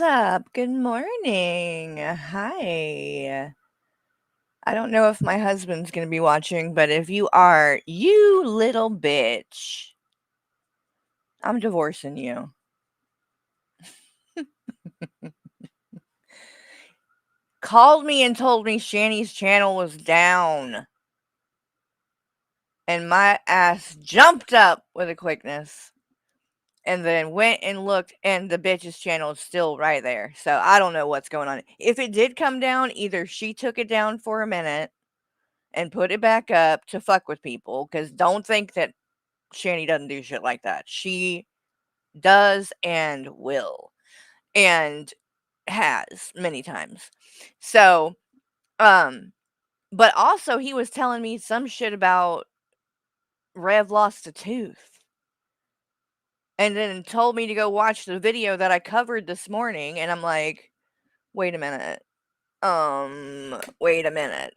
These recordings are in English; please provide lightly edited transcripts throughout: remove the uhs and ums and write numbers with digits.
up? Good morning. Hi. I don't know if my husband's going to be watching, but if you are, you little bitch, I'm divorcing you. Called me and told me Shani's channel was down. And my ass jumped up with a quickness. And then went and looked, and the bitch's channel is still right there. So I don't know what's going on. If it did come down, either she took it down for a minute and put it back up to fuck with people, because don't think that Shani doesn't do shit like that. She does and will, and has many times. So, but also he was telling me some shit about Rev lost a tooth. And then told me to go watch the video that I covered this morning, and I'm like, wait a minute. Wait a minute.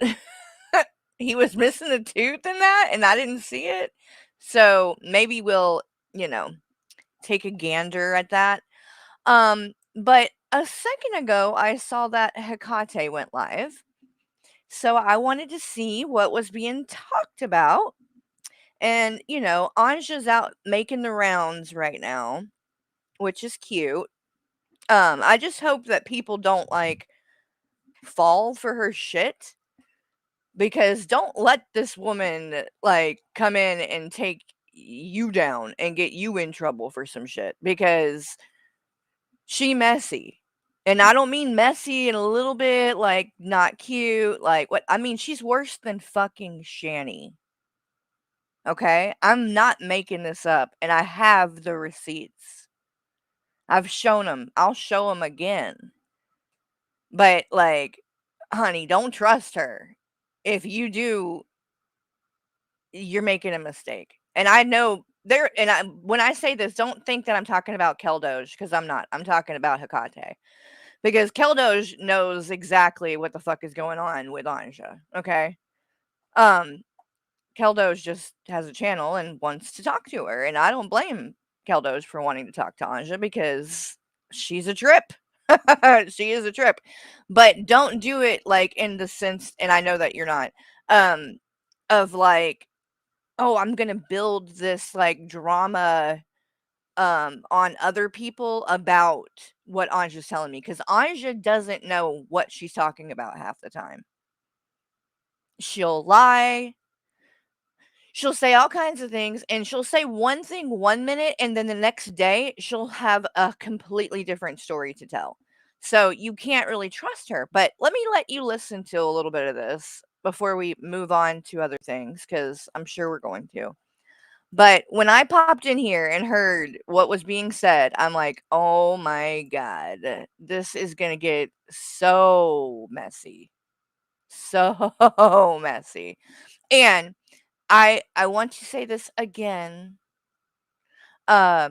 He was missing a tooth in that, and I didn't see it. So maybe we'll, take a gander at that. But a second ago, I saw that Hecate went live. So I wanted to see what was being talked about. And, Ansja's out making the rounds right now, which is cute. I just hope that people don't fall for her shit, because don't let this woman come in and take you down and get you in trouble for some shit, because she messy. And I don't mean messy and a little bit not cute. What I mean, she's worse than fucking Shani. Okay? I'm not making this up, and I have the receipts. I've shown them. I'll show them again. But honey, don't trust her. If you do, you're making a mistake. And I know when I say this, don't think that I'm talking about Keldoj, because I'm not. I'm talking about Hecate. Because Keldoj knows exactly what the fuck is going on with Ansja, okay? Keldoj just has a channel and wants to talk to her, and I don't blame Keldoj for wanting to talk to Ansja, because she's a trip. She is a trip. But don't do it in the sense, and I know that you're not, of oh, I'm gonna build this drama on other people about what Anja's telling me, because Ansja doesn't know what she's talking about half the time. She'll lie. She'll say all kinds of things, and she'll say one thing 1 minute, and then the next day she'll have a completely different story to tell. So you can't really trust her. But let me let you listen to a little bit of this before we move on to other things, because I'm sure we're going to. But when I popped in here and heard what was being said, I'm like, oh my God, this is going to get so messy. So messy. And I want to say this again. I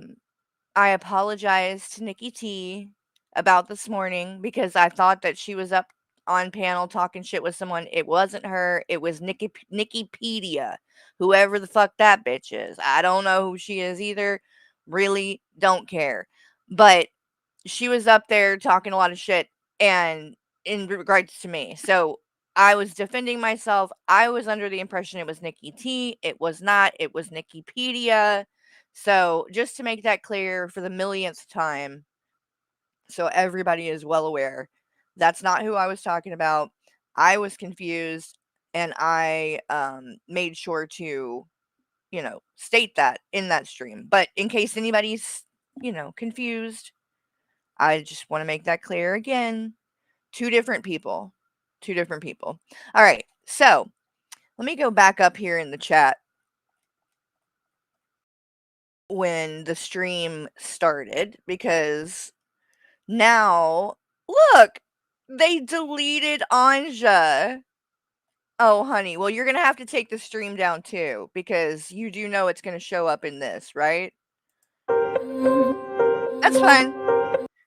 apologize to Nikki T about this morning, because I thought that she was up on panel talking shit with someone. It wasn't her. It was Nikipedia, whoever the fuck that bitch is. I don't know who she is either. Really don't care. But she was up there talking a lot of shit, and in regards to me. So I was defending myself. I was under the impression it was Nikki T. It was not. It was Nikipedia. So just to make that clear for the millionth time, so everybody is well aware, that's not who I was talking about. I was confused, and I made sure to, state that in that stream. But in case anybody's, confused, I just want to make that clear again. Two different people. Two different people. All right. So let me go back up here in the chat when the stream started, because now, look, they deleted Ansja. Oh, honey. Well, you're going to have to take the stream down too, because you do know it's going to show up in this, right? That's fine.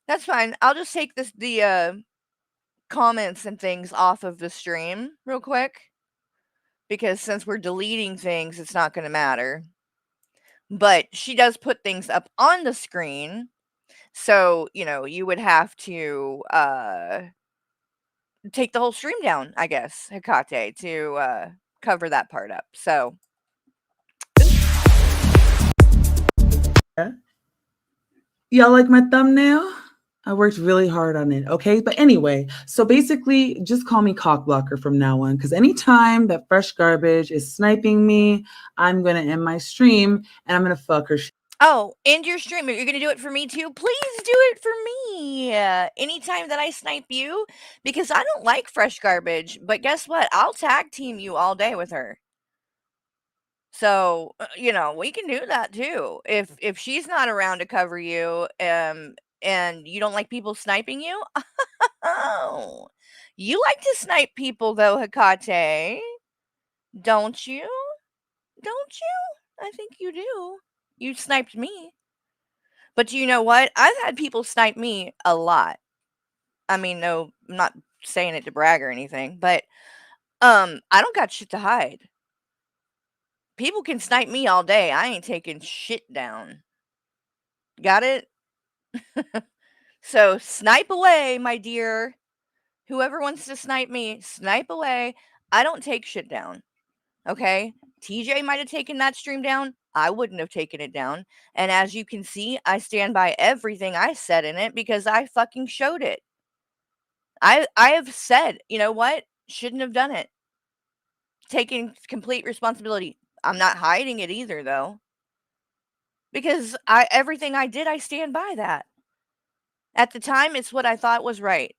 That's fine. I'll just take the comments and things off of the stream real quick, because since we're deleting things, it's not going to matter. But she does put things up on the screen So, you would have to take the whole stream down, I guess, Hecate, to cover that part up. So, Yeah. Y'all like my thumbnail? I worked really hard on it. Okay. But anyway, so basically, just call me cockblocker from now on. Because anytime that fresh garbage is sniping me, I'm going to end my stream and I'm going to fuck her. oh, end your stream. You're going to do it for me too? Please do it for me. Anytime that I snipe you, because I don't like fresh garbage. But guess what? I'll tag team you all day with her. So, we can do that too. If she's not around to cover you, and you don't like people sniping you, oh, you like to snipe people though, Hecate, don't you? Don't you? I think you do. You sniped me. But you know what? I've had people snipe me a lot. I mean, no, I'm not saying it to brag or anything, but I don't got shit to hide. People can snipe me all day. I ain't taking shit down. Got it? So snipe away, my dear. Whoever wants to snipe me, snipe away. I don't take shit down. Okay? TJ might have taken that stream down. I wouldn't have taken it down. And as you can see, I stand by everything I said in it because I fucking showed it. I have said, you know what? Shouldn't have done it. Taking complete responsibility. I'm not hiding it either though. Because everything I did, I stand by that. At the time, it's what I thought was right.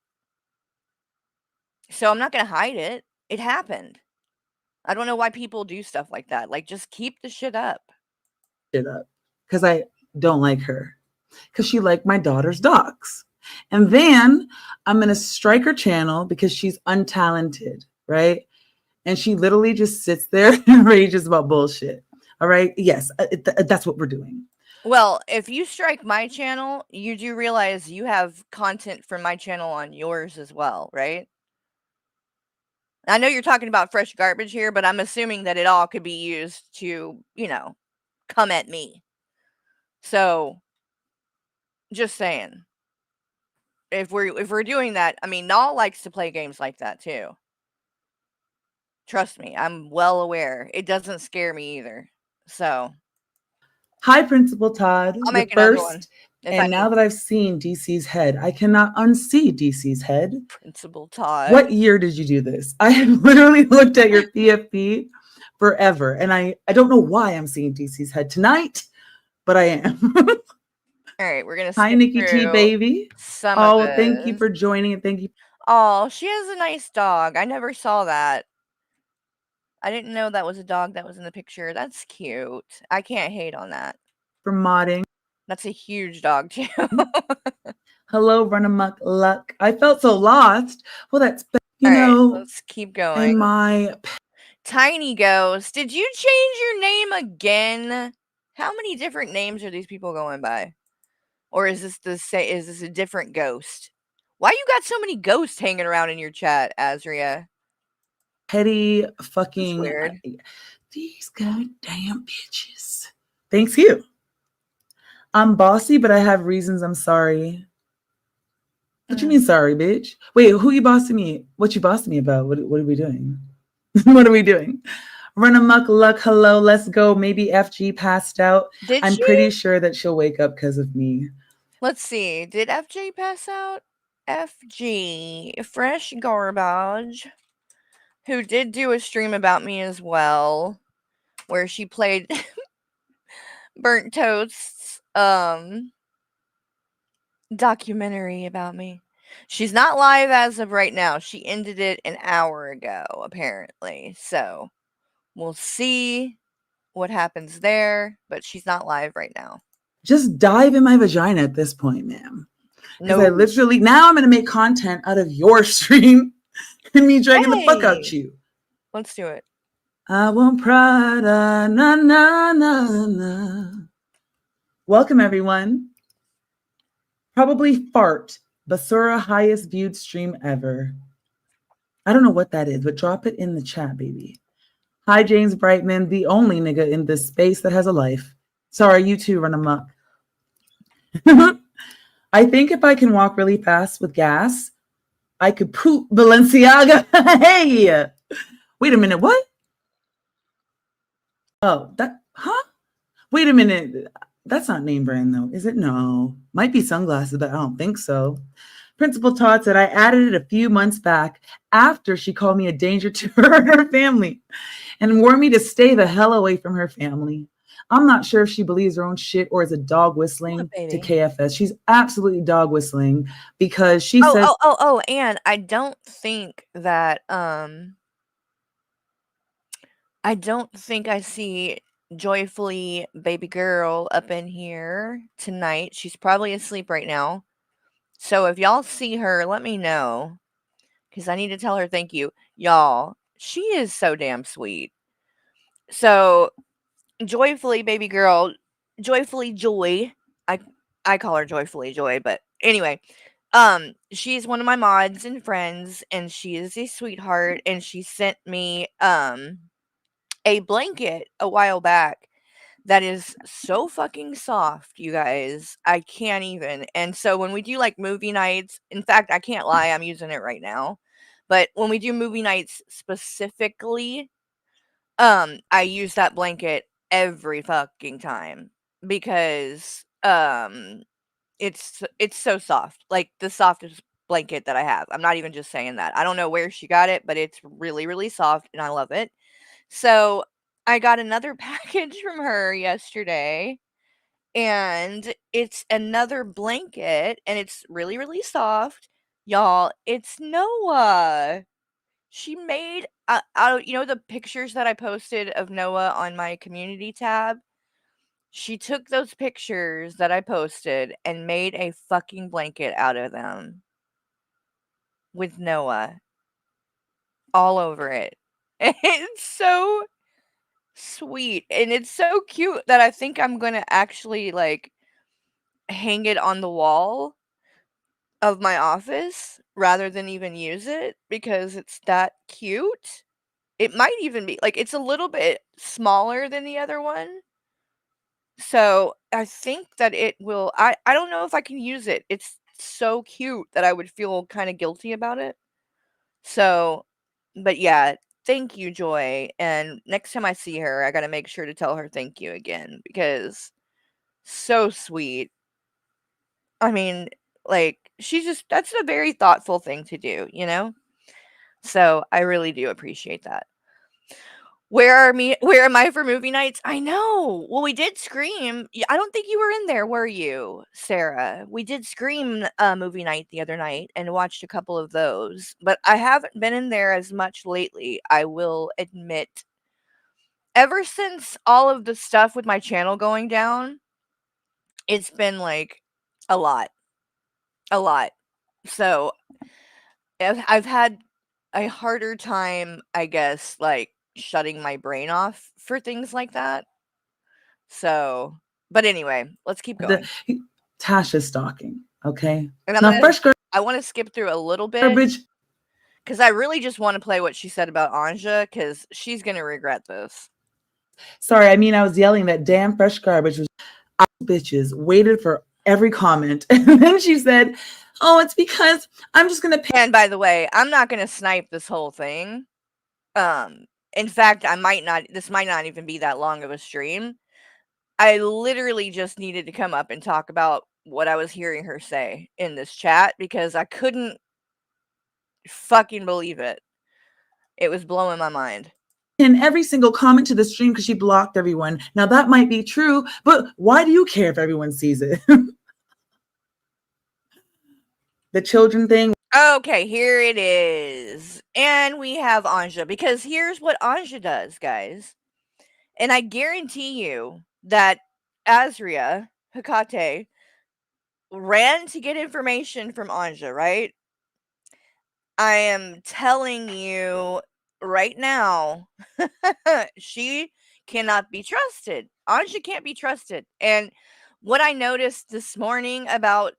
So I'm not going to hide it. It happened. I don't know why people do stuff like that. Like, just keep the shit up. Shit up because I don't like her because she liked my daughter's dogs. And then I'm going to strike her channel because she's untalented, right? And she literally just sits there and rages about bullshit. All right. Yes, that's what we're doing. Well, if you strike my channel, you do realize you have content from my channel on yours as well, right? I know you're talking about fresh garbage here, but I'm assuming that it all could be used to, come at me. So, just saying. If we're doing that, I mean, Nall likes to play games like that too. Trust me, I'm well aware. It doesn't scare me either. So, Hi, Principal Todd, I'll the make another one first. if I And need now that to. I've seen DC's head, I cannot unsee DC's head. Principal Todd. What year did you do this? I have literally looked at your PFP forever, and I don't know why I'm seeing DC's head tonight, but I am. All right, we're gonna Hi, skip Nikki T, through baby. some of Oh, thank you this. for joining, and thank you Oh, she has a nice dog. I never saw that. I didn't know that was a dog that was in the picture. That's cute. I can't hate on that. for modding. That's a huge dog too. Hello, Run Amok Luck. I felt so lost. Well, that's, All right, let's keep in going. my Tiny Ghost, did you change your name again? How many different names are these people going by? Or is this a different ghost? Why you got so many ghosts hanging around in your chat, Azria? petty That's fucking weird. these goddamn bitches. Thanks you. I'm bossy, but I have reasons. I'm sorry. What you mean sorry, bitch? Wait, who you bossing me? What you bossing me about? What are we doing? What are we doing? Run amok luck. Hello, let's go. Maybe FG passed out. Did I'm she? pretty sure that she'll wake up because of me. Let's see. Did FJ pass out? FG, Fresh Garbage, who did do a stream about me as well, where she played Burnt Toast's documentary about me. She's not live as of right now. She ended it an hour ago, apparently. So we'll see what happens there, but she's not live right now. Just dive in my vagina at this point, ma'am. Because I No. literally, now I'm going to make content out of your stream and me dragging the fuck out Hey, you. let's do it. I want Prada, na na na na. Welcome, everyone. Probably fart, Basura highest viewed stream ever. I don't know what that is, but drop it in the chat, baby. Hi, James Brightman, the only nigga in this space that has a life. Sorry, you too, run amok. I think if I can walk really fast with gas, I could poop Balenciaga. Hey, wait a minute. What? Oh, that, huh? Wait a minute. That's not name brand though, is it? No. Might be sunglasses, but I don't think so. Principal Todd said I added it a few months back after she called me a danger to her and her family and warned me to stay the hell away from her family. I'm not sure if she believes her own shit or is a dog What, whistling to baby? KFS. She's absolutely dog whistling because she says And I don't think that I don't think I see joyfully baby girl up in here tonight. She's probably asleep right now. So if y'all see her, let me know because I need to tell her thank you. Y'all, she is so damn sweet. So joyfully baby girl, joyfully joy. I I call her joyfully joy, but anyway, she's one of my mods and friends and she is a sweetheart and she sent me a blanket a while back that is so fucking soft, you guys. I can't even. And so when we do like movie nights, in fact, I can't lie, I'm using it right now. But when we do movie nights specifically, I use that blanket every fucking time because it's so soft. Like the softest blanket that I have. I'm not even just saying that. I don't know where she got it, but it's really really soft and I love it. So, I got another package from her yesterday, and it's another blanket, and it's really, really soft. Y'all, it's Noah. She made out you know the pictures that I posted of Noah on my community tab? She took those pictures that I posted and made a fucking blanket out of them with Noah all over it. It's so sweet, and it's so cute that I think I'm gonna actually, like, hang it on the wall of my office rather than even use it because it's that cute. It might even be like, it's a little bit smaller than the other one, so I think that it will I don't know if I can use it. It's so cute that I would feel kinda guilty about it. So but yeah, thank you, Joy, and next time I see her, I gotta make sure to tell her thank you again because so sweet. I mean, like, she's just that's a very thoughtful thing to do, you know? So, I really do appreciate that. Where am I for movie nights? I know. Well, we did Scream. I don't think you were in there, were you, Sarah? We did Scream, movie night the other night and watched a couple of those, but I haven't been in there as much lately, I will admit. Ever since all of the stuff with my channel going down, it's been, like, a lot, a lot. So, I've had a harder time, I guess, like, shutting my brain off for things like that. So but anyway, let's keep the going. Tasha's stalking. Okay. And Now, fresh I wanna skip through a little bit garbage. because I really just wanna play what she said about Ansja because she's gonna regret this. Sorry, I mean, I was yelling that damn fresh garbage was bitches waited for every comment. And then she said, oh, it's because I'm just going to pay. And by the way, I'm not gonna snipe this whole thing. In fact, this might not even be that long of a stream. I literally just needed to come up and talk about what I was hearing her say in this chat because I couldn't fucking believe it. It was blowing my mind. In every single comment to the stream because she blocked everyone. Now that might be true, but why do you care if everyone sees it? The children thing. Okay, here it is. And we have Ansja because here's what Ansja does, guys. And I guarantee you that Azria Hecate ran to get information from Ansja, right? I am telling you right now, she cannot be trusted. Ansja can't be trusted. And what I noticed this morning about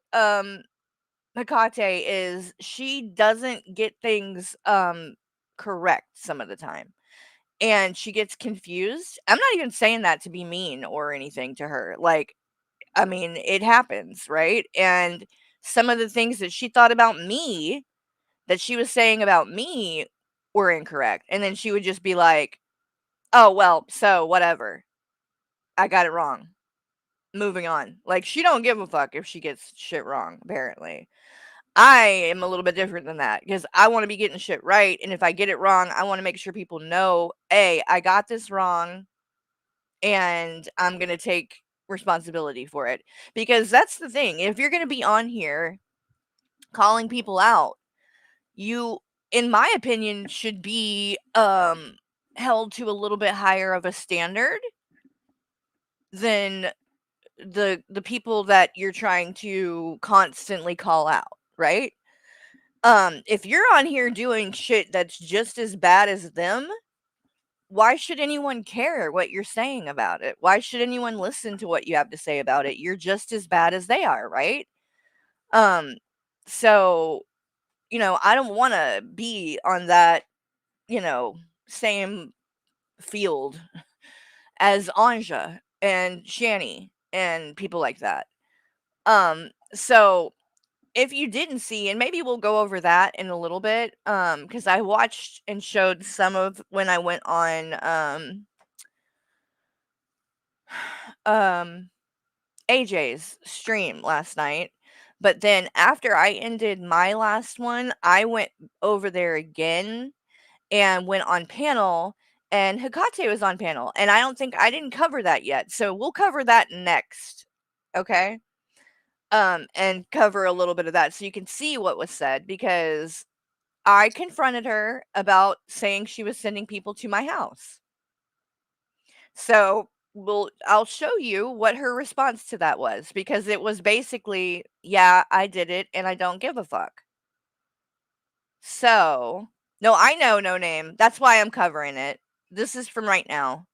Hecate is she doesn't get things correct some of the time. And she gets confused. I'm not even saying that to be mean or anything to her. Like, I mean, it happens, right? And some of the things that she thought about me, that she was saying about me, were incorrect. And then she would just be like, oh, well, so whatever. I got it wrong. Moving on. Like, she don't give a fuck if she gets shit wrong, apparently. I am a little bit different than that because I want to be getting shit right. And if I get it wrong, I want to make sure people know, hey, I got this wrong and I'm going to take responsibility for it. Because that's the thing. If you're going to be on here calling people out, you, in my opinion, should be held to a little bit higher of a standard than the people that you're trying to constantly call out, right? If you're on here doing shit that's just as bad as them, why should anyone care what you're saying about it? Why should anyone listen to what you have to say about it? You're just as bad as they are, right? Um, so, I don't want to be on that, same field as Anja and Shani and people like that. So if you didn't see, and maybe we'll go over that in a little bit, because I watched and showed some of when I went on um AJ's stream last night. But then after I ended my last one, I went over there again and went on panel, and Hikate was on panel, and I didn't cover that yet. So we'll cover that next. Okay? And cover a little bit of that so you can see what was said, because I confronted her about saying she was sending people to my house. So, I'll show you what her response to that was, because it was basically, "Yeah, I did it and I don't give a fuck." So, no, I know, no name. That's why I'm covering it. This is from right now.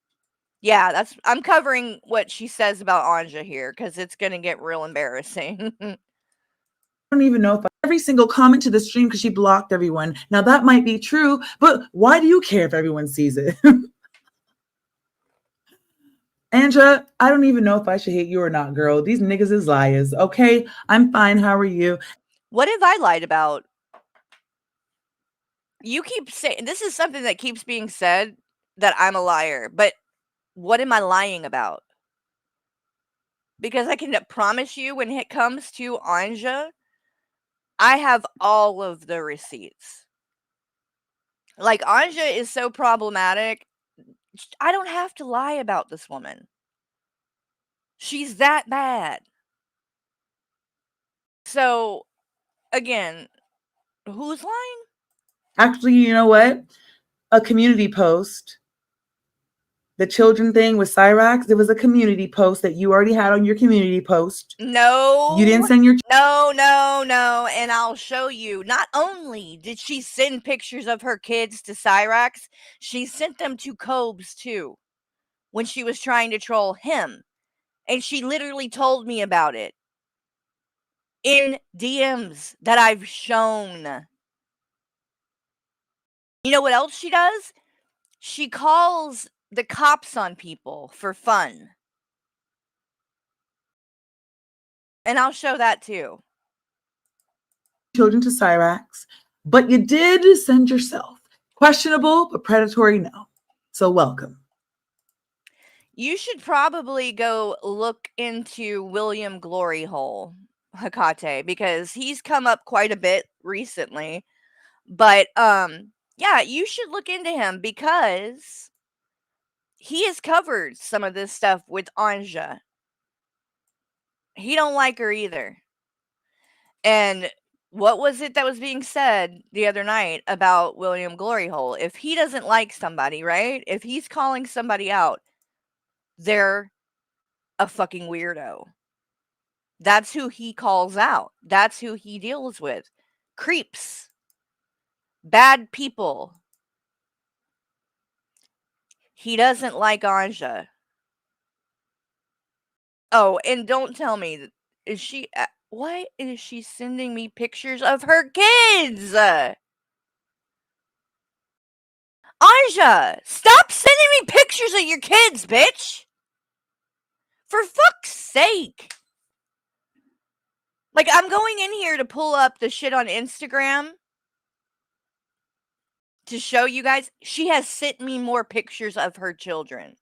Yeah, I'm covering what she says about Anja here because it's gonna get real embarrassing. I don't even know if every single comment to the stream because she blocked everyone. Now that might be true, but why do you care if everyone sees it? Ansja, I don't even know if I should hate you or not, girl. These niggas is liars. Okay, I'm fine. How are you? What have I lied about? You keep saying this is something that keeps being said, that I'm a liar, but what am I lying about? Because I can promise you, when it comes to Anja, I have all of the receipts. Like, Anja is so problematic. I don't have to lie about this woman. She's that bad. So, again, who's lying? Actually, you know what? A community post. The children thing with Cyrax, there was a community post that you already had on your community post. No. You didn't send your... No. And I'll show you. Not only did she send pictures of her kids to Cyrax, she sent them to Cobes too, when she was trying to troll him. And she literally told me about it in DMs that I've shown. You know what else she does? She calls the cops on people for fun. And I'll show that too. Children to Cyrax, but you did send yourself. Questionable, but predatory, no. So welcome. You should probably go look into William Glory Hole Hakate, because he's come up quite a bit recently. But yeah, you should look into him because he has covered some of this stuff with Anja. He don't like her either. And what was it that was being said the other night about William Glory Hole? If he doesn't like somebody, right? If he's calling somebody out, they're a fucking weirdo. That's who he calls out. That's who he deals with. Creeps. Bad people. He doesn't like Anja. Oh, and don't tell me, is she, why is she sending me pictures of her kids? Anja, stop sending me pictures of your kids, bitch. For fuck's sake. Like, I'm going in here to pull up the shit on Instagram to show you guys. She has sent me more pictures of her children.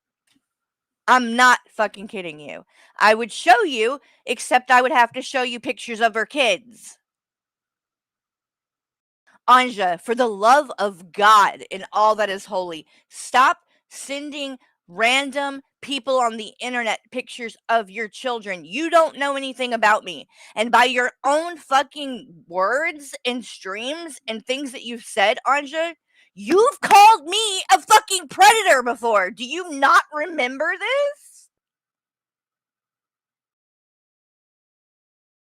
I'm not fucking kidding you. I would show you, except I would have to show you pictures of her kids. Ansja, for the love of God and all that is holy, stop sending random people on the internet pictures of your children. You don't know anything about me. And by your own fucking words and streams and things that you've said, Ansja, you've called me a fucking predator before. Do you not remember this?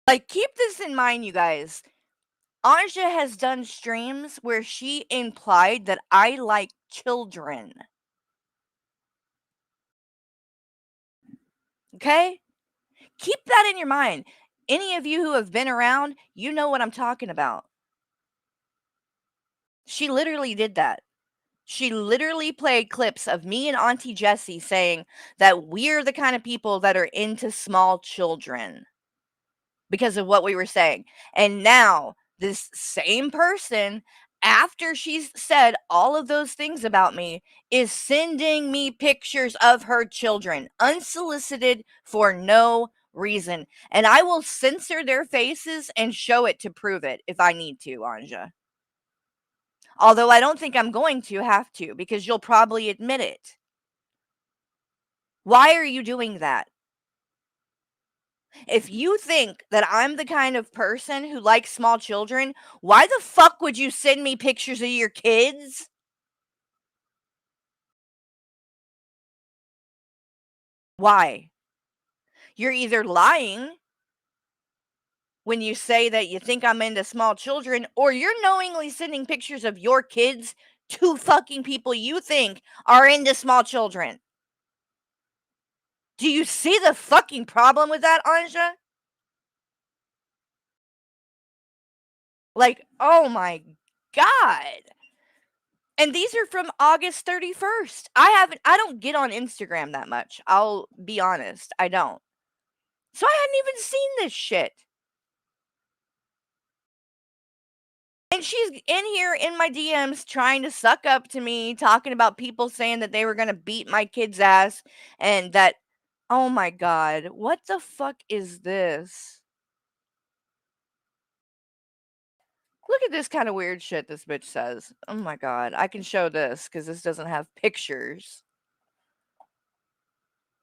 Like, keep this in mind, you guys. Ansja has done streams where she implied that I like children. Okay? Keep that in your mind. Any of you who have been around, you know what I'm talking about. She literally did that. She literally played clips of me and Auntie Jessie saying that we're the kind of people that are into small children because of what we were saying. And now, this same person, after she's said all of those things about me, is sending me pictures of her children unsolicited for no reason. And I will censor their faces and show it to prove it if I need to, Ansja. Although I don't think I'm going to have to, because you'll probably admit it. Why are you doing that? If you think that I'm the kind of person who likes small children, why the fuck would you send me pictures of your kids? Why? You're either lying when you say that you think I'm into small children, or you're knowingly sending pictures of your kids to fucking people you think are into small children. Do you see the fucking problem with that, Ansja? Like, oh my God. And these are from August 31st. I don't get on Instagram that much. I'll be honest. I don't. So I hadn't even seen this shit. And she's in here in my DMs trying to suck up to me, talking about people saying that they were going to beat my kid's ass and that, oh my God, what the fuck is this? Look at this kind of weird shit this bitch says. Oh my God, I can show this because this doesn't have pictures.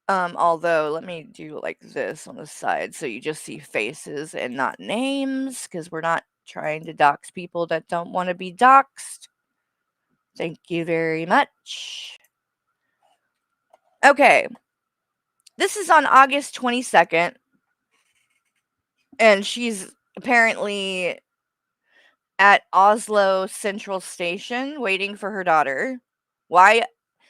Although let me do like this on the side so you just see faces and not names, because we're not trying to dox people that don't want to be doxed. Thank you very much. Okay. This is on August 22nd, and she's apparently at Oslo Central Station waiting for her daughter. Why?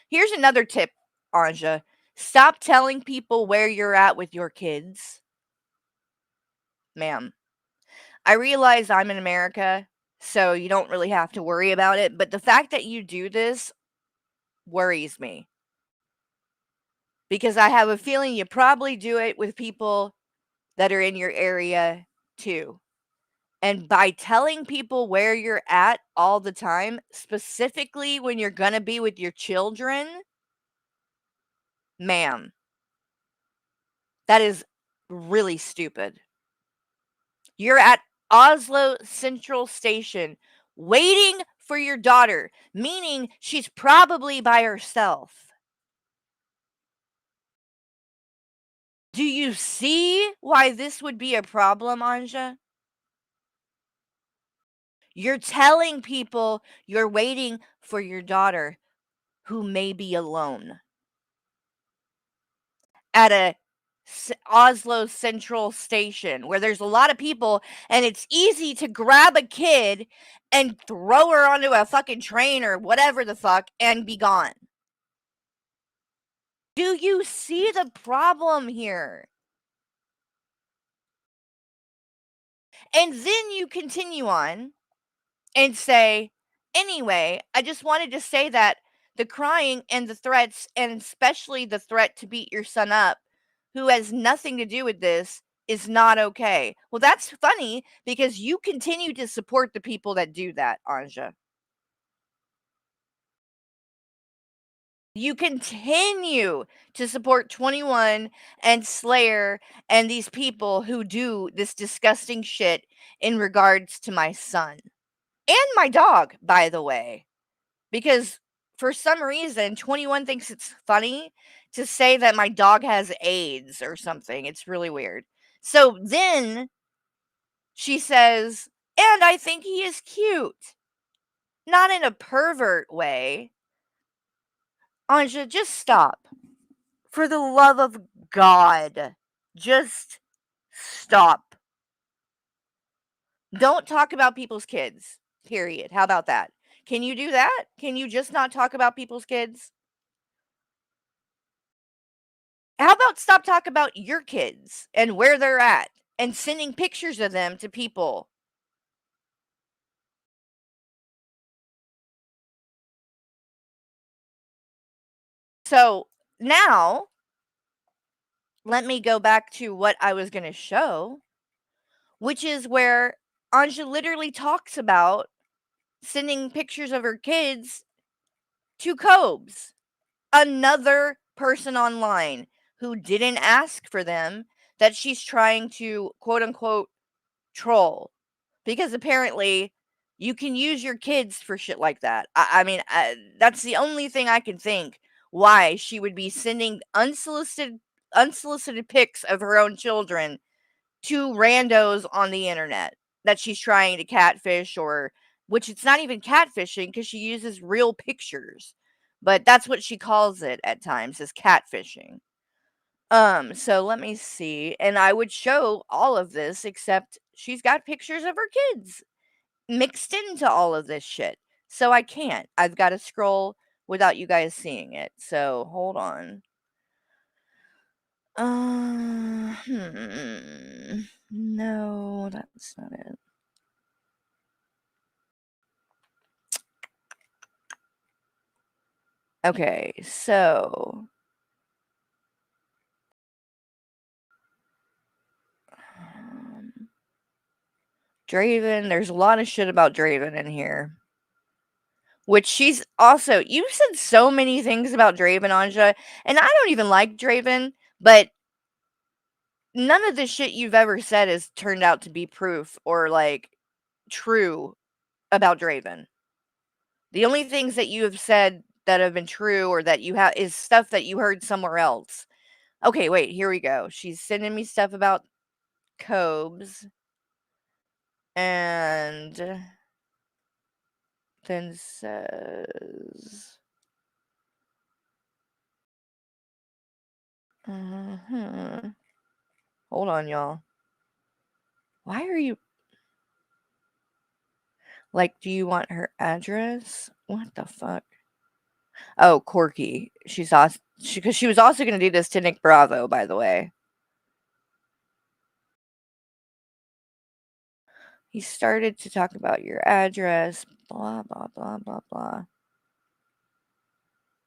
Here's another tip, Ansja. Stop telling people where you're at with your kids. Ma'am. I realize I'm in America, so you don't really have to worry about it, but the fact that you do this worries me. Because I have a feeling you probably do it with people that are in your area too. And by telling people where you're at all the time, specifically when you're going to be with your children, ma'am, that is really stupid. You're at Oslo Central Station waiting for your daughter, meaning she's probably by herself. Do you see why this would be a problem, Ansja? You're telling people you're waiting for your daughter who may be alone at a Oslo Central Station where there's a lot of people and it's easy to grab a kid and throw her onto a fucking train or whatever the fuck and be gone. Do you see the problem here? And then you continue on and say, anyway, I just wanted to say that the crying and the threats, and especially the threat to beat your son up, who has nothing to do with this, is not okay. Well, that's funny because you continue to support the people that do that, Ansja. You continue to support 21 and Slayer and these people who do this disgusting shit in regards to my son and my dog, by the way. Because for some reason, 21 thinks it's funny to say that my dog has AIDS or something. It's really weird. So then she says, and I think he is cute. Not in a pervert way. Anja, just stop. For the love of God, just stop. Don't talk about people's kids. Period. How about that? Can you do that? Can you just not talk about people's kids? How about stop talking about your kids and where they're at and sending pictures of them to people? So now, let me go back to what I was going to show, which is where Anja literally talks about sending pictures of her kids to Cobes, another person online who didn't ask for them, that she's trying to quote unquote troll, because apparently you can use your kids for shit like that. I mean, that's the only thing I can think why she would be sending unsolicited pics of her own children to randos on the internet that she's trying to catfish, or which it's not even catfishing because she uses real pictures. But that's what she calls it at times, is catfishing. So let me see. And I would show all of this, except she's got pictures of her kids mixed into all of this shit. So I can't. I've got to scroll without you guys seeing it. So hold on. No, that's not it. Okay, so Draven, there's a lot of shit about Draven in here. Which she's also, you said so many things about Draven, Anja, and I don't even like Draven, but none of the shit you've ever said has turned out to be proof or like true about Draven. The only things that you have said that have been true or that you have is stuff that you heard somewhere else. Okay, wait, here we go. She's sending me stuff about Cobes. And then says, hold on, y'all. Why are you like, do you want her address? What the fuck? Oh, Corky. She's also, because she was also going to do this to Nick Bravo, by the way. He started to talk about your address, blah, blah, blah, blah, blah.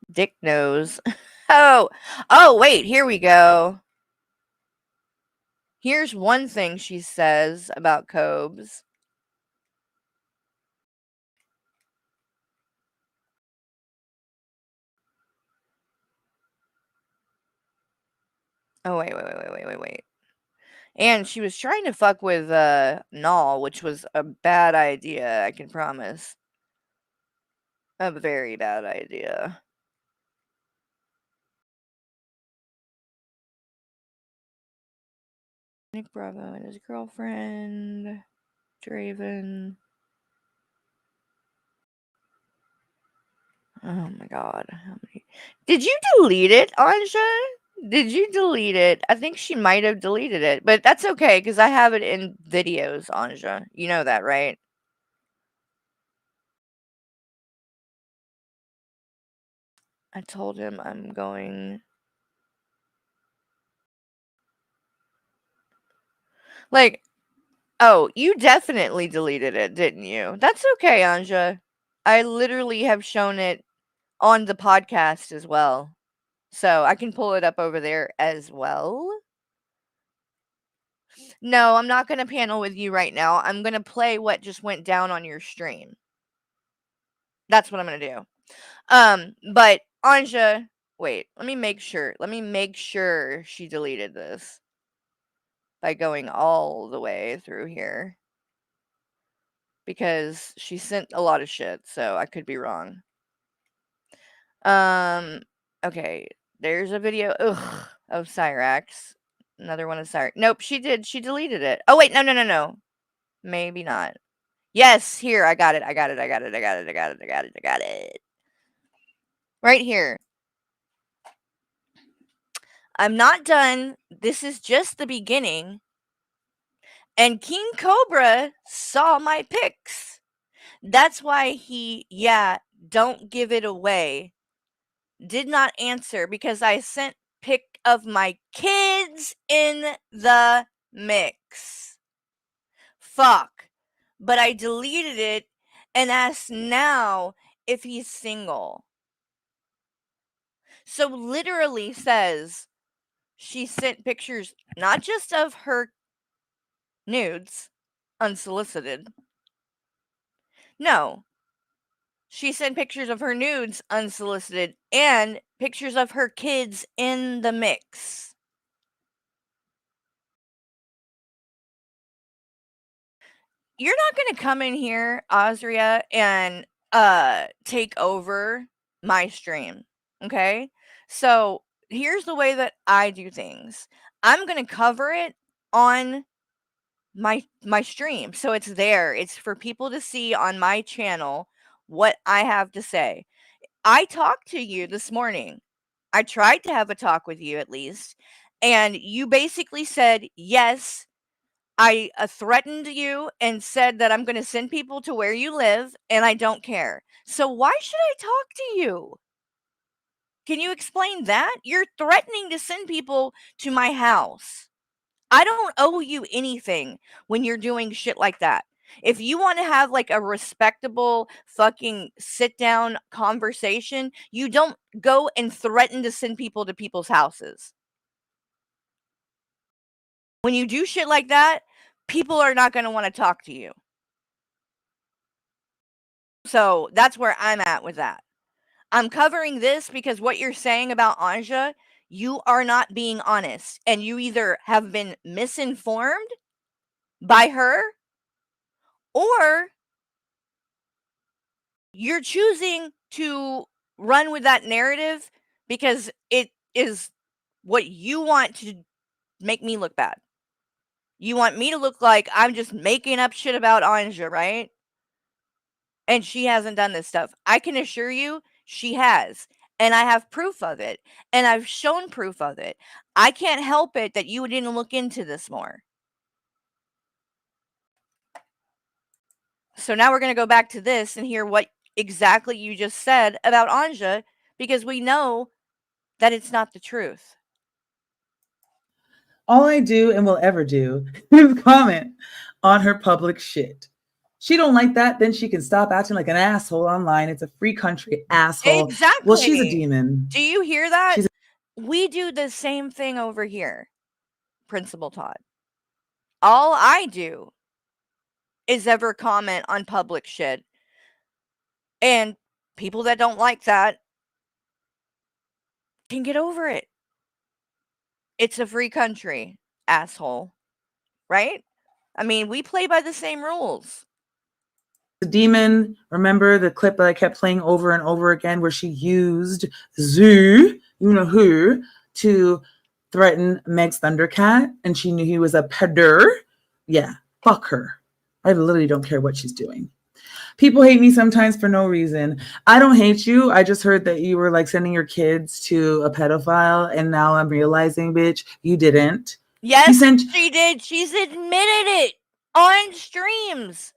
Dick knows. Oh, wait, here we go. Here's one thing she says about Cobes. Oh, wait. And she was trying to fuck with Null, which was a bad idea, I can promise. A very bad idea. Nick Bravo and his girlfriend, Draven. Oh my god. How many? Did you delete it, Ansja? Did you delete it? I think she might have deleted it, but that's okay because I have it in videos, Ansja. You know that, right? I told him I'm going. Like, oh, you definitely deleted it, didn't you? That's okay, Ansja. I literally have shown it on the podcast as well. So I can pull it up over there as well. No, I'm not gonna panel with you right now. I'm gonna play what just went down on your stream. That's what I'm gonna do. But Ansja, wait, let me make sure. Let me make sure she deleted this by going all the way through here. Because she sent a lot of shit, so I could be wrong. Okay, there's a video of Cyrax. Another one of Cyrax. Nope, she did. She deleted it. Oh wait, no. Maybe not. Yes, here, I got it. I got it. Right here. I'm not done. This is just the beginning. And King Cobra saw my pics. That's why he, don't give it away. Did not answer because I sent pic of my kids in the mix. Fuck. But I deleted it and asked now if he's single. So literally says she sent pictures not just of her nudes, unsolicited. No. She sent pictures of her nudes unsolicited and pictures of her kids in the mix. You're not gonna come in here, Azria, and take over my stream. Okay? So here's the way that I do things. I'm gonna cover it on my stream. So it's there. It's for people to see on my channel what I have to say. I talked to you this morning. I tried to have a talk with you at least. And you basically said, yes, I threatened you and said that I'm going to send people to where you live and I don't care. So why should I talk to you? Can you explain that? You're threatening to send people to my house. I don't owe you anything when you're doing shit like that. If you want to have like a respectable fucking sit down conversation, you don't go and threaten to send people to people's houses. When you do shit like that, people are not going to want to talk to you. So that's where I'm at with that. I'm covering this because what you're saying about Ansja, you are not being honest. And you either have been misinformed by her or you're choosing to run with that narrative because it is what you want to make me look bad. You want me to look like I'm just making up shit about Ansja, right? And she hasn't done this stuff. I can assure you she has. And I have proof of it. And I've shown proof of it. I can't help it that you didn't look into this more. So now we're going to go back to this and hear what exactly you just said about Ansja because we know that it's not the truth. All I do and will ever do is comment on her public shit. She don't like that, then she can stop acting like an asshole online. It's a free country, asshole. Exactly. Well, she's a demon. Do you hear that? We do the same thing over here, Principal Todd. All I do is ever comment on public shit. And people that don't like that can get over it. It's a free country, asshole. Right? I mean, we play by the same rules. The demon, remember the clip that I kept playing over and over again where she used Zoo, you know who, to threaten Meg's Thundercat and she knew he was a pedder? Yeah, fuck her. I literally don't care what she's doing. People hate me sometimes for no reason. I don't hate you. I just heard that you were like sending your kids to a pedophile, and now I'm realizing, bitch, you didn't. Yes, she did. She's admitted it on streams.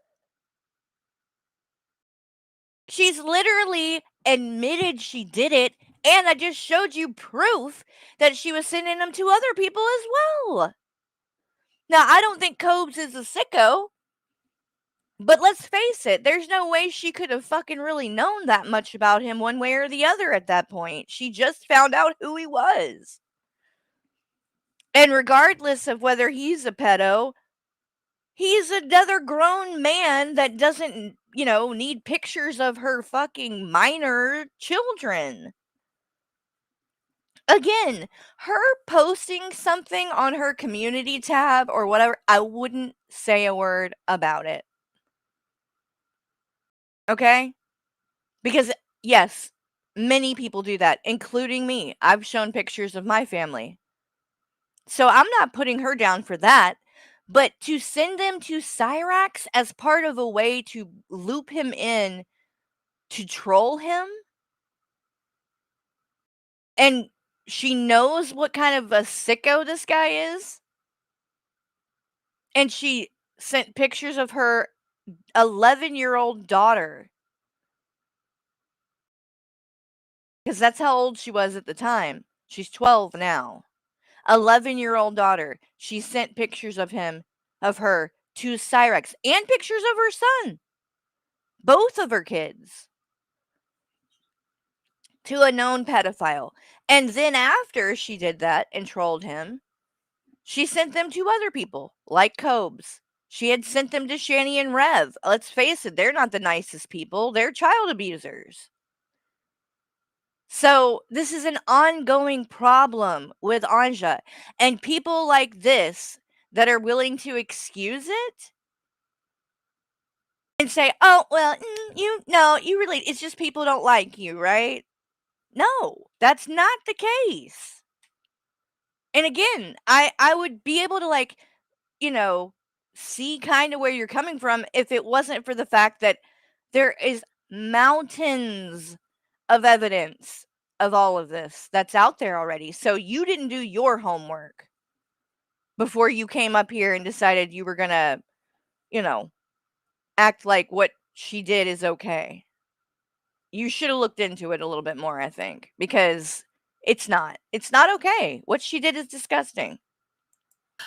She's literally admitted she did it, and I just showed you proof that she was sending them to other people as well. Now, I don't think Cobes is a sicko. But let's face it, there's no way she could have fucking really known that much about him one way or the other at that point. She just found out who he was. And regardless of whether he's a pedo, he's another grown man that doesn't, need pictures of her fucking minor children. Again, her posting something on her community tab or whatever, I wouldn't say a word about it. Okay? Because, yes, many people do that, including me. I've shown pictures of my family. So I'm not putting her down for that. But to send them to Cyrax as part of a way to loop him in to troll him, and she knows what kind of a sicko this guy is, and she sent pictures of her 11-year-old daughter, because that's how old she was at the time. She's 12 now. 11-year-old daughter. She sent pictures of her to Cyrex, and pictures of her son. Both of her kids. To a known pedophile. And then after she did that and trolled him, she sent them to other people, like Cobes. She had sent them to Shani and Rev. Let's face it, they're not the nicest people. They're child abusers. So this is an ongoing problem with Ansja. And people like this that are willing to excuse it and say, oh, well, you really, it's just people don't like you, right? No, that's not the case. And again, I would be able to, like, see kind of where you're coming from if it wasn't for the fact that there is mountains of evidence of all of this that's out there already. So you didn't do your homework before you came up here and decided you were gonna, you know, act like what she did is okay. You should have looked into it a little bit more, I think, because it's not. It's not okay. What she did is disgusting.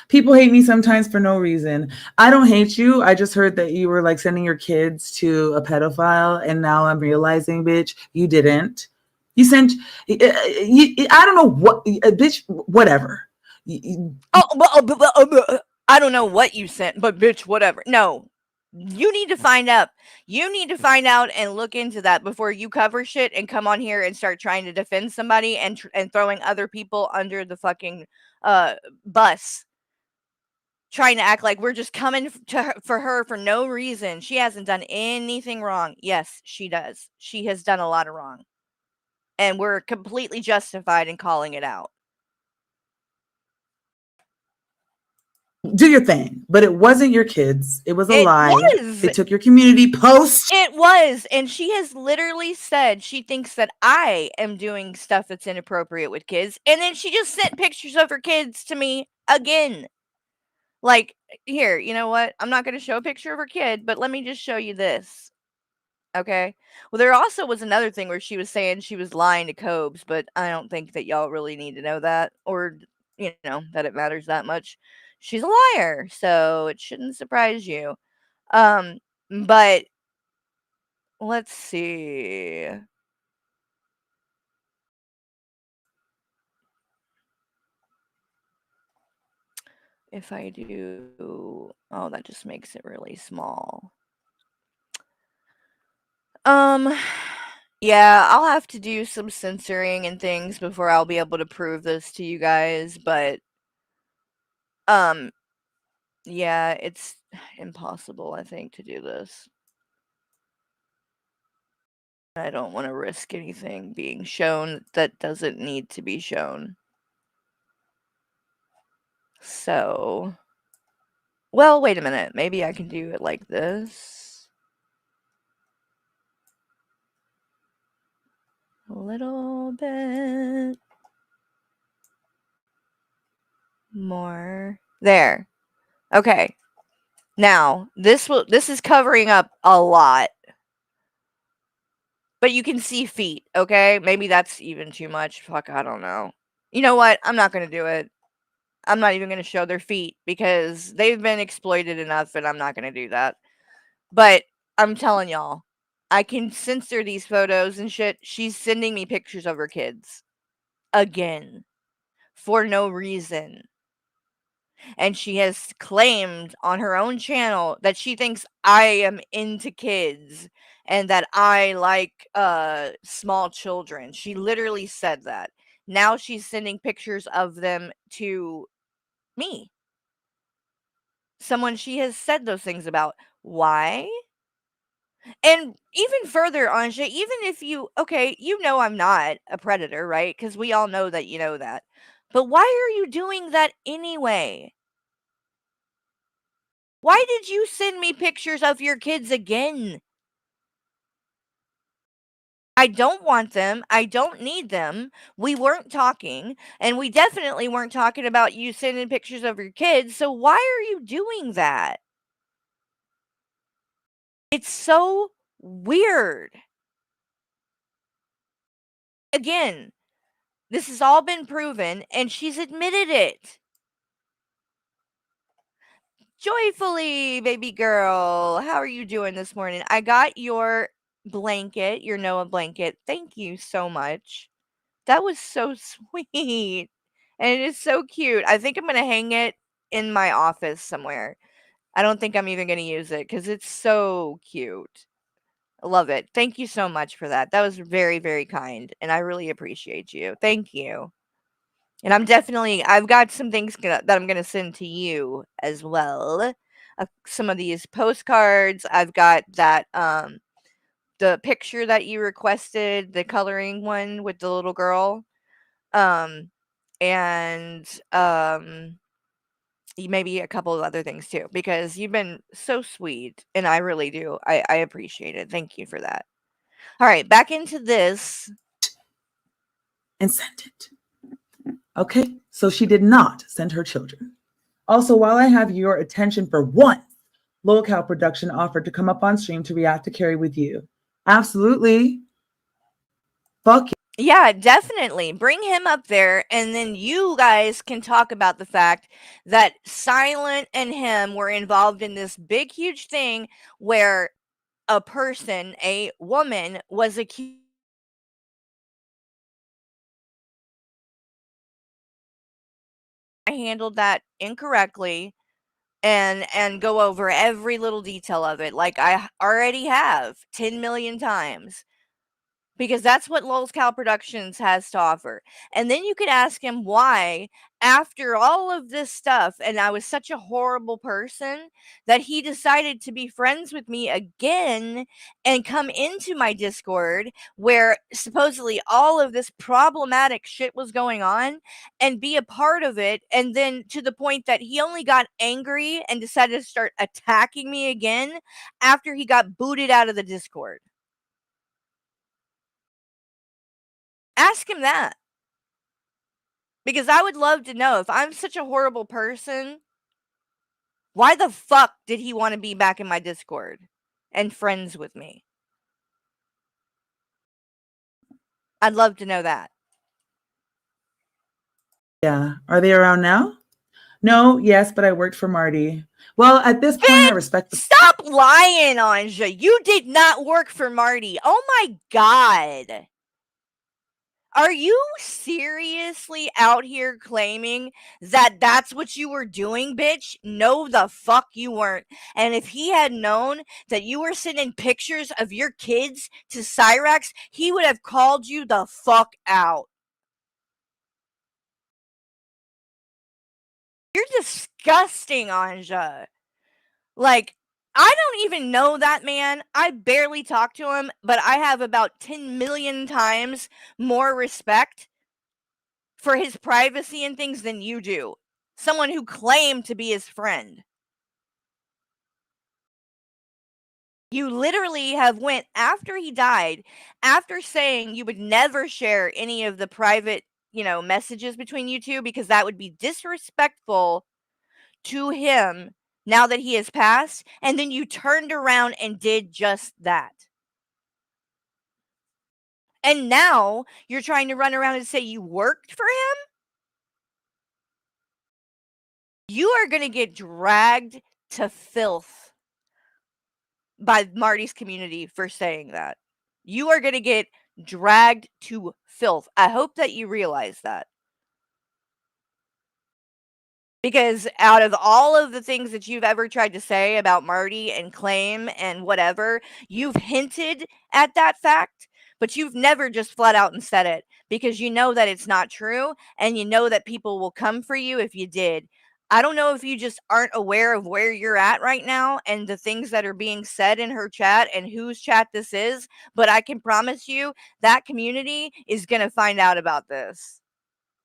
People hate me sometimes for no reason. I don't hate you. I just heard that you were like sending your kids to a pedophile, and now I'm realizing, bitch, you didn't. You sent. I don't know what, bitch. Whatever. I don't know what you sent, but bitch, whatever. No, you need to find out. You need to find out and look into that before you cover shit and come on here and start trying to defend somebody and throwing other people under the fucking bus. Trying to act like we're just coming for her for no reason. She hasn't done anything wrong. Yes, she does. She has done a lot of wrong. And we're completely justified in calling it out. Do your thing, but it wasn't your kids. It was a It lie. was. They took your community post. It was. And she has literally said she thinks that I am doing stuff that's inappropriate with kids. And then she just sent pictures of her kids to me again. Like, here, you know what? I'm not going to show a picture of her kid, but let me just show you this. Okay. Well, there also was another thing where she was saying she was lying to Cobes, but I don't think that y'all really need to know that, or, that it matters that much. She's a liar, so it shouldn't surprise you. But let's see. If I do, oh, that just makes it really small. Yeah, I'll have to do some censoring and things before I'll be able to prove this to you guys, but yeah, it's impossible, I think, to do this. I don't want to risk anything being shown that doesn't need to be shown. So, well, wait a minute. Maybe I can do it like this. A little bit more. There. Okay. Now, this is covering up a lot. But you can see feet, okay? Maybe that's even too much. Fuck, I don't know. You know what? I'm not going to do it. I'm not even going to show their feet because they've been exploited enough and I'm not going to do that. But I'm telling y'all, I can censor these photos and shit. She's sending me pictures of her kids. Again. For no reason. And she has claimed on her own channel that she thinks I am into kids and that I like small children. She literally said that. Now she's sending pictures of them to me. Someone she has said those things about. Why? And even further, Ansja, even if you okay, you know I'm not a predator, right? Because we all know that you know that. But why are you doing that anyway? Why did you send me pictures of your kids again? I don't want them. I don't need them. We weren't talking, and we definitely weren't talking about you sending pictures of your kids. So why are you doing that? It's so weird. Again, this has all been proven, and she's admitted it. Joyfully, baby girl. How are you doing this morning? I got your blanket, your Noah blanket. Thank you so much. That was so sweet. And it is so cute. I think I'm gonna hang it in my office somewhere. I don't think I'm even gonna use it because it's so cute. I love it. Thank you so much for that. That was very, very kind, and I really appreciate you. Thank you. And I've got some things that I'm gonna send to you as well. Some of these postcards. I've got that the picture that you requested, the coloring one with the little girl. Um and maybe a couple of other things too, because you've been so sweet and I really do. I appreciate it. Thank you for that. All right, back into this. And sent it. Okay, so she did not send her children. Also, while I have your attention for once, Locale Production offered to come up on stream to react to Carrie with you. Absolutely. Fuck Yeah, definitely. Bring him up there, and then you guys can talk about the fact that Silent and him were involved in this big, huge thing where a person, a woman, was accused. I handled that incorrectly and go over every little detail of it like I already have 10 million times. Because that's what Lulz Cal Productions has to offer. And then you could ask him why, after all of this stuff, and I was such a horrible person, that he decided to be friends with me again and come into my Discord where supposedly all of this problematic shit was going on and be a part of it. And then to the point that he only got angry and decided to start attacking me again after he got booted out of the Discord. Ask him that. Because I would love to know, if I'm such a horrible person, why the fuck did he want to be back in my Discord and friends with me? I'd love to know that. yeah. Are they around now? No, yes, but I worked for Marty. Well, at this point, I Bitch, respect the. stop lying, Ansja. You did not work for Marty. Oh my god. Are you seriously out here claiming that that's what you were doing, bitch? No, the fuck you weren't. And if he had known that you were sending pictures of your kids to Cyrax, he would have called you the fuck out. You're disgusting, Ansja. Like, I don't even know that man. I barely talk to him, but I have about 10 million times more respect for his privacy and things than you do. Someone who claimed to be his friend. You literally have went after he died, after saying you would never share any of the private, messages between you two because that would be disrespectful to him now that he has passed, and then you turned around and did just that. And now you're trying to run around and say you worked for him? You are going to get dragged to filth by Marty's community for saying that. You are going to get dragged to filth. I hope that you realize that. Because out of all of the things that you've ever tried to say about Marty and claim and whatever, you've hinted at that fact, but you've never just flat out and said it because you know that it's not true and you know that people will come for you if you did. I don't know if you just aren't aware of where you're at right now and the things that are being said in her chat and whose chat this is, but I can promise you that community is going to find out about this.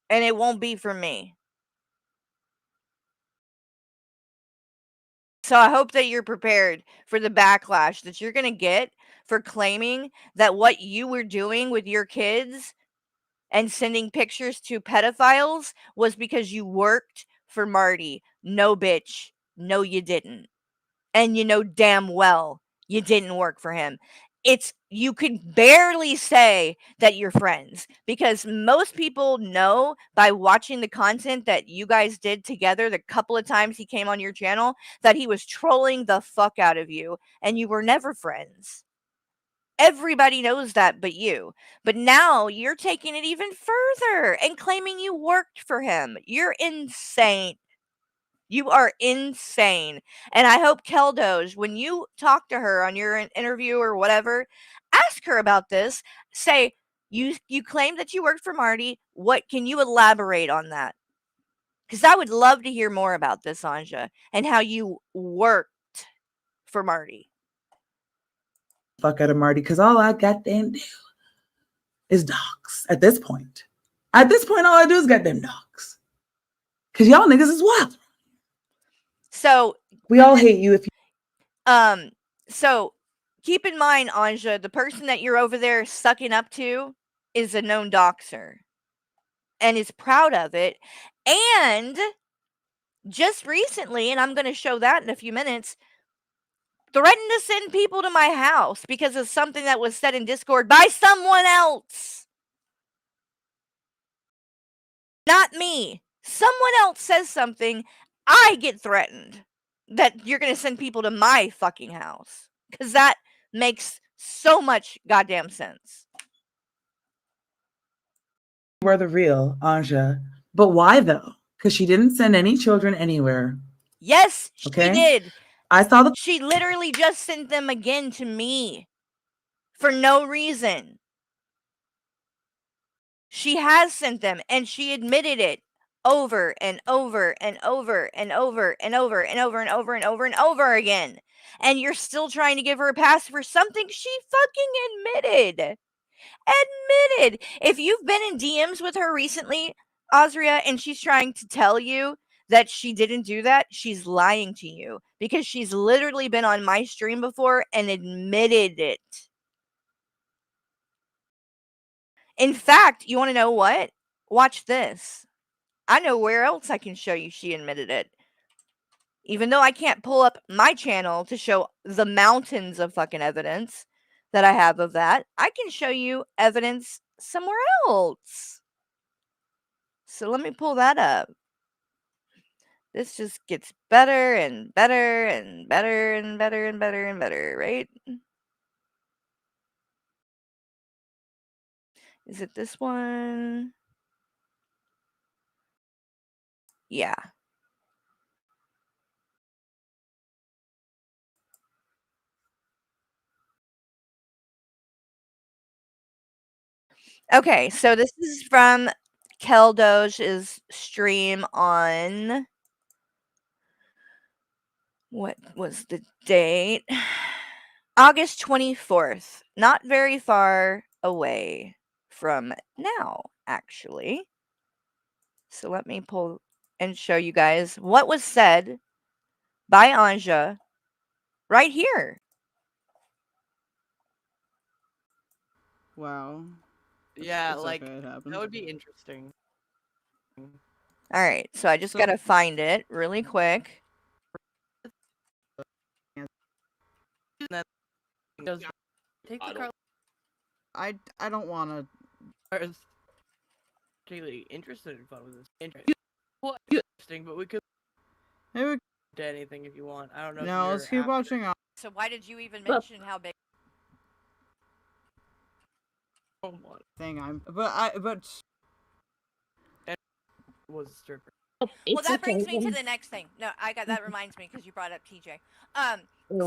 And it won't be from me. So I hope that you're prepared for the backlash that you're going to get for claiming that what you were doing with your kids and sending pictures to pedophiles was because you worked for Marty. No, bitch. No, you didn't. And you know damn well you didn't work for him. You could barely say that you're friends because most people know by watching the content that you guys did together the couple of times he came on your channel that he was trolling the fuck out of you and you were never friends. Everybody knows that but you. But now you're taking it even further and claiming you worked for him. You're insane. You are insane. And I hope Keldoge, when you talk to her on your interview or whatever, ask her about this. Say, you claim that you worked for Marty. What can you elaborate on that? Because I would love to hear more about this, Ansja, and how you worked for Marty. Fuck out of Marty, because all I got them do is dogs at this point. At this point, all I do is got them dogs. Because y'all niggas is wild. So we all hate you if you. So keep in mind, Ansja, the person that you're over there sucking up to is a known doxer and is proud of it. And just recently, and I'm going to show that in a few minutes, threatened to send people to my house because of something that was said in Discord by someone else. Not me. Someone else says something, I get threatened that you're going to send people to my fucking house. Because that makes so much goddamn sense. Were the real Ansja. But why though? Because she didn't send any children anywhere. Yes, she okay? did. I saw the. She literally just sent them again to me for no reason. She has sent them and she admitted it over and over and over and over and over and over and over and over and over again. And you're still trying to give her a pass for something she fucking admitted. If you've been in DMs with her recently, Azria, and she's trying to tell you that she didn't do that, she's lying to you because she's literally been on my stream before and admitted it. In fact, you want to know what? Watch this. I know where else I can show you she admitted it. Even though I can't pull up my channel to show the mountains of fucking evidence that I have of that, I can show you evidence somewhere else. So let me pull that up. This just gets better and better and better and better and better and better, right? Is it this one? Yeah. Okay, so this is from Keldoge's stream on what was the date? August 24th. Not very far away from now, actually. So let me pull and show you guys what was said by Ansja right here. Wow. Yeah, it's like, okay, it happens. that would be interesting. Alright, so I just gotta find it really quick. Take the car. I don't want to. Particularly interested in fun with this. Interesting, but we could Maybe do anything if you want. I don't know. no, let's keep watching. So why did you even mention how big? Thing I'm, but was a stripper. Well, that brings me to the next thing. No, that reminds me because you brought up TJ.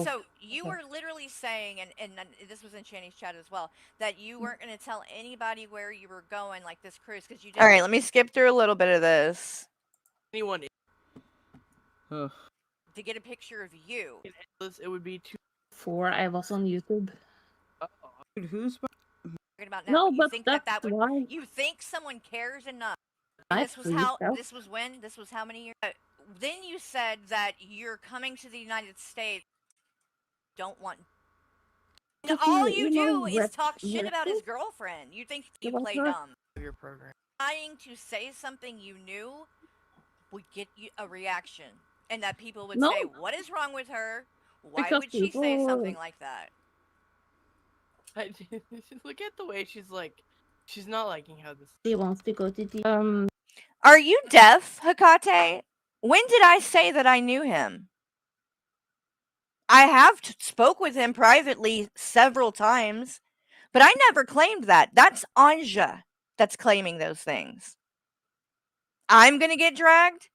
So you were literally saying, and this was in Shani's chat as well, that you weren't going to tell anybody where you were going, like this cruise, because you didn't. All right, let me skip through a little bit of this. Anyone Ugh. To get a picture of you. it would be too. Before I was on YouTube. Dude, who's Talking about now. No, You but think that's that would? why. You think someone cares enough? I This was how. This was when. This was how many years? Then you said that you're coming to the United States. Don't want. And all you do is talk shit about his girlfriend. You think you play dumb. Your program. Trying to say something you knew would get you a reaction, and that people would say, "What is wrong with her? Why would she say something like that?" Look at the way she's like. She's not liking how this. He wants to go to the. Are you deaf, Hecate? When did I say that I knew him? I have spoke with him privately several times, but I never claimed that. That's Ansja that's claiming those things. I'm going to get dragged?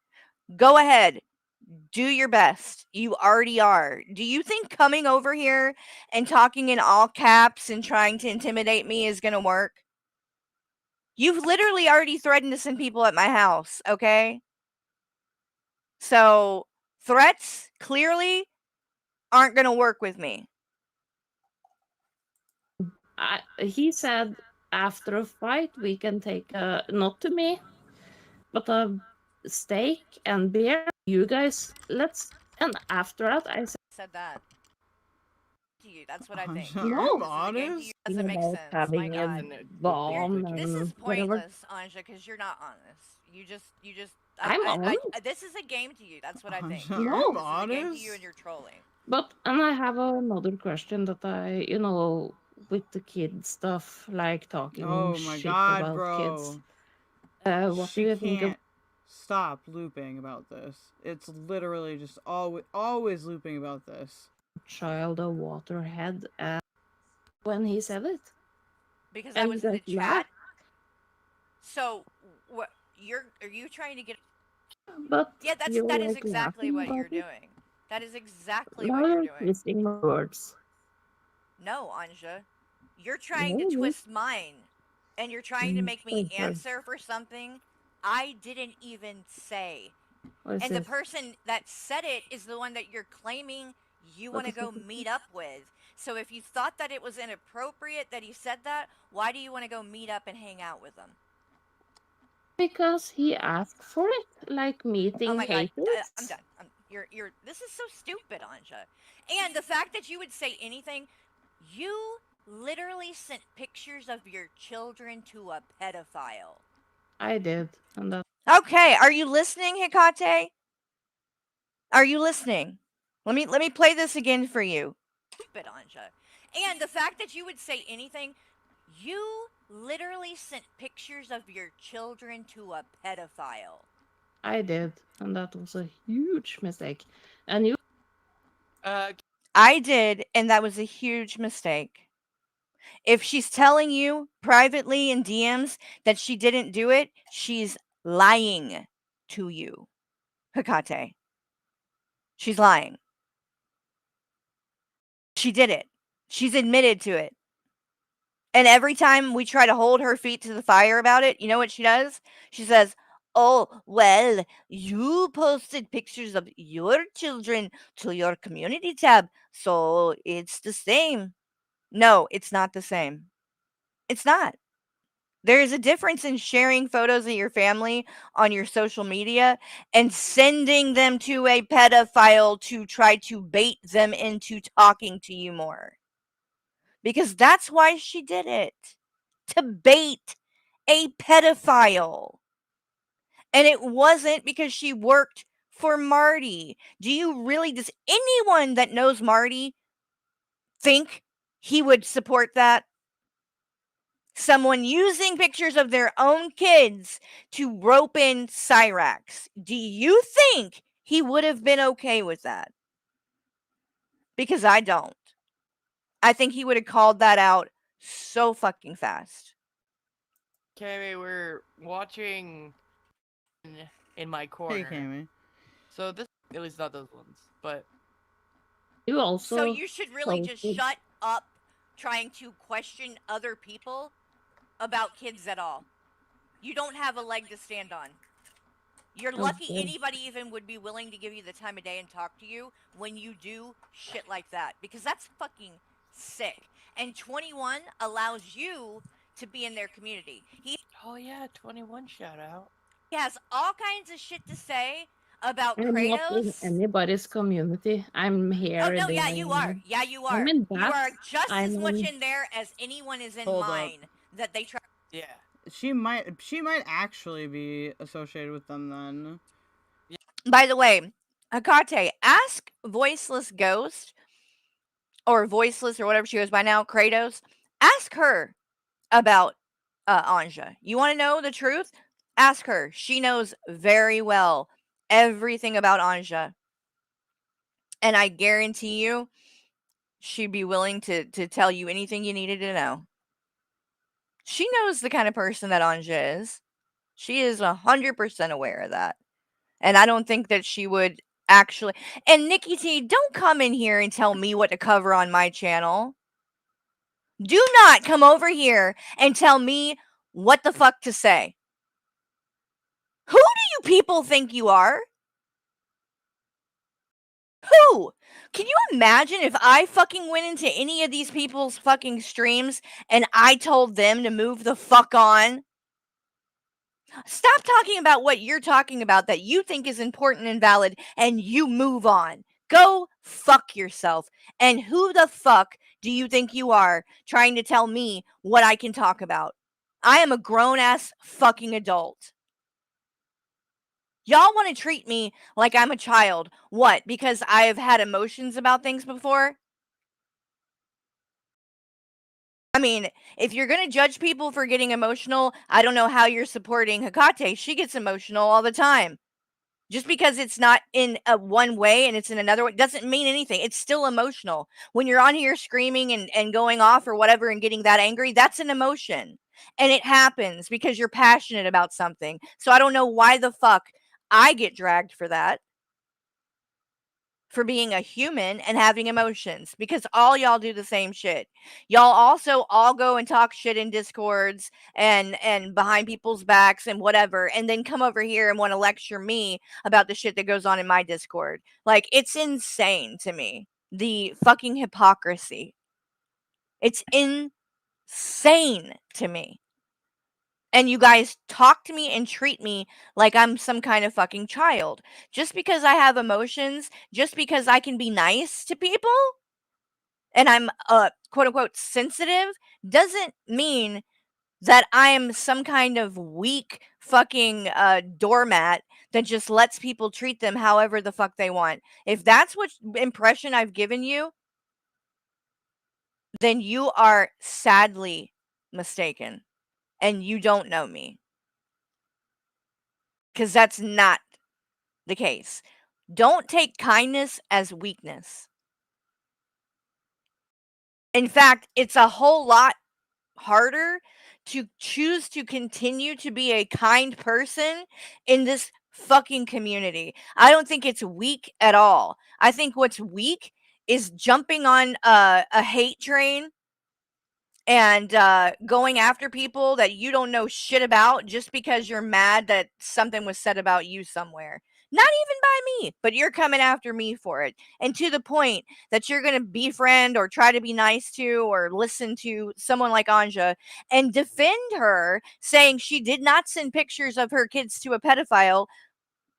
Go ahead. Do your best. You already are. Do you think coming over here and talking in all caps and trying to intimidate me is going to work? You've literally already threatened to send people at my house, okay? So, threats clearly aren't going to work with me. He said after a fight we can take not to me, but a steak and beer. You guys, let's. And after that, I said that to you. That's what I think. No, I'm honest. Doesn't make sense. Having My a God. bomb This is and pointless, Ansja, because you're not honest. You just. I'm honest. This is a game to you. That's what I think. I'm This is a honest. game to you, and you're trolling. But and I have another question that I, with the kid stuff, like talking Oh my shit god, about bro. kids. What She do you think of? can't stop looping about this. It's literally just always looping about this. Child of Waterhead when he said it? Because I was in the chat. So, what are you trying to get? But yeah, that is exactly what you're doing. That is exactly what you're doing. Twisting my words. No, Ansja, you're trying to twist mine, and you're trying to make me answer for something I didn't even say. And the person that said it is the one that you're claiming you want to go meet up with. So if you thought that it was inappropriate that he said that, why do you want to go meet up and hang out with him? Because he asked for it, like meeting Oh my God, haters. I'm done. You're. This is so stupid, Ansja. And the fact that you would say anything, you literally sent pictures of your children to a pedophile. I did, and that. Okay, are you listening, Hecate? Are you listening? Let me play this again for you. Stupid, Ansja. And the fact that you would say anything, you literally sent pictures of your children to a pedophile. I did, and that was a huge mistake. And you. I did, and that was a huge mistake. If she's telling you privately in DMs that she didn't do it, she's lying to you, Hecate. She's lying. She did it. She's admitted to it. And every time we try to hold her feet to the fire about it, you know what she does? She says, "Oh, well, you posted pictures of your children to your community tab, so it's the same." No, it's not the same. It's not. There's a difference in sharing photos of your family on your social media and sending them to a pedophile to try to bait them into talking to you more. Because that's why she did it. To bait a pedophile. And it wasn't because she worked for Marty. Does anyone that knows Marty think he would support that? Someone using pictures of their own kids to rope in Cyrax. Do you think he would have been okay with that? Because I don't. I think he would have called that out so fucking fast. Okay, we're watching in my Hey, corner. Cammy. So this, at least not those ones, but You also. So you should really just posted- shut up trying to question other people about kids at all. You don't have a leg to stand on. You're lucky Okay. anybody even would be willing to give you the time of day and talk to you when you do shit like that, because that's fucking sick. And 21 allows you to be in their community. He oh yeah, 21 shout out. has all kinds of shit to say about I'm not in Kratos. anybody's community. I'm here. Oh no, yeah, doing- you are. Yeah, you I'm are. in You that. are just as I'm much in- in there as anyone is in Hold up. mine that they try. Yeah. She might actually be associated with them then. By the way, Hakate, ask Voiceless Ghost or Voiceless or whatever she goes by now, Kratos. Ask her about Ansja. You want to know the truth? Ask her. She knows very well everything about Ansja. And I guarantee you, she'd be willing to tell you anything you needed to know. She knows the kind of person that Ansja is. She is 100% aware of that. And I don't think that she would actually. And Nikki T, don't come in here and tell me what to cover on my channel. Do not come over here and tell me what the fuck to say. Who do you people think you are? Who? Can you imagine if I fucking went into any of these people's fucking streams and I told them to move the fuck on? Stop talking about what you're talking about that you think is important and valid and you move on. Go fuck yourself. And who the fuck do you think you are trying to tell me what I can talk about? I am a grown ass fucking adult. Y'all want to treat me like I'm a child. What? Because I have had emotions about things before? I mean, if you're going to judge people for getting emotional, I don't know how you're supporting Hakate. She gets emotional all the time. Just because it's not in a one way and it's in another way doesn't mean anything. It's still emotional. When you're on here screaming and going off or whatever and getting that angry, that's an emotion. And it happens because you're passionate about something. So I don't know why the fuck I get dragged for that. For being a human and having emotions, because all y'all do the same shit. Y'all also all go and talk shit in discords and behind people's backs and whatever, and then come over here and want to lecture me about the shit that goes on in my discord. Like, it's insane to me, the fucking hypocrisy. It's insane to me. And you guys talk to me and treat me like I'm some kind of fucking child. Just because I have emotions, just because I can be nice to people, and I'm quote unquote sensitive, doesn't mean that I am some kind of weak fucking doormat that just lets people treat them however the fuck they want. If that's what impression I've given you, then you are sadly mistaken and you don't know me. Because that's not the case. Don't take kindness as weakness. In fact, it's a whole lot harder to choose to continue to be a kind person in this fucking community. I don't think it's weak at all. I think what's weak is jumping on a hate train and going after people that you don't know shit about just because you're mad that something was said about you somewhere. Not even by me, but you're coming after me for it. And to the point that you're going to befriend or try to be nice to or listen to someone like Ansja and defend her, saying she did not send pictures of her kids to a pedophile.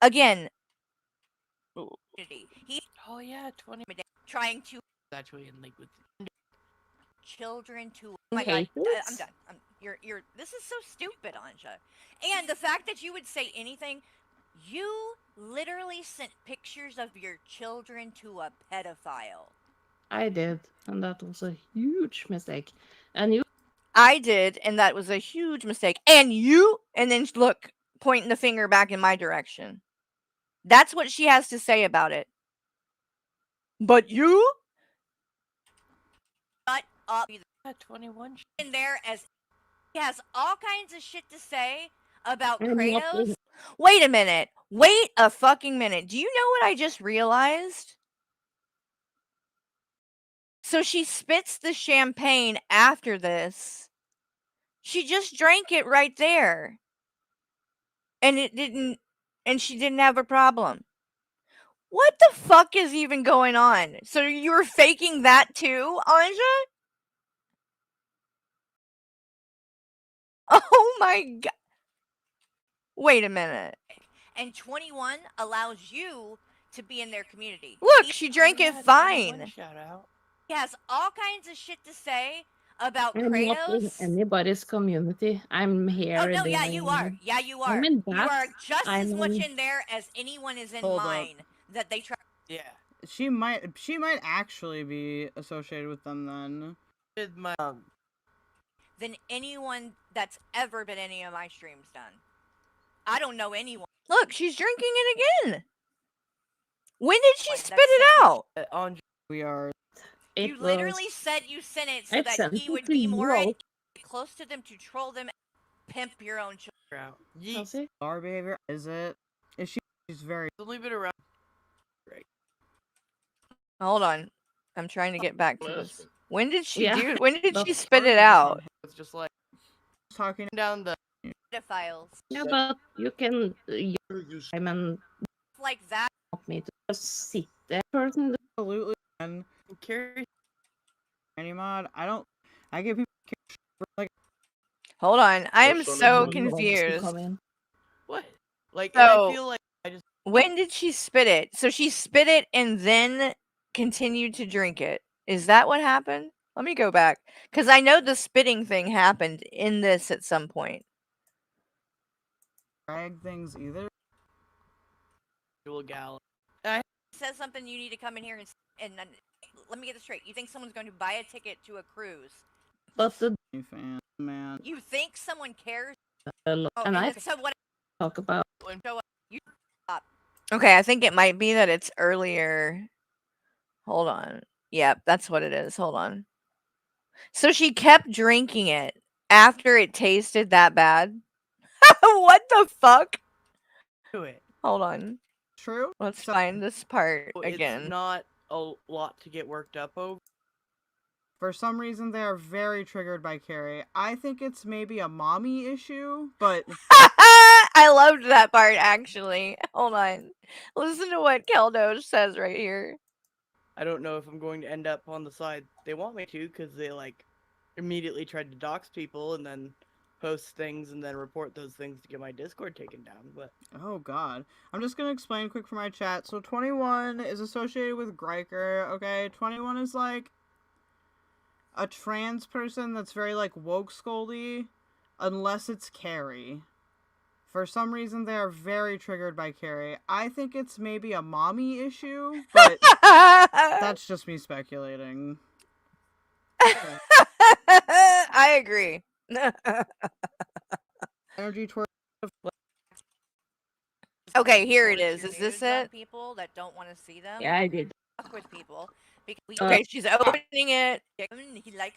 Again, he Oh yeah, 20 trying to actually in league with children to. Oh my god, Haters? I'm done. You're. This is so stupid, Ansja. And the fact that you would say anything, you literally sent pictures of your children to a pedophile. I did, and that was a huge mistake. And you I did, and that was a huge mistake. And you, and then look, pointing the finger back in my direction. That's what she has to say about it. But you? Shut up. yeah, 21. In there as he has all kinds of shit to say about I'm not Kratos. in Wait a minute. Wait a fucking minute. Do you know what I just realized? So she spits the champagne after this. She just drank it right there. And she didn't have a problem. What the fuck is even going on? So you were faking that too, Ansja? Oh my god. Wait a minute. And 21 allows you to be in their community. Look, she drank it fine. Shout out. He has all kinds of shit to say about I'm not in Kratos. anybody's community. I'm here. Oh no, yeah, in you are. Yeah, you are. I'm in You are that. just as I'm much in- in there as anyone is in Hold up. mine that they try. Yeah. She might actually be associated with them then. Did my Than anyone that's ever been any of my streams done. I don't know anyone. Look, she's drinking it again. When did she Like, spit that's it the- out? on We are. It You was- literally said you sent it so I that sent he it would to be you more all. close to them to troll them, pimp your own children. out. Yeet. Chelsea? Our behavior is it? Is she? She's very. Leave it around. Hold on, I'm trying to get back to this. When did she Yeah. do? When did The she spit it first out? It's just like talking. down the Pedophiles Yeah, but you can I'm and like that. want me to just sit there. Person Absolutely. And carry. any mod, I don't. I get people like. Hold on, I am Person so is- confused. come in. What? Like, and So- I feel like I just When did she spit it? So she spit it and then continued to drink it. Is that what happened? Let me go back. Because I know the spitting thing happened in this at some point. Drag things either. dual gal. Says something you need to come in here and let me get this straight. You think someone's going to buy a ticket to a cruise? But the Any fan, man. You think someone cares? and I So what? talk about Okay, I think it might be that it's earlier. Hold on. Yep, that's what it is. Hold on. So she kept drinking it after it tasted that bad. What the fuck? Do it. Hold on. True. Let's So- find this part It's again. not a lot to get worked up over. For some reason, they are very triggered by Carrie. I think it's maybe a mommy issue, but I loved that part actually. Hold on. Listen to what Keldo says right here. I don't know if I'm going to end up on the side they want me to, because they like immediately tried to dox people and then post things and then report those things to get my Discord taken down. But oh god. I'm just gonna explain quick for my chat. So 21 is associated with Greiker, okay? 21 is like a trans person that's very like woke scoldy, unless it's Carrie. For some reason, they are very triggered by Carrie. I think it's maybe a mommy issue, but that's just me speculating. I agree. Energy towards Okay, here it is. Is this it? People that don't want to see them. yeah, I did. Fuck with people. Okay, she's opening it. He likes.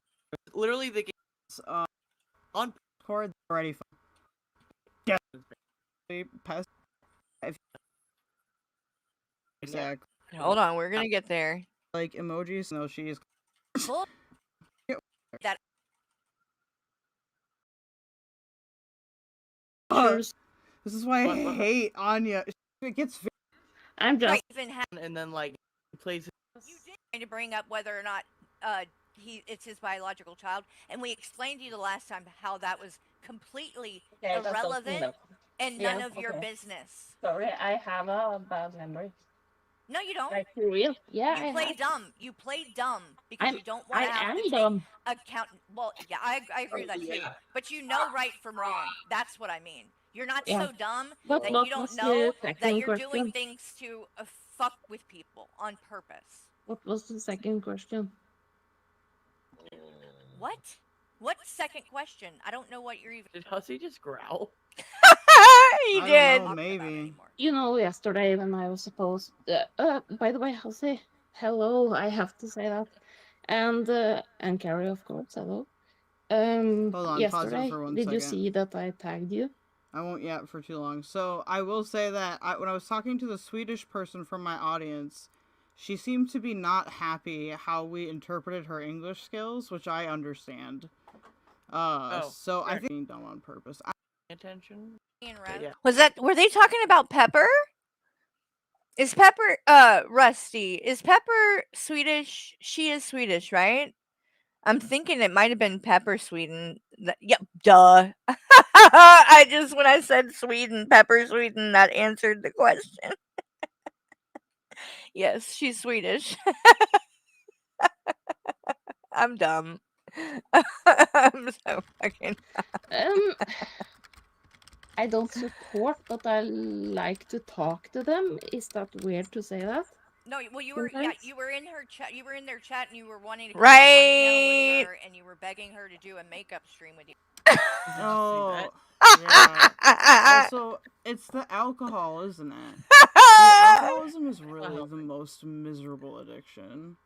literally the on Discord already. Yeah. Past. Exactly. Hold on, we're gonna get there. Like emojis. No, she's. Bull- that Sure. This is why I What? hate Anya. It gets. I'm just right, even have and then like plays you did trying to bring up whether or not it's his biological child, and we explained to you the last time how that was completely irrelevant and none Yeah, of your okay. business. Sorry, I have a bad memory. No, you don't. Like for real? Yeah, You I play have. dumb. You play dumb because I'm- you don't I want to have am to take dumb. account. Well, yeah, I agree with that too. But you know right from wrong. That's what I mean. You're not Yeah. so dumb But that what you don't was know the that second you're doing question? things to fuck with people on purpose. What was the second question? What? What second question? I don't know what you're even. Did Hussy just growl? He I did. don't know, maybe. You know, yesterday when I was supposed. By the way, Jose, hello. I have to say that, and Carrie, of course, hello. Hold on, pause it Yesterday, for one did you second. see that I tagged you? I won't yap for too long. So I will say that when I was talking to the Swedish person from my audience, she seemed to be not happy how we interpreted her English skills, which I understand. So I think being done on purpose. Attention. Were they talking about Pepper? Is Pepper Rusty? Is Pepper Swedish? She is Swedish, right? I'm thinking it might have been Pepper Sweden. Yep, duh. I just when I said Sweden, Pepper Sweden, that answered the question. Yes, she's Swedish. I'm dumb. I'm so fucking. I don't support, but I like to talk to them. Is that weird to say that? No, well, you Sometimes? were in her chat. You were in their chat, and you were wanting to come up on panel with her, and you were begging her to do a makeup stream with you. Oh, yeah. Also, it's the alcohol, isn't it? Alcoholism is really the most miserable addiction.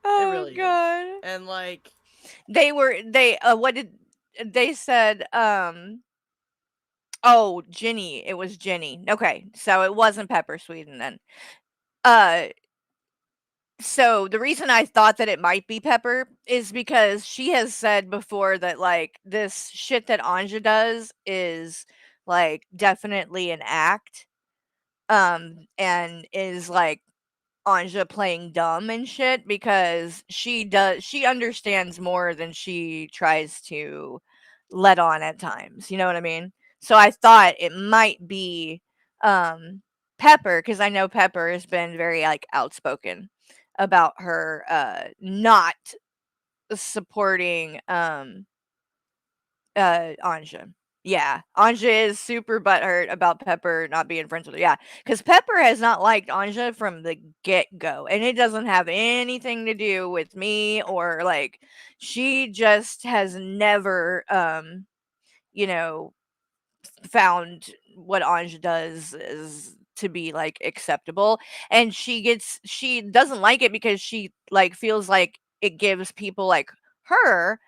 Oh, it really God. is. And like what did they said? Oh, Ginny. It was Ginny. Okay, so it wasn't Pepper Sweden then. So the reason I thought that it might be Pepper is because she has said before that like this shit that Ansja does is like definitely an act. And is like Ansja playing dumb and shit because she understands more than she tries to let on at times. You know what I mean? So I thought it might be Pepper because I know Pepper has been very like outspoken about her not supporting Ansja. Yeah, Ansja is super butthurt about Pepper not being friends with her. Yeah, because Pepper has not liked Ansja from the get-go, and it doesn't have anything to do with me or like she just has never you know found what Ansja does is to be like acceptable, and she doesn't like it because she like feels like it gives people like her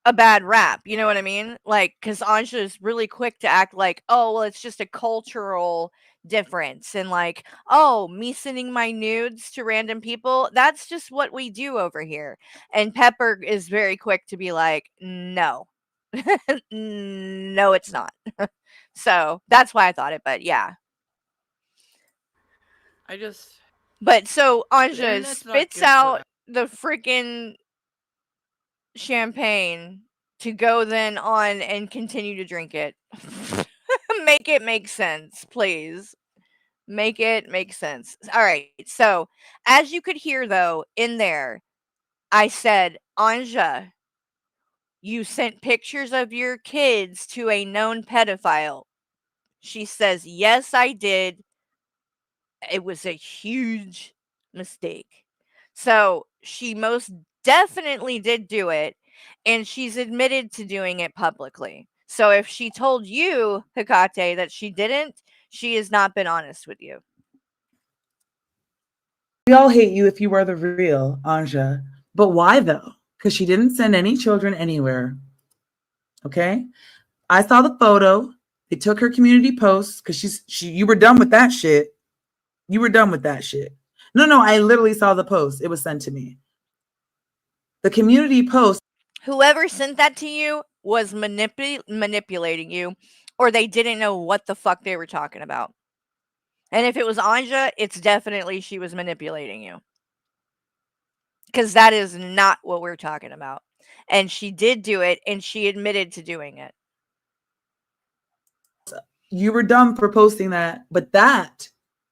a bad rap, you know what I mean? Like, because Ansha is really quick to act like, oh, well, it's just a cultural difference. And like, oh, me sending my nudes to random people, that's just what we do over here. And Pepper is very quick to be like, no, no, it's not. So that's why I thought it, but yeah. But so Ansja spits out the freaking champagne to go then on and continue to drink it. Make it make sense, please. Make it make sense. All right. So, as you could hear though, in there, I said, Ansja, you sent pictures of your kids to a known pedophile. She says, yes, I did. It was a huge mistake. So she most definitely did do it, and she's admitted to doing it publicly. So if she told you, Hecate, that she didn't, she has not been honest with you. We all hate you if you were the real Ansja. But why though? Because she didn't send any children anywhere. Okay? I saw the photo. They took her community posts because you were done with that shit. You were done with that shit. No, I literally saw the post. It was sent to me. The community post. Whoever sent that to you was manipulating you, or they didn't know what the fuck they were talking about. And if it was Ansja, it's definitely she was manipulating you. Because that is not what we're talking about. And she did do it, and she admitted to doing it. You were dumb for posting that, but that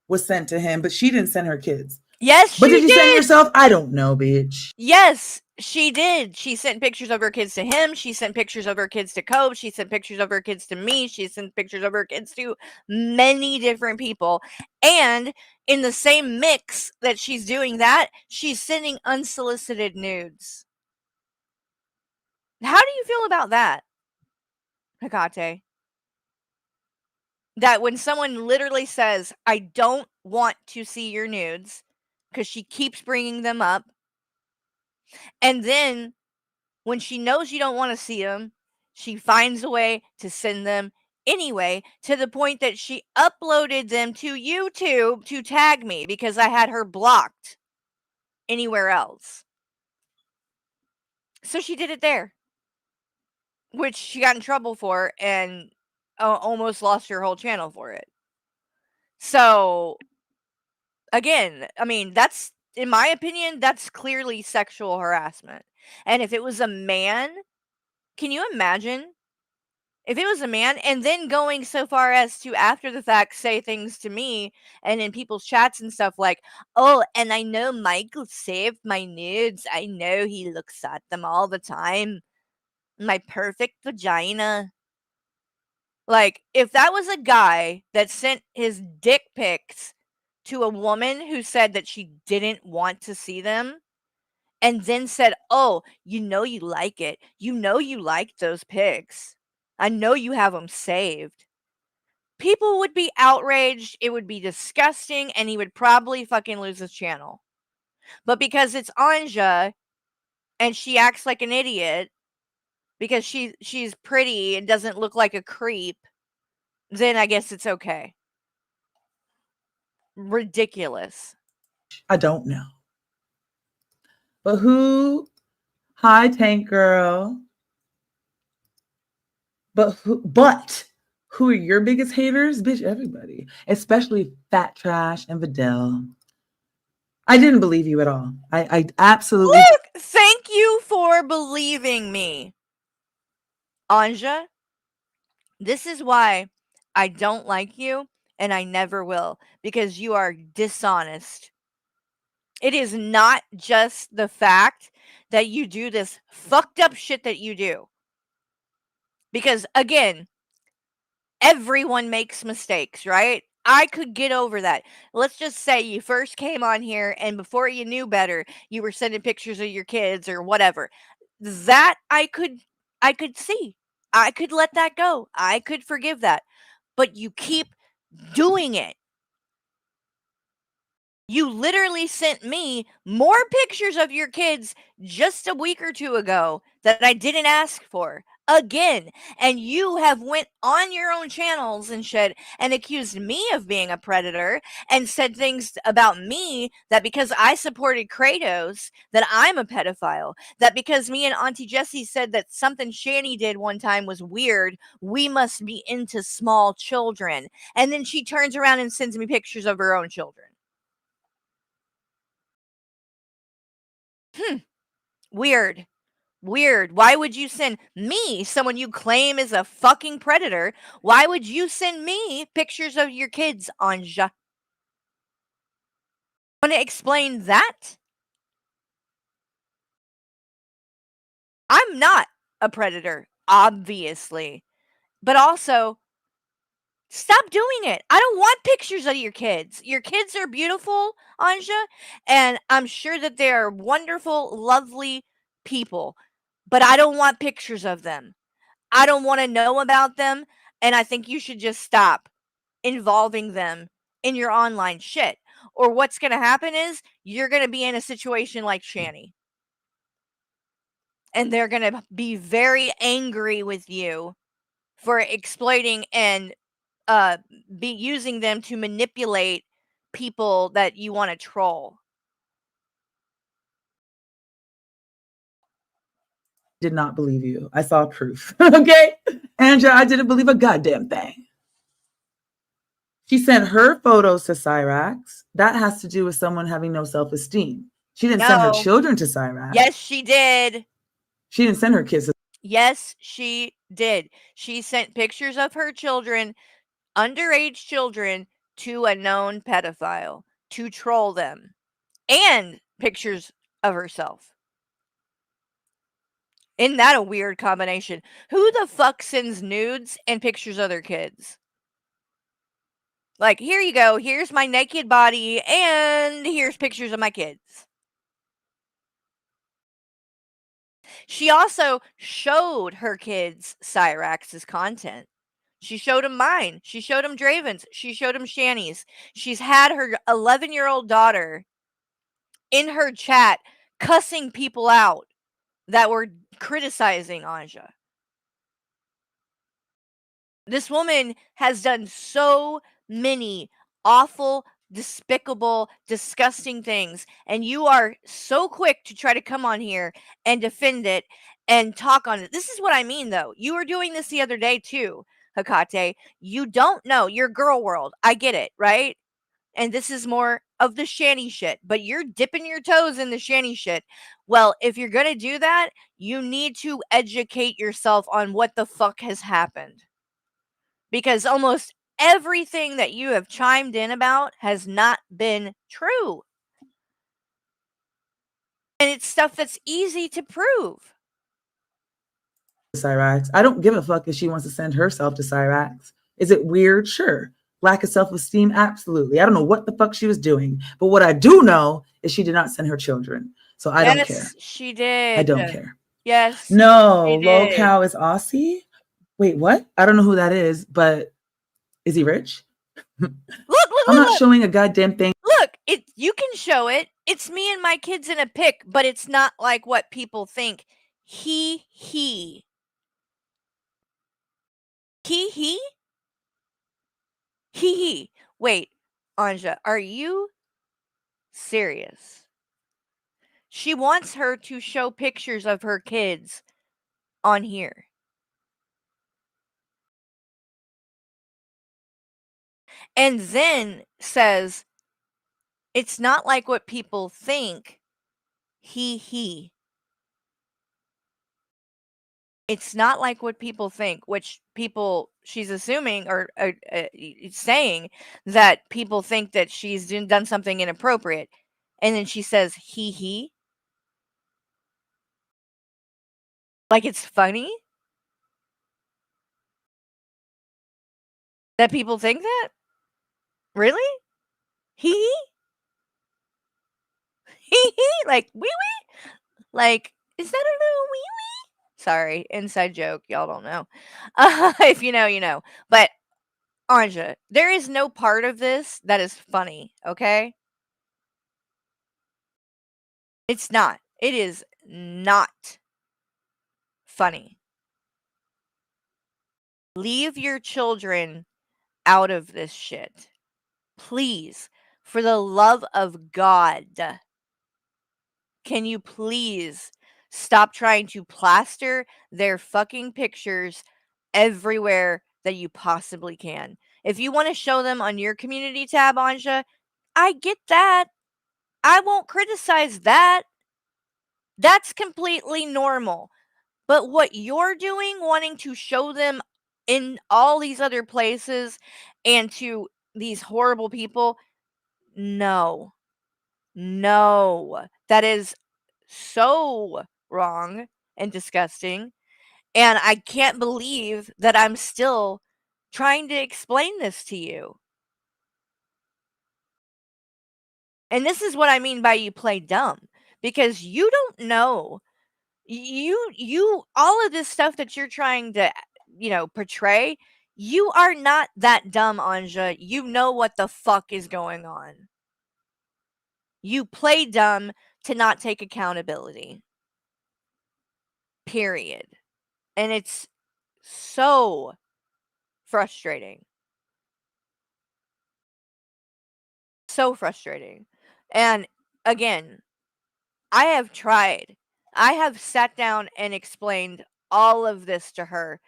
was sent to him, but she didn't send her kids. Yes, but did you send yourself? I don't know, bitch. Yes, she did. She sent pictures of her kids to him. She sent pictures of her kids to Cove. She sent pictures of her kids to me. She sent pictures of her kids to many different people. And in the same mix that she's doing that, she's sending unsolicited nudes. How do you feel about that, Hecate? That when someone literally says, I don't want to see your nudes, because she keeps bringing them up, and then when she knows you don't want to see them, she finds a way to send them Anyway, to the point that she uploaded them to YouTube to tag me because I had her blocked anywhere else. So she did it there, which she got in trouble for and almost lost her whole channel for it. So, again, I mean, that's, in my opinion, that's clearly sexual harassment. And if it was a man, can you imagine? If it was a man and then going so far as to, after the fact, say things to me and in people's chats and stuff like, oh, and I know Michael saved my nudes. I know he looks at them all the time. My perfect vagina. Like, if that was a guy that sent his dick pics to a woman who said that she didn't want to see them and then said, oh, you know you like it. You know you like those pics. I know you have them saved. People would be outraged, it would be disgusting, and he would probably fucking lose his channel. But because it's Ansja, and she acts like an idiot, because she's pretty and doesn't look like a creep, then I guess it's okay. Ridiculous. I don't know. But who? Hi, Tank Girl. But who are your biggest haters? Bitch, everybody. Especially Fat Trash and Vidal. I didn't believe you at all. I absolutely... Look, thank you for believing me. Ansja, this is why I don't like you, and I never will, because you are dishonest. It is not just the fact that you do this fucked up shit that you do. Because, again, everyone makes mistakes, right? I could get over that. Let's just say you first came on here and before you knew better, you were sending pictures of your kids or whatever. That I could see. I could let that go. I could forgive that. But you keep doing it. You literally sent me more pictures of your kids just a week or two ago that I didn't ask for. Again, and you have went on your own channels and shit and accused me of being a predator and said things about me that because I supported Kratos that I'm a pedophile, that because me and Auntie Jessie said that something Shani did one time was weird, we must be into small children. And then she turns around and sends me pictures of her own children. Weird. Weird. Why would you send me, someone you claim is a fucking predator, why would you send me pictures of your kids, Ansja? Want to explain that? I'm not a predator, obviously. But also, stop doing it. I don't want pictures of your kids. Your kids are beautiful, Ansja, and I'm sure that they are wonderful, lovely people. But I don't want pictures of them. I don't want to know about them, and I think you should just stop involving them in your online shit. Or what's going to happen is you're going to be in a situation like Shani. And they're going to be very angry with you for exploiting and be using them to manipulate people that you want to troll. Did not believe you. I saw proof. Okay? Ansja, I didn't believe a goddamn thing. She sent her photos to Cyrax. That has to do with someone having no self-esteem. She didn't send her children to Cyrax. Yes, she did. She didn't send her kids to... Yes, she did. She sent pictures of her children, underage children, to a known pedophile to troll them, and pictures of herself. Isn't that a weird combination? Who the fuck sends nudes and pictures of their kids? Like, here you go. Here's my naked body, and here's pictures of my kids. She also showed her kids Cyrax's content. She showed him mine. She showed him Draven's. She showed him Shani's. She's had her 11-year-old daughter in her chat cussing people out that were criticizing Ansja. This woman has done so many awful, despicable, disgusting things, and you are so quick to try to come on here and defend it and talk on it. This is what I mean, though. You were doing this the other day, too, Hecate. You don't know. You're girl world. I get it, right? And this is more of the shanty shit, but you're dipping your toes in the shanty shit. Well, if you're going to do that, you need to educate yourself on what the fuck has happened. Because almost everything that you have chimed in about has not been true. And it's stuff that's easy to prove. Cyrax. I don't give a fuck if she wants to send herself to Cyrax. Is it weird? Sure. Lack of self-esteem? Absolutely. I don't know what the fuck she was doing. But what I do know is she did not send her children. So I don't care. Yes, she did. I don't care. Yes. No, Lolcow is Aussie? Wait, what? I don't know who that is, but is he rich? Look, I'm not showing a goddamn thing. Look, you can show it. It's me and my kids in a pic, but it's not like what people think. He. He. Wait, Ansja, are you serious? She wants her to show pictures of her kids on here. And then says, it's not like what people think. He. It's not like what people think, which she's assuming or saying that people think that she's done something inappropriate. And then she says, he. Like it's funny that people think that? Really? He? Like, wee wee? Like, is that a little wee wee? Sorry, inside joke. Y'all don't know. If you know, you know. But, Ansja, there is no part of this that is funny, okay? It's not. It is not funny. Leave your children out of this shit. Please, for the love of God. Can you please stop trying to plaster their fucking pictures everywhere that you possibly can? If you want to show them on your community tab, Ansja, I get that. I won't criticize that. That's completely normal. But what you're doing, wanting to show them in all these other places and to these horrible people, no. No. That is so wrong and disgusting. And I can't believe that I'm still trying to explain this to you. And this is what I mean by you play dumb, because you don't know. You all of this stuff that you're trying to, portray, you are not that dumb, Ansja. You know what the fuck is going on. You play dumb to not take accountability. Period. And it's so frustrating. So frustrating. And again, I have tried. I have sat down and explained all of this to her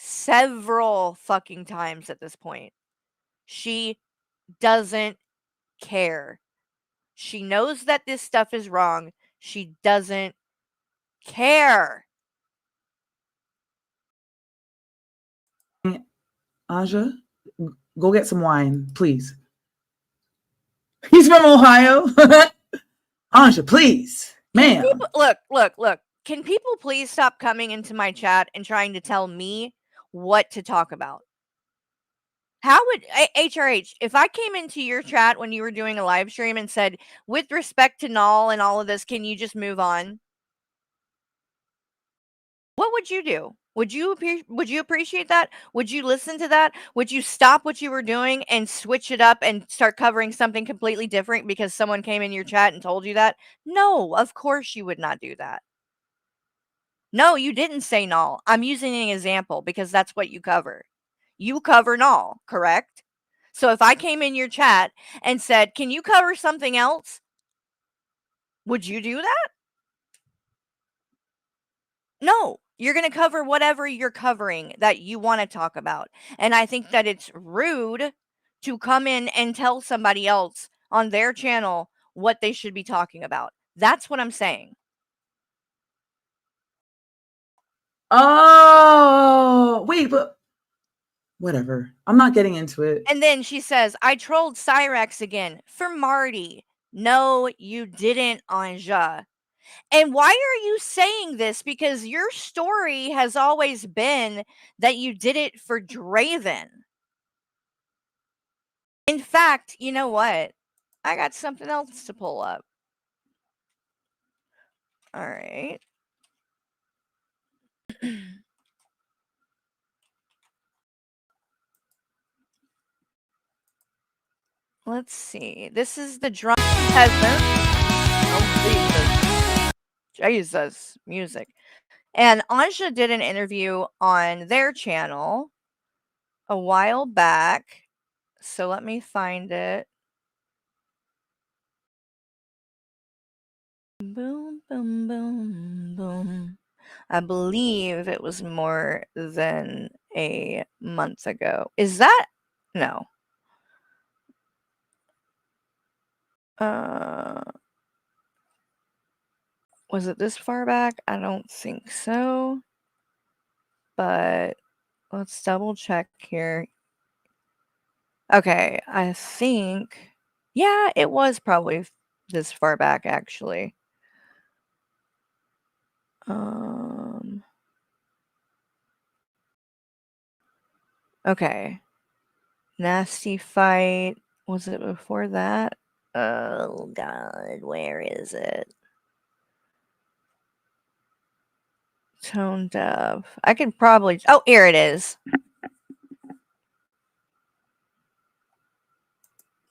several fucking times at this point. She doesn't care. She knows that this stuff is wrong. She doesn't care. Ansja, go get some wine, please. He's from Ohio. Ansja, please. Ma'am. Look. Can people please stop coming into my chat and trying to tell me what to talk about? How would HRH, if I came into your chat when you were doing a live stream and said, with respect to Null and all of this, can you just move on? What would you do? Would you appreciate that? Would you listen to that? Would you stop what you were doing and switch it up and start covering something completely different because someone came in your chat and told you that? No, of course you would not do that. No, you didn't say null. I'm using an example because that's what you cover. you cover null, correct? So if I came in your chat and said, can you cover something else? Would you do that? No, you're going to cover whatever you're covering that you want to talk about. And I think that it's rude to come in and tell somebody else on their channel what they should be talking about. That's what I'm saying. Oh, wait, but whatever. I'm not getting into it. And then she says, I trolled Cyrex again for Marty. No, you didn't, Ansja. And why are you saying this? Because your story has always been that you did it for Draven. In fact, you know what? I got something else to pull up. All right. Let's see. This is the drunk peasant. Oh, Jesus. Music. And Ansja did an interview on their channel a while back. So let me find it. Boom, boom, boom, boom. I believe it was more than a month ago. Is that? No. Was it this far back? I don't think so. But let's double check here. Okay, I think, yeah, it was probably this far back, actually. Okay. Nasty fight. Was it before that? Oh, God, where is it? Tone deaf. I could probably. Oh, here it is.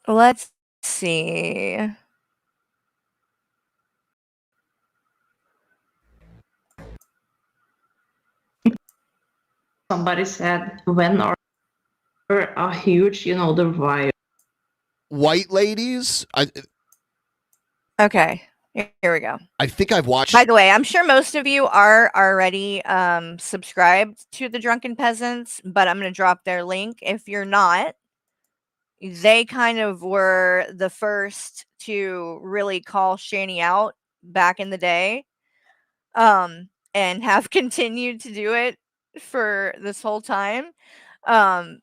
Let's see. Somebody said, when are a huge, the riot? White ladies. Okay, here we go. I think I've watched. By the way, I'm sure most of you are already subscribed to the Drunken Peasants, but I'm going to drop their link. If you're not, they kind of were the first to really call Shani out back in the day, and have continued to do it for this whole time. And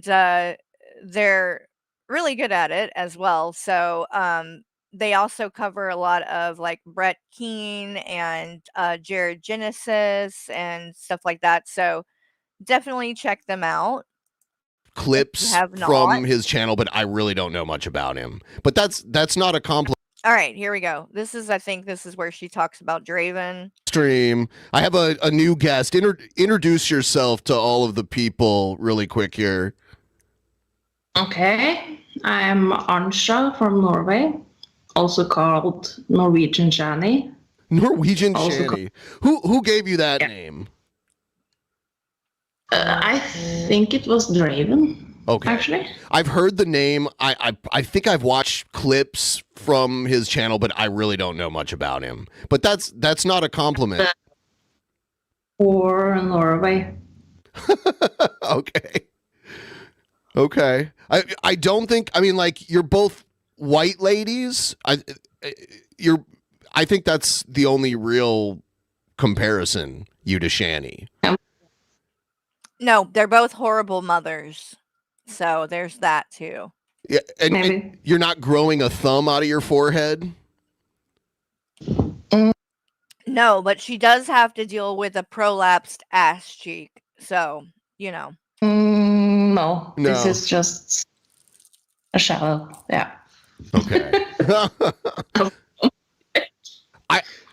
they're really good at it as well. So they also cover a lot of like Brett Keane and Jared Genesis and stuff like that. So definitely check them out. Clips from his channel, but I really don't know much about him. But that's not a compliment. All right, here we go. I think this is where she talks about Draven. Stream. I have a new guest. Introduce yourself to all of the people really quick here. Okay, I'm Ansja from Norway, also called Norwegian Shani. Norwegian Shani. Who gave you that name? I think it was Draven. Okay. Actually, I've heard the name. I think I've watched clips from his channel, but I really don't know much about him. But that's not a compliment. For Norway. Okay. Okay. I don't think, I mean, like, you're both white ladies. I think that's the only real comparison, you to Shani. No, they're both horrible mothers. So there's that too. Yeah, and you're not growing a thumb out of your forehead? No, but she does have to deal with a prolapsed ass cheek. So, No, this is just a shallow. Yeah. Okay.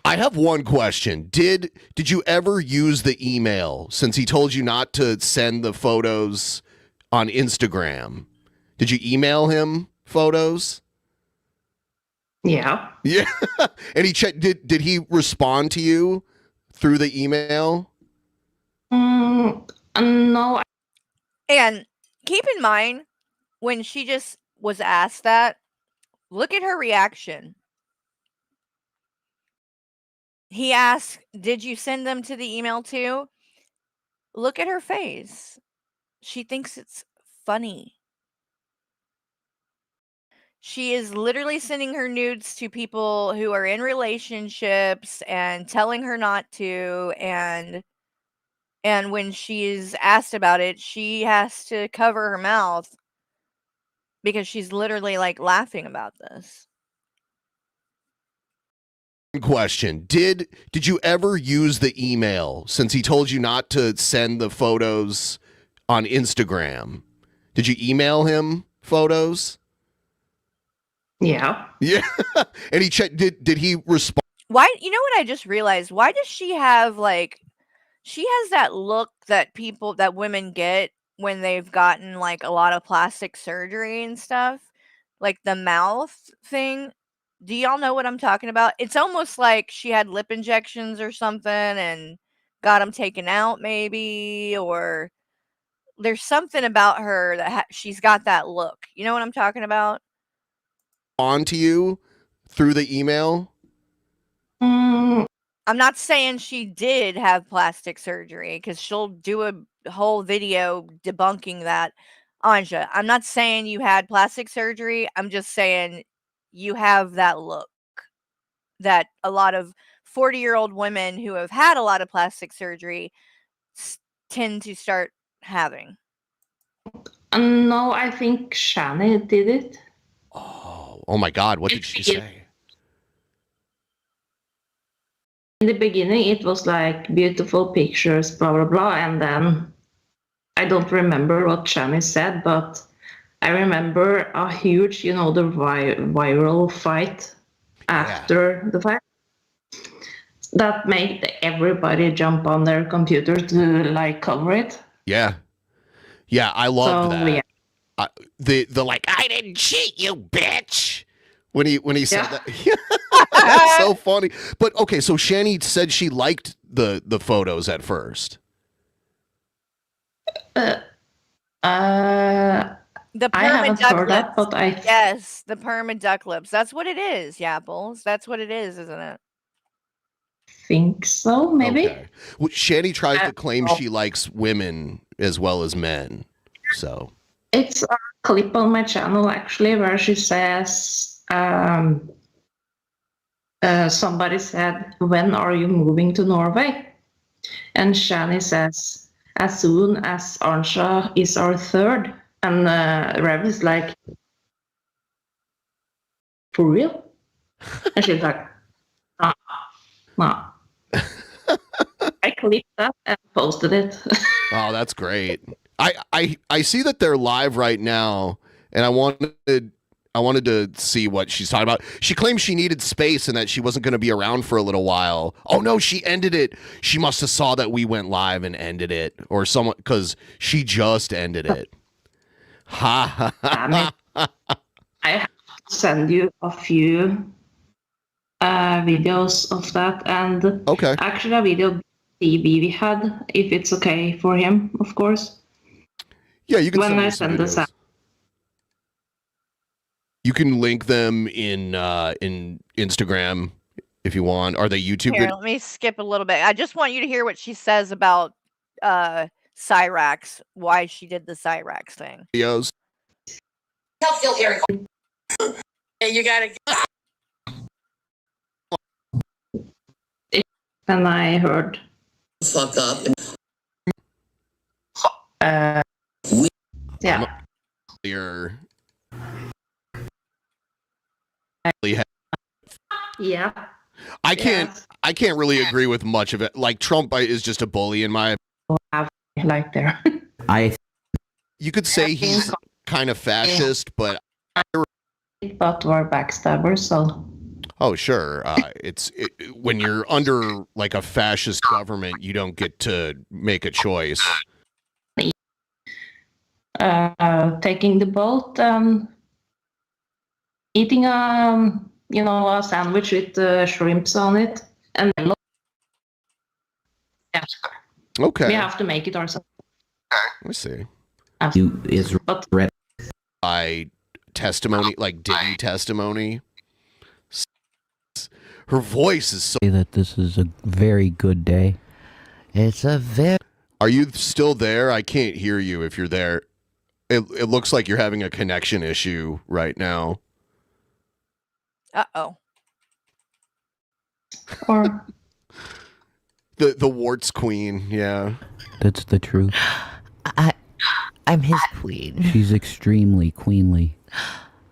I have one question. Did you ever use the email since he told you not to send the photos on Instagram? Did you email him photos? Yeah. Yeah. And did he respond to you through the email? No. And keep in mind, when she just was asked that, look at her reaction. He asked, "Did you send them to the email too?" Look at her face. She thinks it's funny. She is literally sending her nudes to people who are in relationships and telling her not to, and when she's asked about it, she has to cover her mouth because she's literally, like, laughing about this. Question. Did you ever use the email since he told you not to send the photos on Instagram? Did you email him photos? Yeah. Yeah. And he checked did he respond? Why, you know what I just realized? Why does she have, like, she has that look that women get when they've gotten, like, a lot of plastic surgery and stuff, like the mouth thing. Do y'all know what I'm talking about? It's almost like she had lip injections or something and got them taken out maybe, or there's something about her that she's got that look. You know what I'm talking about? On to you through the email? Mm, I'm not saying she did have plastic surgery because she'll do a whole video debunking that, Ansja. I'm not saying you had plastic surgery. I'm just saying you have that look that a lot of 40-year-old women who have had a lot of plastic surgery tend to start having. no, I think Shani did it. Oh my God. What did she say? In the beginning, it was like beautiful pictures, blah, blah, blah. And then I don't remember what Shani said, but I remember a huge, the viral fight after the fact that made everybody jump on their computer to like cover it. Yeah. Yeah, I loved So, that. yeah. The like, I didn't cheat, you bitch. When he said that. That's so funny. But okay, so Shani said she liked the photos at first. The I haven't heard that, but yes, the perma duck lips. That's what it is, Yapples. That's what it is, isn't it? Think so, maybe. Okay. Well, Shani tries to claim she likes women as well as men. So it's a clip on my channel actually where she says somebody said, "When are you moving to Norway?" And Shani says, "As soon as Ansja is our third." And Rev is like, "For real?" And she's like, "No." I clipped that and posted it. oh, that's great. I see that they're live right now, and I wanted to see what she's talking about. She claims she needed space and that she wasn't going to be around for a little while. Oh no, she ended it. She must have saw that we went live and ended it, or someone, because she just ended it. Ha ha. I have to send you a few videos of that, and okay, actually a video TV we had, if it's okay for him, of course. Yeah, you can when I send this out. You can link them in Instagram if you want. Are they YouTube? Here, let me skip a little bit. I just want you to hear what she says about Cyrax, why she did the Cyrax thing. Videos. Help feel hearing. You gotta. And I heard. Fuck up. Yeah. Your. Yeah. I can't really agree with much of it. Like Trump is just a bully in my. Like there. You could say he's kind of fascist, but. But we're backstabbers, so. Oh sure, when you're under like a fascist government, you don't get to make a choice. Taking the boat, eating a sandwich with shrimps on it, and then okay, we have to make it ourselves. I see. You is But by testimony, like Diddy testimony. Her voice is so. that this is a very good day. It's a very. Are you still there? I can't hear you if you're there. It looks like you're having a connection issue right now. Uh-oh. or The warts queen, yeah. That's the truth. I'm his queen. She's extremely queenly.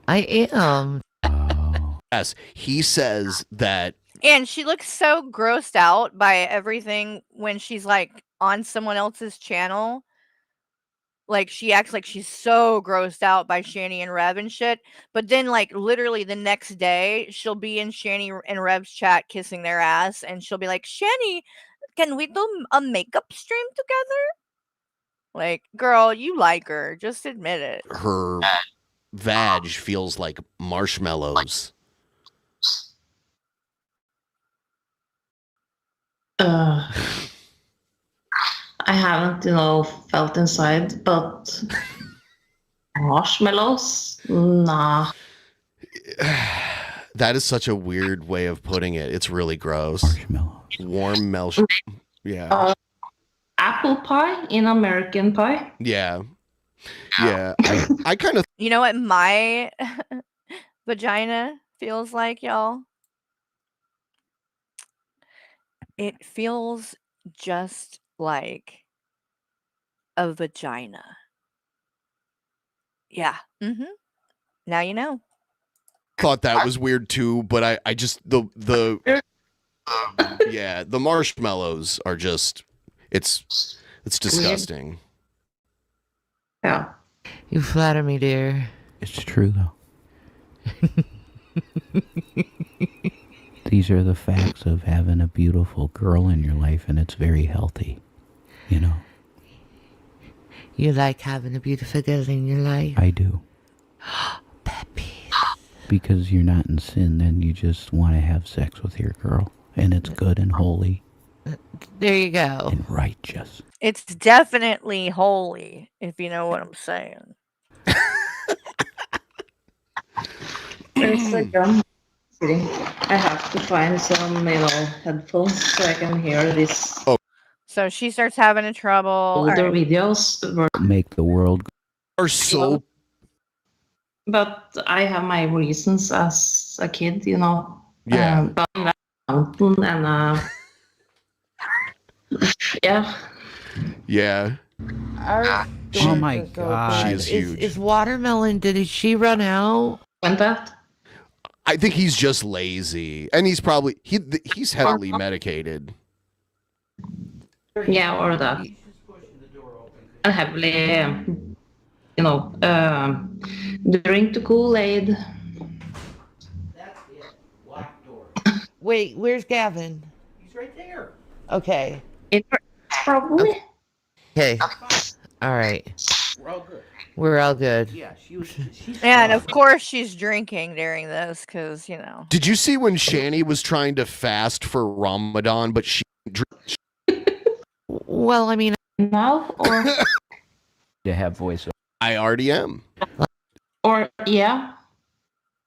I am. Oh. Yes, he says that. And she looks so grossed out by everything when she's like on someone else's channel. Like she acts like she's so grossed out by Shani and Rev and shit. But then like literally the next day she'll be in Shani and Rev's chat kissing their ass and she'll be like, Shani, can we do a makeup stream together? Like, girl, you like her. Just admit it. Her vag feels like marshmallows. I haven't, felt inside, but marshmallows? Nah. That is such a weird way of putting it. It's really gross. Marshmallows. Warm milk. Yeah. Apple pie in American Pie? Yeah. Yeah. I kind of. You know what my vagina feels like, y'all? It feels just like a vagina. Yeah. Mm-hmm. Now you know. Thought that was weird too, but I just the yeah, the marshmallows are just it's disgusting. Yeah. You flatter me, dear. It's true, though. These are the facts of having a beautiful girl in your life, and it's very healthy, You like having a beautiful girl in your life? I do. Peppy. Because you're not in sin, then you just want to have sex with your girl, and it's good and holy There you go. and righteous. It's definitely holy, if you know what I'm saying. There's a gun. I have to find some, headphones so I can hear this So she starts having a trouble. older Alright. videos. Make the world Are so But I have my reasons as a kid, yeah. Down that mountain and yeah. Yeah. Our Oh my doors are so God. good. She is huge. Is Watermelon, did she run out? When that? I think he's just lazy, and he's probably he's heavily medicated. Yeah, or that. And heavily, drink the Kool-Aid. Wait, where's Gavin? He's right there. Okay. Probably. Okay. All right. We're all good. We're all good. Yeah, she's And of course she's drinking during this because, Did you see when Shani was trying to fast for Ramadan, but she Well, I mean, Now or to have voice. I already am. or yeah.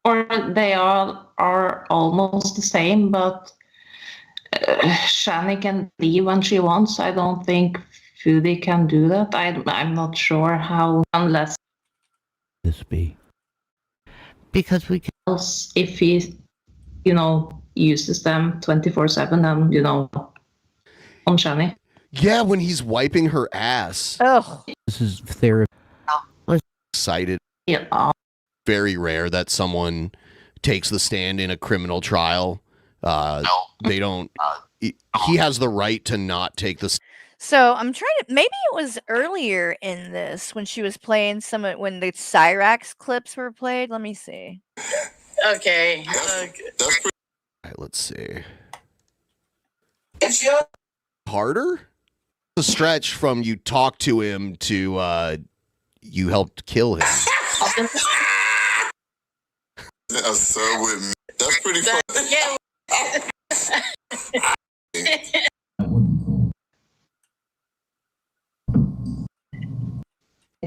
Or they all are almost the same, but Shani can leave when she wants. I don't think Foodie can do that. I'm not sure how, unless This be. because we can. else if he, uses them 24/7 and on Shani. Yeah, when he's wiping her ass. ugh. This is therapy. Excited. Yeah. Very rare that someone takes the stand in a criminal trial. They don't. He has the right to not take the. So I'm trying to. Maybe it was earlier in this when she was playing when the Cyrax clips were played. Let me see. Okay. All right, let's see. Ansja? Harder? The stretch from you talked to him to you helped kill him. That's so with me. That's pretty fun.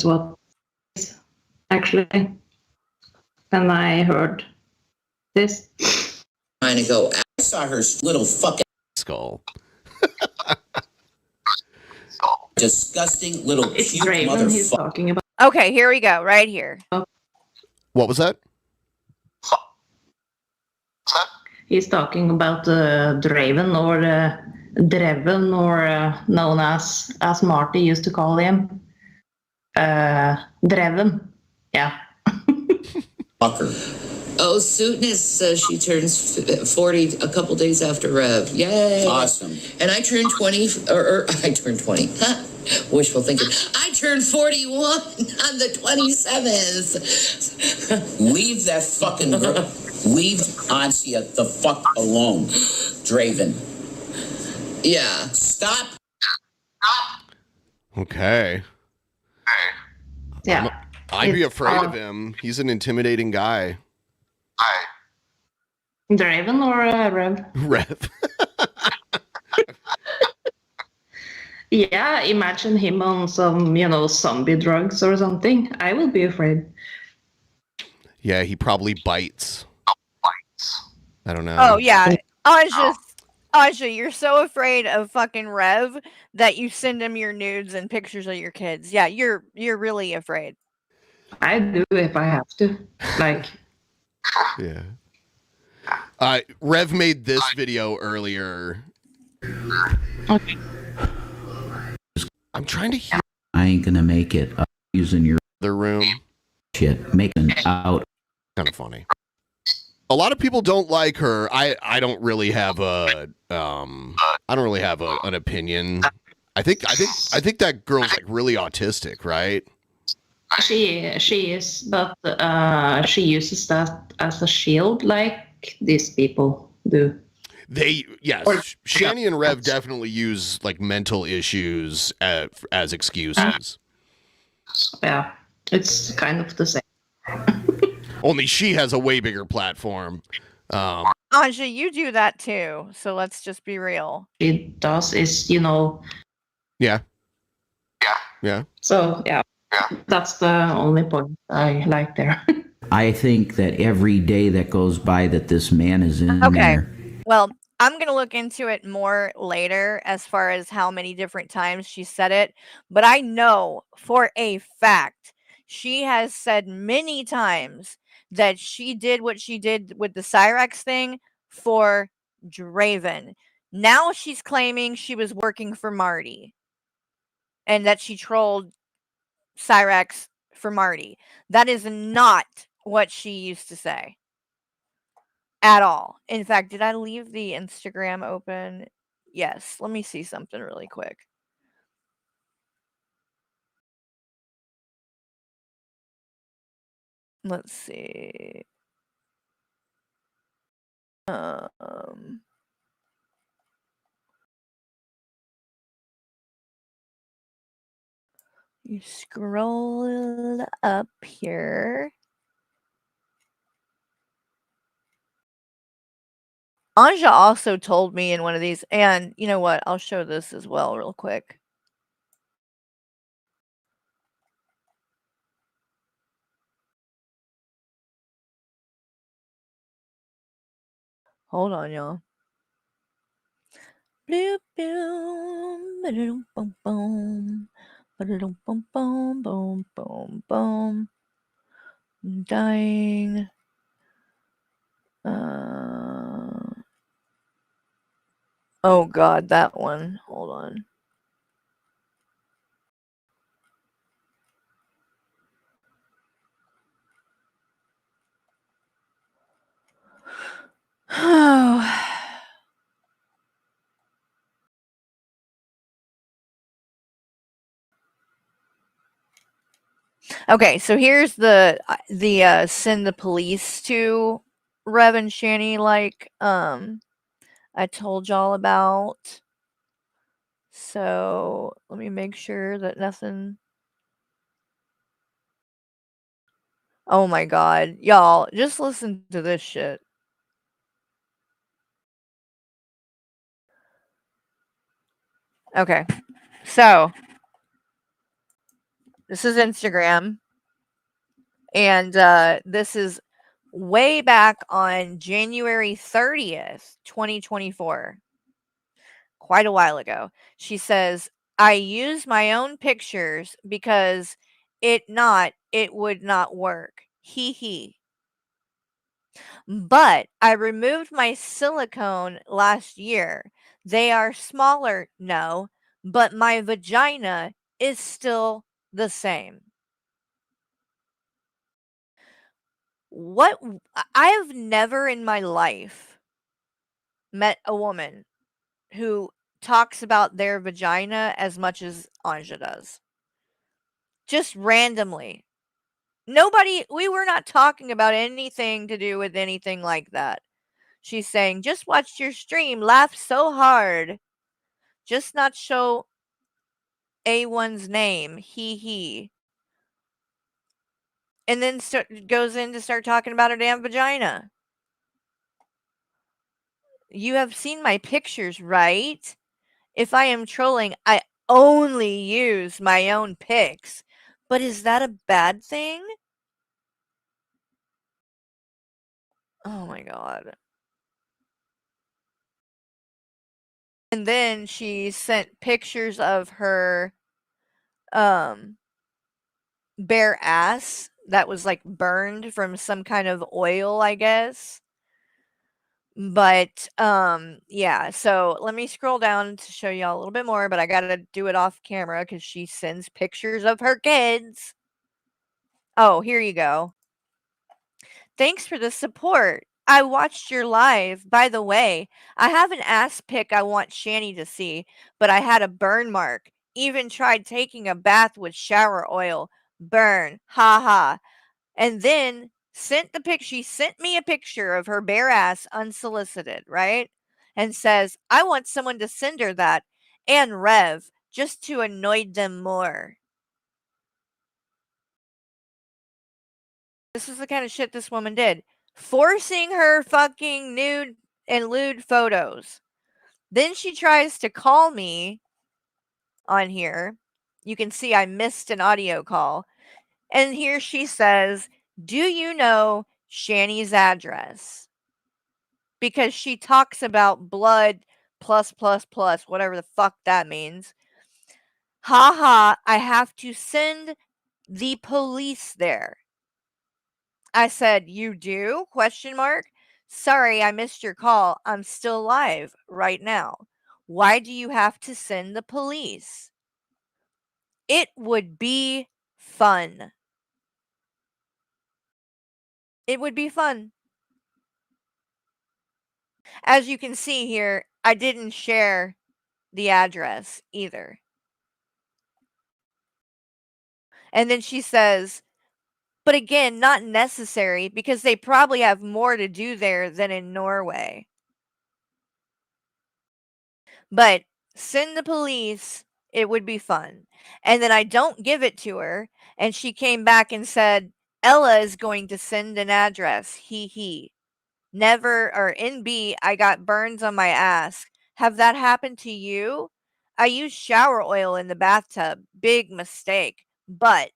what actually, and I heard this. Trying to go. I saw her little fucking skull. disgusting little It's cute Draven he's motherfucker. talking about. Okay, here we go, right here. What was that? He's talking about Draven or Dreven, or known as Marty used to call him. Dreven. Yeah. Fucker. Oh, Sootness says she turns 40 a couple days after Rev. Yay. Awesome. And I turned 20, or I turned 20. Huh? Wishful thinking. I turned 41 on the 27th. Leave that fucking girl. Leave Ansja the fuck alone. Draven. Yeah. Stop. Okay. Yeah. I'd be afraid of him. He's an intimidating guy. Draven or Rev? Rev. Yeah, imagine him on some, zombie drugs or something. I will be afraid. Yeah, he probably bites. I don't know. Oh yeah, Ansja, you're so afraid of fucking Rev that you send him your nudes and pictures of your kids. Yeah, you're really afraid. I do if I have to. Like. Yeah. Rev made this video earlier. Okay. I'm trying to hear. I ain't gonna make it using your other room. Shit, making out. Kind of funny. A lot of people don't like her. I don't really have an opinion. I think that girl's like really autistic, right? She is, but she uses that as a shield, like these people do. Shani and Rev definitely use like mental issues as excuses. Yeah, it's kind of the same. Only she has a way bigger platform. Ansja, you do that too. So let's just be real. She does is, Yeah. So yeah, that's the only point I like there. I think that every day that goes by that this man is in there. Well, I'm going to look into it more later as far as how many different times she said it. But I know for a fact she has said many times that she did what she did with the Cyrex thing for Draven. Now she's claiming she was working for Marty and that she trolled Cyrex for Marty. That is not what she used to say. At all. In fact, did I leave the Instagram open? Yes. Let me see something really quick. Let's see. You scroll up here. Ansja also told me in one of these, and you know what? I'll show this as well real quick. Hold on, y'all. Bloop, boom, ba-da-dum, boom, boom, ba-da-dum, boom, boom, boom, boom, boom. I'm dying. Oh god, that one. Hold on. Oh. Okay, so here's the send the police to Rev and Shani like I told y'all about. So let me make sure that nothing. Oh my god, y'all, just listen to this shit. Okay, so This is Instagram. And this is way back on January 30th, 2024. Quite a while ago. She says, I use my own pictures because it would not work. Hee hee. But I removed my silicone last year. They are smaller, no, but my vagina is still the same. What I have never in my life met a woman who talks about their vagina as much as Ansja does. Just randomly. We were not talking about anything to do with anything like that. She's saying, just watched your stream, laughed so hard. Just not show A1's name. Hee hee. And then goes in to start talking about her damn vagina. You have seen my pictures, right? If I am trolling, I only use my own pics. But is that a bad thing? Oh my god. And then she sent pictures of her bare ass that was like burned from some kind of oil, I guess. But yeah, so let me scroll down to show y'all a little bit more, but I got to do it off camera cuz she sends pictures of her kids. Oh, here you go. Thanks for the support. I watched your live. By the way, I have an ass pic I want Shani to see, but I had a burn mark. Even tried taking a bath with shower oil. Burn. Ha ha. And then she sent me a picture of her bare ass unsolicited, right? And says, I want someone to send her that and Rev just to annoy them more. This is the kind of shit this woman did. Forcing her fucking nude and lewd photos. Then she tries to call me on here. You can see I missed an audio call. And here she says, do you know Shani's address? Because she talks about blood plus plus plus, whatever the fuck that means. Ha ha, I have to send the police there. I said, "You do?" Question mark. Sorry, I missed your call. I'm still live right now. Why do you have to send the police? It would be fun. It would be fun. As you can see here, I didn't share the address either. And then she says, but again, not necessary because they probably have more to do there than in Norway. But send the police, it would be fun. And then I don't give it to her, and she came back and said, Ella is going to send an address. Hee hee. Never, or NB, I got burns on my ass. Have that happened to you? I use shower oil in the bathtub. Big mistake. But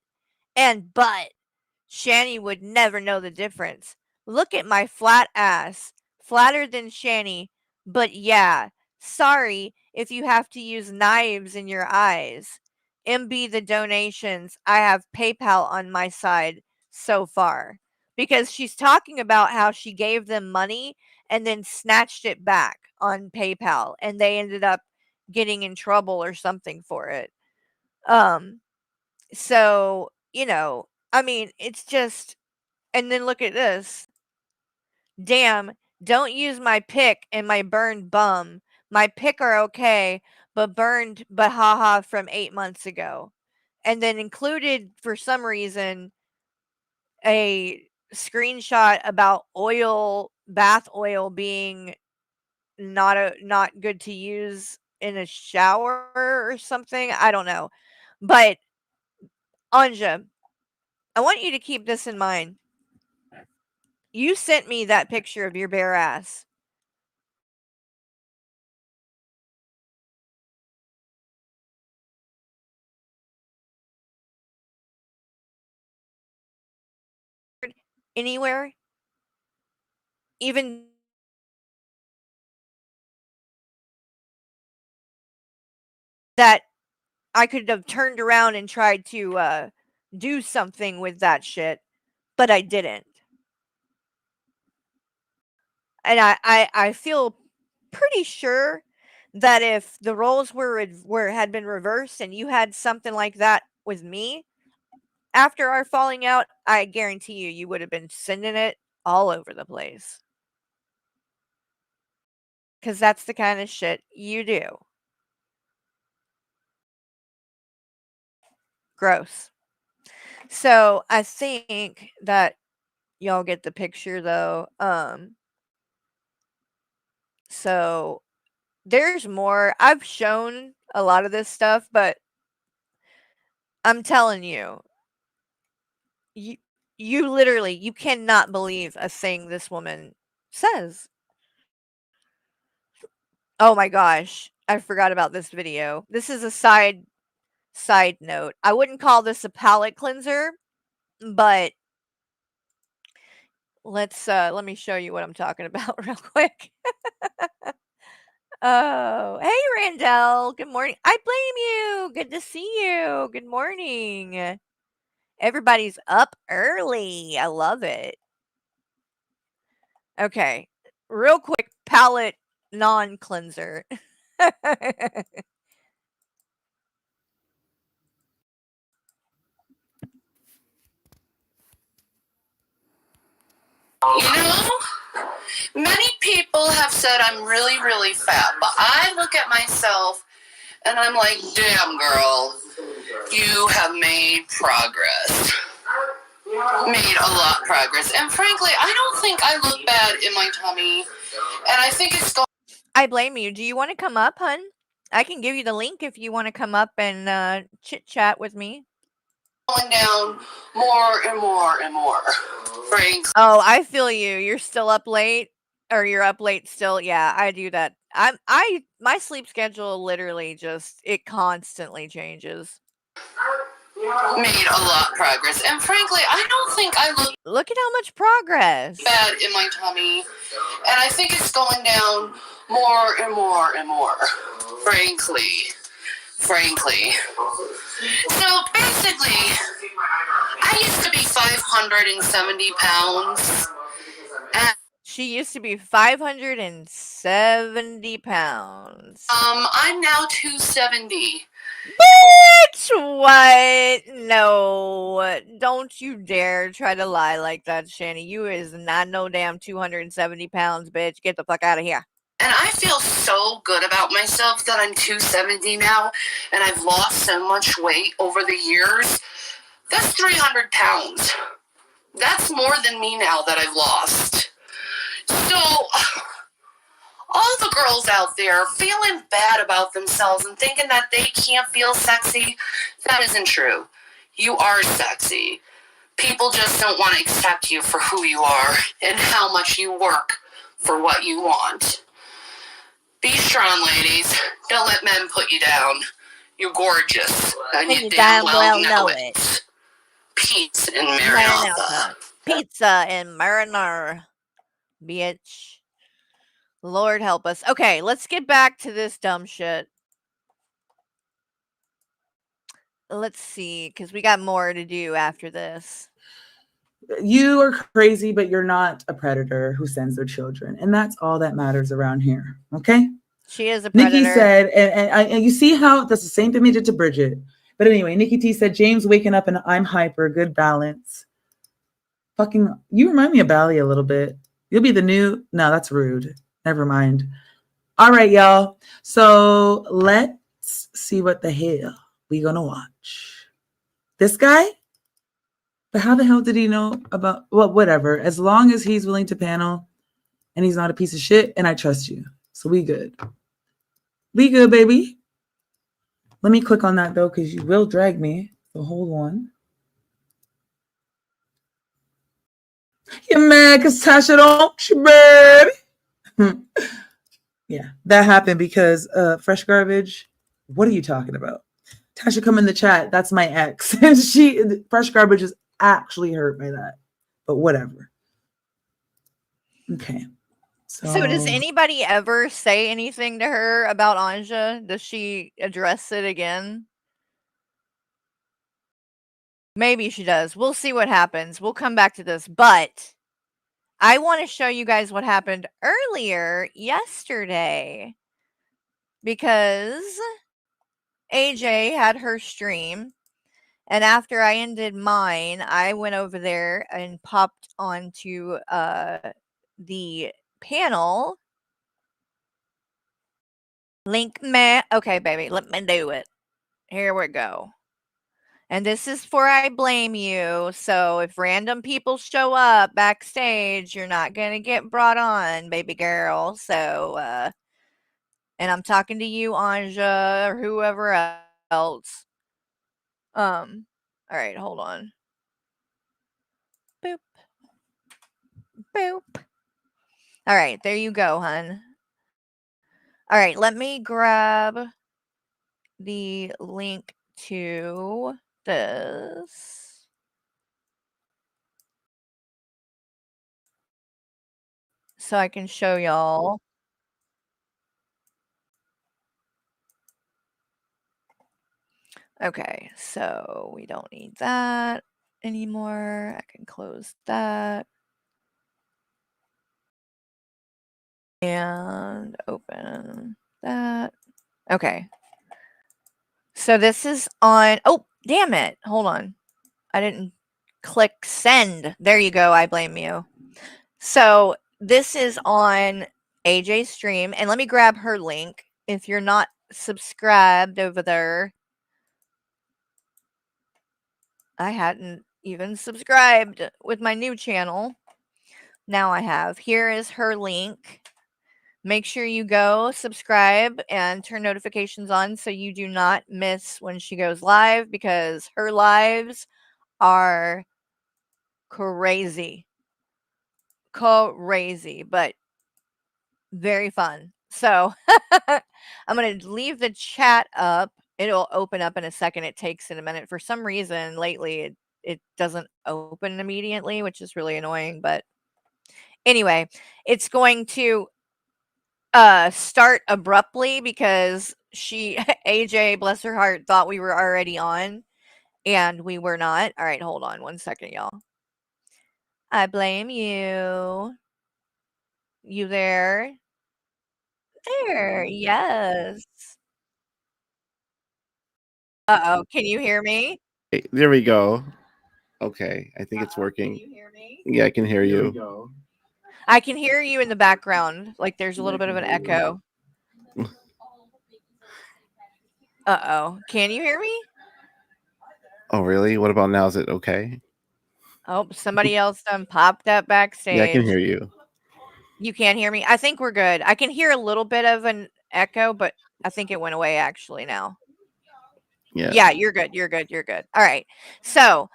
Shani would never know the difference. Look at my flat ass. Flatter than Shani. But yeah, sorry if you have to use knives in your eyes. MB the donations. I have PayPal on my side so far. Because she's talking about how she gave them money and then snatched it back on PayPal. And they ended up getting in trouble or something for it. So, I mean, it's just, and then look at this. Damn, don't use my pick and my burned bum. My pick are okay, but burned but haha from 8 months ago. And then included for some reason a screenshot about bath oil being not good to use in a shower or something. I don't know. But Anja, I want you to keep this in mind. You sent me that picture of your bare ass. anywhere, even that I could have turned around and tried to do something with that shit, but I didn't. And I feel pretty sure that if the roles had been reversed and you had something like that with me after our falling out, I guarantee you would have been sending it all over the place. Because that's the kind of shit you do. Gross. So I think that y'all get the picture though. So there's more. I've shown a lot of this stuff, but I'm telling you, you literally, you cannot believe a thing this woman says. Oh my gosh, I forgot about this video. This is a side note. I wouldn't call this a palate cleanser, but let me show you what I'm talking about real quick. Oh, hey Randall, good morning. I blame you. Good to see you. Good morning. Everybody's up early. I love it. Okay, real quick, palate non-cleanser. You know, many people have said I'm really, really fat, but I look at myself and I'm like, damn, girl, you have made progress. Made a lot of progress. And frankly, I don't think I look bad in my tummy. And I think it's going. I blame you. Do you want to come up, hun? I can give you the link if you want to come up and chit chat with me. Going down more and more and more. Frankly. Oh, I feel you. You're still up late, or you're up late still. Yeah, I do that. My sleep schedule literally just it constantly changes. Made a lot of progress. And frankly, I don't think I look at how much progress. Bad in my tummy. And I think it's going down more and more and more. Frankly. So basically, I used to be 570 pounds. She used to be 570 pounds. I'm now 270. Bitch, what? No. Don't you dare try to lie like that, Shani. You is not no damn 270 pounds, bitch. Get the fuck out of here. And I feel so good about myself that I'm 270 now, and I've lost so much weight over the years. That's 300 pounds. That's more than me now that I've lost. So, all the girls out there feeling bad about themselves and thinking that they can't feel sexy, that isn't true. You are sexy. People just don't want to accept you for who you are and how much you work for what you want. Be strong, ladies. Don't let men put you down. You're gorgeous, and you damn well know it. Pizza and Maranatha. Pizza and marinara, bitch. Lord help us. Okay, let's get back to this dumb shit. Let's see, because we got more to do after this. You are crazy, but you're not a predator who sends their children. And that's all that matters around here. Okay? She is a predator. Nikki said, and you see how that's the same thing we did to Bridget. But anyway, Nikki T said, James waking up and I'm hyper, good balance. Fucking, you remind me of Bally a little bit. You'll be the new, no, that's rude. Never mind. All right, y'all. So let's see what the hell we gonna watch. This guy? But how the hell did he know about, well, whatever. As long as he's willing to panel and he's not a piece of shit, and I trust you. So we good. We good, baby. Let me click on that, though, because you will drag me. So hold on. You're mad because Tasha don't you, baby? Yeah, that happened because Fresh Garbage. What are you talking about? Tasha, come in the chat. That's my ex. And Fresh Garbage is actually hurt by that. but whatever. Okay. So does anybody ever say anything to her about Ansja? Does she address it again? Maybe she does. We'll see what happens. We'll come back to this, but I want to show you guys what happened earlier yesterday because AJ had her stream, and after I ended mine, I went over there and popped onto the panel. Link me. Okay, baby, let me do it. Here we go. And this is for I blame you. So if random people show up backstage, you're not going to get brought on, baby girl. So, and I'm talking to you, Ansja, or whoever else. All right, hold on. Boop. Boop. All right, there you go, hun. All right, let me grab the link to this. So I can show y'all. Okay, so we don't need that anymore. I can close that. And open that. Okay. So this is on. Oh, damn it. Hold on. I didn't click send. There you go. I blame you. So this is on AJ's stream. And let me grab her link. If you're not subscribed over there, I hadn't even subscribed with my new channel. Now I have. Here is her link. Make sure you go subscribe and turn notifications on so you do not miss when she goes live, because her lives are crazy. Crazy, but very fun. So I'm going to leave the chat up. It'll open up in a second. It takes it a minute. For some reason, lately, it doesn't open immediately, which is really annoying. But anyway, it's going to start abruptly because AJ, bless her heart, thought we were already on, and we were not. All right, hold on 1 second, y'all. I blame you. You there? There, yes. Uh-oh, can you hear me? There we go. Okay, I think it's working. Can you hear me? Yeah, I can hear you. I can hear you in the background. Like there's a little bit of an echo. Uh-oh. Can you hear me? Oh, really? What about now? Is it okay? Oh, somebody else done popped up backstage. Yeah, I can hear you. You can't hear me? I think we're good. I can hear a little bit of an echo, but I think it went away actually now. Yeah. Yeah, you're good. You're good. You're good. All right. So,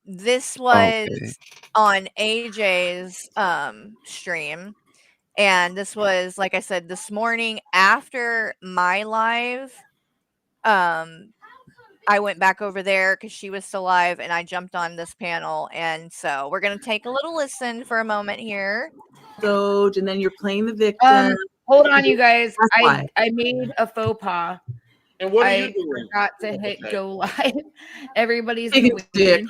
this was on AJ's stream, and this was, like I said, this morning after my live. I went back over there because she was still live, and I jumped on this panel, and so we're gonna take a little listen for a moment here. Doge, and then you're playing the victim. Hold on, you guys. Why. I made a faux pas. And what are I you doing? forgot to hit go live. Everybody's Take a dick.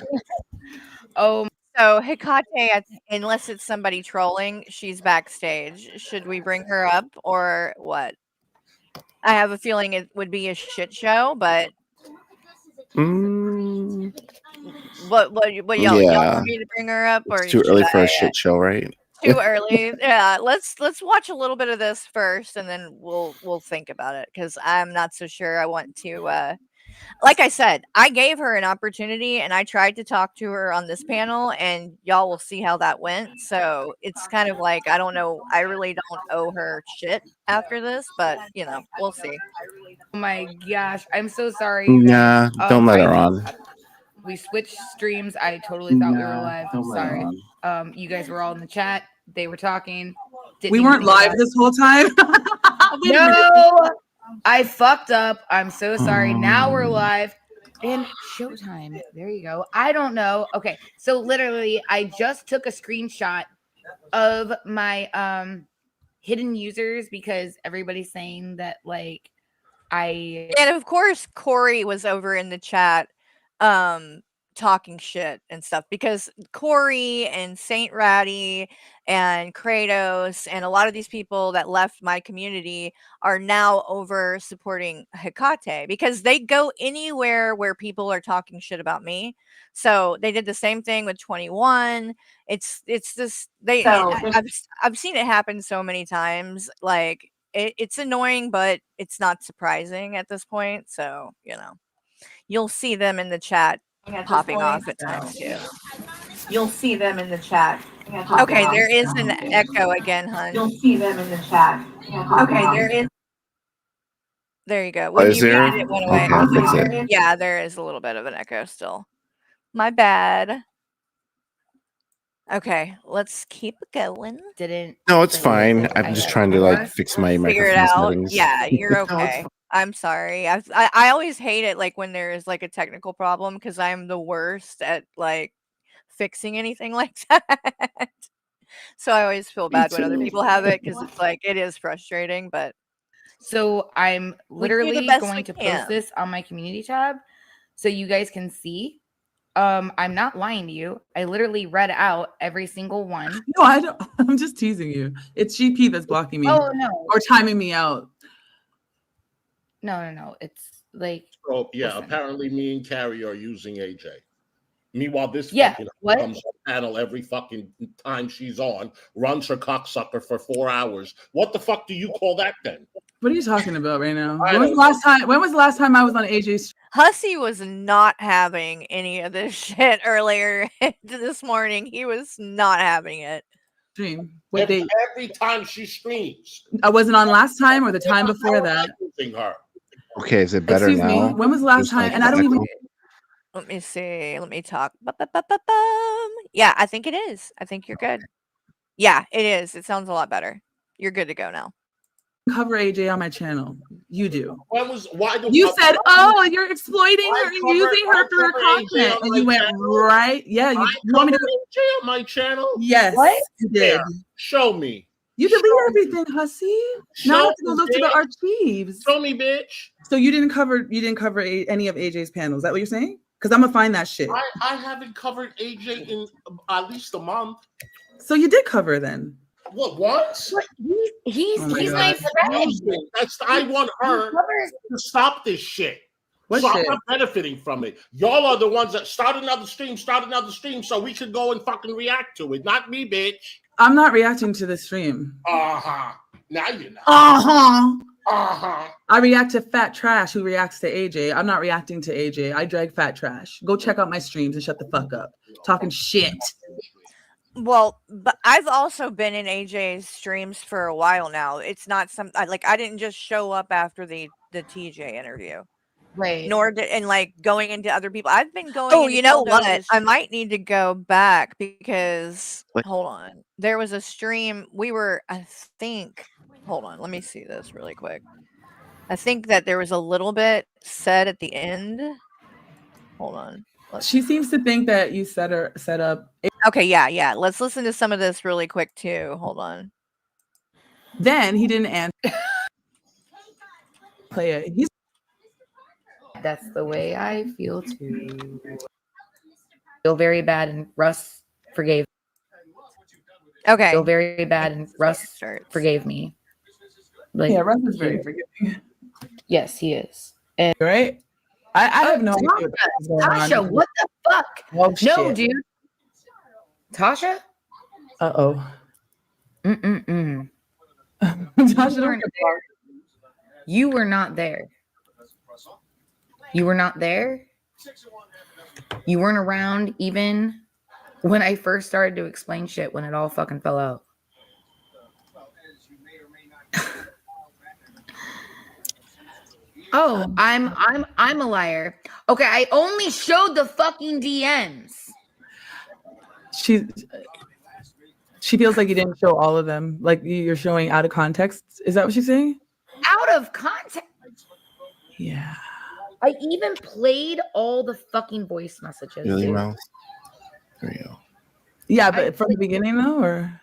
Oh, So Hecate, unless it's somebody trolling, she's backstage. Should we bring her up or what? I have a feeling it would be a shit show, but what y'all want me to bring her up, or it's too early for a shit show, right? Too early. Yeah, let's watch a little bit of this first, and then we'll think about it, because I'm not so sure I want to. Like I said, I gave her an opportunity, and I tried to talk to her on this panel, and y'all will see how that went. So it's kind of like, I don't know. I really don't owe her shit after this, but we'll see. Oh my gosh, I'm so sorry. You Nah, guys. don't let her on. We switched streams. I totally thought we were live. Sorry. You guys were all in the chat. They were talking. We weren't live this whole time. No, I fucked up. I'm so sorry. Now we're live. And Showtime. There you go. I don't know. Okay. So literally, I just took a screenshot of my hidden users because everybody's saying that like And of course, Corey was over in the chat, talking shit and stuff because Corey and Saint Ratty and Kratos and a lot of these people that left my community are now over supporting Hecate because they go anywhere where people are talking shit about me. So they did the same thing with 21. It's this I've seen it happen so many times. Like it's annoying, but it's not surprising at this point. So, you'll see them in the chat popping off at times too. You'll see them in the chat. Okay, there is an echo again, hun. You'll see them in the chat. Okay, there is. There you go. When Is you there? muted, it went away. Okay, I'll fix it. Yeah, there is a little bit of an echo still. My bad. Okay, let's keep going. No, it's fine. I'm just trying to like fix my Figure it microphone out. settings. Yeah, you're okay. I'm sorry. I always hate it like when there's like a technical problem because I'm the worst at like fixing anything like that. So I always feel bad when other people have it because it's like it is frustrating, but so I'm we do the literally best going we to can. post this on my community tab so you guys can see. I'm not lying to you. I literally read out every single one. No, I don't. I'm just teasing you. It's GP that's blocking me. Oh no. Or timing me out. No. It's like. Oh yeah. Apparently, me and Carrie are using AJ. Meanwhile, this fucking comes on panel every fucking time she's on, runs her cocksucker for 4 hours. What the fuck do you call that then? What are you talking about right now? When was the last time I was on AJ's? Hussey was not having any of this shit earlier this morning. He was not having it. Stream. Every time she streams. I wasn't on last time or the time before that. Her. Okay, is it better Excuse now? me. When was the last time? And I don't even. Let me see. Let me talk. Yeah, I think it is. I think you're good. Yeah, it is. It sounds a lot better. You're good to go now. Cover AJ on my channel. You do. Why do you said, "Oh, you're exploiting her and using her for her content," and you went right. Yeah, you want me to AJ on my channel? Yes, what? You did. Show me. You delete everything, Hussy. Now I have to go look to the archives. Show me, bitch. So you didn't cover any of AJ's panels. Is that what you're saying? Because I'm gonna find that shit. I haven't covered AJ in at least a month. So you did cover then. What? What? He's my friend. I want her to stop this shit. What so shit? I'm not benefiting from it. Y'all are the ones that start another stream, so we can go and fucking react to it. Not me, bitch. I'm not reacting to the stream. Now you know. I react to Fat Trash who reacts to AJ. I'm not reacting to AJ. I drag Fat Trash. Go check out my streams and shut the fuck up. Talking shit. Well, but I've also been in AJ's streams for a while now. It's not I didn't just show up after the TJ interview. Right. Nor going into other people. I've been going. Oh, you know what? I might need to go back because hold on. There was a stream. I think. Hold on. Let me see this really quick. I think that there was a little bit said at the end. Hold on. She seems to think that you set up. Okay, yeah. Let's listen to some of this really quick too. Hold on. Then he didn't answer. Play it. That's the way I feel too. Feel very bad, and Russ forgave. Okay. Feel very bad, and Russ forgave me. Yeah, Russ is very forgiving. Yes, he is. And right? I have no idea Tasha, what the fuck? Oh, no, dude. Tasha? Uh-oh. Mm-mm-mm. Tasha, you were not there. You were not there. You weren't around even when I first started to explain shit when it all fucking fell out. Oh, I'm a liar. Okay, I only showed the fucking DMs. She feels like you didn't show all of them. Like you're showing out of context. Is that what she's saying? Out of context? Yeah. I even played all the fucking voice messages. Really, Dude. Mouse? There you go. Yeah, but from the beginning though, or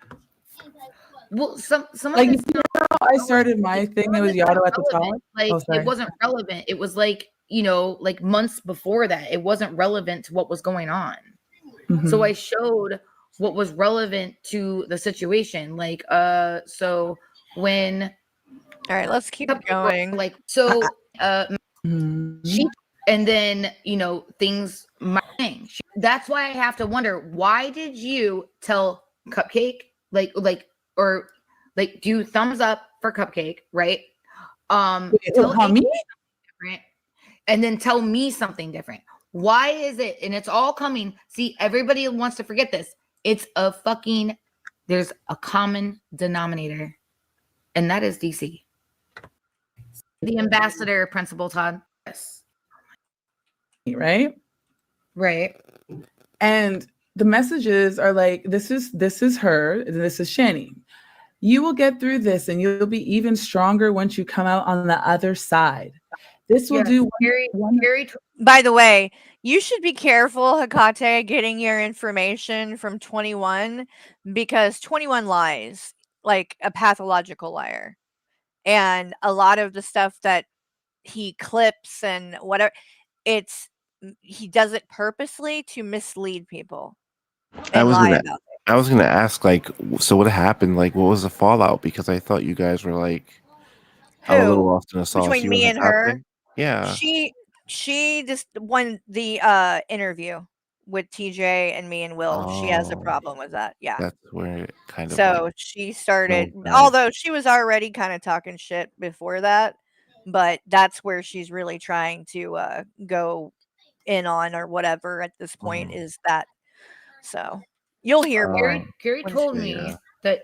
well, some like of you see how I started my thing. It was Yado at the top. Like Oh, sorry. it wasn't relevant. It was like, you know, like months before that. It wasn't relevant to what was going on. So I showed what was relevant to the situation. Like, so when All right, let's keep going. like, so she, and then, you know, things that's why I have to wonder, why did you tell Cupcake or do thumbs up for Cupcake, right? Tell me different, and then tell me something different. Why is it? And it's all coming. See, everybody wants to forget this. It's a fucking, there's a common denominator, and that is DC. The ambassador principal, Todd. Yes. Right? Right. And the messages are like, this is her, and this is Shani. You will get through this and you'll be even stronger once you come out on the other side. This will do By the way, you should be careful, Hecate, getting your information from 21 because 21 lies like a pathological liar. And a lot of the stuff that he clips and whatever, he does it purposely to mislead people and lie about it. I was gonna ask, like, so what happened? Like, what was the fallout? Because I thought you guys were like a little lost in the sauce. Between You me and and her? Hecate? Yeah. She just won the interview with TJ and me and Will. She has a problem with that. Yeah. That's where it kind of So like, she started, bad. although she was already kind of talking shit before that, but that's where she's really trying to go in on or whatever at this point is that. So you'll hear more. Gary when told she- me that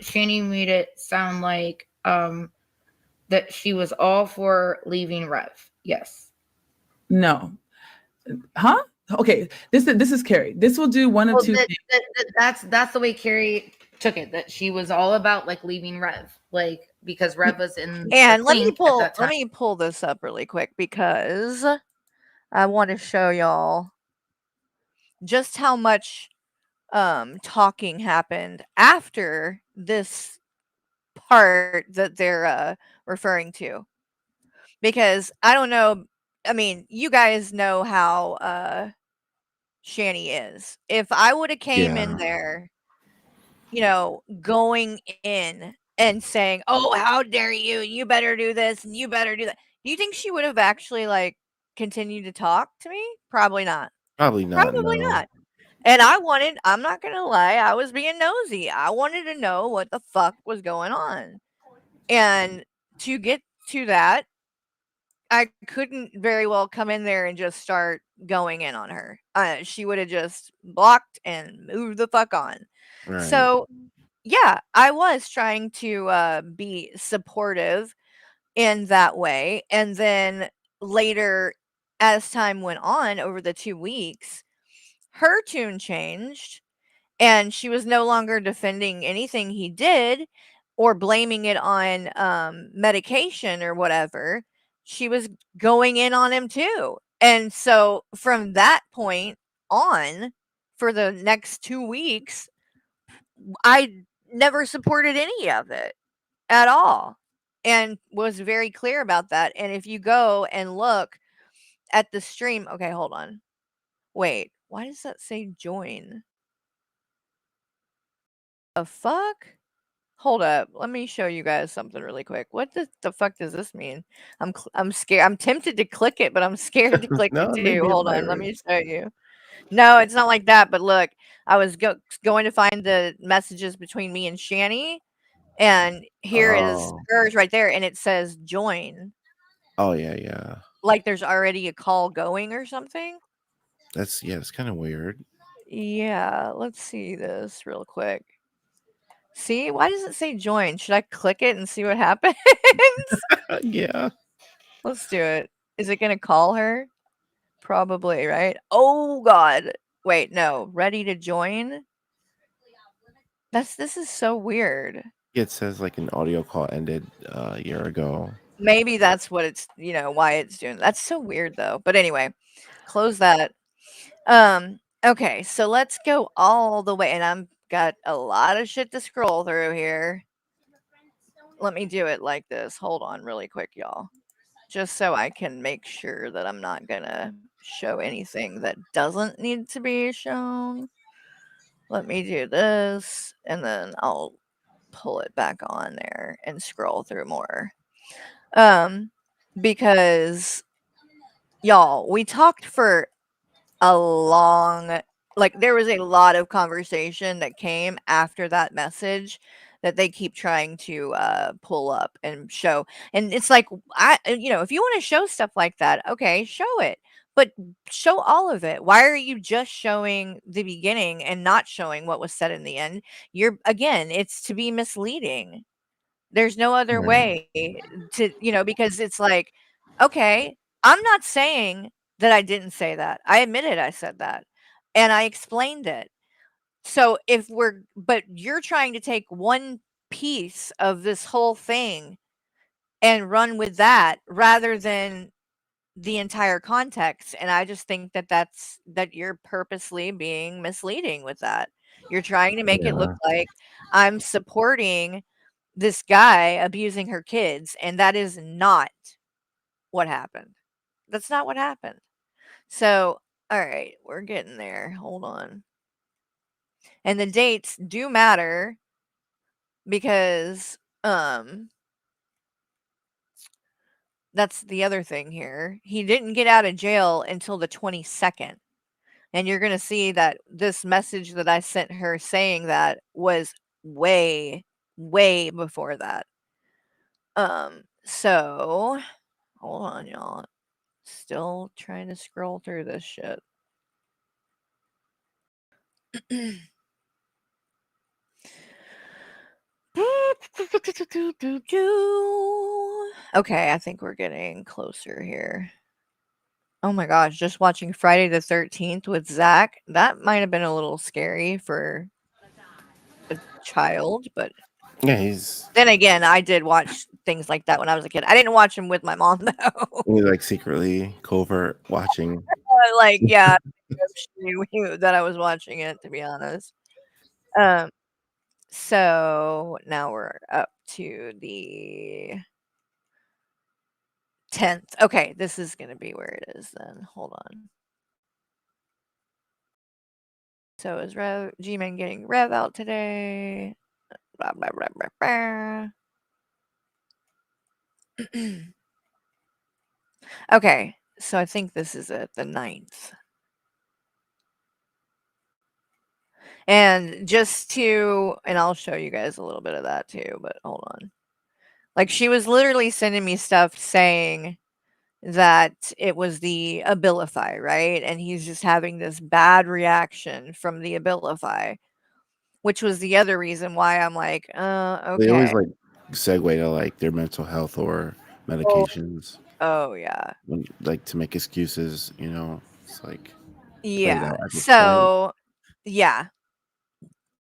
Shani made it sound like that she was all for leaving Rev. Yes. No. Huh? Okay. This is Carrie. This will do one of two things. That's the way Carrie took it, that she was all about like leaving Rev, like because Rev was in And the let me clink at that time. pull this up really quick because I want to show y'all just how much talking happened after this part that they're referring to. Because I don't know, I mean, you guys know how Shani is. If I would have came in there, you know, going in and saying, "Oh, how dare you? You better do this and you better do that." Do you think she would have actually like continued to talk to me? Probably not. Probably not. Probably no. not. And I'm not going to lie, I was being nosy. I wanted to know what the fuck was going on. And to get to that, I couldn't very well come in there and just start going in on her. She would have just blocked and moved the fuck on. Right. So, yeah, I was trying to be supportive in that way. And then later, as time went on over the 2 weeks, her tune changed and she was no longer defending anything he did or blaming it on medication or whatever. She was going in on him too. And so from that point on, for the next 2 weeks, I never supported any of it at all and was very clear about that. And if you go and look at the stream, okay, hold on. Wait, why does that say join? The fuck? Hold up. Let me show you guys something really quick. What the fuck does this mean? I'm scared. I'm tempted to click it, but I'm scared to click No, it maybe too. it's Hold on. Let me virus. show you. No, it's not like that. But look, I was going to find the messages between me and Shani, and here is Oh. hers right there, and it says join. Oh yeah, yeah. Like there's already a call going or something. It's kind of weird. Yeah, let's see this real quick. See, why does it say join? Should I click it and see what happens? Yeah. Let's do it. Is it gonna call her? Probably, right? Oh god. Wait, no. Ready to join? This is so weird. It says like an audio call ended a year ago. maybe that's what it's, why it's doing. That's so weird though. But anyway, close that. Okay, so let's go all the way, and I'm got a lot of shit to scroll through here. Let me do it like this. Hold on really quick, y'all. Just so I can make sure that I'm not gonna show anything that doesn't need to be shown. Let me do this, and then I'll pull it back on there and scroll through more. Because y'all, we talked for a long, like, there was a lot of conversation that came after that message that they keep trying to pull up and show. And it's like, if you want to show stuff like that, okay, show it, but show all of it. Why are you just showing the beginning and not showing what was said in the end? Again, it's to be misleading. There's no other way to, because it's like, okay, I'm not saying that I didn't say that. I admitted I said that, and I explained it. So but you're trying to take one piece of this whole thing and run with that rather than the entire context. And I just think that you're purposely being misleading with that. You're trying to make it look like I'm supporting this guy abusing her kids, and that is not what happened. That's not what happened. So, all right, we're getting there. Hold on. And the dates do matter because that's the other thing here. He didn't get out of jail until the 22nd. And you're going to see that this message that I sent her saying that was way, way before that. So hold on, y'all. Still trying to scroll through this shit. Okay, I think we're getting closer here. Oh my gosh, just watching Friday the 13th with Zach, that might have been a little scary for a child, but Yeah, he's then again, I did watch things like that when I was a kid. I didn't watch them with my mom though. like secretly covert watching. Like, yeah, she knew that I was watching it, to be honest. So now we're up to the 10th. Okay, this is gonna be where it is then. Hold on. So is G-Man getting Rev out today? Blah, blah, blah, blah, blah. Okay, so I think this is it, the 9th. And and I'll show you guys a little bit of that too, but hold on. Like, she was literally sending me stuff saying that it was the Abilify, right? And he's just having this bad reaction from the Abilify, which was the other reason why I'm like, They always okay. like segue to like their mental health or medications. Oh yeah. Like to make excuses, it's like played Yeah. out at this point. So yeah.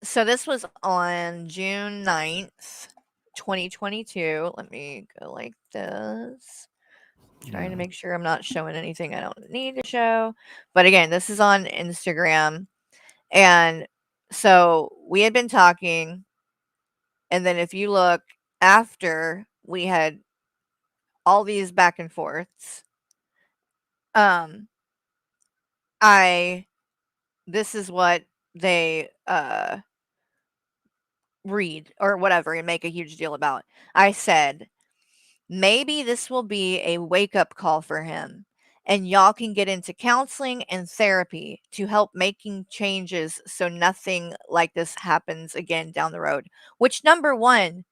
So this was on June 9th, 2022. Let me go like this. Trying to make sure I'm not showing anything I don't need to show. But again, this is on Instagram. And so we had been talking. And then if you look after we had all these back and forths, this is what they read or whatever and make a huge deal about. I said, maybe this will be a wake up call for him, and y'all can get into counseling and therapy to help making changes so nothing like this happens again down the road. Which, number one,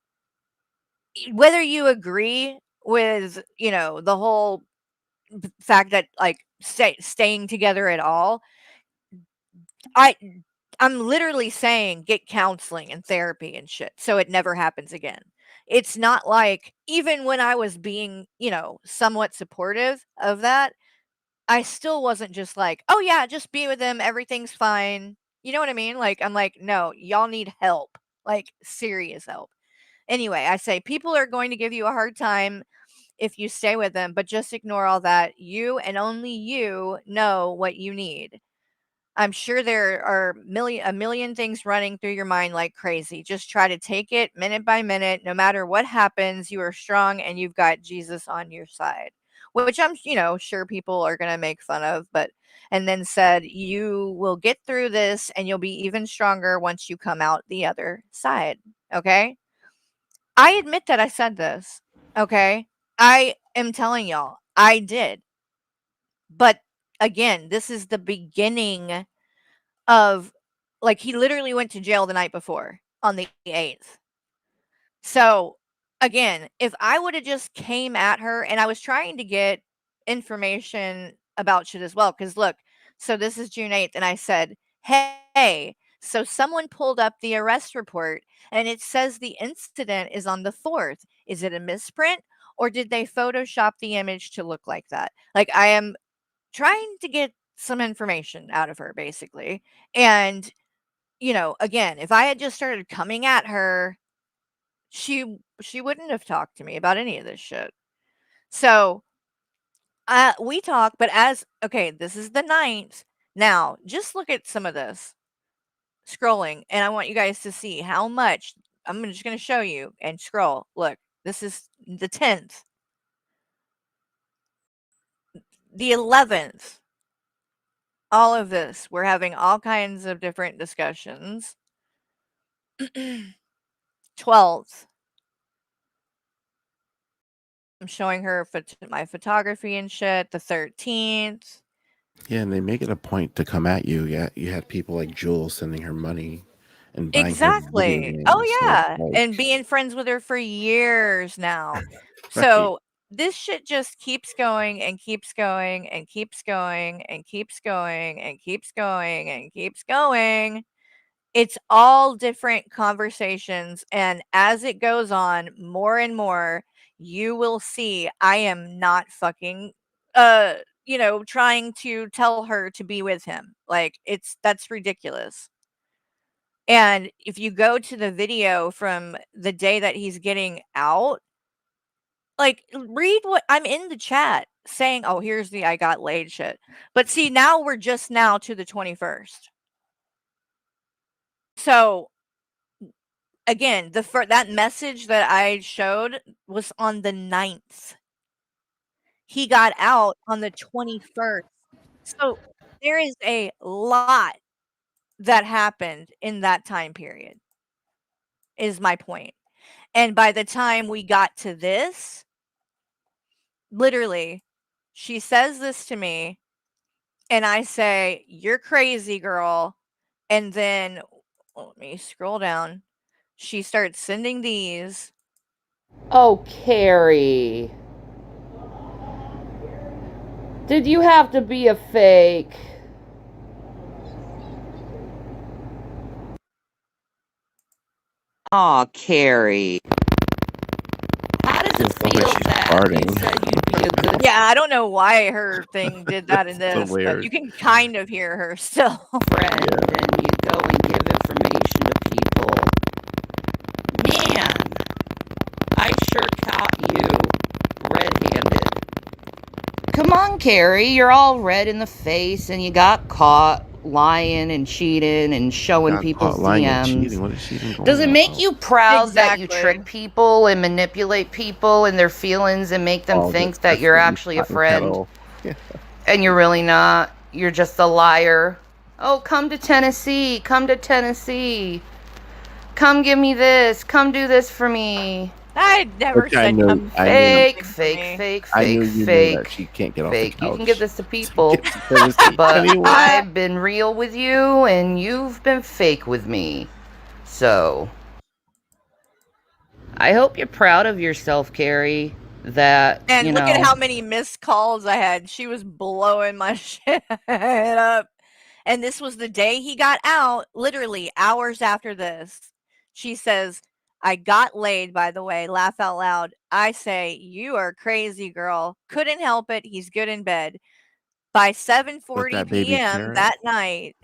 whether you agree with, the whole fact that like staying together at all, I'm literally saying get counseling and therapy and shit so it never happens again. It's not like, even when I was being, somewhat supportive of that, I still wasn't just like, oh yeah, just be with them, everything's fine. You know what I mean? Like, I'm like, no, y'all need help, like serious help. Anyway, I say people are going to give you a hard time if you stay with him, but just ignore all that. You and only you know what you need. I'm sure there are a million things running through your mind like crazy. Just try to take it minute by minute. No matter what happens, you are strong and you've got Jesus on your side. Which I'm, sure people are going to make fun of, and then said, you will get through this and you'll be even stronger once you come out the other side. Okay? I admit that I said this. Okay? I am telling y'all, I did. But again, this is the beginning of, like, he literally went to jail the night before on the 8th. So, again, if I would have just came at her, and I was trying to get information about shit as well, because look, so this is June 8th, and I said, hey, so someone pulled up the arrest report, and it says the incident is on the 4th. Is it a misprint, or did they Photoshop the image to look like that? Like, I am trying to get some information out of her, basically. And, again, if I had just started coming at her, she wouldn't have talked to me about any of this shit. So, we talk, but okay, this is the 9th. Now, just look at some of this scrolling, and I want you guys to see how much. I'm just going to show you and scroll. Look, this is the 10th, the 11th. All of this, we're having all kinds of different discussions. 12th, I'm showing her my photography and shit. The 13th. Yeah, and they make it a point to come at you. Yeah, you had people like Jules sending her money and buying her video Exactly. games. Oh, So yeah, it's and like, being friends with her for years now. right. So, this shit just keeps going and keeps going and keeps going and keeps going and keeps going and keeps going. It's all different conversations, and as it goes on more and more, you will see I am not fucking, trying to tell her to be with him. Like, that's ridiculous. And if you go to the video from the day that he's getting out, like, read what I'm in the chat saying, "Oh, here's the I got laid shit." But see, now we're just now to the 21st. So, again, that message that I showed was on the 9th. He got out on the 21st. So, there is a lot that happened in that time period, is my point. And by the time we got to this, literally, she says this to me, and I say, "You're crazy, girl." And then, let me scroll down. She starts sending these. Oh, Carrie. Did you have to be a fake? Aw, Carrie. How does it feel that farting. you said you'd be a good Yeah, I don't know why her thing did that in So this, but weird. you can kind of hear her still. friend and you go and give information to people? Man, I sure caught you red-handed. Come on, Carrie. You're all red in the face and you got caught lying and cheating and showing Got people's caught lying and DMs. cheating. What is she even going Does it on make about? you proud that you Exactly. trick people and manipulate people and their feelings and make them Oh, think that that's you're the actually a cotton friend? kettle. Yeah. And you're really not. You're just a liar. Oh, come to Tennessee. Come to Tennessee. Come give me this. Come do this for me. I never Which I said know- come I knew- fake, Fake, for fake, me. fake, I knew fake, you knew fake. that she can't get off Fake. the couch. You can give this to to people. get to Tennessee. But Anyway. I've been real with you and you've been fake with me. So I hope you're proud of yourself, Carrie. That, And you look know, at how many missed calls I had. She was blowing my shit up. And this was the day he got out, literally hours after this. She says, "I got laid, by the way, laugh out loud." I say, "You are crazy, girl. Couldn't help it. He's good in bed." By 7:40 that baby p.m. carrot? that night.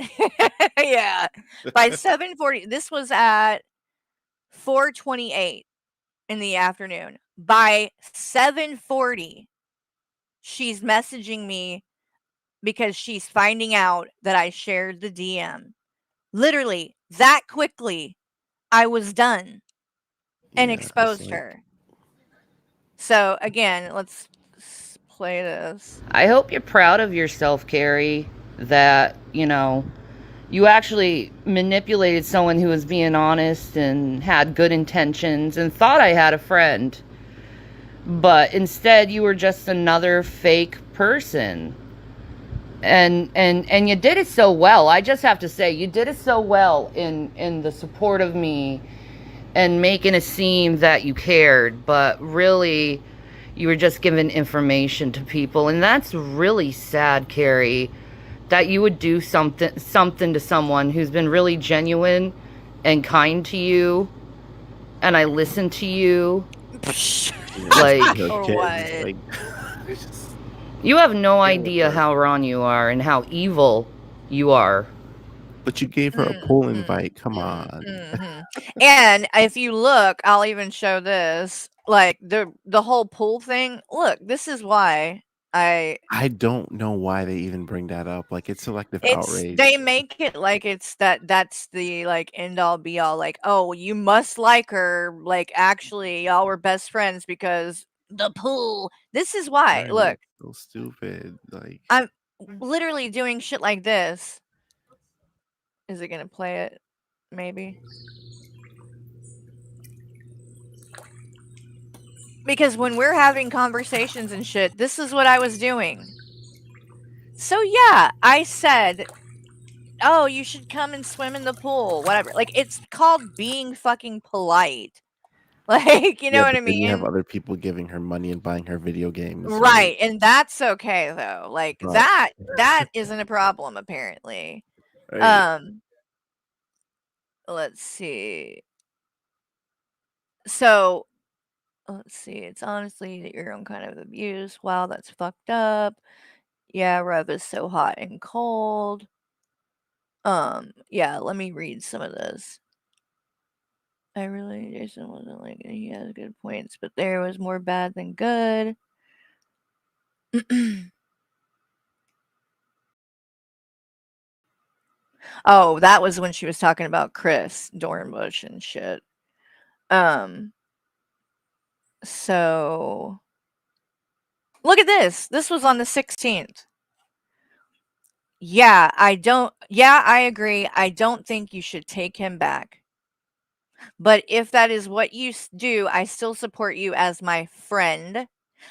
Yeah. By 7:40, this was at 4:28 in the afternoon. By 7:40, she's messaging me because she's finding out that I shared the DM. Literally, that quickly, I was done and Yeah, it's exposed like her. So again, let's play this. I hope you're proud of yourself, Carrie, that, you know, you actually manipulated someone who was being honest and had good intentions and thought I had a friend. But instead you were just another fake person. And you did it so well. I just have to say, you did it so well in the support of me and making it seem that you cared, but really you were just giving information to people. And that's really sad, Carrie, that you would do something to someone who's been really genuine and kind to you, and I listened to you. Like, Or what? like you have no idea how wrong you are and how evil you are. But you gave her a pool invite. Come on. And if you look, I'll even show this. Like the whole pool thing. Look, this is why I don't know why they even bring that up. Like, it's selective outrage. they make it like it's that's the like end all be all, like, oh, you must like her, like actually y'all were best friends because the pool. This is why. Right, Look, it's so stupid. Like, I'm literally doing shit like this. Is it gonna play it? Maybe. Because when we're having conversations and shit, this is what I was doing. So yeah, I said, oh, you should come and swim in the pool, whatever. Like, it's called being fucking polite. Like, you know yeah, what but I then you have mean? other people giving her money and buying her video games. Right, and that's okay though. Like Right. that isn't a problem apparently. Right. Let's see. So, let's see. It's honestly your own kind of abuse. Wow, that's fucked up. Yeah, Rev is so hot and cold. Yeah, let me read some of this. I really, Jason wasn't like, he has good points, but there was more bad than good. Oh, that was when she was talking about Chris Dornbush and shit. So look at this. This was on the 16th. Yeah, I agree. I don't think you should take him back. But if that is what you do, I still support you as my friend.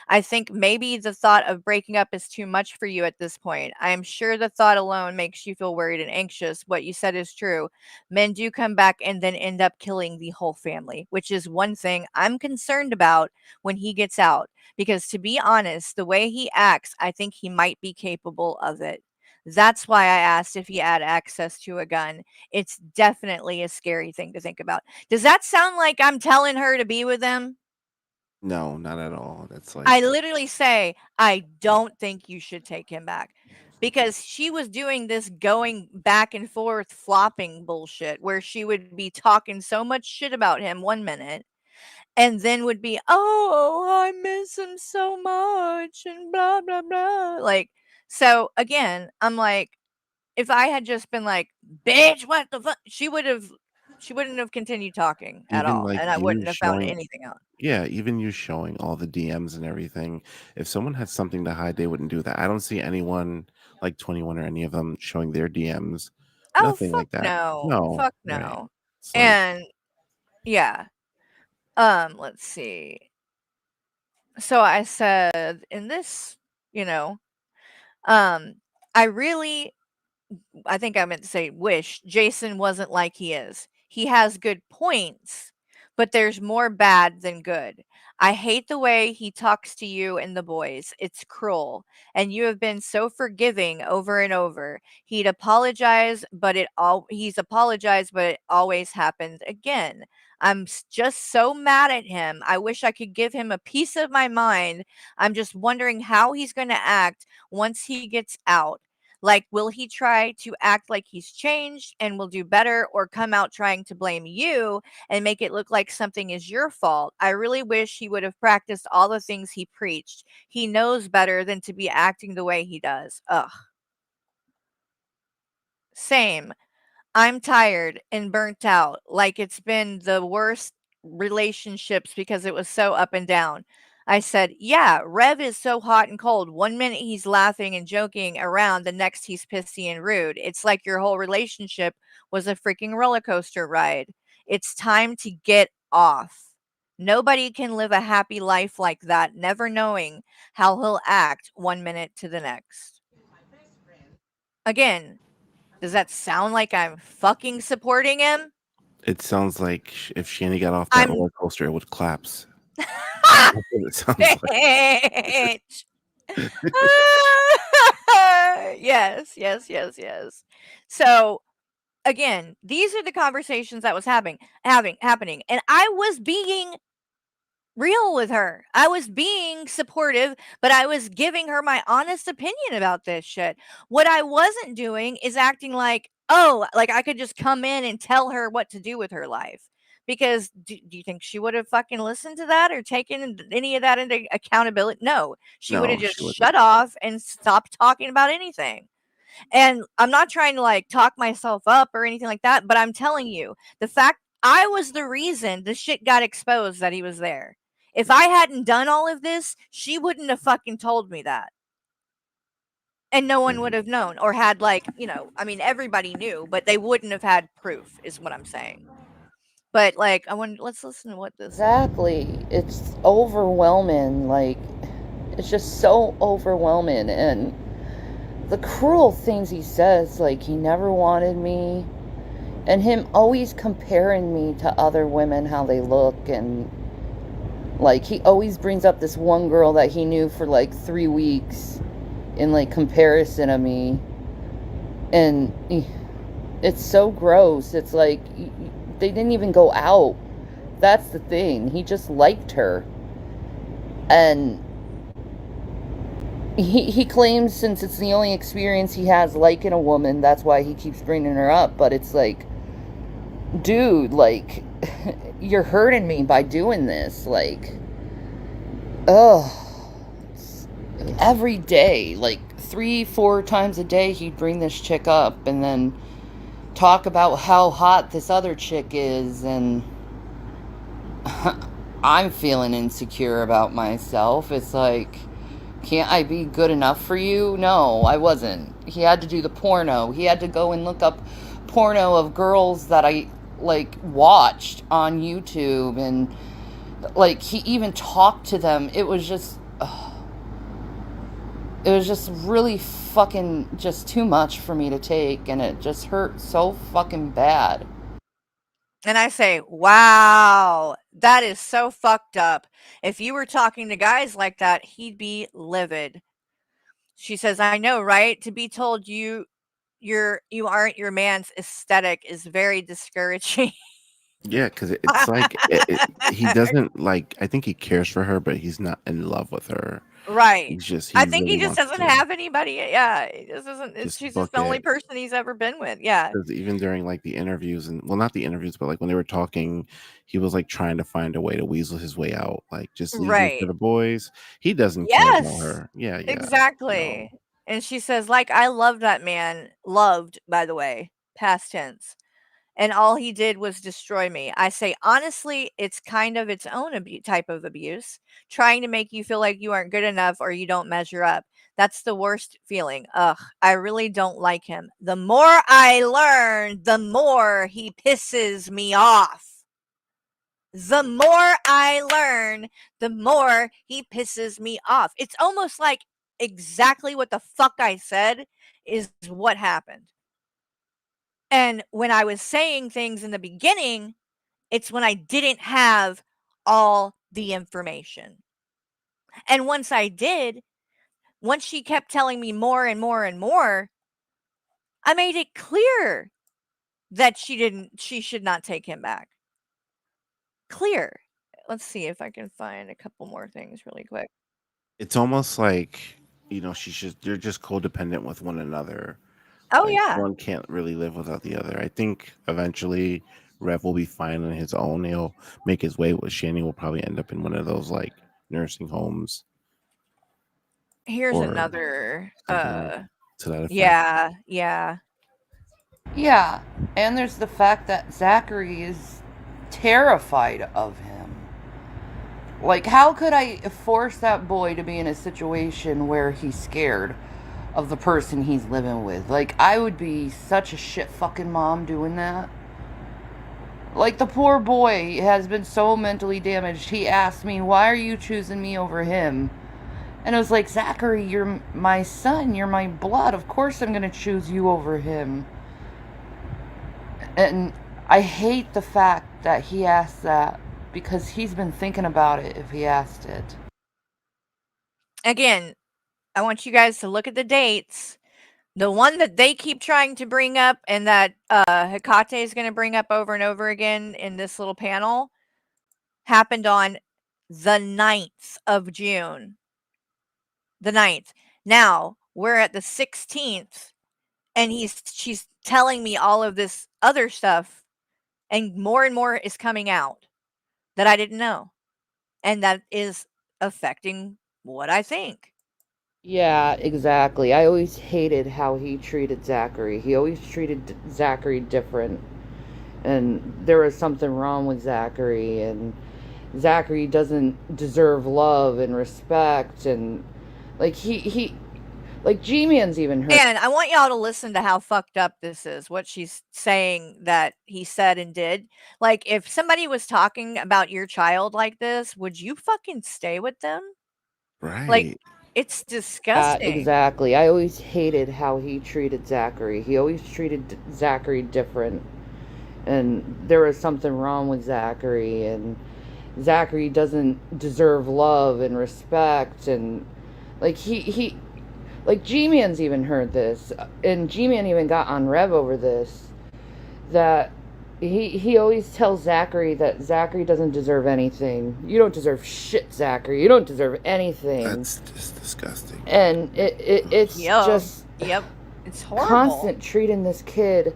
I think maybe the thought of breaking up is too much for you at this point. I am sure the thought alone makes you feel worried and anxious. What you said is true. Men do come back and then end up killing the whole family, which is one thing I'm concerned about when he gets out. Because to be honest, the way he acts, I think he might be capable of it. That's why I asked if he had access to a gun. It's definitely a scary thing to think about. Does that sound like I'm telling her to be with him? No, not at all. That's like, I literally say, I don't think you should take him back. Because she was doing this going back and forth flopping bullshit where she would be talking so much shit about him one minute and then would be, oh, I miss him so much and blah, blah, blah. Like, so again, I'm like, if I had just been like, bitch, what the fuck? She wouldn't have continued talking at even all. like And I you wouldn't have found showing, anything out. yeah, even you showing all the DMs and everything. If someone had something to hide, they wouldn't do that. I don't see anyone like 21 or any of them showing their DMs. Oh, Nothing fuck like that. no. No, Fuck right. no. It's like, And yeah. Let's see. So I said in this, you know, I really, I think I meant to say wish Jason wasn't like he is. He has good points, but there's more bad than good. I hate the way he talks to you and the boys. It's cruel. And you have been so forgiving over and over. He'd apologize, but he's apologized, but it always happens again. I'm just so mad at him. I wish I could give him a piece of my mind. I'm just wondering how he's going to act once he gets out. Like, will he try to act like he's changed and will do better, or come out trying to blame you and make it look like something is your fault? I really wish he would have practiced all the things he preached. He knows better than to be acting the way he does. Ugh. Same. I'm tired and burnt out. Like, it's been the worst relationships because it was so up and down. I said, yeah, Rev is so hot and cold. One minute he's laughing and joking around, the next he's pissy and rude. It's like your whole relationship was a freaking roller coaster ride. It's time to get off. Nobody can live a happy life like that, never knowing how he'll act one minute to the next. Again, does that sound like I'm fucking supporting him? It sounds like if Shanny got off that I'm roller coaster, it would collapse. That's what it sounds like. Bitch. Yes. So, again, these are the conversations that was happening, and I was being real with her. I was being supportive, but I was giving her my honest opinion about this shit. What I wasn't doing is acting like, oh, like I could just come in and tell her what to do with her life. Because do you think she would have fucking listened to that or taken any of that into accountability? No, she would have No, just she wouldn't. shut off and stopped talking about anything. And I'm not trying to like talk myself up or anything like that, but I'm telling you, the fact I was the reason the shit got exposed that he was there. If I hadn't done all of this, she wouldn't have fucking told me that. And no one would have known or had like, I mean, everybody knew, but they wouldn't have had proof is what I'm saying. But like, let's listen to what this Exactly. It's overwhelming. Like, it's just so overwhelming. And the cruel things he says, like, he never wanted me. And him always comparing me to other women, how they look. And, like, he always brings up this one girl that he knew for, like, 3 weeks in, like, comparison of me. And it's so gross. It's like, they didn't even go out. That's the thing. He just liked her. And he claims since it's the only experience he has liking a woman, that's why he keeps bringing her up. But it's like, dude, like, you're hurting me by doing this. Like, ugh. Every day, like 3-4 times a day, he'd bring this chick up and then talk about how hot this other chick is. And I'm feeling insecure about myself. It's like, can't I be good enough for you? No, I wasn't. He had to do the porno. He had to go and look up porno of girls that I, like, watched on YouTube. And, like, he even talked to them. It was just... it was just really fucking just too much for me to take. And it just hurt so fucking bad. And I say, wow, that is so fucked up. If you were talking to guys like that, he'd be livid. She says, I know, right? To be told you aren't your man's aesthetic is very discouraging. Yeah, because it's like he doesn't like. I think he cares for her, but he's not in love with her. Right. He's just I he think really he just wants doesn't to have anybody. Yeah, he just doesn't. just She's just book the only it. person he's ever been with. Yeah. Because even during like the interviews and well, not the interviews, but like when they were talking, he was like trying to find a way to weasel his way out. Like just leave me for Right. the boys. He doesn't care about Yes. her. Yeah, no. Exactly. And she says, like, I loved that man. Loved, by the way, past tense. And all he did was destroy me. I say, honestly, it's kind of its own type of abuse, trying to make you feel like you aren't good enough or you don't measure up. That's the worst feeling. Ugh, I really don't like him. The more I learn, the more he pisses me off. The more I learn, the more he pisses me off. It's almost like exactly what the fuck I said is what happened. And when I was saying things in the beginning, it's when I didn't have all the information. And once I did, once she kept telling me more and more and more, I made it clear that she should not take him back. Clear. Let's see if I can find a couple more things really quick. It's almost like you're just codependent with one another. Oh, Like, yeah. one can't really live without the other. I think eventually Rev will be fine on his own. He'll make his way with Shani. Will probably end up in one of those like nursing homes. Here's Or another, something to that effect. yeah, yeah. Yeah, and there's the fact that Zachary is terrified of him. Like, how could I force that boy to be in a situation where he's scared of the person he's living with? Like, I would be such a shit fucking mom doing that. Like, the poor boy has been so mentally damaged. He asked me, why are you choosing me over him? And I was like, Zachary, you're my son. You're my blood. Of course I'm going to choose you over him. And I hate the fact that he asked that because he's been thinking about it if he asked it. Again, I want you guys to look at the dates. The one that they keep trying to bring up and that Hecate is going to bring up over and over again in this little panel happened on the 9th of June. The 9th. Now, we're at the 16th and she's telling me all of this other stuff and more is coming out that I didn't know. And that is affecting what I think. Yeah, exactly. I always hated how he treated Zachary. He always treated Zachary different. And there was something wrong with Zachary, and Zachary doesn't deserve love and respect, and like like G-Man's even heard. And I want y'all to listen to how fucked up this is, what she's saying that he said and did. Like, if somebody was talking about your child like this, would you fucking stay with them? Right. Like, it's disgusting. Exactly. I always hated how he treated Zachary. He always treated Zachary different. And there was something wrong with Zachary, and Zachary doesn't deserve love and respect, and like like G-Man's even heard this, and G-Man even got on Rev over this, that he always tells Zachary that Zachary doesn't deserve anything. You don't deserve shit, Zachary. You don't deserve anything. That's just disgusting. And it's just it's horrible. Constant treating this kid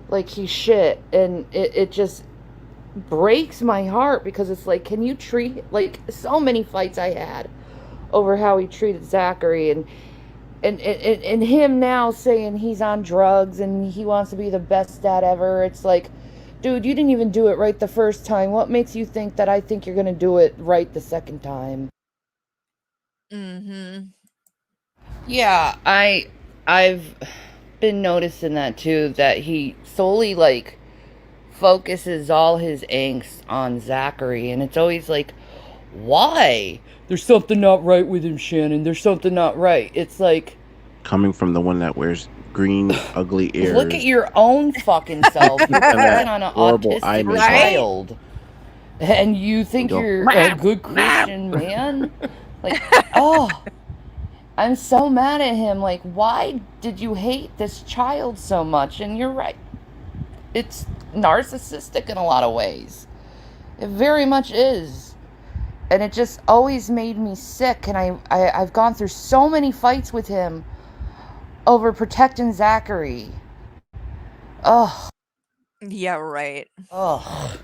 like he's shit, and it just breaks my heart because it's like, can you treat, like, so many fights I had over how he treated Zachary, and him now saying he's on drugs and he wants to be the best dad ever. It's like, dude, you didn't even do it right the first time. What makes you think that I think you're gonna do it right the second time? Mm-hmm. Yeah, I've been noticing that too, that he solely like focuses all his angst on Zachary, and it's always like, why? There's something not right with him, Shannon. There's something not right. It's like, coming from the one that wears green, ugly ears. look at your own fucking self. You're picking on an autistic child, and you think you're a good Christian man? Like, oh, I'm so mad at him. Like, why did you hate this child so much? And you're right. It's narcissistic in a lot of ways. It very much is. And it just always made me sick. And I've gone through so many fights with him over protecting Zachary. Ugh. Yeah, right. Ugh.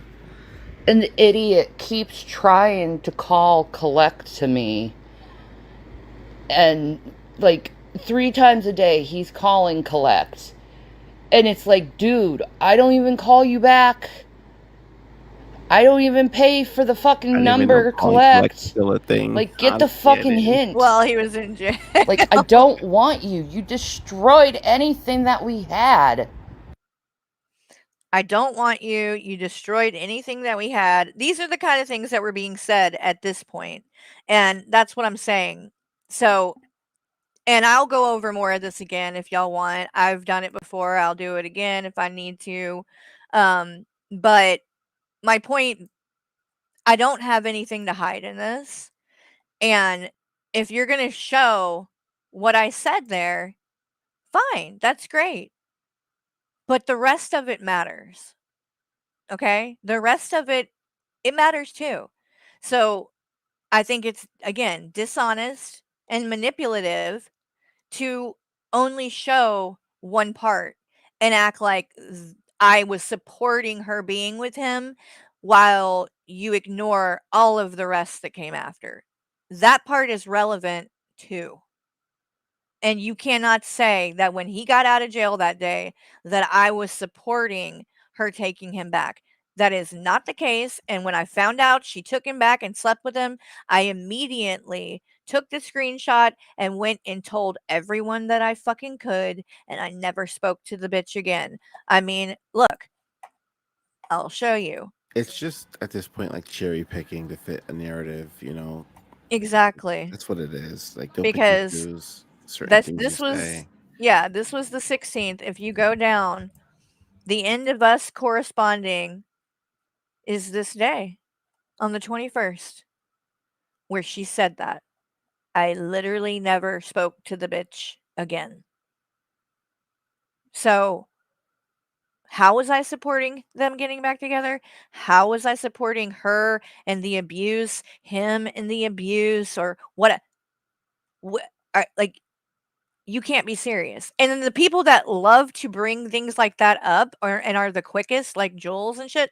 And the idiot keeps trying to call Collect to me. And, like, 3 times a day he's calling Collect. And it's like, dude, I don't even call you back. I don't even pay for the fucking number Collect. Still a thing. Like, get the fucking hint. Well, he was in jail. Like, I don't want you. You destroyed anything that we had. I don't want you. You destroyed anything that we had. These are the kind of things that were being said at this point. And that's what I'm saying. So, and I'll go over more of this again if y'all want. I've done it before. I'll do it again if I need to. But my point, I don't have anything to hide in this. And if you're going to show what I said there, fine. That's great. But the rest of it matters. Okay? The rest of it, it matters too. So I think it's, again, dishonest and manipulative to only show one part and act like I was supporting her being with him while you ignore all of the rest that came after. That part is relevant too. And you cannot say that when he got out of jail that day that I was supporting her taking him back. That is not the case. And when I found out she took him back and slept with him, I immediately took the screenshot and went and told everyone that I fucking could. And I never spoke to the bitch again. I mean, look, I'll show you. It's just at this point like cherry picking to fit a narrative, you know. Exactly. That's what it is. Like they'll pick and Because choose certain that's things this you was say. yeah, this was the 16th. If you go down, the end of us corresponding is this day on the 21st where she said that. I literally never spoke to the bitch again. So, how was I supporting them getting back together? How was I supporting her and the abuse, him and the abuse, or what? Like, you can't be serious. And then the people that love to bring things like that up and are the quickest, like Jules and shit,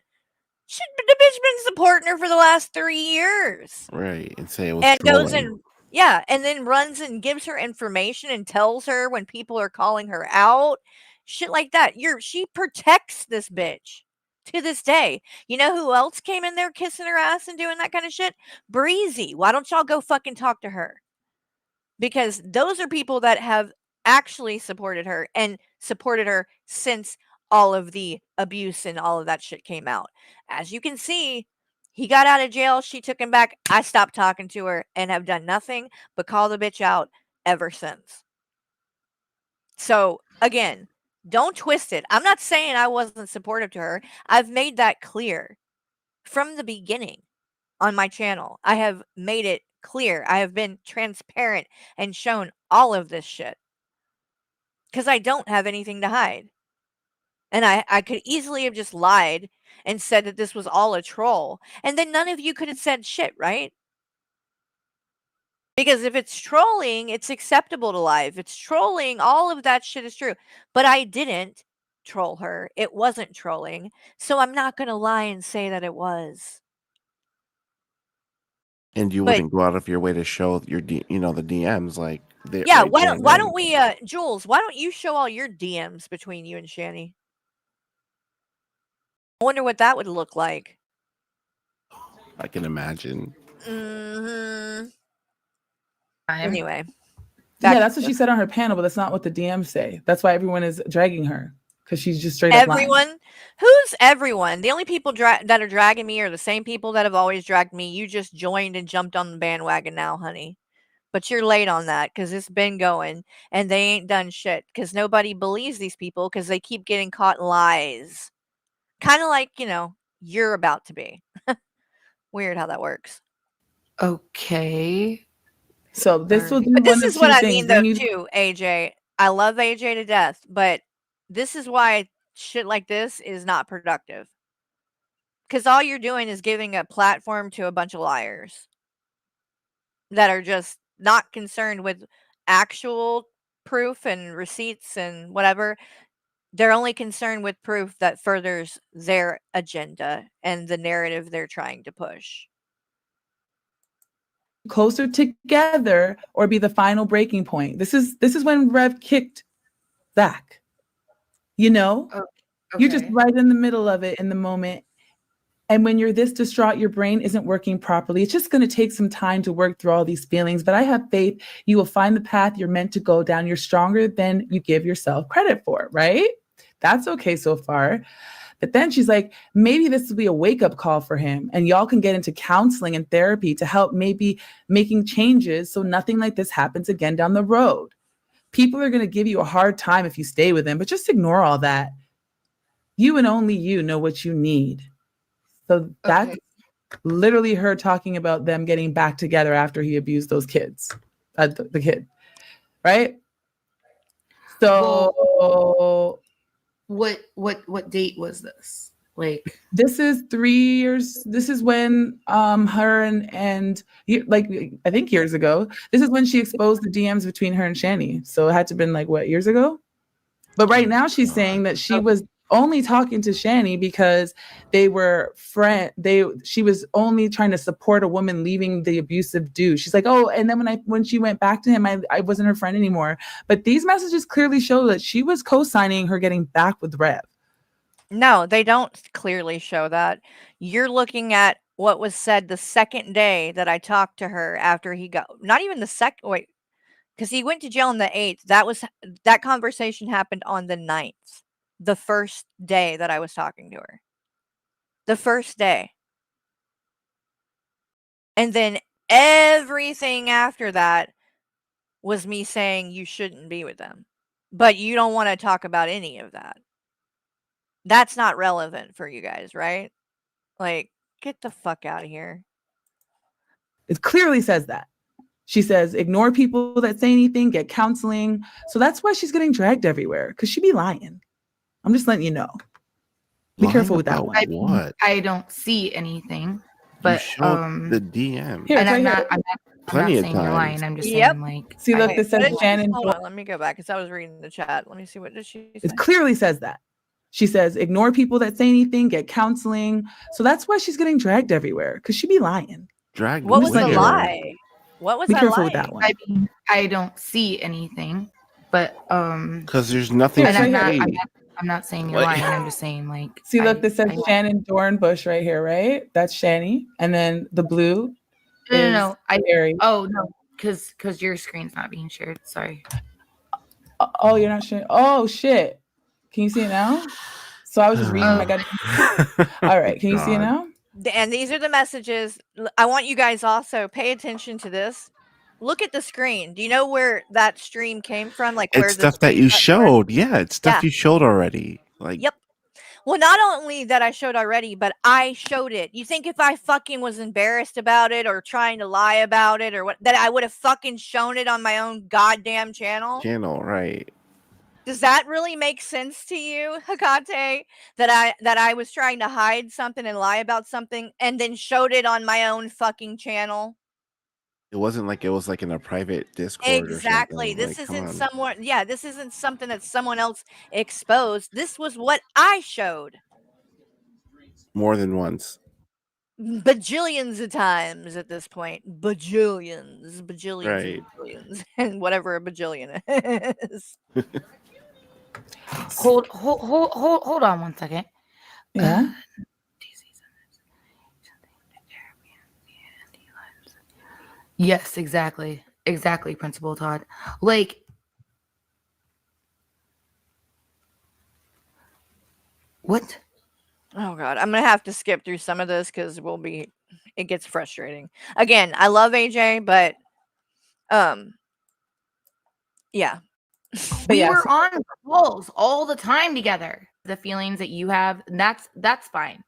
the bitch been supporting her for the last 3 years. Right. And say it was And goes trolling. and yeah, and then runs and gives her information and tells her when people are calling her out. Shit like that. She protects this bitch to this day. You know who else came in there kissing her ass and doing that kind of shit? Breezy. Why don't y'all go fucking talk to her? Because those are people that have actually supported her and supported her since all of the abuse and all of that shit came out. As you can see, he got out of jail, she took him back. I stopped talking to her and have done nothing but call the bitch out ever since. So, again, don't twist it. I'm not saying I wasn't supportive to her. I've made that clear from the beginning on my channel. I have made it clear. I have been transparent and shown all of this shit. Because I don't have anything to hide. And I could easily have just lied and said that this was all a troll. And then none of you could have said shit, right? Because if it's trolling, it's acceptable to lie. If it's trolling, all of that shit is true. But I didn't troll her. It wasn't trolling. So I'm not going to lie and say that it was. And you But wouldn't go out of your way to show your the DMs like they yeah, right there and why then. don't we Jules, why don't you show all your DMs between you and Shani? I wonder what that would look like. I can imagine. Anyway. Yeah, that's what she said on her panel, but that's not what the DMs say. That's why everyone is dragging her, because she's just straight up lying. Everyone? Who's everyone? The only people that are dragging me are the same people that have always dragged me. You just joined and jumped on the bandwagon now, honey. But you're late on that because it's been going and they ain't done shit because nobody believes these people because they keep getting caught in lies. Kind of like, you're about to be. Weird how that works. Okay. So this will do But this one of is what two I things. mean, though, Bring you too, AJ. I love AJ to death, but this is why shit like this is not productive. Because all you're doing is giving a platform to a bunch of liars that are just not concerned with actual proof and receipts and whatever. They're only concerned with proof that furthers their agenda and the narrative they're trying to push. closer together or be the final breaking point. This is when Rev kicked Zach. You're just right in the middle of it in the moment. And when you're this distraught, your brain isn't working properly. It's just going to take some time to work through all these feelings. But I have faith you will find the path you're meant to go down. You're stronger than you give yourself credit for, right? That's okay so far. But then she's like, maybe this will be a wake-up call for him. And y'all can get into counseling and therapy to help maybe making changes so nothing like this happens again down the road. People are going to give you a hard time if you stay with him, but just ignore all that. You and only you know what you need. So that's literally her talking about them getting back together after he abused those kids, the kid, right? So what date was this? Like, this is 3 years. This is when her and like I think years ago. This is when she exposed the DMs between her and Shani. So it had to have been like what, years ago? But right now she's saying that she was only talking to Shani because they were she was only trying to support a woman leaving the abusive dude. She's like, oh, and then when she went back to him, I wasn't her friend anymore. But these messages clearly show that she was co-signing her getting back with Rev. No, they don't clearly show that. You're looking at what was said the second day that I talked to her after he got, not even the second, wait, because he went to jail on the 8th. That conversation happened on the 9th, the first day that I was talking to her. The first day. And then everything after that was me saying you shouldn't be with them. But you don't want to talk about any of that. That's not relevant for you guys, right? Like, get the fuck out of here. It clearly says that. She says, ignore people that say anything, get counseling. So that's why she's getting dragged everywhere, because she be lying. I'm just letting you know. Be careful with that one. What? I don't see anything, You but showed the DM. Here, and it's I'm right not, here. I'm not Plenty of saying you're times. lying. I'm just Yep. saying, like, See, look, Wait, it says what did she- Shannon. Hold on, let me go back because I was reading the chat. Let me see, what did she say? It clearly says that. She says, ignore people that say anything, get counseling. So that's why she's getting dragged everywhere, because she be lying. Dragged What was the where? lie? What was Be I careful with lying? that one. I mean, I don't see anything, but Because there's nothing and to I'm not saying you're Like- lying. I'm just saying, like, See, look, this says Shannon Dornbush right here, right? That's Shani. And then the blue no. Harry. Oh no, because your screen's not being shared. Sorry. Oh, you're not sharing. Oh, shit. Can you see it now? So I was just reading my goddamn. All right. Can you see it now? And these are the messages. I want you guys also pay attention to this. Look at the screen. Do you know where that stream came from? Like where It's the stuff that you screenshots were? showed. Yeah, it's stuff Yeah. you showed already. Like, Yep. Well, not only that I showed already, but I showed it. You think if I fucking was embarrassed about it or trying to lie about it or what, that I would have fucking shown it on my own goddamn channel? right. Does that really make sense to you, Hecate? That I was trying to hide something and lie about something and then showed it on my own fucking channel? It wasn't like it was like in a private Discord Exactly. or something. This Like, come isn't on. someone, yeah, this isn't something that someone else exposed. This was what I showed. More than once. Bajillions of times at this point. Bajillions, Right. bajillions, and whatever a bajillion is. Hold on 1 second. Yeah. Yes, exactly. Exactly, Principal Todd. Like, what? Oh god, I'm gonna have to skip through some of this because it gets frustrating. Again, I love AJ, but yeah. We were on calls all the time together. The feelings that you have, that's fine.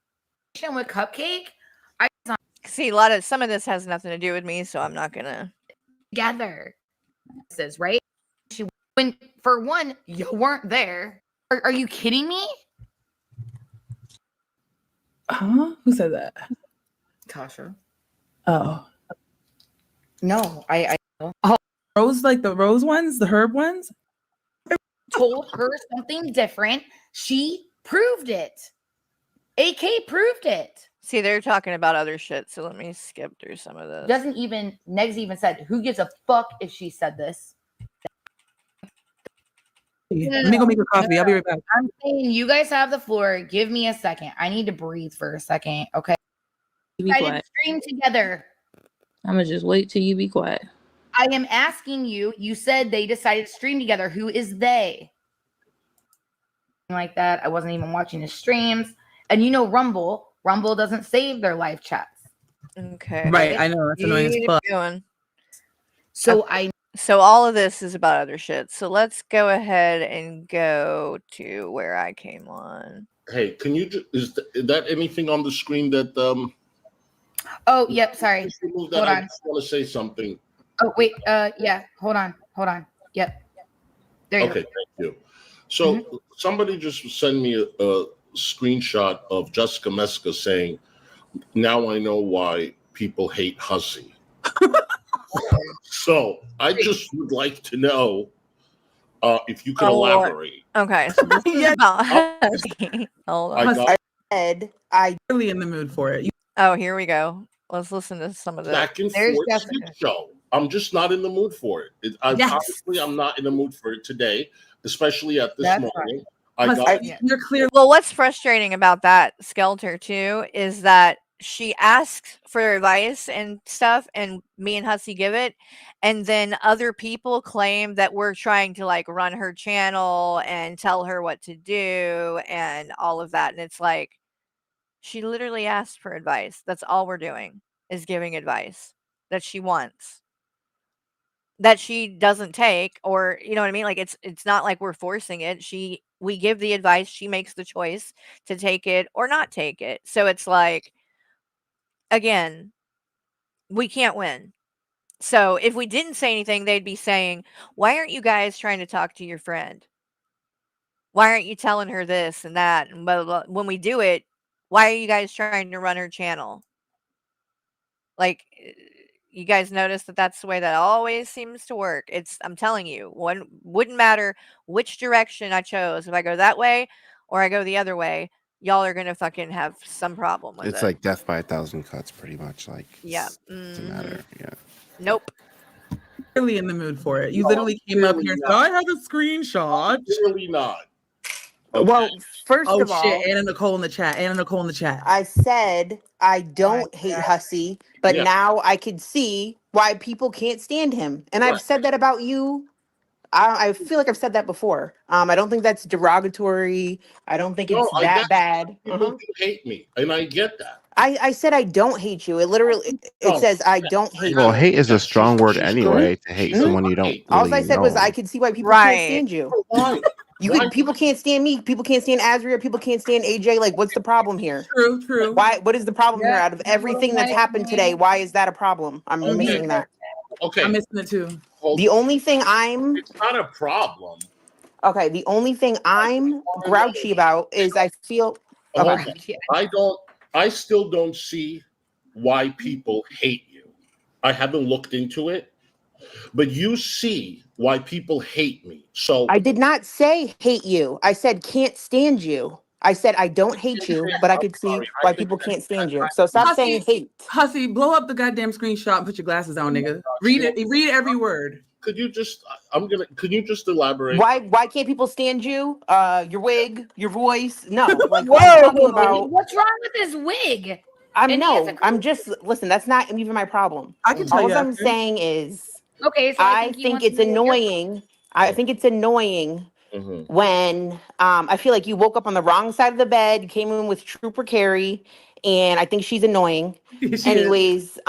With Cupcake, I see some of this has nothing to do with me, so I'm not gonna together. This is right. When for one, you weren't there. Are you kidding me? Huh? Who said that? Tasha. Oh. No, I Rose, like the rose ones, the herb ones? told her something different. She proved it. AK proved it. see they're talking about other shit, so let me skip through some of this. Negs even said, who gives a fuck if she said this? Let me go make a coffee. I'll be right back. I'm saying you guys have the floor. Give me a second. I need to breathe for a second. Okay. Be I quiet. did stream together. I'm gonna just wait till you be quiet. I am asking you. You said they decided to stream together. Who is they? Like that. I wasn't even watching the streams. And you know, Rumble doesn't save their live chats. Okay. Right, I know. That's annoying as Keep fuck. going. So all of this is about other shit. So let's go ahead and go to where I came on. Hey, can you is that anything on the screen that Oh, yep. Sorry. hold Hold I on. just want to say something. Oh, wait. Yeah. Hold on. Yep. There you Okay, go. thank you. So somebody just sent me screenshot of Jessica Meska saying, "Now I know why people hate Hussy." So I just would like to know if you could elaborate. Okay, so this is about Hussy. Hold on. I said I really in the mood for it. Oh, here we go. Let's listen to some of this. back and There's forth Jessica. shit show. I'm just not in the mood for it. Honestly, I'm not in the mood for it today, especially at this moment. You're clear. Well, what's frustrating about that Skelter too is that she asks for advice and stuff, and me and Hussy give it, and then other people claim that we're trying to like run her channel and tell her what to do and all of that, and it's like she literally asked for advice. That's all we're doing is giving advice that she wants, that she doesn't take, or you know what I mean? Like it's not like we're forcing it. We give the advice, she makes the choice to take it or not take it. So it's like, again, we can't win. So if we didn't say anything, they'd be saying, "Why aren't you guys trying to talk to your friend? Why aren't you telling her this and that?" And blah, blah, blah. When we do it, why are you guys trying to run her channel? Like, you guys notice that that's the way that always seems to work. I'm telling you, one wouldn't matter which direction I chose. If I go that way or I go the other way, y'all are gonna fucking have some problem with It's it. like death by 1,000 cuts, pretty much. Like, Yeah. doesn't matter. Yeah. Nope. Really in the mood for it. You No, literally came up really here and said, not. "I have a screenshot." Really not. Well, first Oh of all, shit, Anna Nicole in the chat. Anna Nicole in the chat. I said I don't hate Hussy, but Yeah. now I could see why people can't stand him. And I've said that about you. I feel like I've said that before. I don't think that's derogatory. I don't think it's I that get bad. people do hate me, and I get that. I said I don't hate you. It literally it says I don't hate Well, you. hate is a strong word anyway to hate someone you don't All really I said know. was I could see why people Right. can't stand you. Why? People can't stand me. People can't stand Azria. People can't stand AJ. Like, what's the problem here? True. What is the problem here? Out of everything that's happened today, why is that a problem? I'm missing that. Okay. I'm missing it too. The only thing It's not a problem. okay. The only thing I'm grouchy about is I feel Hold okay. on. I still don't see why people hate you. I haven't looked into it, but you see why people hate me. So I did not say hate you. I said can't stand you. I said I don't hate you, but I could see why people can't stand you. So stop saying hate. Hussy, blow up the goddamn screenshot and put your glasses on, nigga. Read it. Read every word. Could you just elaborate? Why can't people stand you? Your wig, your voice. No, like Whoa! I'm talking about. What's wrong with his wig? I'm just listen. That's not even my problem. I can tell All you I'm after. saying is, Okay, so I think it's annoying. I think it's annoying when I feel like you woke up on the wrong side of the bed, came in with Trooper Carrie, and I think she's annoying. Anyways,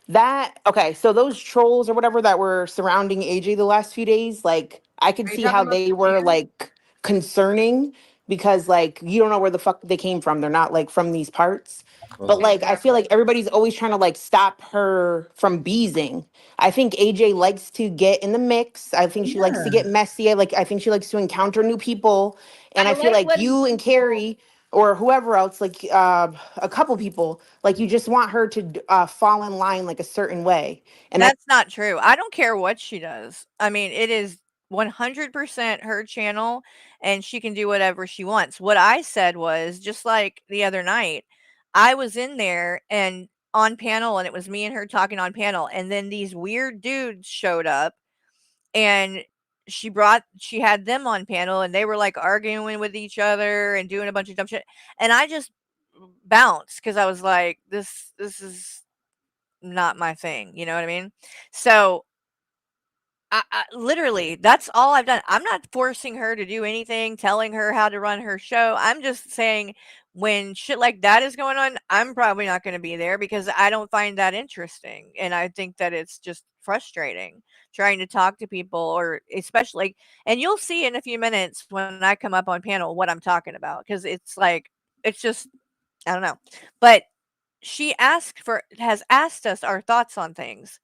that okay, so those trolls or whatever that were surrounding AJ the last few days, like I could see how they were like concerning because like you don't know where the fuck they came from. They're not like from these parts. But like I feel like everybody's always trying to like stop her from beezing. I think AJ likes to get in the mix. I think she likes to get messy. I think she likes to encounter new people. And I feel like you and Carrie or whoever else, like a couple people, like you just want her to fall in line like a certain way. And That's not true. I don't care what she does. I mean, it is 100% her channel and she can do whatever she wants. What I said was just like the other night, I was in there and on panel and it was me and her talking on panel and then these weird dudes showed up and she had them on panel and they were like arguing with each other and doing a bunch of dumb shit and I just bounced because I was like this is not my thing, you know what I mean? So I literally that's all I've done. I'm not forcing her to do anything, telling her how to run her show. I'm just saying when shit like that is going on, I'm probably not going to be there because I don't find that interesting. And I think that it's just frustrating trying to talk to people or especially and you'll see in a few minutes when I come up on panel what I'm talking about because it's like it's just I don't know. But she has asked us our thoughts on things.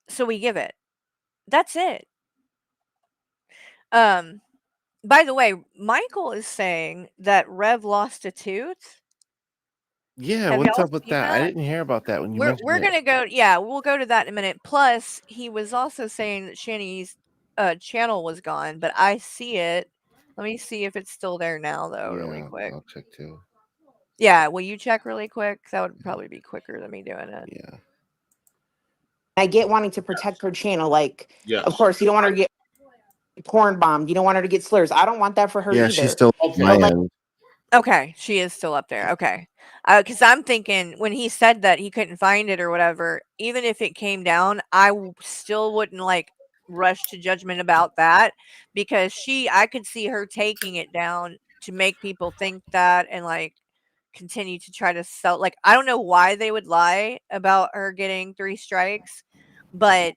So we give it. That's it. Um By the way, Michael is saying that Rev lost a tooth. Yeah, Have what's y'all up with seen that? I that? didn't hear about that when you We're mentioned it. gonna go. Yeah, we'll go to that in a minute. Plus, he was also saying that Shanny's channel was gone, but I see it. Let me see if it's still there now, though, really Yeah, quick. I'll check too. Yeah, will you check really quick? That would probably be quicker than me doing it. Yeah. I get wanting to protect her channel. Like, Yes. of course, you don't want her to get porn bombed. You don't want her to get slurs. I don't want that for her Yeah, either. she's still Okay. my But, like, end. Okay, she is still up there. Okay. Because I'm thinking when he said that he couldn't find it or whatever, even if it came down, still wouldn't like rush to judgment about that because I could see her taking it down to make people think that and like continue to try to sell. Like, I don't know why they would lie about her getting 3 strikes, but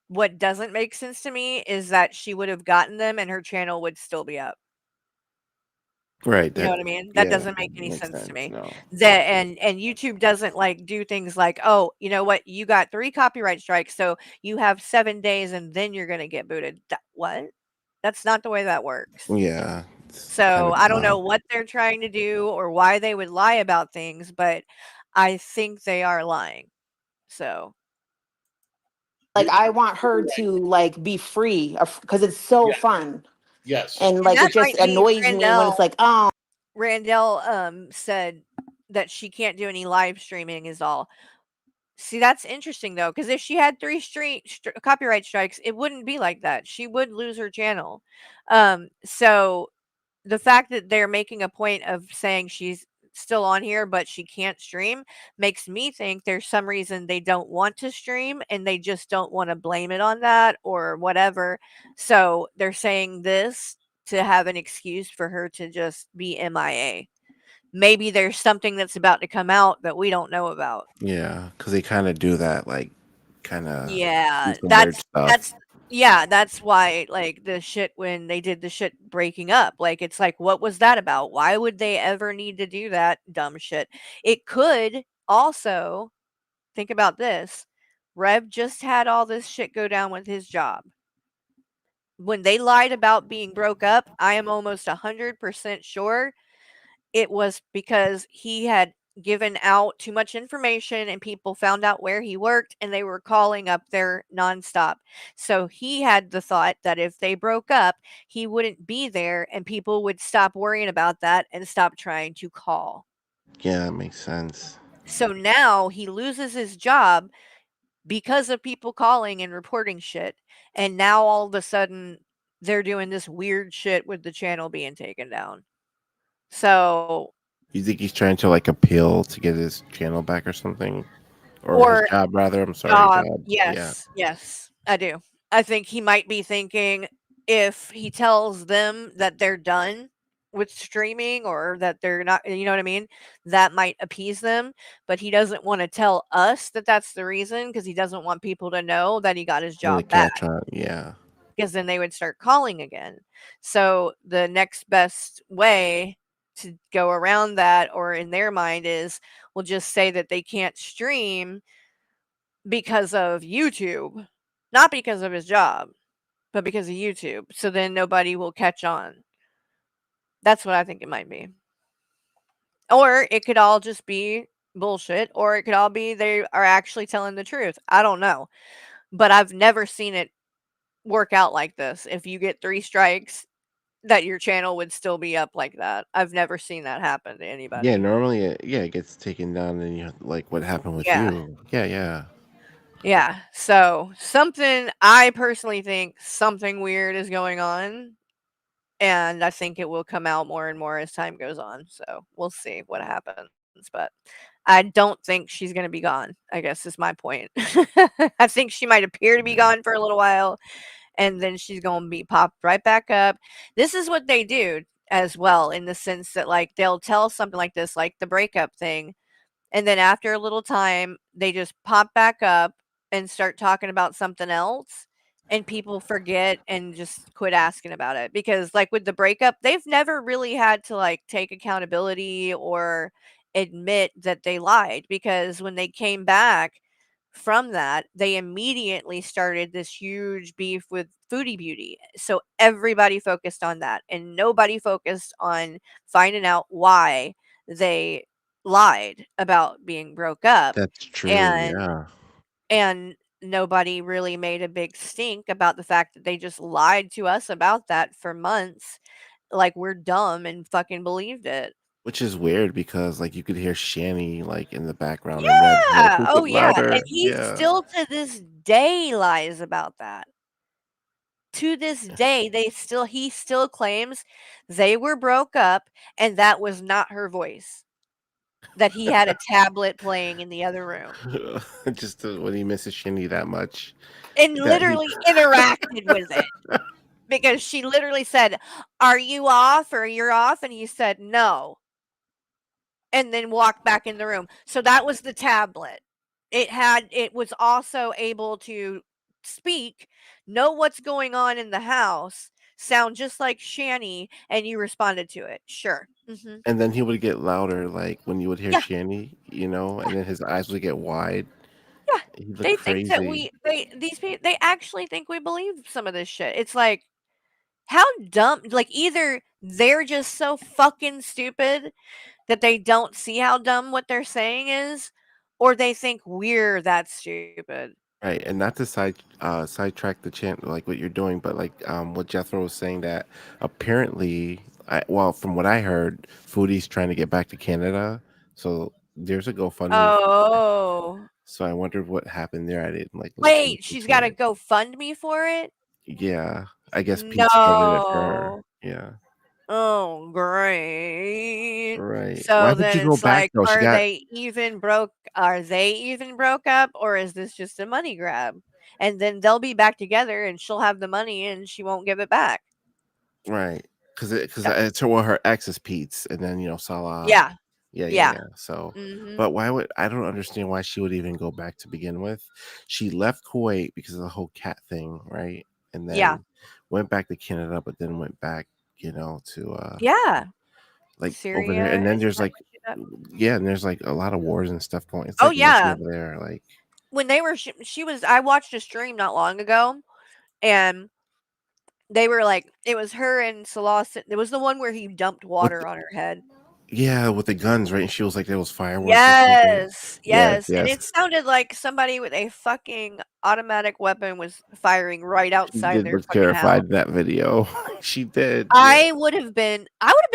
what doesn't make sense to me is that she would have gotten them and her channel would still be up. Right. You know That what I mean? That yeah, doesn't that make any makes sense to sense. me. No. That and YouTube doesn't like do things like, "Oh, you know what? You got 3 copyright strikes, so you have 7 days and then you're gonna get booted." What? That's not the way that works. Yeah. It's kind So, of I don't know odd. what they're trying to do or why they would lie about things, but I think they are lying. So, I want her to like be free because it's so Yeah. fun. Yes. And and like that it just might be annoys me when it's like, oh, Randell said that she can't do any live streaming is all. See, that's interesting though, because if she had 3 copyright strikes, it wouldn't be like that. She would lose her channel. So the fact that they're making a point of saying she's still on here, but she can't stream makes me think there's some reason they don't want to stream and they just don't want to blame it on that or whatever. So they're saying this to have an excuse for her to just be MIA. Maybe there's something that's about to come out that we don't know about. Yeah, because they kind of do that, like, kind of do Yeah, some weird stuff. that's why, like, the shit when they did the shit breaking up, like, it's like, what was that about? Why would they ever need to do that dumb shit? It could also think about this. Rev just had all this shit go down with his job. When they lied about being broke up, I am almost 100% sure it was because he had given out too much information and people found out where he worked and they were calling up there nonstop. So he had the thought that if they broke up, he wouldn't be there and people would stop worrying about that and stop trying to call. Yeah, that makes sense. So now he loses his job because of people calling and reporting shit. And now all of a sudden they're doing this weird shit with the channel being taken down. So You think he's trying to like appeal to get his channel back or something, or his or job rather? I'm sorry, job. Yeah. yes, I do. I think he might be thinking if he tells them that they're done with streaming or that they're not, you know what I mean? That might appease them, but he doesn't want to tell us that that's the reason because he doesn't want people to know that he got his Really job back catch on. Yeah. because then they would start calling again. So the next best way to go around that, or in their mind, is we'll just say that they can't stream because of YouTube, not because of his job, but because of YouTube. So then nobody will catch on. That's what I think it might be. Or it could all just be bullshit, or it could all be they are actually telling the truth. I don't know. But I've never seen it work out like this. If you get 3 strikes, that your channel would still be up like that. I've never seen that happen to Yeah. anybody. Normally, it gets taken down, and you like what happened with Yeah. you. Yeah. Yeah. Yeah. So I personally think something weird is going on. And I think it will come out more and more as time goes on. So we'll see what happens. But I don't think she's going to be gone, I guess is my point. I think she might appear to be gone for a little while and then she's going to be popped right back up. This is what they do as well, in the sense that, like, they'll tell something like this, like the breakup thing. And then after a little time, they just pop back up and start talking about something else. And people forget and just quit asking about it. Because, like, with the breakup, they've never really had to, like, take accountability or admit that they lied. Because when they came back, from that, they immediately started this huge beef with Foodie Beauty. So everybody focused on that, and nobody focused on finding out why they lied about being broke up. That's true. And Yeah. and nobody really made a big stink about the fact that they just lied to us about that for months, like we're dumb and fucking believed it. Which is weird because like you could hear Shanny like in the background and Red's like, Yeah. "Speak Oh, it yeah. And louder." he Yeah. still to this day lies about that. To this day, he still claims they were broke up and that was not her voice. That he had a tablet playing in the other room. Just when he misses Shinny that much. And That he literally interacted with it. Because she literally said, "Are you off or you're off?" And he said, "No." And then walked back in the room. So that was the tablet. It was also able to speak, know what's going on in the house, sound just like Shanny, and you responded to it. Sure. Mhm. And then he would get louder, like when you would hear Yeah. Shanny, and then his eyes would get wide. Yeah. He'd look They think that crazy. they actually think we believe some of this shit. It's like, how dumb, like either they're just so fucking stupid that they don't see how dumb what they're saying is, or they think we're that stupid. Right, and not to sidetrack the chant like what you're doing, but like what Jethro was saying that apparently, well, from what I heard, Foodie's trying to get back to Canada, so there's a GoFundMe. Oh. So I wondered what happened there. I didn't like look Wait, she's into got to it. go fund me for it? Yeah, I guess Pete started it for her. No. Yeah, Oh, great. right. Why So would then you go it's back like, though? She got are they even broke up, or is this just a money grab? And then they'll be back together and she'll have the money and she won't give it back. right because Yep. it's her ex is Pete's, and then Salah. Yeah. Yeah, Yeah. So, Mhm. but I don't understand why she would even go back to begin with. She left Kuwait because of the whole cat thing, right? And Yeah. then went back to Canada, but then went back, to Yeah. like over there. Syria, And then isn't there's that like, what she did? yeah, and there's like a lot of wars and stuff going. It's Oh, like messy yeah. over there. Like, When they were I watched a stream not long ago, and they were like, it was her and Salah. It was the one where he dumped with water on her head. yeah, with the guns, right? And she was like, there was fireworks or something. Yes, Yes, yes, and yes. it sounded like somebody with a fucking automatic weapon was firing right She outside did their look fucking house. terrified in that video. She did. Yeah. I would have been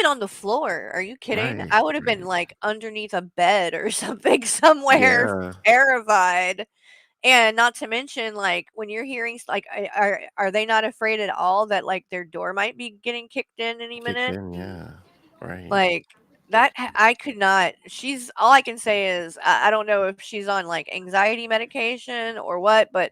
on the floor. Are you kidding? Right. I would have been like underneath a bed or something somewhere, Yeah. terrified. And not to mention, like, when you're hearing like, are they not afraid at all that like their door might be getting kicked in any Kicked minute? in. Yeah. Right. Like that, I could not. She's all I can say is I don't know if she's on like anxiety medication or what, but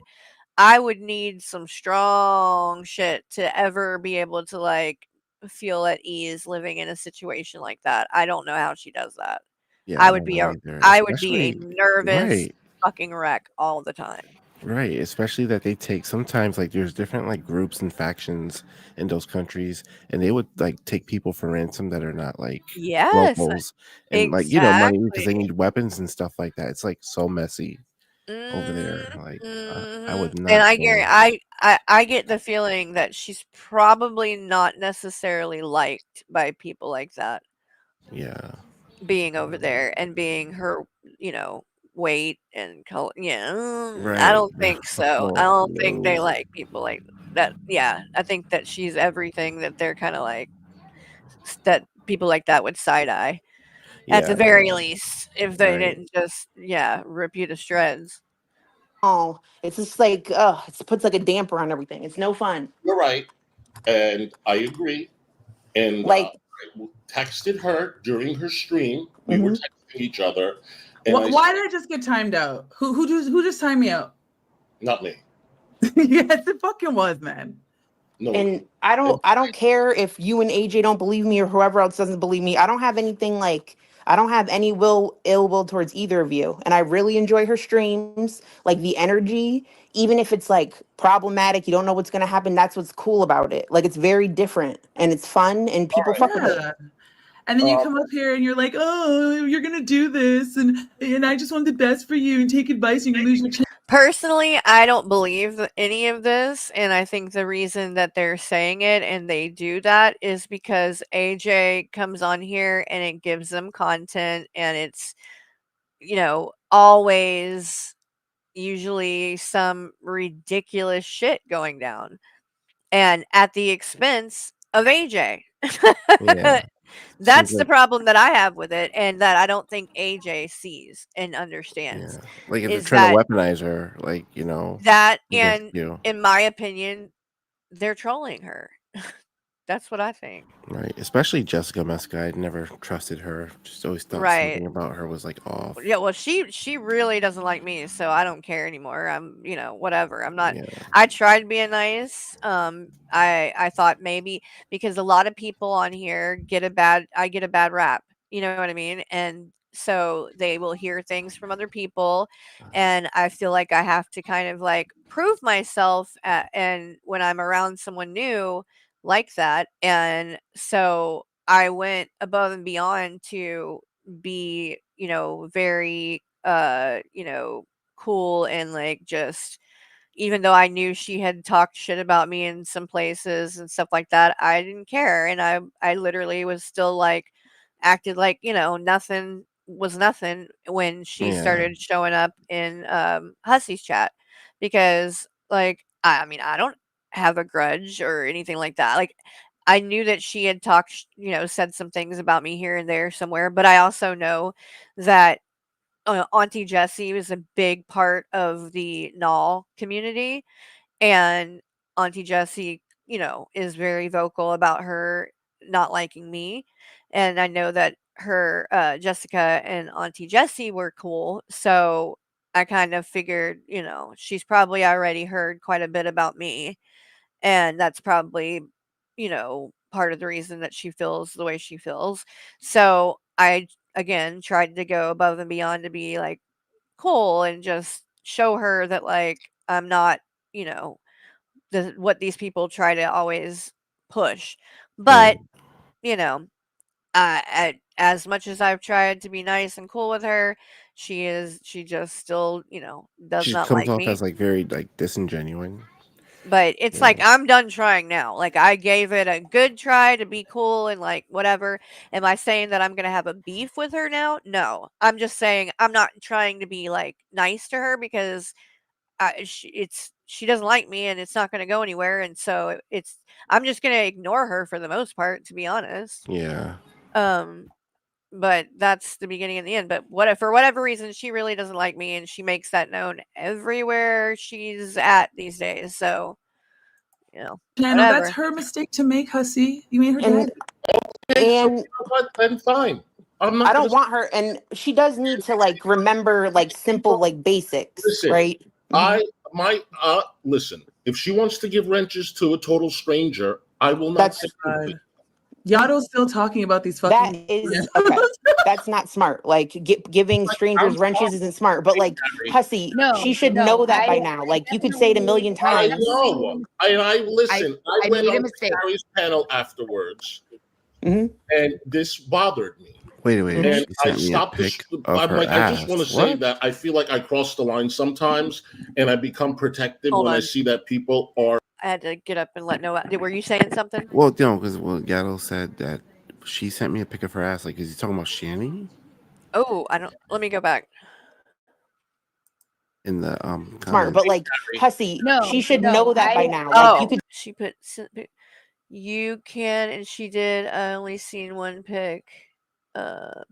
I would need some strong shit to ever be able to like feel at ease living in a situation like that. I don't know how she does that. Yeah, I I would don't be know a either. I would be a Especially nervous right. fucking wreck all the time. Right, especially that they take sometimes like there's different like groups and factions in those countries, and they would like take people for ransom that are not like Yes, locals, and like money because they exactly. need weapons and stuff like that. It's like so messy over there. Like I would And not I go. guarantee I get the feeling that she's probably not necessarily liked by people like that, Yeah, being over there and being her, weight and color. Yeah, I right. don't think so. I Oh don't think they no. like people like that. Yeah, I think that she's everything that they're kind of like that people like that would side eye at the Yeah, very least if they right. didn't just rip you to shreds. Oh, it's just like, it puts like a damper on everything. It's no fun. You're right, and I agree. And Like, I texted her during her stream. We were Mhm. texting each other, and I Why said, did I just get timed out? Who just timed me out? "Not me." Yes, it fucking was, man. No. and I don't care if you and AJ don't believe me or whoever else doesn't believe me. I don't have anything like, I don't have any ill will towards either of you. And I really enjoy her streams, like the energy, even if it's like problematic, you don't know what's gonna happen. That's what's cool about it. Like it's very different and it's fun and people fuck with it. Yeah. And then you come up here and you're like, oh, you're gonna do this, and I just want the best for you and take advice and you lose your chance. Personally, I don't believe any of this, and I think the reason that they're saying it and they do that is because AJ comes on here and it gives them content, and it's, always usually some ridiculous shit going down, and at the expense of AJ. Yeah. Seems That's the like problem that I have with it, and that I don't think AJ sees and understands, like if they're is trying to that weaponize her, like, that against and you. in my opinion, they're trolling her. That's what I think. Right. Especially Jessica Mesca. I never trusted her. Just always thought Right. something about her was like off. Yeah, well, she really doesn't like me, so I don't care anymore. I'm, whatever. I'm not. Yeah. I tried being nice. I thought maybe because a lot of people on here I get a bad rap. You know what I mean? And so they will hear things from other people, and I feel like I have to kind of like prove myself, and when I'm around someone new like that, and so I went above and beyond to be, very cool, and like just even though I knew she had talked shit about me in some places and stuff like that, I didn't care, and I literally was still like acted like, nothing was nothing when she Yeah. started showing up in Hussy's chat, because like I mean, I don't have a grudge or anything like that. Like I knew that she had talked, said some things about me here and there somewhere, but I also know that Auntie Jessie was a big part of the Null community, and Auntie Jessie, is very vocal about her not liking me, and I know that her Jessica and Auntie Jessie were cool, so I kind of figured, she's probably already heard quite a bit about me, and that's probably, part of the reason that she feels the way she feels. So I again tried to go above and beyond to be like cool and just show her that like I'm not, you know, what these people try to always push. Right. But, you know, as much as I've tried to be nice and cool with her, she just still, does She just not comes like off me. as like very like disingenuine. But it's like I'm done trying now. Like I gave it a good try to be cool and like whatever. Am I saying that I'm gonna have a beef with her now? No. I'm just saying I'm not trying to be like nice to her because she doesn't like me and it's not gonna go anywhere. And so I'm just gonna ignore her for the most part, to be honest. Yeah. Um, but that's the beginning and the end. But what if for whatever reason she really doesn't like me and she makes that known everywhere she's at these days. So Channel, that's whatever. her mistake to make, Hussy. You ain't her And daddy. and Then fine. I'm not I gonna don't want her, and she does need to like remember like simple like basics, listen. right? Listen. If she wants to give wrenches to a total stranger, I will not say anything. Yato's still talking about these That fucking. is okay. That's not smart. Like giving strangers wrenches isn't smart. But like Hussy, she should know that by now. Like you could say it a million I times. know. I listen. I went made a on mistake. Carrie's panel afterwards, Mhm. and this bothered me. Wait. And She I sent me a stopped. pic of I'm her like, I just ass. want to say What? that I feel like I cross the line sometimes, and I become protective Hold when I on. see that people are. I had to get up and let Noah. Were you saying something? Well, no, because Yaddle said that she sent me a pic of her ass. Like, is he talking about Shanny Oh, I don't. Let me go back. in the Smart, comments? but like Hussy, she should know that by now. Like Oh, you could. she put. You can, and she did. I only seen one pic.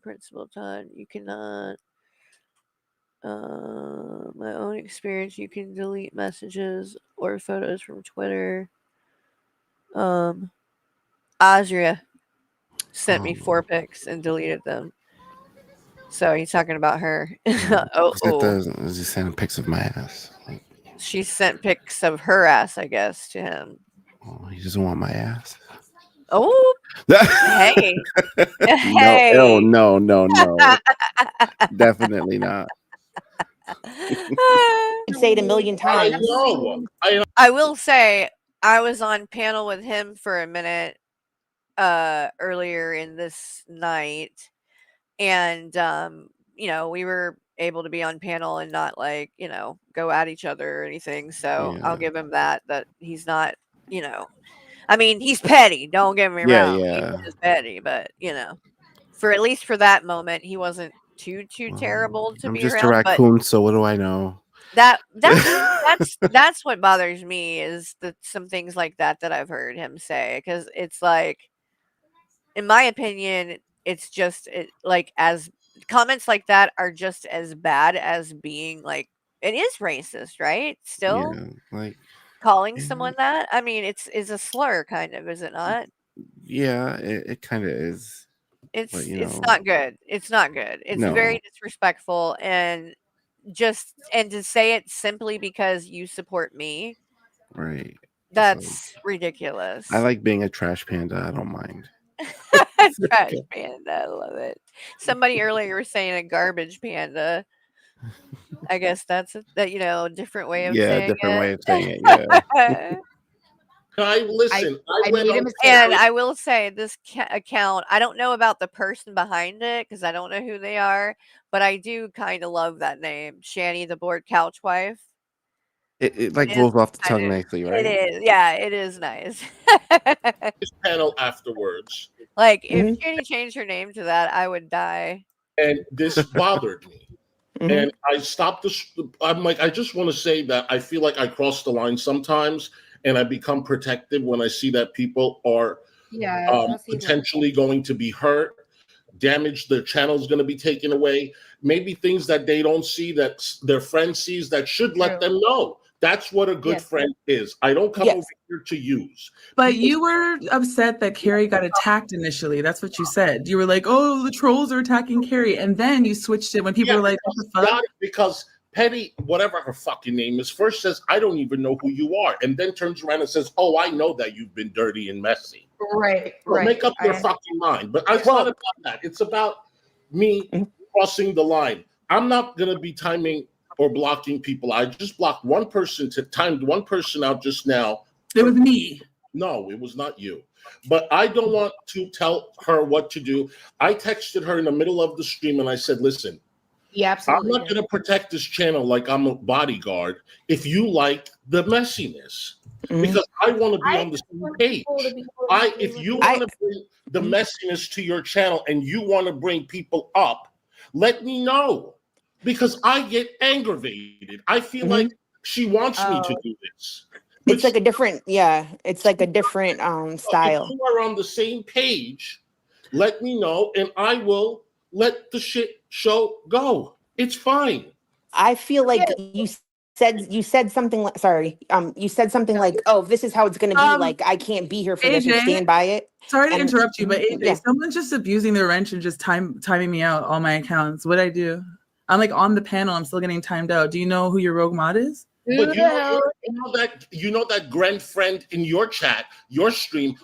Principal Todd, you cannot. My own experience, you can delete messages or photos from Twitter. Azria sent me 4 pics and deleted them. So he's talking about her. Is he sending pics of my ass? Like, She sent pics of her ass, I guess, to him. he doesn't want my ass. Oh, hey, No, hey. oh, no. Definitely not. Say it a million times. I will say I was on panel with him for a minute earlier in this night, and we were able to be on panel and not like, go at each other or anything. So I'll give him that he's not, I mean, he's petty. Don't get me Yeah, wrong. He yeah. is petty, but for at least for that moment, he wasn't too terrible to I'm be just a around. But raccoon, so what do I know? that's what bothers me is some things like that I've heard him say, because it's like, in my opinion, it's just like, as comments like that are just as bad as being like, it is racist, right? Still Yeah, like calling someone that. I mean, is a slur, kind of, is it not? yeah, it kind of is. But, It's not good. It's not good. It's No. very disrespectful, and to say it simply because you support me, Right. that's ridiculous. I like being a trash panda. I don't mind. Trash panda, I love it. Somebody earlier was saying a garbage panda. I guess that's a different way of Yeah, saying different it. way of saying it. Yeah. I listen. I made went a on mistake. And I will say this account, I don't know about the person behind it because I don't know who they are, but I do kind of love that name, Shani the bored couch wife. It like rolls off the tongue nicely, right? It is, yeah, it is nice. this panel afterwards, Like, if Shani changed her name to that, I would die. and this bothered me. And I stopped this. I'm like, I just want to say that I feel like I cross the line sometimes, and I become protective when I see that people are potentially going to be hurt, damaged. Their channel is going to be taken away. Maybe things that they don't see that their friend sees that should let them know. That's what a good friend is. I don't come over here to use. But you were upset that Carrie got attacked initially. That's what you said. You were like, oh, the trolls are attacking Carrie. And then you switched it when people were like, what the fuck? Because Petty, whatever her fucking name is, first says, I don't even know who you are. And then turns around and says, oh, I know that you've been dirty and messy. Right. Well, make up your fucking mind. But it's not about that. It's about me crossing the line. I'm not going to be timing or blocking people. I just blocked one person, timed one person out just now. It was me. No, it was not you. But I don't want to tell her what to do. I texted her in the middle of the stream and I said, listen, I'm not going to protect this channel like I'm a bodyguard if you like the messiness. Because I want to be on the same page. If you want to bring the messiness to your channel and you want to bring people up, let me know. Because I get aggravated. I feel like she wants me to do this. It's like a different, it's like a different style. If you are on the same page, let me know and I will let the shit show go. It's fine. I feel like you said something like, you said something like, oh, this is how it's going to be. Like, I can't be here for this and stand by it. Sorry to interrupt you, but AJ, someone's just abusing their wrench and just timing me out all my accounts. What'd I do? I'm like on the panel. I'm still getting timed out. Do you know who your rogue mod is? But you know that grand friend in your chat, your stream.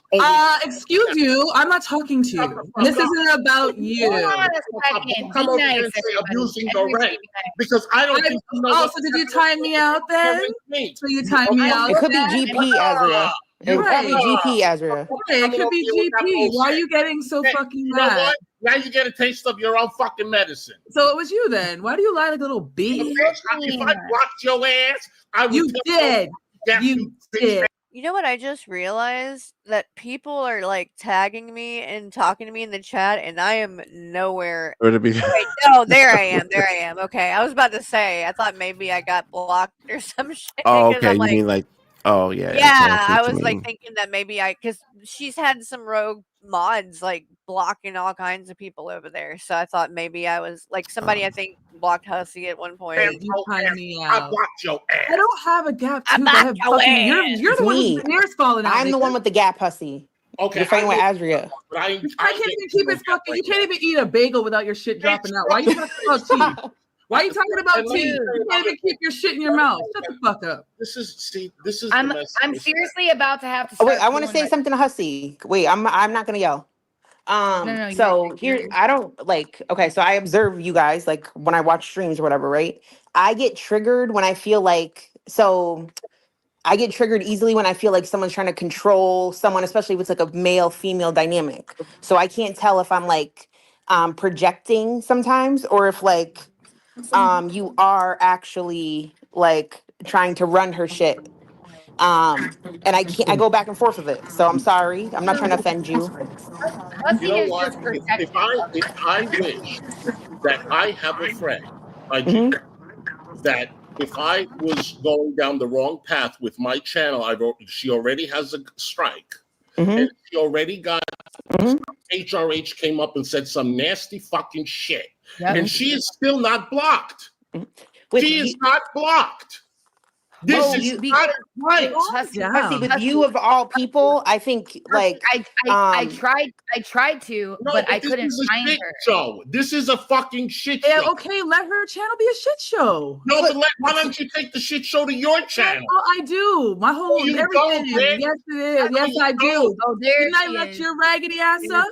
Excuse you. I'm not talking to you. This isn't about you. Hold on a second. Come over here and say abusing your rank because I don't think you know. Oh, so did you time me out then? So you timed me out. It could be GP, Azria. It could be GP, Azria. Okay, it could be GP. Why are you getting so fucking mad? Now you get a taste of your own fucking medicine. So it was you then. Why do you lie like a little bitch? If I blocked your ass, I would. You did. You did. You know what I just realized? That people are like tagging me and talking to me in the chat, and I am nowhere. Or to be. Wait, no, there I am. There I am. Okay, I was about to say, I thought maybe I got blocked or some shit. Oh, okay. I'm You mean like? Oh yeah. Yeah, I was like thinking that maybe because she's had some rogue mods like blocking all kinds of people over there. So I thought maybe I was like somebody I think blocked Hussy at one point. You timed me out. I blocked your ass. I don't have a gap too. I have fucking, you're the one whose hair's falling out. I'm the one with the gap, Hussy. Okay, you're fighting with Azria. I can't even keep it fucking. You can't even eat a bagel without your shit dropping out. Why are you talking about tea? Why are you talking about tea? You can't even keep your shit in your mouth. Shut the fuck up. This is. I'm seriously about to have to. Oh, wait, I want to say something to Hussy. Wait, I'm not gonna yell. No, so here, I don't like. Okay, so I observe you guys like when I watch streams or whatever, right? I get triggered when I feel like I get triggered easily when I feel like someone's trying to control someone, especially if it's like a male-female dynamic. So I can't tell if I'm like projecting sometimes or if like you are actually like trying to run her shit. And I go back and forth with it. So I'm sorry. I'm not trying to offend you. You know what? If I wish that I have a friend, IG, that if I was going down the wrong path with my channel, she already has a strike, and she already got HRH came up and said some nasty fucking shit, and she is still not blocked. She is not blocked. This is not right. Hussy, with you of all people, I think like I tried to, No, but I this couldn't is a find shit her. show. This is a fucking shit show. Yeah, okay, let her channel be a shit show. No, but why don't you take the shit show to your channel? Oh, I do. My whole you everything. don't, bitch. Yes, it is. Yes, you I do. don't. Oh, there Didn't I she let is. your raggedy ass up?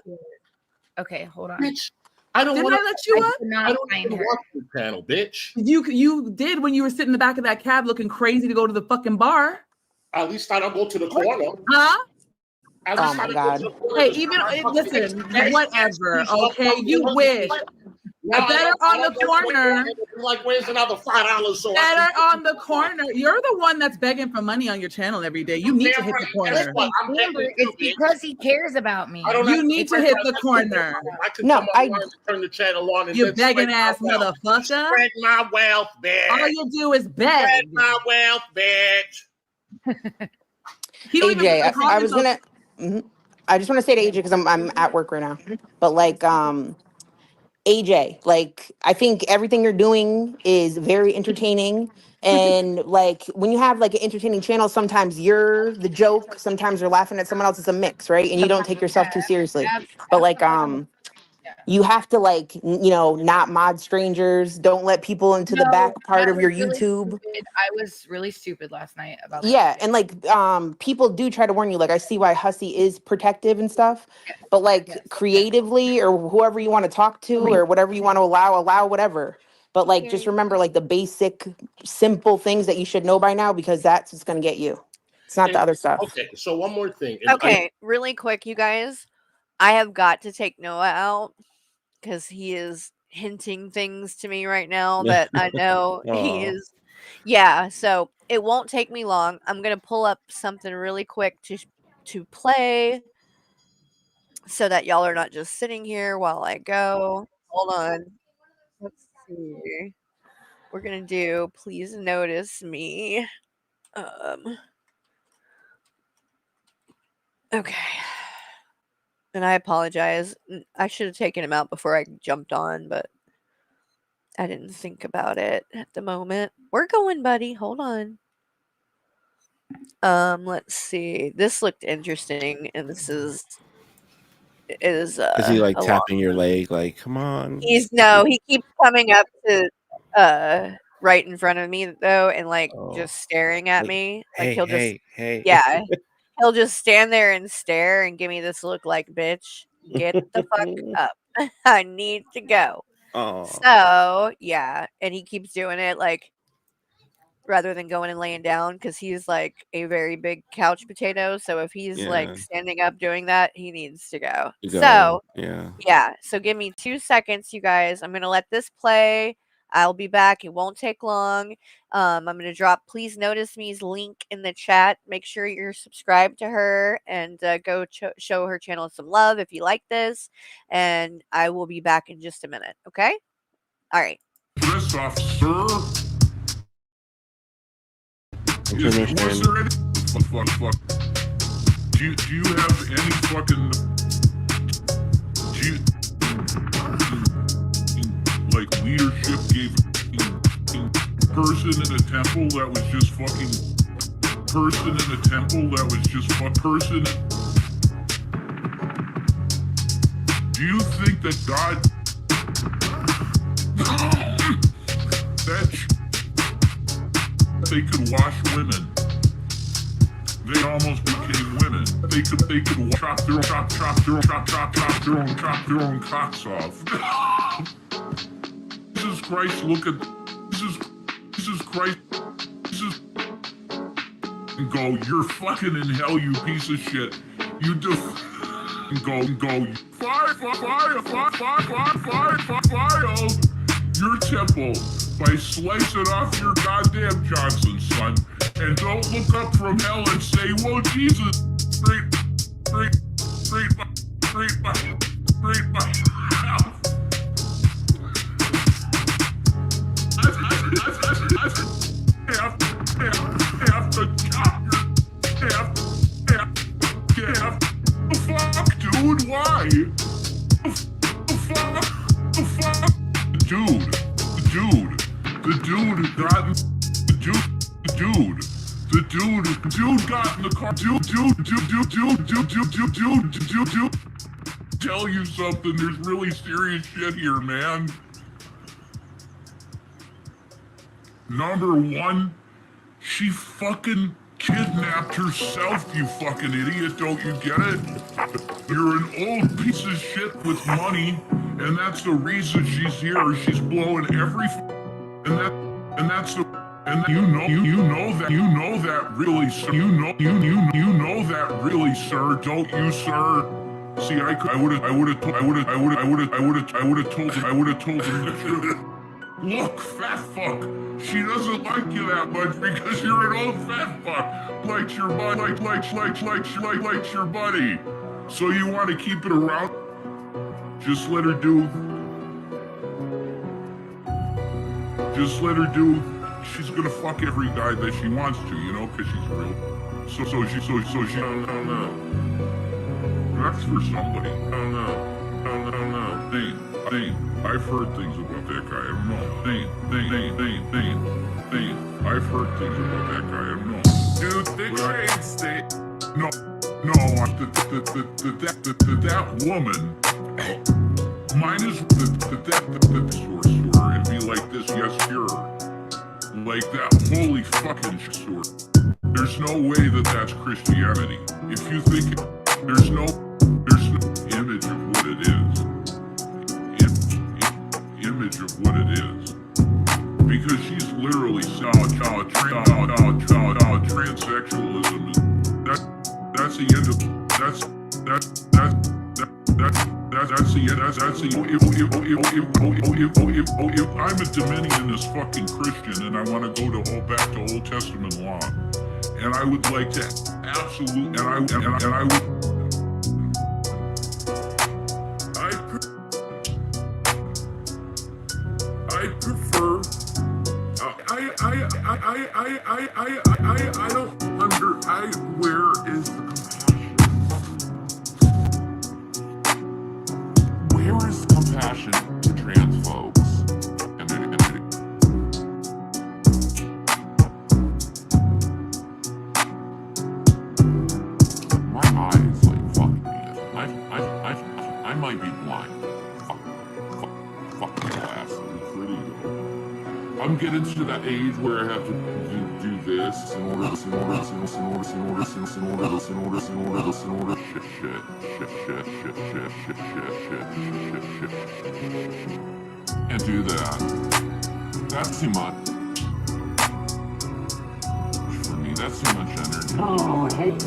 Okay, hold on. Bitch, I don't Didn't want I let you up? I don't want to watch your channel, bitch. You did when you were sitting in the back of that cab looking crazy to go to the fucking bar. At least I don't go to the corner. Huh? At least I don't go to the corner. Hey, even listen, whatever. Okay, you wish. Better on the corner. Like, where's another $5? So better on the corner. You're the one that's begging for money on your channel every day. You need to hit the corner. It's because he cares about me. You need to hit the corner. I can come online and turn the channel on. And You then begging spread ass my wealth. motherfucker. Spread my wealth, bitch. All you do is beg. Spread my wealth, bitch. AJ, I was gonna. I just want to say to AJ because I'm at work right now, but like AJ, like I think everything you're doing is very entertaining, and like when you have like an entertaining channel, sometimes you're the joke, sometimes you're laughing at someone else. It's a mix, right? And you don't take yourself too seriously. But like you have to like not mod strangers. Don't let people into the back part of your YouTube. I was really stupid last night about that. Yeah, and like people do try to warn you. Like I see why Hussy is protective and stuff, but like creatively or whoever you want to talk to or whatever you want to allow whatever. But like just remember like the basic simple things that you should know by now, because that's what's gonna get you. It's not the other stuff. Okay, so one more thing. And Okay, really quick, you guys. I have got to take Noah out because he is hinting things to me right now that I know he Aw. is. Yeah, so it won't take me long. I'm gonna pull up something really quick to play so that y'all are not just sitting here while I go. Hold on. Let's see. We're gonna do Please Notice Me. Okay. And I apologize. I should have taken him out before I jumped on, but I didn't think about it at the moment. We're going, buddy. Hold on. Let's see. This looked interesting, and this is Is he like a lot. tapping your leg? Like, come on. He keeps coming up to right in front of me though, and like just staring at me. Like Hey, he'll just hey. yeah, he'll just stand there and stare and give me this look like, bitch, get the fuck up. I need to go. Oh. So yeah, and he keeps doing it like rather than going and laying down because he's like a very big couch potato. So if he's like Yeah. standing up doing that, he needs to go. You go. So Yeah. So give me 2 seconds, you guys. I'm gonna let this play. I'll be back. It won't take long. I'm gonna drop Please Notice Me's link in the chat. Make sure you're subscribed to her and go show her channel some love if you like this. And I will be back in just a minute. Okay. All right. Press officer. Was there any fuck? Do you have any fucking like leadership gave person in a temple that was just fucking person in a temple that was just fuck person? Do you think that God that they could wash women? They almost became women. They could chop their own cocks off. Jesus Christ, look at Jesus Christ. And go, you're fucking in hell, you piece of shit. You do go. Fire. You're your temple by slicing off your goddamn Johnson, son. And don't look up from hell and say, "Well, Jesus, straight my house." Have to chop your the fuck, dude? Why? The fuck? The dude got in the car. Dude. Tell you something. There's really serious shit here, man. Number one, she fucking kidnapped herself, you fucking idiot. Don't you get it? You're an old piece of shit with money, and that's the reason she's here. She's blowing every and that's the you know that really, sir. You know that really, sir. Don't you, sir? See, I would have told him the truth. Look, fat fuck, she doesn't like you that much because you're an old fat fuck. Likes your buddy, likes your buddy. So you want to keep it around? Just let her do. She's gonna fuck every guy that she wants to, you know, because she's real. So she. No. That's for somebody. No. Dane, I've heard things about that guy. I don't know. Dane, I've heard things about that guy. I don't know. Dude, the trade state. No. That woman. Mine is the sorcerer and be like this. Yes, sure. Like that holy fucking sort. There's no way that that's Christianity. If you think there's no image of what it is. Image of what it is. Because she's literally transsexualism. That's the end of that's if I'm a Dominion fucking Christian and I want to go to back to Old Testament law, and I would like to absolutely, and I would. I prefer. I don't where is the compassion? Where is the compassion to trans folks? My eyes like fucking me. I might be blind. Fucking glass. I'm getting to that age where I have to do this in order and do that. That's too much for me. That's too much energy. Oh, I hate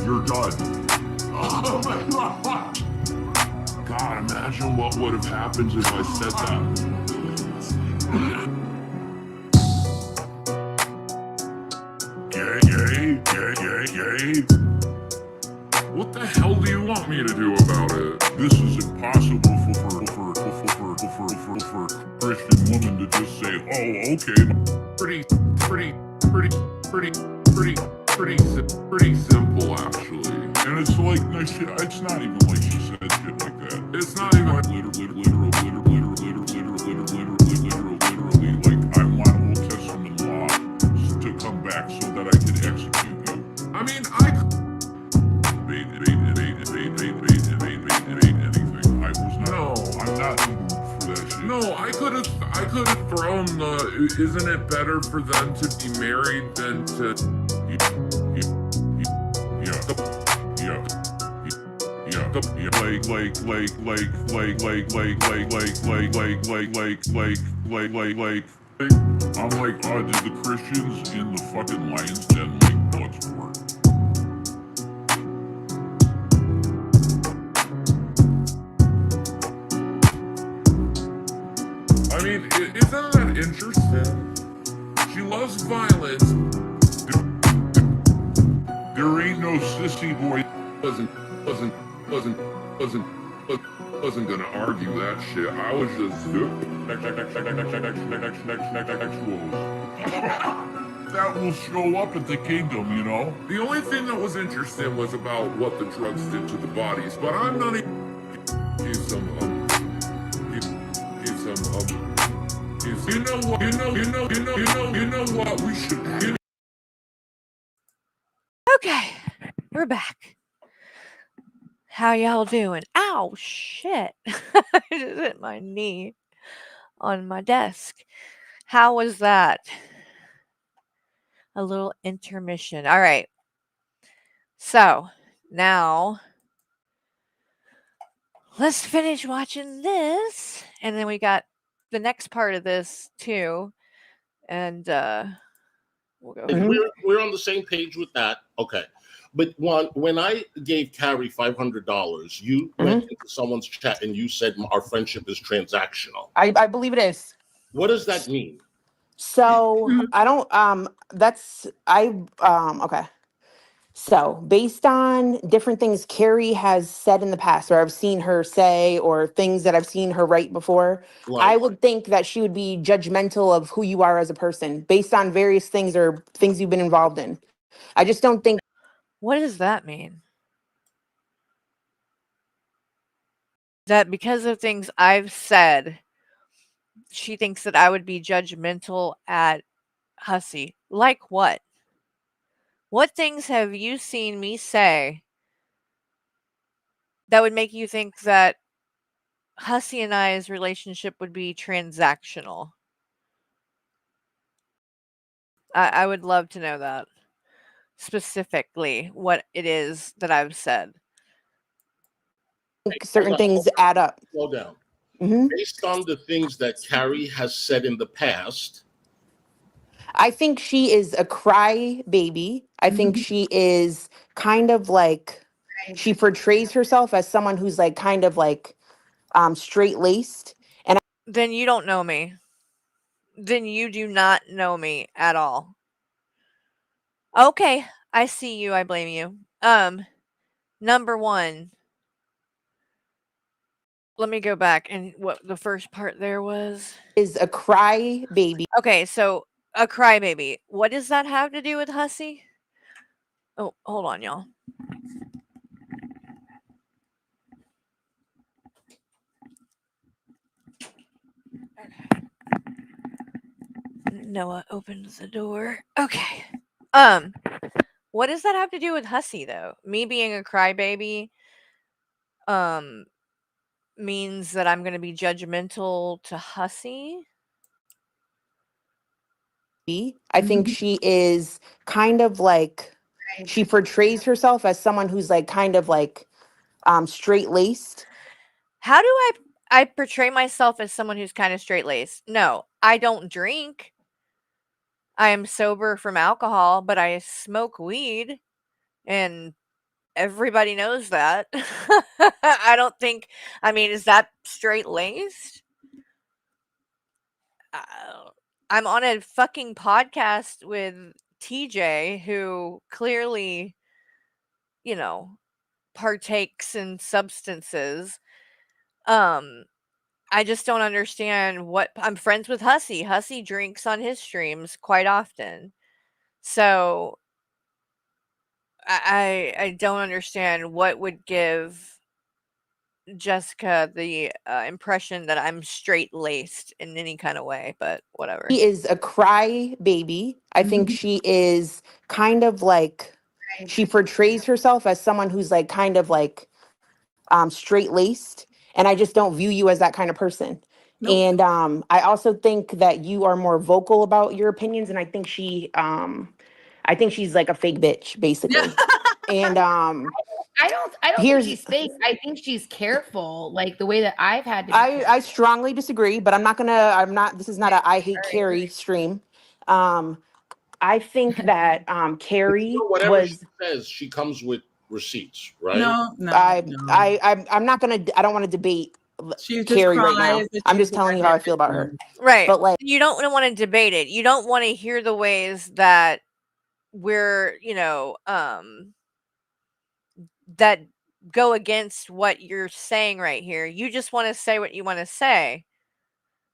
you're done. Oh my God. God, imagine what would have happened if I said that. Yay. What the hell do you want me to do about it? This is impossible for a Christian woman to just say, "Oh, okay." Pretty simple, actually. And it's like, it's not even like she said shit like that. It's not even like literally, like, I want Old Testament law to come back so that I can execute you. I mean, I could anything. I was not. No, I'm not in the mood for that shit. No, I could have thrown the. Isn't it better for them to be married than to? I'm like, did the Christians in the fucking Lions Den like Bloodsport? mean, isn't that interesting? She loves violence. There ain't no sissy boy wasn't gonna argue that shit. I was just that will show up at the kingdom, you know? The only thing that was interesting was about what the drugs did to the bodies, but I'm not he's some you know what we should do. Okay, we're back. How y'all doing? Ow, shit. I just hit my knee on my desk. How was that? A little intermission. All right. So, now let's finish watching this. And then we got the next part of this too. And we'll go. We're on the same page with that. Okay. But when I gave Carrie $500, you went into someone's chat and you said our friendship is transactional. I believe it is. What does that mean? So I don't okay. So based on different things Carrie has said in the past, or I've seen her say, or things that I've seen her write before, I would think that she would be judgmental of who you are as a person based on various things or things you've been involved in. I just don't think. What does that mean? That because of things I've said, she thinks that I would be judgmental at Hussey. Like what? What things have you seen me say that would make you think that Hussey and I's relationship would be transactional? I would love to know that. Specifically, what it is that I've said. Certain things add up. Slow down. Based on the things that Carrie has said in the past, I think she is a cry baby. I think she is kind of like, she portrays herself as someone who's like kind of like straight laced. And then you don't know me. Then you do not know me at all. Okay, I see you. I blame you. Number one. Let me go back and what the first part there was. Is a cry baby. Okay, so a crybaby. What does that have to do with Hussey? Oh, hold on, y'all. Noah opens the door. Okay. What does that have to do with Hussey though? Me being a crybaby means that I'm going to be judgmental to Hussey? I think she is kind of like, she portrays herself as someone who's like kind of like straight laced. How do I portray myself as someone who's kind of straight laced? No, I don't drink. I am sober from alcohol, but I smoke weed, and everybody knows that. I don't think. I mean, is that straight laced? I'm on a fucking podcast with TJ, who clearly, you know, partakes in substances. I just don't understand what I'm friends with Hussey. Hussey drinks on his streams quite often. So I don't understand what would give Jessica the impression that I'm straight laced in any kind of way, but whatever. She is a cry baby. I think she is kind of like, she portrays herself as someone who's like kind of like straight laced. And I just don't view you as that kind of person. Nope. And I also think that you are more vocal about your opinions. And I think she's like a fake bitch, basically. And I don't think she's fake. I think she's careful, like the way that I've had to. I strongly disagree, but this is not a I hate Carrie stream. I think that Carrie whatever she says, she comes with receipts, right? I'm not gonna. I don't want to debate Carrie right now. I'm just telling you how I feel about her. Right. But like, you don't want to debate it. You don't want to hear the ways that we're, that go against what you're saying right here. You just want to say what you want to say.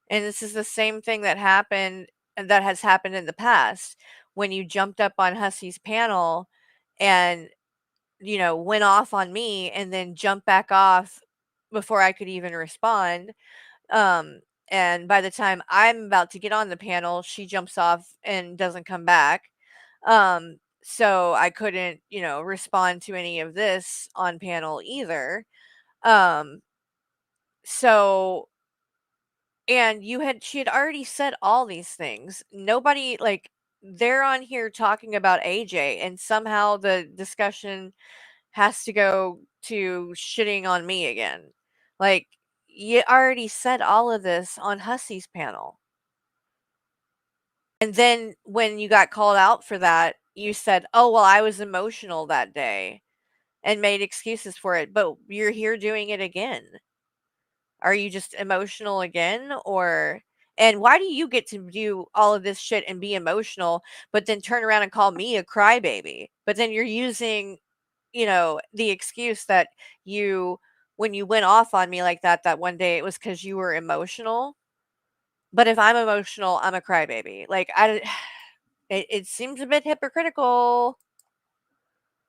And this is the same thing that happened and that has happened in the past when you jumped up on Hussey's panel and went off on me and then jumped back off before I could even respond. And by the time I'm about to get on the panel, she jumps off and doesn't come back. So I couldn't, respond to any of this on panel either. So and she had already said all these things. Nobody, like, they're on here talking about AJ, and somehow the discussion has to go to shitting on me again. Like, you already said all of this on Hussey's panel. And then when you got called out for that, you said, "Oh, well, I was emotional that day," and made excuses for it. But you're here doing it again. Are you just emotional again? And why do you get to do all of this shit and be emotional, but then turn around and call me a crybaby? But then you're using, the excuse that when you went off on me like that one day, it was because you were emotional. But if I'm emotional, I'm a crybaby. Like, it seems a bit hypocritical.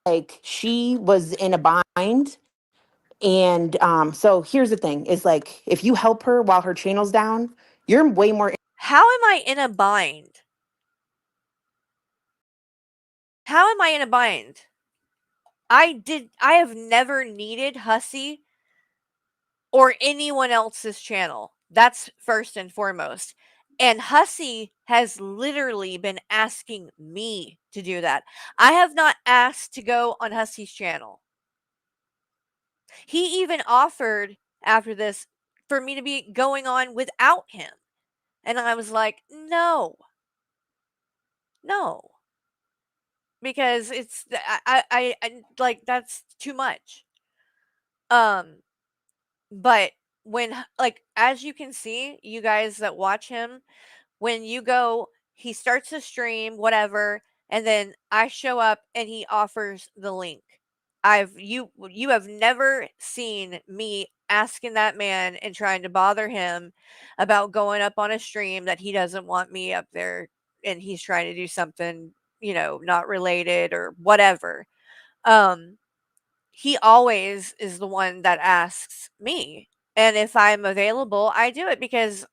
Like, she was in a bind. And so here's the thing, is like, if you help her while her channel's down, you're way more. How am I in a bind? How am I in a bind? I have never needed Hussey or anyone else's channel. That's first and foremost. And Hussey has literally been asking me to do that. I have not asked to go on Hussey's channel. He even offered after this for me to be going on without him. And I was like, no. No. Because it's I like, that's too much. But when, like, as you can see, you guys that watch him, when you go, he starts to stream, whatever, and then I show up and he offers the link. You have never seen me asking that man and trying to bother him about going up on a stream that he doesn't want me up there, and he's trying to do something, not related or whatever. He always is the one that asks me. And if I'm available, I do it because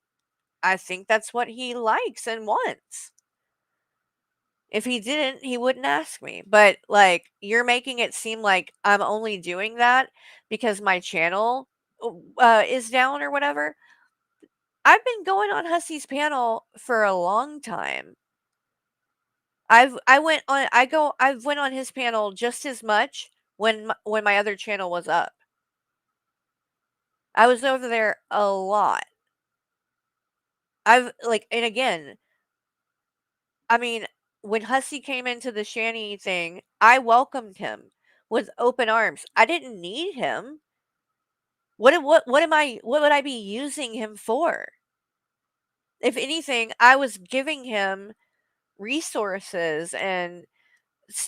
I think that's what he likes and wants. If he didn't, he wouldn't ask me. But, like, you're making it seem like I'm only doing that because my channel is down or whatever. I've been going on Hussey's panel for a long time. I've went on his panel just as much when my other channel was up. I was over there a lot. And again, I mean, when Hussey came into the Shanny thing, I welcomed him with open arms. I didn't need him. What would I be using him for? If anything, I was giving him resources and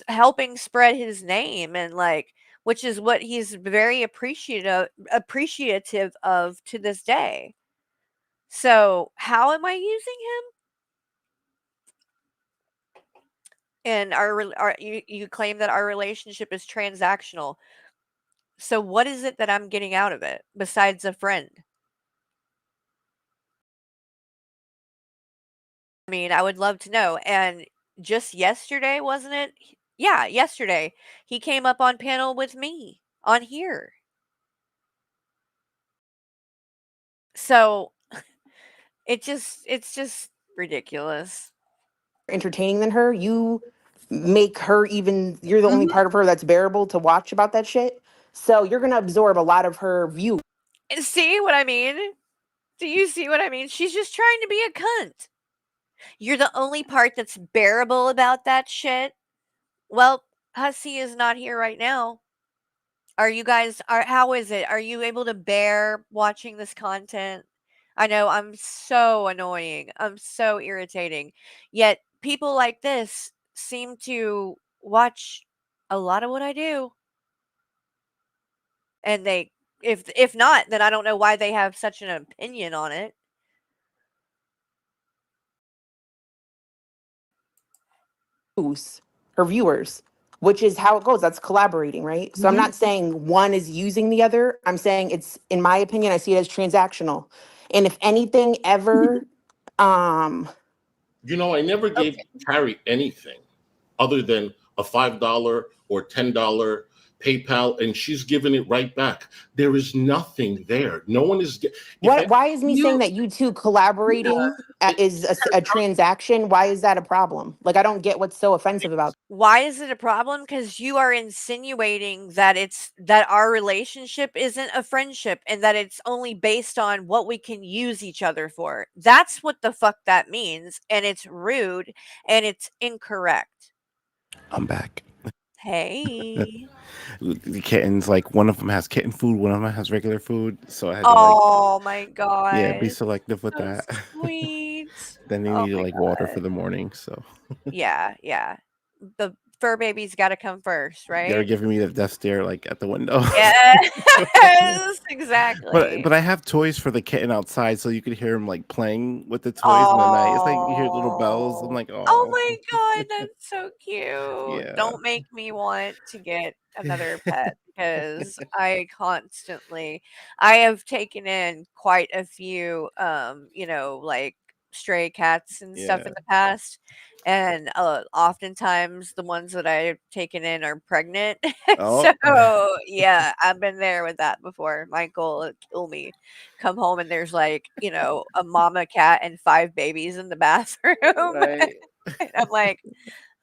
helping spread his name, and, like, which is what he's very appreciative of to this day. So, how am I using him? And you claim that our relationship is transactional. So what is it that I'm getting out of it besides a friend? I mean, I would love to know. And just yesterday, wasn't it? Yeah, yesterday he came up on panel with me on here. So it's just ridiculous. Entertaining than her, you make her you're the only part of her that's bearable to watch about that shit. So you're gonna absorb a lot of her view. See what I mean? Do you see what I mean? She's just trying to be a cunt. You're the only part that's bearable about that shit. Well, Hussey is not here right now. Are you guys how is it? Are you able to bear watching this content? I know I'm so annoying. I'm so irritating. Yet people like this seem to watch a lot of what I do. And they if not, then I don't know why they have such an opinion on it. Her viewers, which is how it goes. That's collaborating, right? So I'm not saying one is using the other. I'm saying it's, in my opinion, I see it as transactional. And if anything ever, You know, I never gave Carrie anything other than a $5 or $10 PayPal, and she's giving it right back. There is nothing there. No one is. why is me saying that you two collaborating is a transaction? Why is that a problem? Like, I don't get what's so offensive about. Why is it a problem? Because you are insinuating that that our relationship isn't a friendship and that it's only based on what we can use each other for. That's what the fuck that means, and it's rude and it's incorrect. I'm back. Hey. The kittens, like one of them has kitten food, one of them has regular food. So I had to Oh my god. yeah, be selective with that. Sweet. Then they Oh need my like water god. for the morning. So Yeah, yeah. The fur baby's got to come first, they're right? giving me the death stare like at the window. Yes, exactly. But I have toys for the kitten outside, so you could hear him like playing with the toys in the night. It's like you hear little bells. I'm like, Oh oh, my god, that's so cute. yeah, Don't make me want to get another pet because I have taken in quite a few like stray cats and stuff in yeah. the past. And oftentimes the ones that I've taken in are pregnant. Oh, So yeah, I've been there with that before. Michael will kill me. Come home and there's like, a mama cat and 5 babies in the bathroom. right. And I'm like,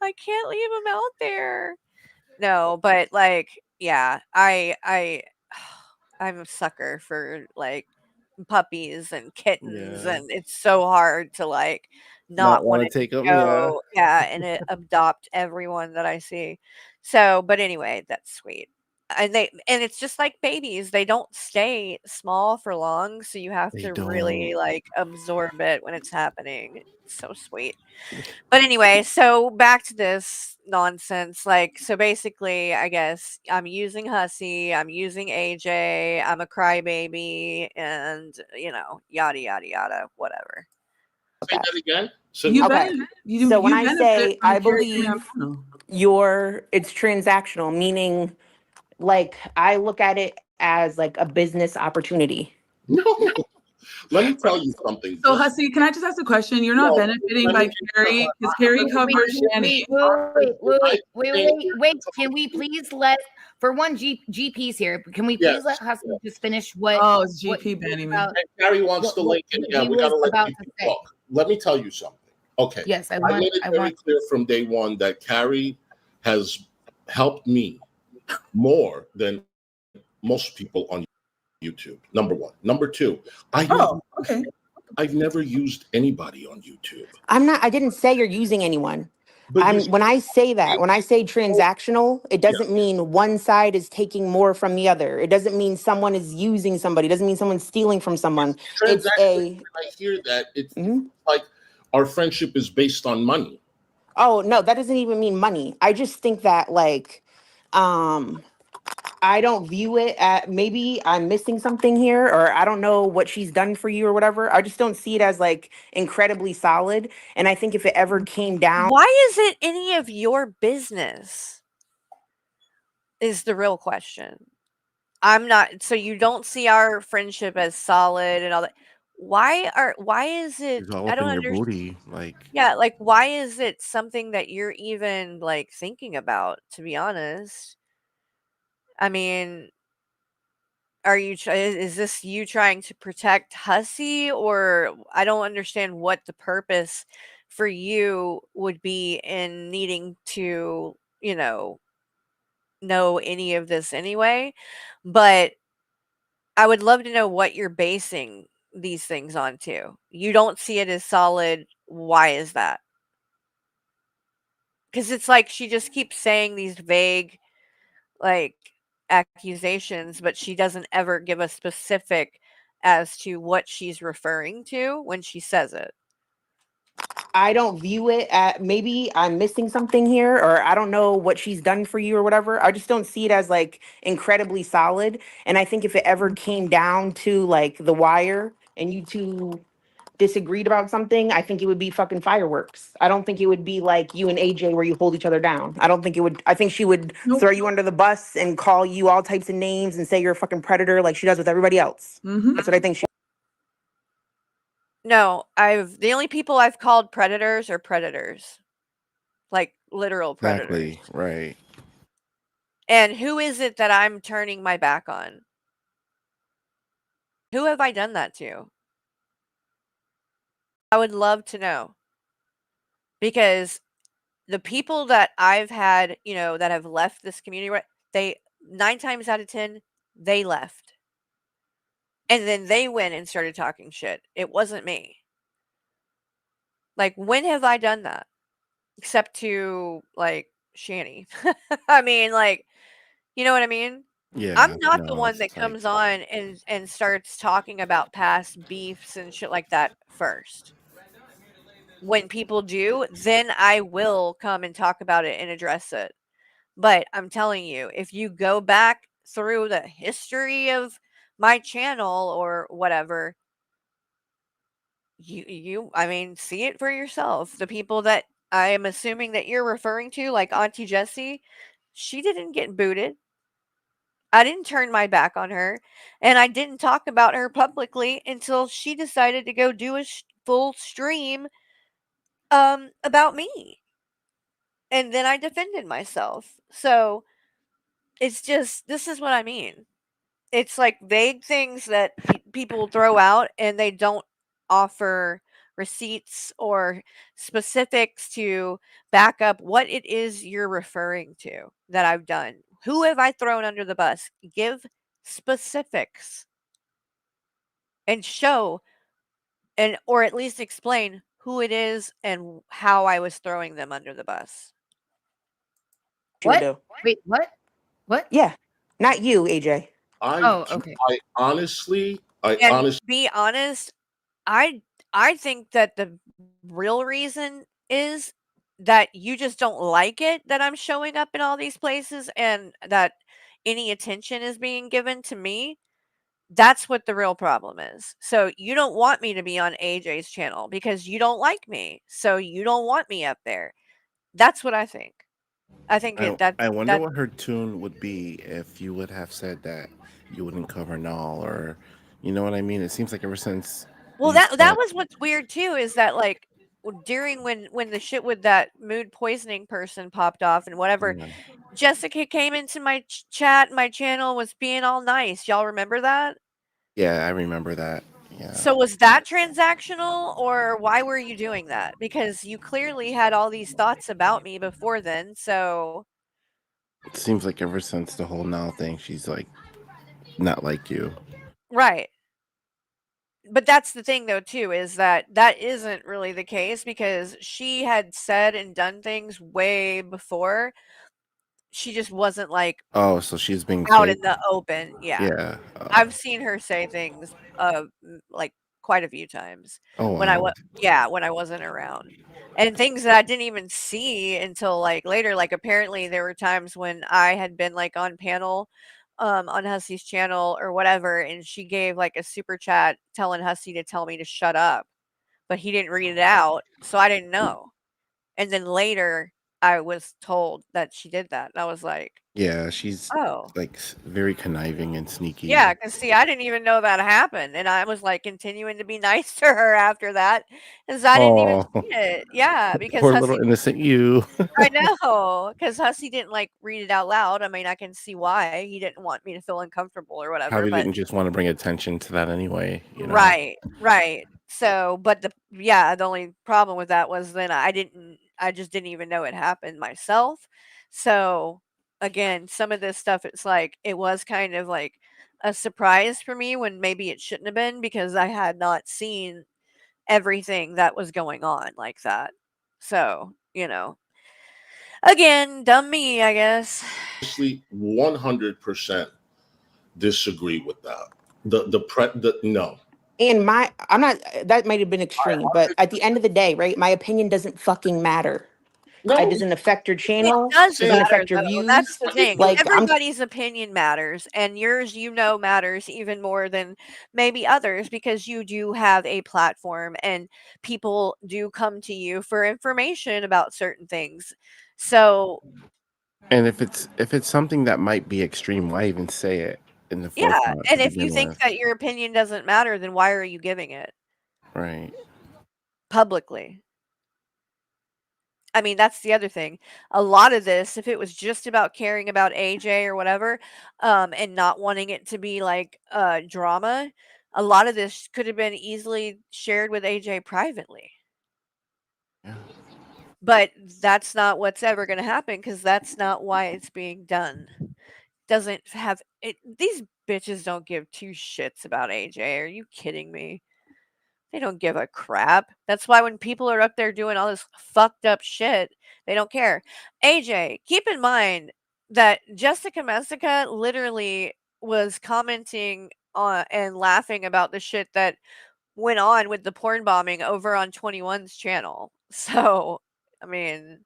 I can't leave them out there. No, but like, yeah, I'm a sucker for like puppies and kittens, Yeah. and it's so hard to like Not not want want to to take them. Yeah. go, yeah, and adopt everyone that I see. So, but anyway, that's sweet. And it's just like babies, they don't stay small for long, so you have They to don't. really like absorb it when it's happening. It's so sweet. But anyway, so back to this nonsense. Like, so basically, I guess I'm using Hussy, I'm using AJ, I'm a crybaby, and yada yada yada, whatever. Say that again. So So when I benefit say from I Carrie coming out believe channel. it's transactional, meaning like I look at it as like a business opportunity. No. Let me tell you something. So, Hussy, can I just ask a question? You're not benefiting by Carrie because Carrie covers Shanny. Wait. Can we please let, for one, GP's here, can we please let Husky just finish what? Oh, it's what GP banning me. And Carrie wants to link it. Yeah, we got to let people talk. Let me tell you something. Okay. Yes, I made it very clear from day one that Carrie has helped me more than most people on YouTube. Number one. Number two, I've never used anybody on YouTube. I didn't say you're using anyone. When I say transactional, it doesn't mean one side is taking more from the other. It doesn't mean someone is using somebody. It doesn't mean someone's stealing from someone. It's When I hear that, it's like our friendship is based on money. Oh, no, that doesn't even mean money. I just think that like I don't view it at, maybe I'm missing something here, or I don't know what she's done for you or whatever. I just don't see it as like incredibly solid. And I think if it ever came down. Why is it any of your business? Is the real question. I'm not, so you don't see our friendship as solid and all that. Why is it, It's all I up don't in your understand. booty, like. Yeah, like why is it something that you're even like thinking about, to be honest? I mean, is this you trying to protect Hussy, or I don't understand what the purpose for you would be in needing to, know any of this anyway, but I would love to know what you're basing these things on too. You don't see it as solid. Why is that? Because it's like she just keeps saying these vague, like, accusations, but she doesn't ever give a specific as to what she's referring to when she says it. I don't view it at, maybe I'm missing something here, or I don't know what she's done for you or whatever. I just don't see it as like incredibly solid. And I think if it ever came down to like the wire and you two disagreed about something, I think it would be fucking fireworks. I don't think it would be like you and AJ where you hold each other down. I don't think it would. I think she would throw you under the bus and call you all types of names and say you're a fucking predator like she does with everybody else. That's what I think she. No, the only people I've called predators are predators. Like literal predators. Exactly. Right. And who is it that I'm turning my back on? Who have I done that to? I would love to know. Because the people that I've had, that have left this community, they 9 times out of 10, they left. And then they went and started talking shit. It wasn't me. Like, when have I done that? Except to, like, Shani. I mean, like, you know what I mean? Yeah. I'm not the no, one it's that like comes on and starts talking about past beefs and shit like that first. When people do, then I will come and talk about it and address it. But I'm telling you, if you go back through the history of my channel or whatever, I mean, see it for yourself. The people that I am assuming that you're referring to, like Auntie Jessie, she didn't get booted. I didn't turn my back on her, and I didn't talk about her publicly until she decided to go do a full stream about me. And then I defended myself. So it's just, this is what I mean. It's like vague things that people throw out and they don't offer receipts or specifics to back up what it is you're referring to that I've done. Who have I thrown under the bus? Give specifics and show or at least explain who it is and how I was throwing them under the bus. What? Wait, what? What? Yeah, not you, AJ. Okay. I honestly, And be honest, I think that the real reason is that you just don't like it that I'm showing up in all these places and that any attention is being given to me. That's what the real problem is. So you don't want me to be on AJ's channel because you don't like me. So you don't want me up there. That's what I think. I think I wonder what her tune would be if you would have said that you wouldn't cover Null, or you know what I mean. It seems like ever since. Well, you that said- was what's weird too, is that like during when the shit with that mood poisoning person popped off and whatever, Yeah. Jessica came into my chat, my channel, was being all nice. Y'all remember that? Yeah, I remember that. Yeah. So was that transactional, or why were you doing that? Because you clearly had all these thoughts about me before then. So It seems like ever since the whole Null thing, she's like not like you. right. But that's the thing though too, is that isn't really the case because she had said and done things way before. She just wasn't like Oh, so she's being out fake? in the open. Yeah. Yeah. I've seen her say things like quite a few times Oh, when I wow. when I wasn't around. And things that I didn't even see until like later. Like apparently there were times when I had been like on panel on Hussey's channel or whatever, and she gave like a super chat telling Hussey to tell me to shut up, but he didn't read it out, so I didn't know. And then later I was told that she did that. And I was like, Yeah, she's oh. like very conniving and sneaky. Yeah, because see, I didn't even know that happened, and I was like continuing to be nice to her after that, because I didn't even Oh, see it. Yeah, because poor Hussey, little innocent you. I know, because Hussey didn't like read it out loud. I mean, I can see why he didn't want me to feel uncomfortable or whatever. Probably But didn't just want to bring attention to that anyway. You know. right, right. So, but the only problem with that was then I just didn't even know it happened myself. So again, some of this stuff, it's like it was kind of like a surprise for me when maybe it shouldn't have been because I had not seen everything that was going on like that. So, Again, dumb me, I guess. 100% disagree with that. No. And I'm not, that might have been extreme, but at the end of the day, right, my opinion doesn't fucking matter. No. It doesn't affect your It channel. does Doesn't matter, affect your though. views. That's the thing. Like, Everybody's opinion matters, and yours, matters even more than maybe others because you do have a platform and people do come to you for information about certain things. So, And if it's something that might be extreme, why even say it in the yeah, forefront and to if you begin think with? that your opinion doesn't matter, then why are you giving it Right. publicly? I mean, that's the other thing. A lot of this, if it was just about caring about AJ or whatever, and not wanting it to be like drama, a lot of this could have been easily shared with AJ privately. But that's not what's ever going to happen because that's not why it's being done. Doesn't have it. These bitches don't give two shits about AJ. Are you kidding me? They don't give a crap. That's why when people are up there doing all this fucked up shit, they don't care. AJ, keep in mind that Jessica Messica literally was commenting on and laughing about the shit that went on with the porn bombing over on 21's channel. So, I mean,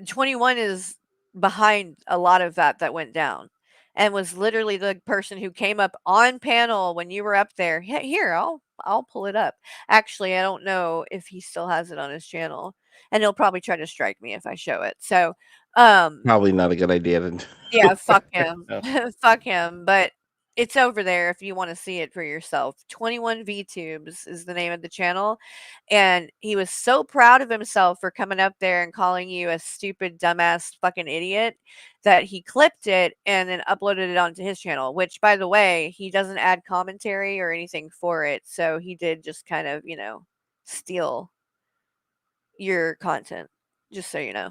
21 is behind a lot of that went down and was literally the person who came up on panel when you were up there. Here, I'll pull it up. Actually, I don't know if he still has it on his channel, and he'll probably try to strike me if I show it. So, Probably not a good idea to yeah, fuck him. No. Fuck him, but it's over there if you wanna see it for yourself. 21 VTubes is the name of the channel, and he was so proud of himself for coming up there and calling you a stupid, dumbass, fucking idiot that he clipped it and then uploaded it onto his channel, which, by the way, he doesn't add commentary or anything for it, so he did just kind of, steal your content, just so you know.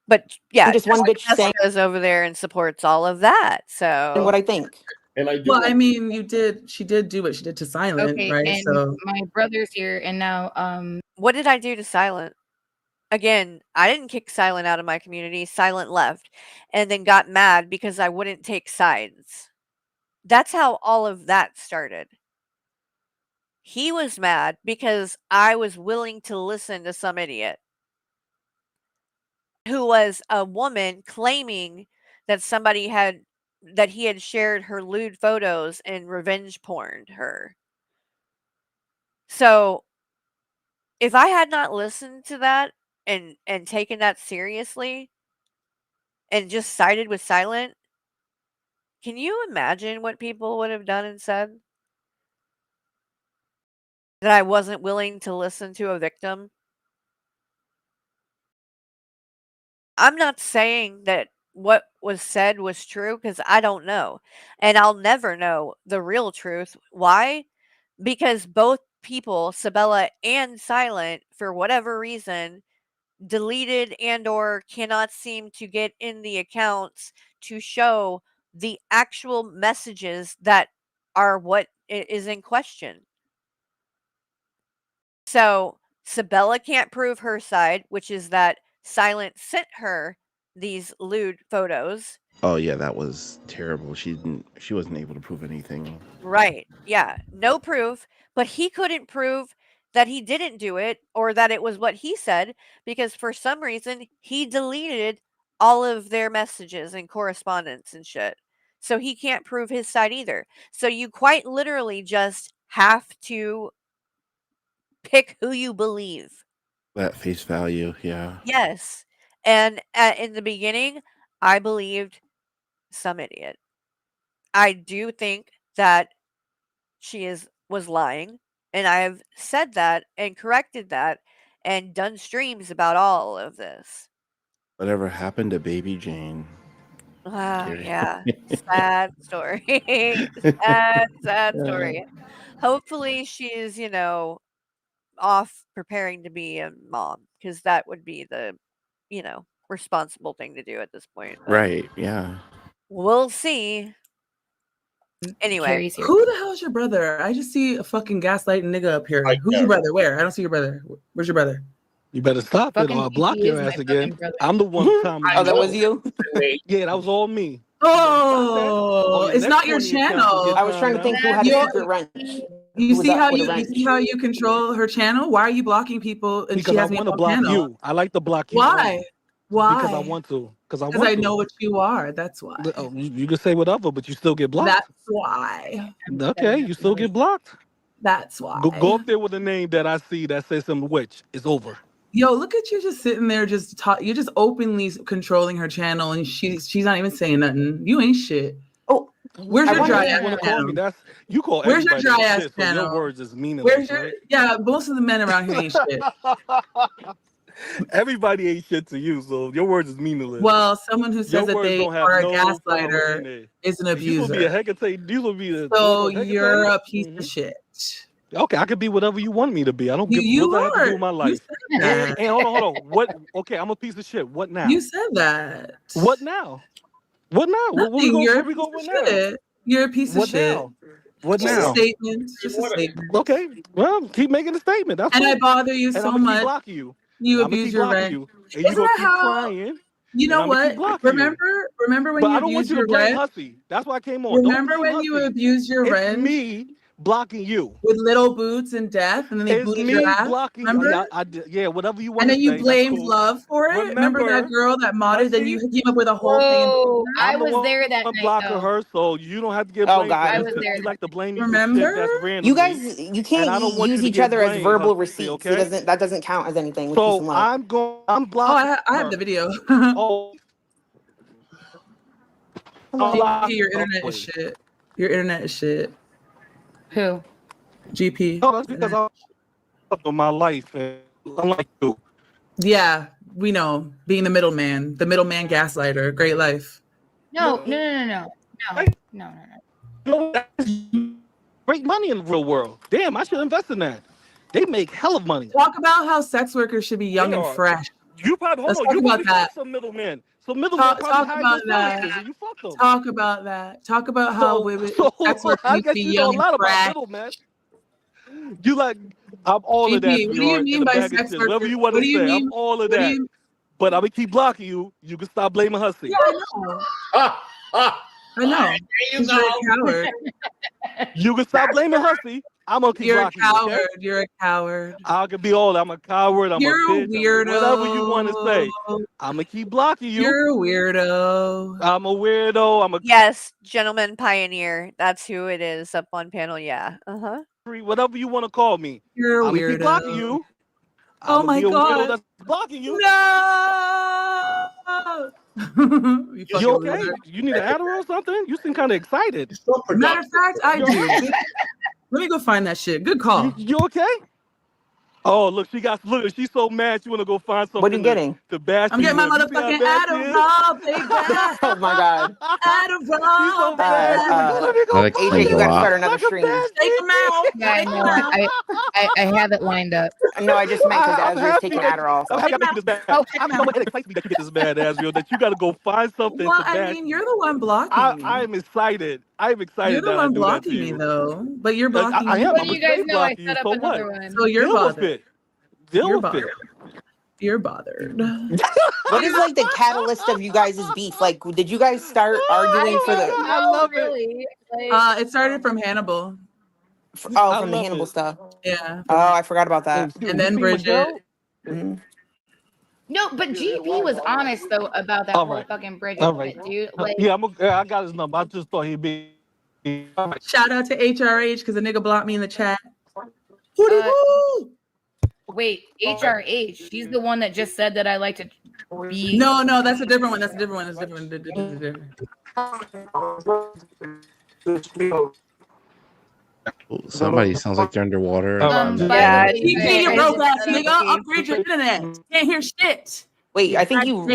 But, yeah, just one bitch saying Jessica's over there and supports all of that, so what I think. And I do. Well, I mean, she did do what she did to Silent, Okay, right? and So my brother's here, and now what did I do to Silent? Again, I didn't kick Silent out of my community. Silent left and then got mad because I wouldn't take sides. That's how all of that started. He was mad because I was willing to listen to some idiot who was a woman claiming that he had shared her lewd photos and revenge porned her. So if I had not listened to that and taken that seriously and just sided with Silent, can you imagine what people would have done and said? That I wasn't willing to listen to a victim? I'm not saying that what was said was true because I don't know. And I'll never know the real truth. Why? Because both people, Sabella and Silent, for whatever reason, deleted and or cannot seem to get in the accounts to show the actual messages that are what is in question. So Sabella can't prove her side, which is that Silent sent her these lewd photos. Oh yeah, that was terrible. She wasn't able to prove anything. Right. Yeah. No proof, but he couldn't prove that he didn't do it or that it was what he said because for some reason he deleted all of their messages and correspondence and shit. So he can't prove his side either. So you quite literally just have to pick who you believe. That face value, yeah. Yes. And in the beginning, I believed some idiot. I do think that she was lying, and I've said that and corrected that and done streams about all of this. Whatever happened to Baby Jane? Yeah. Sad story. Sad story. Hopefully she's, off preparing to be a mom because that would be the, responsible thing to do at this point. But Right, yeah. we'll see. Anyway, who the hell is your brother? I just see a fucking gaslighting nigga up here. Who's your brother? Where? I don't see your brother. Where's your brother? You better stop it, or I'll block your ass again. I'm the one timing you. Oh, that was you? Yeah, that was all me. Oh, your it's next not your 20 accounts will channel. get I was trying to think who had a secret wrench. You was see up how with a you wrench. see how you control her channel? Why are you blocking people and Because she I has me want to on block channel? you. I like to block you. Why? only. Why? Because I want to. Because Because I know what you are. That's why. Oh, you can say whatever, but you still get blocked. That's why. Okay, you still get blocked. That's why. Go up there with a name that I see that says some witch. It's over. Yo, look at you just sitting there, you're just openly controlling her channel, and she's not even saying nothing. You ain't shit. Oh, where's your dry ass You want to call channel? me? That's you call Where's your everybody dry a ass shit, so channel? your words is meaningless, Where's your right? yeah? Most of the men around here ain't shit. Everybody ain't shit to you, so your words is meaningless. Well, someone who Your says that words they don't have are a no power in gaslighter it. is an You will be a abuser. hecate. You will be the So daughter of you're Hecate? a piece of shit. Okay, I could be whatever you want me to be. I don't give You what I have to are. do with my You life. said that. And hold on. What? Okay, I'm a piece of shit. What now? You said that. What now? What now? Nothing. You're a Where we piece going with of now? shit. You're a piece of What shit. now? What Just now? a statement. Just a statement. Okay, well, keep making a statement. That's And cool. I bother you And so I'm gonna keep much. blocking you. You I'm gonna abuse keep your blocking rent. you, and you're Isn't gonna that keep how? crying. You know and I'm gonna what? keep blocking you. Remember when But you I don't want abused you to your blame rent? Hussy. That's why I came on. Don't Remember blame when you Hussy. abused your It's rent me blocking you. with little boots and death, and then they It's booted your me ass? blocking. Remember? Yeah, whatever you want And to then you say. That's blamed cool. love for it. Remember that girl that modded? Then you came up with a whole thing. Oh, I I'm the was one there that night blocking though. her, so you don't have to get Oh blamed for God. I this was because there. you like to blame me for Remember? shit that's You randomly. guys, you And can't I don't want use you to each get other as blamed, verbal Hussy, receipts. okay? That doesn't count as anything with peace So and love. I'm Oh, blocking I have the video. oh, GP, your internet is shit. Your internet is shit. Who? GP. No, that's because I'm on my life, and unlike you. Yeah, we know. Being the middleman gaslighter. Great life. No. Great money in the real world. Damn, I should invest in that. They make hell of money. Talk about how sex workers should be young They and are. fresh. You probably Let's hold talk on. You about probably that. fuck some middlemen. Some middlemen probably Talk hide about your that. services and you fuck them. Talk about that. Talk about how women sex workers I need to guess be you know young a and lot about fresh. middlemen. You like, I'm all of that, GP, what do you sweetheart, mean in a by bag of sex chips. workers? Whatever you want What to do you say, mean? I'm all of What do that. you? But I'm gonna keep blocking you. You can stop blaming Hussy. Yeah, I know. I know. There you You're a go. coward. You can stop blaming Hussy. I'm gonna keep You're a blocking you, coward. okay? You're a coward. I can be all that. I'm a coward. I'm You're a a bitch. weirdo. Whatever you want to say. I'm gonna keep blocking you. You're a weirdo. I'm a weirdo. I'm a Yes, gentleman pioneer. That's who it is up on panel. Yeah. Uh-huh. whatever you want to call me. You're a I'm gonna keep weirdo. blocking you. Oh I'm my gonna be a weirdo God. that's blocking you. No. You okay? You need an Adderall or something? You seem kind of excited. Matter of fact, I You do. okay? Let me go find that shit. Good call. You okay? Oh, look, she's so mad she wanna go find something What are you getting? to bash I'm me getting my with. You see how motherfucking bad she is? Adderall, baby. Oh my God. She's so Adderall, bad. She's like, let me go That find AJ, you explains a gotta lot. start another stream. Take them out. Yeah, I know. I have it lined up. No, I just meant because I'm Azra's happy taking that Adderall. I'm So. happy I make you this bad. Oh, I'm so much excited that you get this bad, Azrael, that you got to go find something Well, to I bash. mean, you're the one blocking me. I'm excited. I'm You're excited the that I one do that to blocking me, you. though. But you're blocking I me. am. What I'm do a you guys stay know? I blocking you. set up So another what? one. So you're Deal with bothered. it. Deal You're with bothered. it. You're bothered. What is like the catalyst of you guys' beef? Like, did you guys start arguing for the? I love it. Really. Like, It started from Hannibal. Oh, I from the love Hannibal it. stuff. Yeah. Oh, I forgot about that. And then Bridget. Mhm. no, but GP was honest though about that All whole right. fucking Bridget All right. shit, dude. Like, Yeah, I got his number. I just thought he'd be. All right. Shout out to HRH because the nigga blocked me in the chat. Hootie-hoo! wait, HRH. She's the one that just said that I like to be. No, that's a different one. That's a different one. That's different. Somebody sounds like they're underwater. Yeah. GP, you broke ass nigga. Upgrade your internet. Can't hear shit. Wait, I think you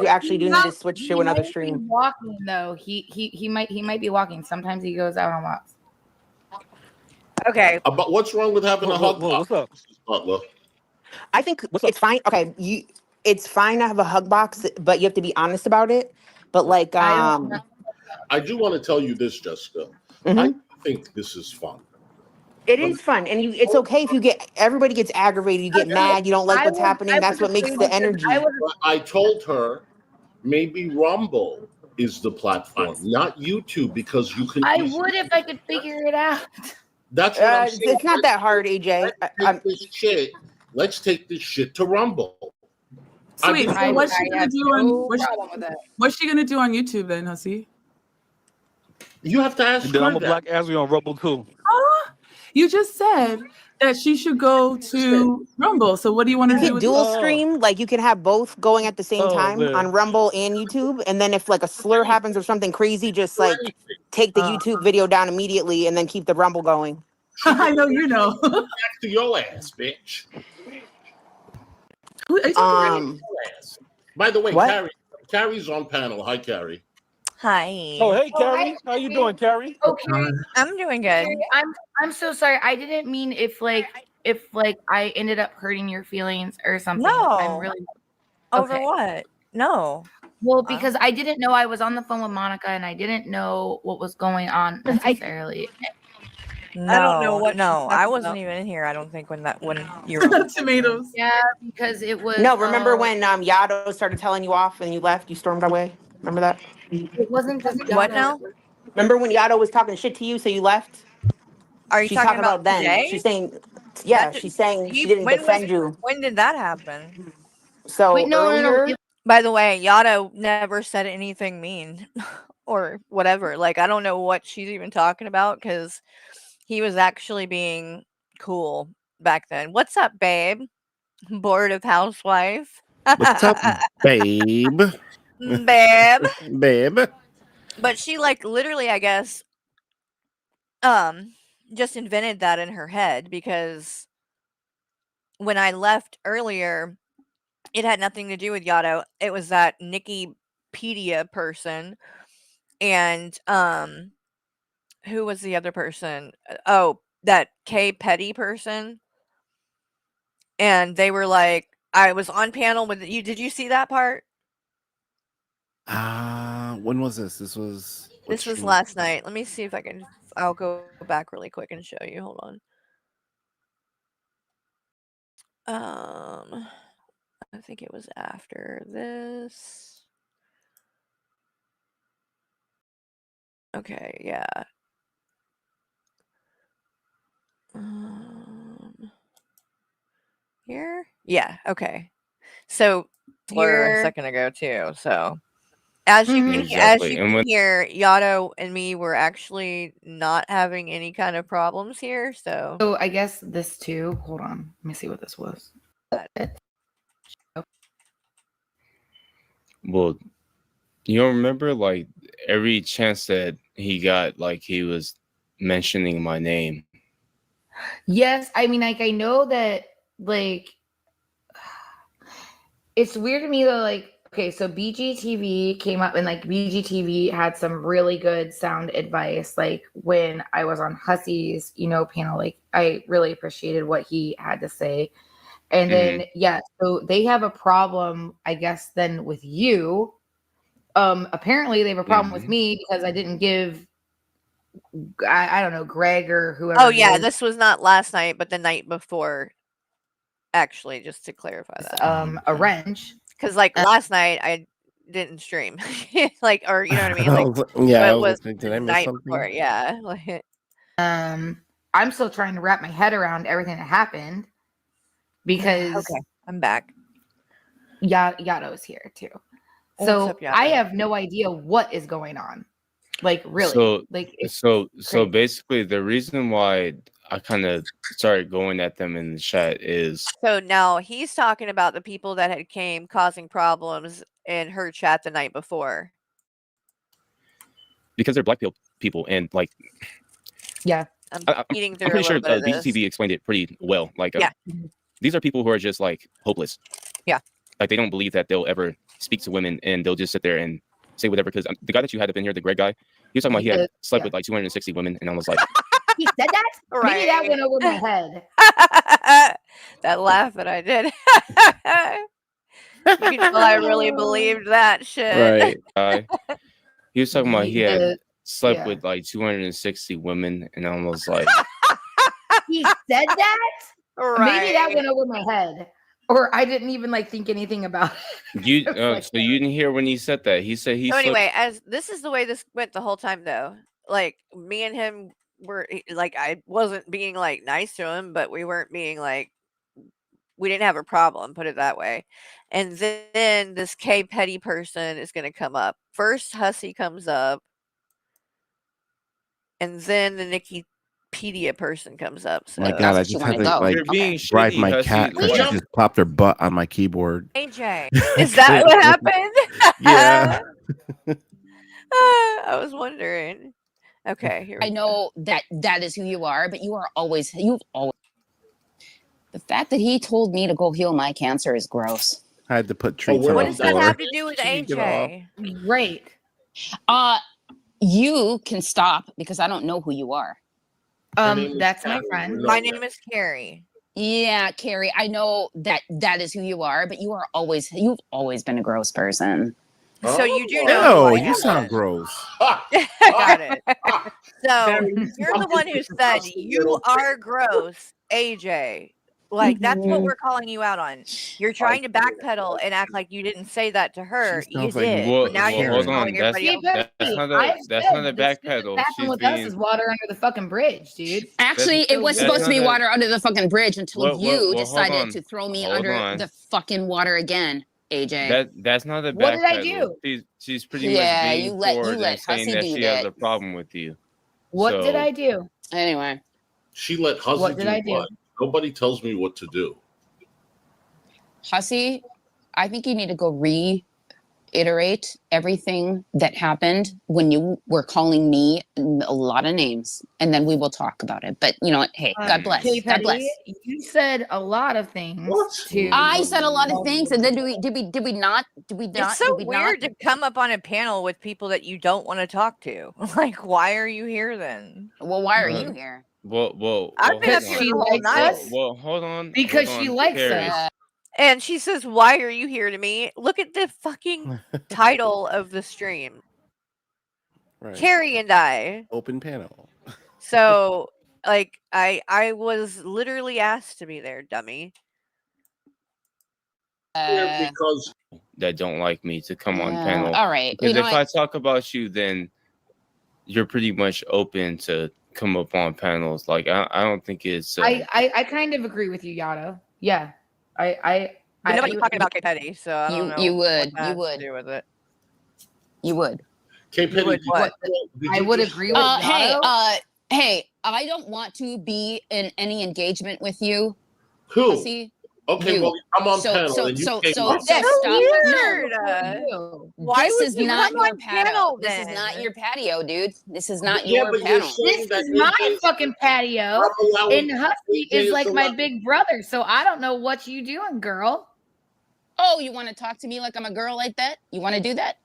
actually do need to switch to another He stream. walking though. He might be walking. Sometimes he goes out on walks. Okay. But what's wrong with having a hug? What's up? Butler? I think it's fine. Okay, it's fine to have a hug box, but you have to be honest about it. But like, I do want to tell you this, Jessica. I think this is fun. It is fun, and it's okay if everybody gets aggravated, you get mad, you don't like what's happening. That's what makes the energy. I told her maybe Rumble is the platform, not YouTube, because you can. I would if I could figure it out. That's what I'm saying. It's not that hard, AJ. Let's take this shit to Rumble. Sweet. So what's she gonna do what's she gonna do on YouTube then, Hussy? You have to ask And then her I'm a that. black Ansja on Rumble too. You just said that she should go to Rumble. So what do you want to do? You can With dual stream, like you can have both going at the same time man. on Rumble and YouTube. And then if like a slur happens or something crazy, just like take the YouTube video down immediately and then keep the Rumble going. I know you know. Back to your ass, bitch. By the way, what? Carrie's on panel. Hi, Carrie. Hi. Oh, hey, Carrie. How you doing, Carrie? Okay. I'm doing good. I'm so sorry. I didn't mean if I ended up hurting your feelings or something. No. I'm really Over okay. what? No. Well, because I didn't know I was on the phone with Monica and I didn't know what was going on necessarily. No, I don't know what. No, I wasn't even in here. I don't think when you were tomatoes. Yeah, because it was. No, remember when Yado started telling you off and you left? You stormed away. Remember that? It wasn't just What Yado. now? Remember when Yado was talking shit to you, so you left? Are you She's talking about then? today? She's saying, yeah, she's saying she didn't defend you. When did that happen? So Wait, no. By the way, Yado never said anything mean or whatever. Like, I don't know what she's even talking about because he was actually being cool back then. What's up, babe? Bored of housewife? What's up, babe? Babe. Babe. But she like literally, I guess, just invented that in her head because when I left earlier, it had nothing to do with Yado. It was that Nikipedia person and who was the other person? Oh, that K Petty person. And they were like, I was on panel with you. Did you see that part? When was this? This was Last night. Let me see if I can. I'll go back really quick and show you. Hold on. I think it was after this. Okay, yeah. Here? Yeah, okay. So here a second ago too. So as you can hear, Yado and me were actually not having any kind of problems here. So I guess this too. Hold on. Let me see what this was. Well, you don't remember like every chance that he got, like he was mentioning my name. Yes, I mean, like I know that, like it's weird to me though. Like, okay, so BGTV came up, and like BGTV had some really good sound advice. Like when I was on Hussy's, panel, like I really appreciated what he had to say. And then so they have a problem, I guess, then with you. Apparently they have a problem with me because I didn't give I don't know, Greg or whoever. Oh yeah, this was not last night, but the night before. Actually, just to clarify that. A wrench. Because like last night I didn't stream. Like, or you know what I mean? Like yeah, it was did the I miss night something? before, yeah. Like, I'm still trying to wrap my head around everything that happened because okay, I'm back. Yado's here too. What's So up, Yado? I have no idea what is going on. Like really. So basically the reason why I kind of started going at them in the chat is So now he's talking about the people that had came causing problems in her chat the night before. because they're black people and like yeah. I'm I'm pretty sure BGTV explained it pretty well. Like these are people who are just like hopeless. Yeah. Like they don't believe that they'll ever speak to women, and they'll just sit there and say whatever. Because the guy that you had up in here, the Greg guy, he was talking about he had slept with like 260 women, and I was like, He said that? Right. Maybe that went over my head. That laugh that I did. You can tell I really believed that shit. right. He was talking about he had slept with like 260 women, and I was like, he said that, maybe that Right. went over my head, or I didn't even like think anything about it. You Like, so you didn't hear when he said that. He said he So slipped. anyway, as this is the way this went the whole time, though. Like me and him were like, I wasn't being like nice to him, but we weren't being like, we didn't have a problem, put it that way. And then this K Petty person is going to come up. First, Hussy comes up, and then the Nikipedia person comes up. So My God, I just had to like You're being drive shitty, my Hussy. cat because she Like- just popped her butt on my keyboard. AJ, is that what happened? Yeah. I was wondering. Okay, here we I know that is who you are, but you've always. The fact that he told me to go heal my cancer is gross. I had to put treats on What the does that floor. have to do with She can get off. AJ? Great. You can stop because I don't know who you are. That's my friend. My name is Carrie. Yeah, Carrie, I know that is who you are, but you've always been a gross person. So you do know. Ew, who I you am. sound gross. Got it. So you're the one who said you are gross, AJ. Like that's what we're calling you out on. You're trying to backpedal and act like you didn't say that to her. You sounds like did. Well, But now well, you're hold calling on. everybody else. That's not a I've that's said not a the shit backpedal. that's happened She's with us being is water under the fucking bridge, dude. Actually, it was That's supposed to be not a- water under the fucking bridge until Well, you hold decided on. to throw me Hold under on. the fucking water again, AJ. That's not a What did I backpedal. do? She's pretty Yeah, much being you let forward and saying Hussy that do she has that. a problem with you. What So- did I do? Anyway, She let Hussy What did do I do? what? Nobody tells me what to do. Hussy, I think you need to go reiterate everything that happened when you were calling me a lot of names, and then we will talk about it. But you know what? Hey, God bless. K. God bless. Petty, you said a lot of things to. I said a lot of things, and then did we not? It's so weird to come up on a panel with people that you don't want to talk to. Like, why are you here then? Well, why are you here? Well, I've been up hold here the on. whole night. Well, hold on. Because hold she on, likes Carrie. us. And she says, "Why are you here?" to me. Look at the fucking title of the stream. Right. Carrie and I. Open panel. So, like, I was literally asked to be there, dummy. Because That don't like me to come on Yeah, panel. all right. Because You know if what? I talk about you, then you're pretty much open to come up on panels. Like I don't think it's. I kind of agree with you, Yato. Yeah, But nobody's talking about K Petty, so I don't know. You what would. that You has to would. do with it. You would. K. Petty, would what? I would agree with Hey, Yato. hey, I don't want to be in any engagement with you. Who? Hussy. Okay, You. well, I'm on So- panel so- and you so- came so up. this- So stop. weird. Why This would is you not come your on patio. panel This is then? not your patio, dude. This is not Yeah, your but you're panel. saying This that is my AJ fucking patio, I'm allowing and Husky AJ is like to my let- big brother. So I don't know what you doing, girl. Oh, you want to talk to me like I'm a girl like that? You want to do that?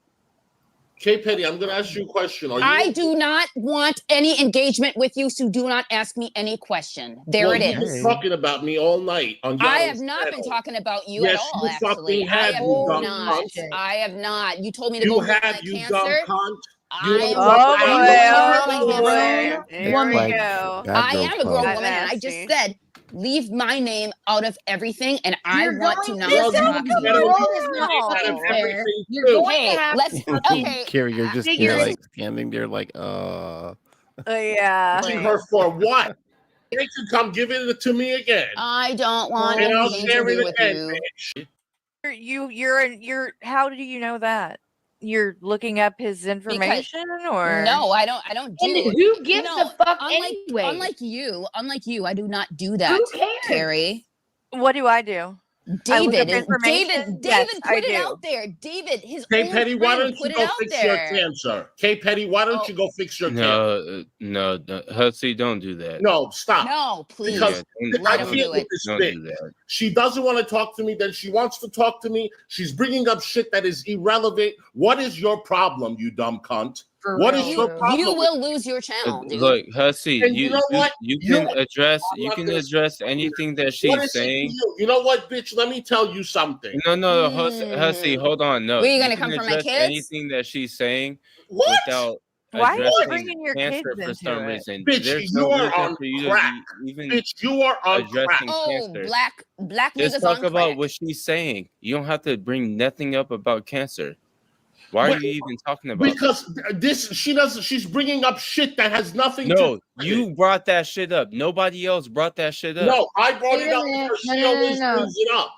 K. Petty, I'm going to ask you a question. Are you? I do not want any engagement with you, so do not ask me any question. There well, it you've is. been talking about me all night on. I Yato's have not been channel. talking about you Yes, at all, you actually. fucking have, I have you dumb not. cunt. I have not. You told me to You go heal have, my you cancer. dumb cunt. I You am. wanna Oh talk boy, about oh my boy. cancer? Here It's we like go. bad I girl am a grown talk. woman, and I just Nasty. said, leave my name out of everything, and I You're want to going not to Well, talk you to gotta you. leave girl is my not name out of fucking fair. everything, You're too. going Hey, to have let's. to fucking Okay, Carrie, you're just figure you're this. like standing there like Yeah. Asking her for what? They could come give it to me again. I don't want And I'll anything to share do it with again, you. bitch. You're. How do you know that? You're looking up his information, or No, I don't do. And who gives No, a fuck unlike, anyway? unlike you, I do not do that. Who cares? Carrie? What do I do? I look up David information? Yes, David I put it do. out there. David, his K. own Petty, why friend don't put you it go out fix your there. cancer? K. Petty, why don't you go fix your cancer? No, Hussy, don't do that. No, stop. No, please. Because Let I him feel do with it. this Don't bitch. do that. She doesn't want to talk to me, then she wants to talk to me. She's bringing up shit that is irrelevant. What is your problem, you dumb cunt? For What real, is your dude. problem? You will lose your channel, dude. Look, Hussy, And you know what? you You can know- address I'm you not can gonna- address anything that What she's is it to saying. you? You know what, bitch? Let me tell you something. No, Hussy, hold on. No, Were you you gonna can come for my address kids? anything that she's saying What? without Why are you addressing bringing your kids cancer for into some it? reason. Bitch, There's you no are reason on for you to crack. be even Bitch, you are on crack. addressing Oh, cancer. black Just niggas talk on about crack. what she's saying. You don't have to bring nothing up about cancer. Why are But- you even talking about Because she's bringing up shit that has nothing to No, do with it. you brought that shit up. Nobody else brought that shit up. No, I brought Wait it a up minute. because No, she no, no, always no. brings it up.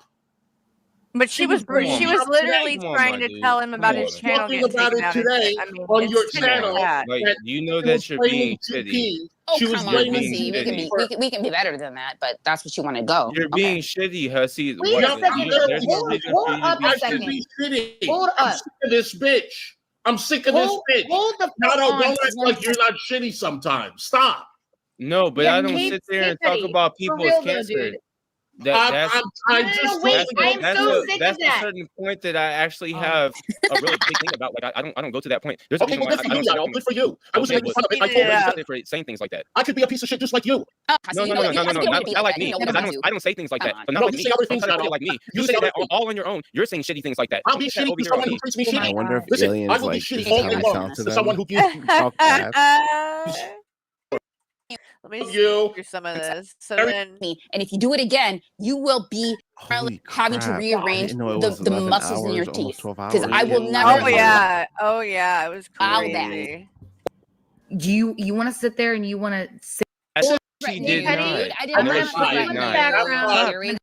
But she was bringing she it was up literally today. Come on, trying my to dude. tell him about Come his on. channel Talking getting about taken it out. today I mean, on it's your shit like channel. that. Like, that you know she was that you're blaming being GP. shitty. Oh, She was come on, blaming Hussy. We can GP be for we can be better than that, but that's what you want to go. You're Okay. being shitty, Hussy. Wait What? a second. There's no Hold reason for you to up be a I should second. shitty. be shitty. Hold I'm up. sick of this bitch. I'm sick of this bitch. Hold the No, fuck on. don't act One like you're not shitty sometimes. Stop. No, but Yeah, I don't Kate, sit there and Kate talk Petty. about For people's real though, cancer. dude. That's I No, just wait. told I you am that so sick that's of a that. certain point that I actually Oh. have a really big thing about. Like, I don't go to that point. There's a Okay, reason well, why good for I you, don't say Yano. things. Good for you. I wasn't Okay, making but fun of it. I you told don't you sit there for saying things like that. I could be a piece of shit just like you. No, not like me. Because I don't say things like that. But not No, like you me. say other Don't things, try to play Yano. like me. You You say say other that things. all on your own. You're saying shitty things like that. I'll Don't be put that shitty over to here someone on who me. treats me I shitty. wonder if Listen, aliens I will be like shitty this all is how day we long sound to to them. someone who gives me Talk fast. Let me you. through some of this. So Very- then, And if you do it again, you will be Holy having to crap. I rearrange didn't know it the, was the 11 muscles in your hours, almost teeth. 12 Because hours. I will Good never oh lord. yeah, oh yeah, it was Allow that. crazy. Do you want to sit there and you want to sit? She did Petty, not. dude, I didn't No, know she you did were not. background.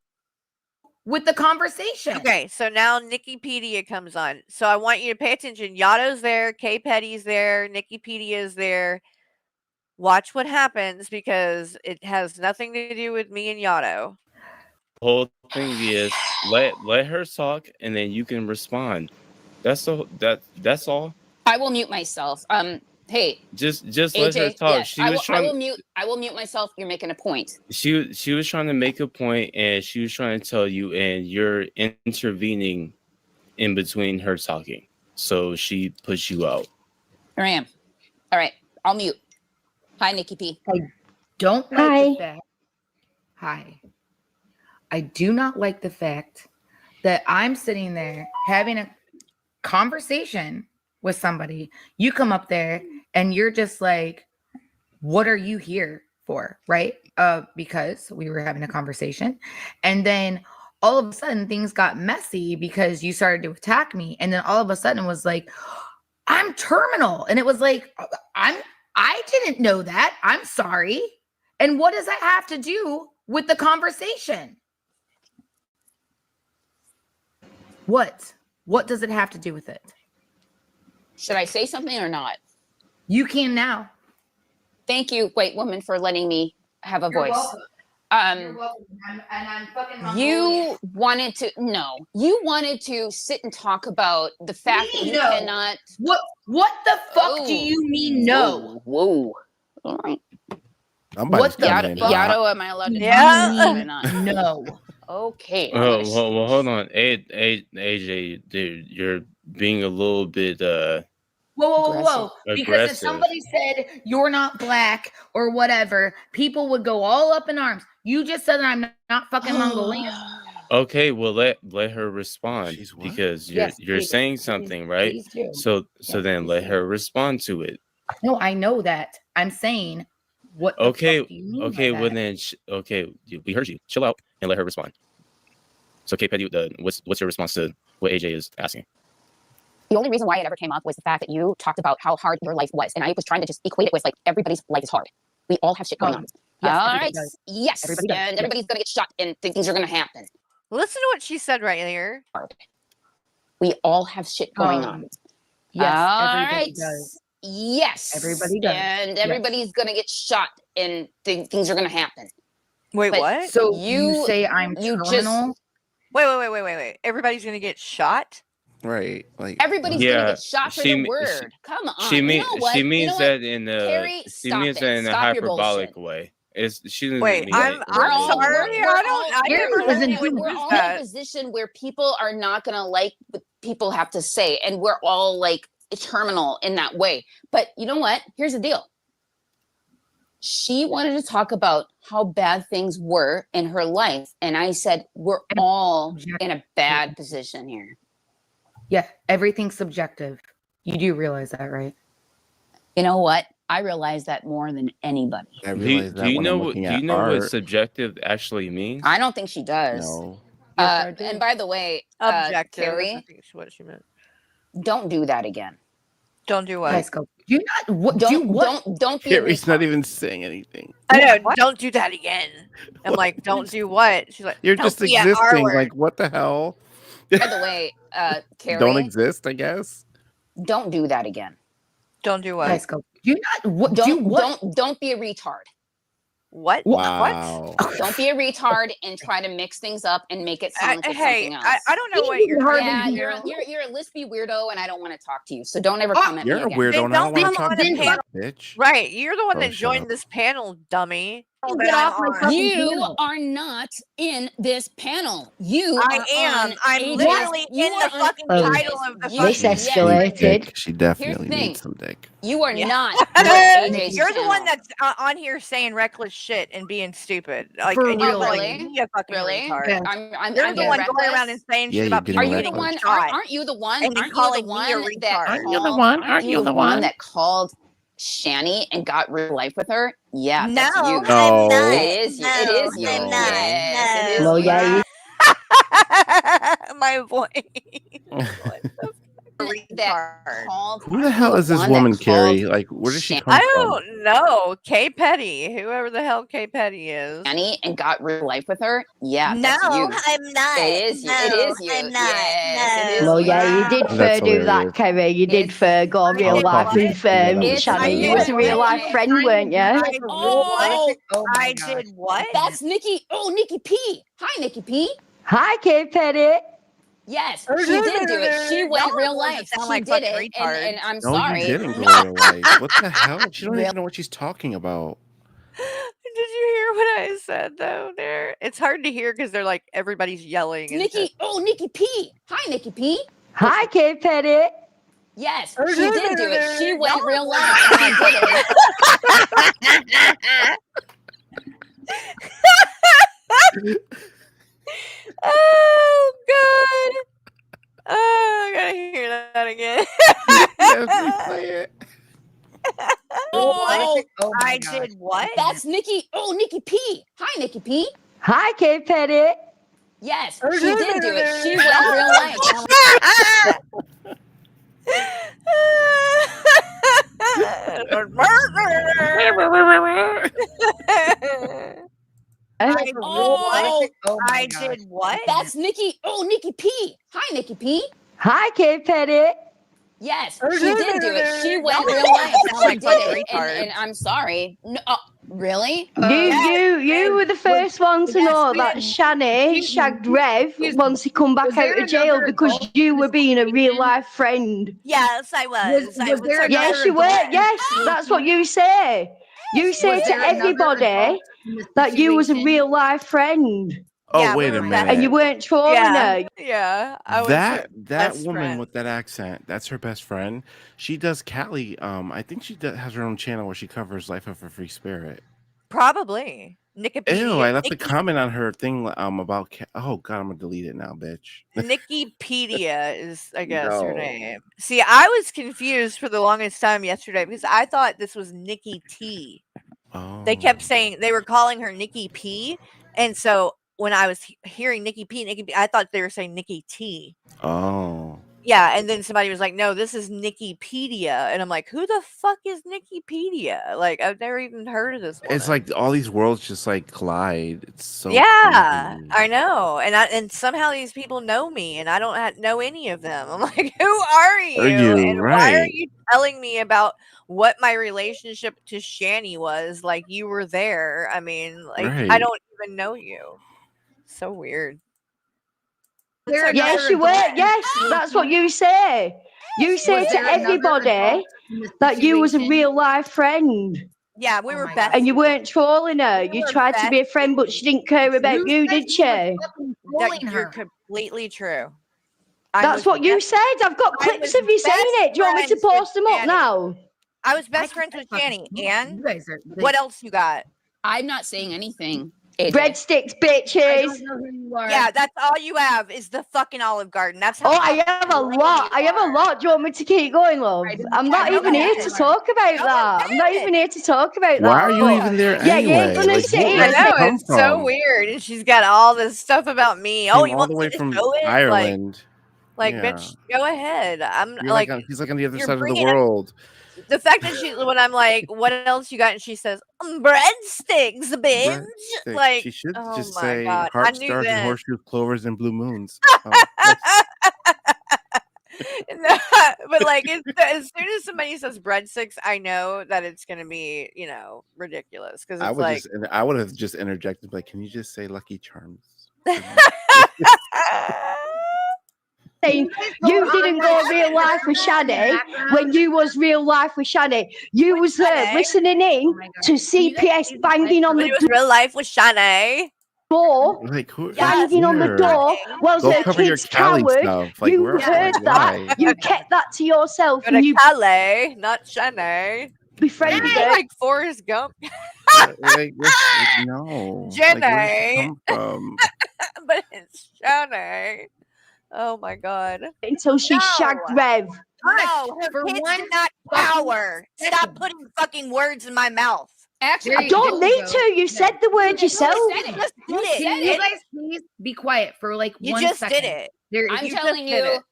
with the conversation? Okay, so now Nikipedia comes on. So I want you to pay attention. Yato's there, K Petty's there, Nikipedia's there. Watch what happens because it has nothing to do with me and Yato. The whole thing is let her talk and then you can respond. That's all. I will mute myself. Hey, Just AJ, let her talk. yes, She I was will. trying. I will mute myself. You're making a point. She was trying to make a point and she was trying to tell you, and you're intervening in between her talking. So she pushed you out. Here I am. All right, I'll mute. Hi, Nikki P. I don't like the fact. Hi. I do not like the fact that I'm sitting there having a conversation with somebody. You come up there and you're just like, what are you here for? Right? Because we were having a conversation. And then all of a sudden things got messy because you started to attack me. And then all of a sudden it was like, I'm terminal. And it was like, I didn't know that. I'm sorry. And what does that have to do with the conversation? What does it have to do with it? Should I say something or not? You can now. Thank you, white woman, for letting me have a You're voice. welcome. You're welcome. I'm fucking You wanted to sit and talk about the fact that you No. cannot. What the fuck do you mean no? Whoa. All right. Somebody's coming in hot. Yato, am I allowed to Yeah. talk? Or not? No. Okay. Oh, well, hold on. AJ, dude, you're being a little bit Whoa. Because if aggressive. somebody said you're not black or whatever, people would go all up in arms. You just said that I'm not fucking Mongolian. Okay, well let her respond because you're Yes, you're please. saying something, right? Please do. So then let her respond to it. No, I know that. I'm saying what the Okay, fuck do you mean okay, by well that? then we heard you. Chill out and let her respond. So K Petty, what's your response to what AJ is asking? The only reason why it ever came up was the fact that you talked about how hard your life was. And I was trying to just equate it with like everybody's life is hard. We all have shit going on. Yes, All everybody right. does. Yes. Everybody does. And Yes. everybody's going to get shot and things are going to happen. Listen to what she said right here. We all have shit going on. Yes, All everybody right. does. Yes. Everybody does. And Yes. everybody's going to get shot and things are going to happen. Wait, But what? So you say I'm terminal? Wait. Everybody's gonna get shot? Right. Like Everybody's gonna get shot for their word. Come on. She You means know what? she You means know that what? in Carrie, she stop means it. that in a Stop your hyperbolic bullshit. way. She doesn't Wait, mean I'm that. sorry. I never heard anyone we're use all in that. a position where people are not gonna like what people have to say, and we're all like terminal in that way. But you know what? Here's the deal. She wanted to talk about how bad things were in her life. And I said, we're all in a bad position here. Yeah, everything's subjective. You do realize that, right? You know what? I realize that more than anybody. I realize Do that you when know I'm what? looking Do at you know what art. subjective actually means? I don't think she does. No. And by the way, Objective. I Carrie, think is what she meant. don't do that again. Don't do what? Guys, go. Do not. What? Don't be a Carrie's not even saying anything. I know. Don't do that again. I'm like, don't do what? She's like, You're don't just be an R existing. word. Like, what the hell? By the way, Carrie, Don't exist, I guess. don't do that again. Don't do what? Guys, go. Do not. What? Don't be a retard. What? Wow. What? Don't be a retard and try to mix things up and make it sound like it's Hey, something else. I don't know what you're talking Yeah, about. you're a lispy weirdo, and I don't want to talk to you. So don't ever come at You're me a again. weirdo, and I don't want to come talk on to a you, panel. bitch. Right, you're the one Oh, that shut joined up. this panel, dummy. Get off my fucking You are not in this panel. You I are am. on I'm Ages. literally You in are the on fucking Ages. title of the You- fucking She yes. needs dick. She definitely thing. needs some dick. You are Yeah. not on AJ's You're the channel. one that's on here saying reckless shit and being stupid. Like, For and you're real. calling Really? me a fucking Really? retard. Yeah. I'm You're being the one going reckless? around and saying Yeah, shit you're about getting people Are you the reckless. one? shot. Aren't you the one? And then Aren't you the calling me a one that retard. called? Aren't you the one that called Shani and got real life with her? Yeah, No, that's you. No. It is you. It is you. No. Yes, it is No, you. yeah, My voice. That called. Who the hell is this one that woman, called Carrie? Like, where does she come I from? don't know. K Petty, whoever the hell K Petty is. Shani and got real life with her? Yeah, No, that's you. I'm not. It is you. It is you. I'm not. Yes, it is No, you. yeah, you did That's do that, hilarious. Kerry. You did go on real did life what? with Yeah, that was Shani. hilarious. You was a real life friend, weren't you? I did what? That's Nikki. Oh, Nikki P. Hi, Nikki P. Hi, Kate Petty. Yes, she did do it. She went Y'all real wanna life. sound She like did fucking it, and I'm No, sorry. you didn't go real life. What the hell? She don't even know what she's talking about. Did you hear what I said though? There, it's hard to hear because they're like everybody's yelling. And Nikki. shit. Oh, Nikki P. Hi, Nikki P. Hi, Kate Petty. Yes, she did do it. She went real life. She did it. Oh God! Oh, I gotta hear that again. Yes, replay it. Oh, I did what? That's Nikki. Oh, Nikki P. Hi, Nikki P. Hi, Kate Petty. Yes, she did do it. She went real life. I did what? That's Nikki. Oh, Nikki P. Hi, Nikki P. Hi, Kate Petty. Yes, she did do it. She went real life. She did it, and I'm sorry. No, really? You were the first one to know that Shani shagged Rev once he come back out of jail because you were being a real life friend. Yes, I was. Yes, you were. Yes, that's what you say. You say to everybody that you was a real life friend. Oh, wait a minute. And you weren't trolling her. Yeah, That best woman friend. with that accent, that's her best friend. She does Callie. I think she has her own channel where she covers Life of a Free Spirit. Probably. Nicopedia. Ew, I left a comment on her thing about. Oh God, I'm gonna delete it now, bitch. Nikipedia is, I guess, her No. name. See, I was confused for the longest time yesterday because I thought this was Nikki T. Oh. They kept saying they were calling her Nikki P, and so when I was hearing Nikki P, I thought they were saying Nikki T. Oh. Yeah, and then somebody was like, "No, this is Nikipedia," and I'm like, "Who the fuck is Nikipedia?" Like, I've never even heard of this one. It's like all these worlds just like collide. It's so Yeah, crazy. I know, and somehow these people know me, and I don't know any of them. I'm like, "Who are you? And why are Right. you telling me about what my relationship to Shani was? Like, you were there. I mean, like, I Right. don't even know you. So weird." Yes, you were. Yes, that's what you say. You say to everybody that you was a real life friend. Yeah, we were best. And you weren't trolling her. You were tried to be a friend, but she didn't care about you, did she? You're completely true. That's what you said. I've got clips of you saying it. Do you want me to post them up now? I was best friends with Shani. And what else you got? I'm not saying anything. Breadsticks, bitches. Yeah, that's all you have is the fucking Olive Garden. That's how. Oh, I have a lot. I have a lot. Do you want me to keep going, love? I'm not even here to talk about that. I'm not even here to talk about Why that. are you But even there yeah, you ain't anyway? gonna Like, sit where here I and did you know, say come it's so from? weird. And she's got all this stuff about me. Oh, Came you all want the me way to from show it? Ireland. Like, Yeah. bitch, go ahead. I'm You're like, he's like on the other you're side of the bringing world. the fact that when I'm like, what else you got? And she says, breadsticks, bitch. Breadstick. Like, She should oh just my say God. I heart knew stars and then. horseshoes, clovers and blue moons. No, but like as soon as somebody says breadsticks, I know that it's gonna be, ridiculous because it's like I would have just interjected, like, can you just say Lucky Charms? saying you didn't go real life with Shadi when you was real life with Shadi. You was there listening in to CPS banging on when the it was real life with Shanae. door. Like, who is Banging on the here? door whilst Go her cover your kid's Cali coward. stuff. Like, You where? heard Like, that. why? You kept that to yourself Go and to you Calais, not Shanae. befriended You're her. like Forrest Gump. Like, no. Like, where did she Jenny. come from? But it's Shanae. Oh my God. Until she shagged Rev. No, her kids do not power. Stop putting fucking words in my mouth. Actually, I don't need to. You said the word yourself. You guys please be quiet for like You 1 just second. did it. I'm You telling just did you, it.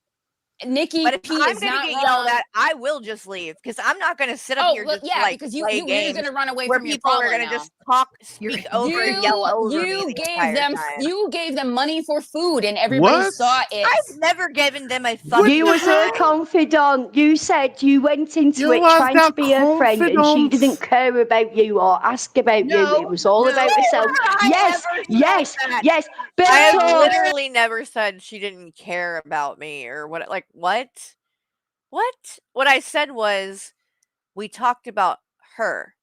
Nikki But if P I'm is gonna not get wrong. yelled at, I will just leave because I'm not gonna sit up here just like because play you're games gonna run away where from your people are problem gonna now. just speak over and yell over me You the gave entire them time. you gave them money for food and everybody What? saw it. I've never given them a fucking. You was her confidant. You said you went into You it was trying the to be her friend and she confidant. didn't care about you or ask about you. It was all about herself. Yes, yes, yes. I have Beto. literally never said she didn't care about me or what. Like what? What? What I said was we talked about her.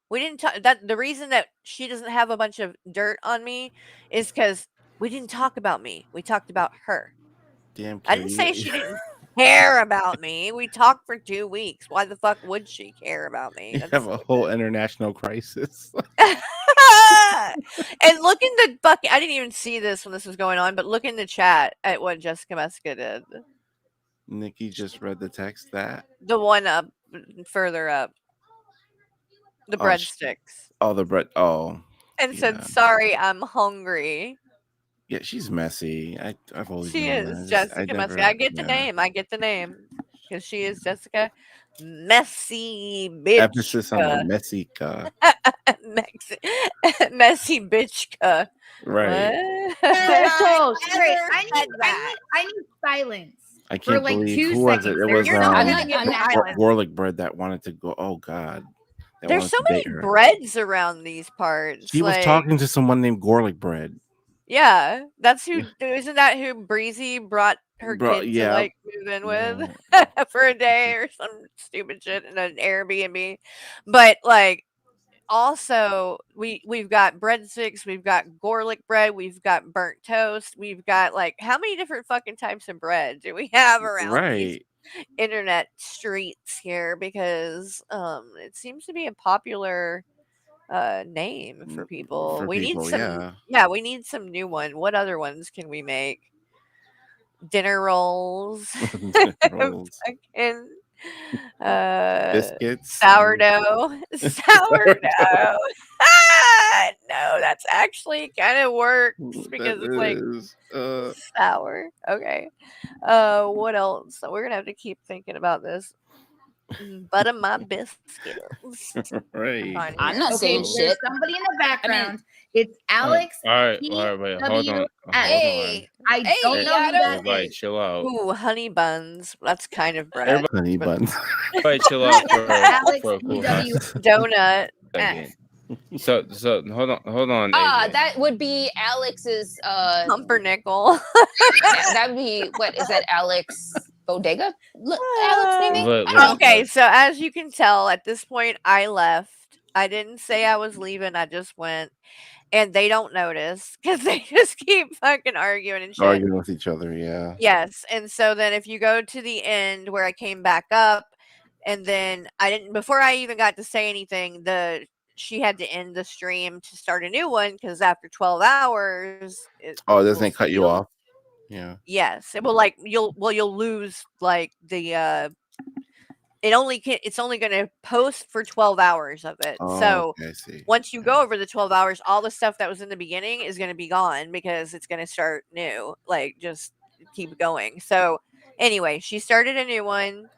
We didn't talk that the reason that she doesn't have a bunch of dirt on me is because we didn't talk about me. We talked about her. Damn, I Carrie. didn't say she didn't care about me. We talked for 2 weeks. Why the fuck would she care about me? You That's have a whole international crisis. and look in the bucket. I didn't even see this when this was going on, but look in the chat at what Jessica Meska did. Nikki just read the text that. The one up further up. The breadsticks. The bread. Oh. And said, sorry, I'm hungry. Yeah, she's messy. I've always She known is that. Jessica Meska. I get the name. I get the name. Because she is Jessica Messy Bitchka. Emphasis on the messica. Messy Bitchka. Right. Betos. I need silence. I can't like believe 2 who was it? seconds. It was not Gorlick bread that wanted to go. Oh God. That There's wanted so to many date her. breads around these parts. She was talking to someone named Gorlick bread. Yeah, that's who. Isn't that who Breezy brought her kid to like move in with for a day or some stupid shit in an Airbnb? But like, also we've got breadsticks, we've got garlic bread, we've got burnt toast, we've got like how many different fucking types of bread do we have around these internet streets here? Because it seems to be a popular name for people. We need some we need some new one. What other ones can we make? Dinner rolls. Fucking biscuits. Sourdough. Sourdough. No, that's actually kind of works because it's like sour. Okay. What else? We're gonna have to keep thinking about this. Butter my biscuits. Right. I'm not saying There's shit. somebody in the background. It's Alex. All right, wait, hold on. Hey, I don't know who that Everybody, is. chill out. Ooh, honey buns. That's kind of bread. Honey buns. Everybody, chill out for a cool Donut. second. So hold on. AJ. That would be Alex's pumpernickel. that would be what is that, Alex Bodega? Alex maybe? Okay, so as you can tell, at this point I left. I didn't say I was leaving, I just went. And they don't notice because they just keep fucking arguing and shit. Arguing with each other, yeah. Yes. And so then if you go to the end where I came back up, and then I didn't, before I even got to say anything, the she had to end the stream to start a new one because after 12 hours, it Oh, will doesn't it cut you you'll off? Yeah. yes, it will like you'll lose like the it's only going to post for 12 hours of it. Oh, So okay, I see. once you go over the 12 hours, all the stuff that was in the beginning is going to be gone because it's going to start new. Like just keep going. So anyway, she started a new one.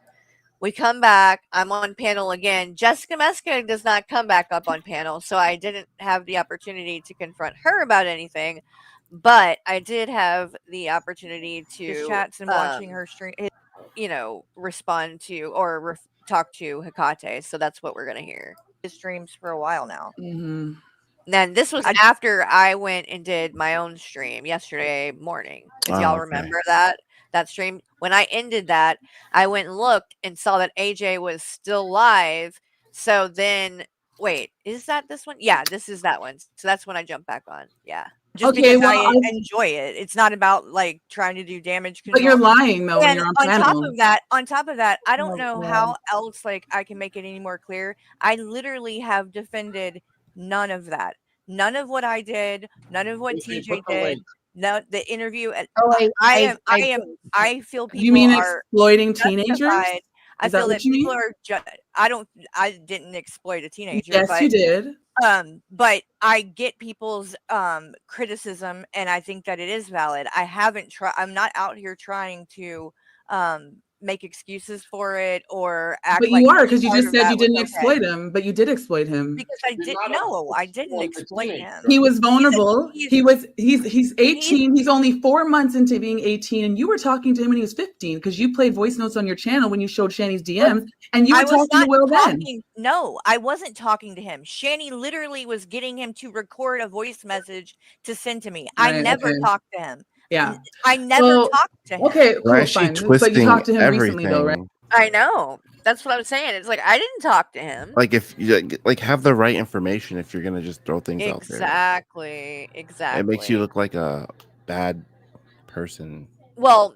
We come back. I'm on panel again. Jessica Meska does not come back up on panel, so I didn't have the opportunity to confront her about anything. But I did have the opportunity to chats and watching her stream, respond to or talk to Hecate. So that's what we're gonna hear. His streams for a while now. Mm-hmm. Then this was after I went and did my own stream yesterday morning. If Oh, y'all okay. remember that stream, when I ended that, I went and looked and saw that AJ was still live. So then, wait, is that this one? Yeah, this is that one. So that's when I jumped back on. Yeah, just Okay, because well, I enjoy it. It's not about like trying to do damage but you're control. lying though when And you're on on top panel. of that, I don't Oh, know God. how else like I can make it any more clear. I literally have defended none of that. None of what I did, none of what Okay, TJ put the did, link. no the interview. Oh, I feel You mean people are exploiting teenagers? justified. I Is that feel what that you people mean? are I didn't exploit a teenager, Yes, you did. but I get people's criticism and I think that it is valid. I'm not out here trying to make excuses for it or act But like you are, any because you part just of said that you was didn't okay. exploit him, but you did exploit him. Because I didn't exploit him. He was vulnerable. He's 18. He's only 4 months into being 18, and you were talking to him when he was 15 because you played voice notes on your channel when you showed Shani's DMs, and you were I was talking to not Will then. talking. No, I wasn't talking to him. Shani literally was getting him to record a voice message to send to me. I Right, never okay. talked to him. Yeah. I never Well, talked to him. okay, Why cool, is she fine. But you twisting talked to him recently, though, right? everything? I know. That's what I'm saying. It's like I didn't talk to him. Like if you like have the right information if you're gonna just throw things out there. Exactly. It makes you look like a bad person. Well,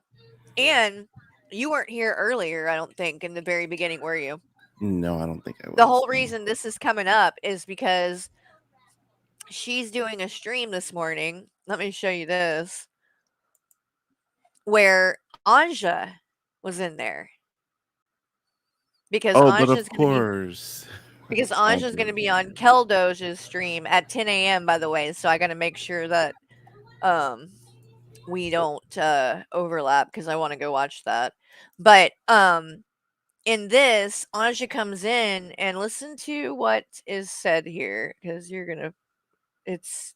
and you weren't here earlier, I don't think, in the very beginning, were you? No, I don't think I was. The whole reason this is coming up is because she's doing a stream this morning. Let me show you this. Where Ansja was in there. Because Oh, but Ansja's of gonna be course. because Ansja's gonna be on Keldoge's stream at 10 a.m. by the way. So I gotta make sure that we don't overlap because I want to go watch that. But in this, Ansja comes in and listen to what is said here because it's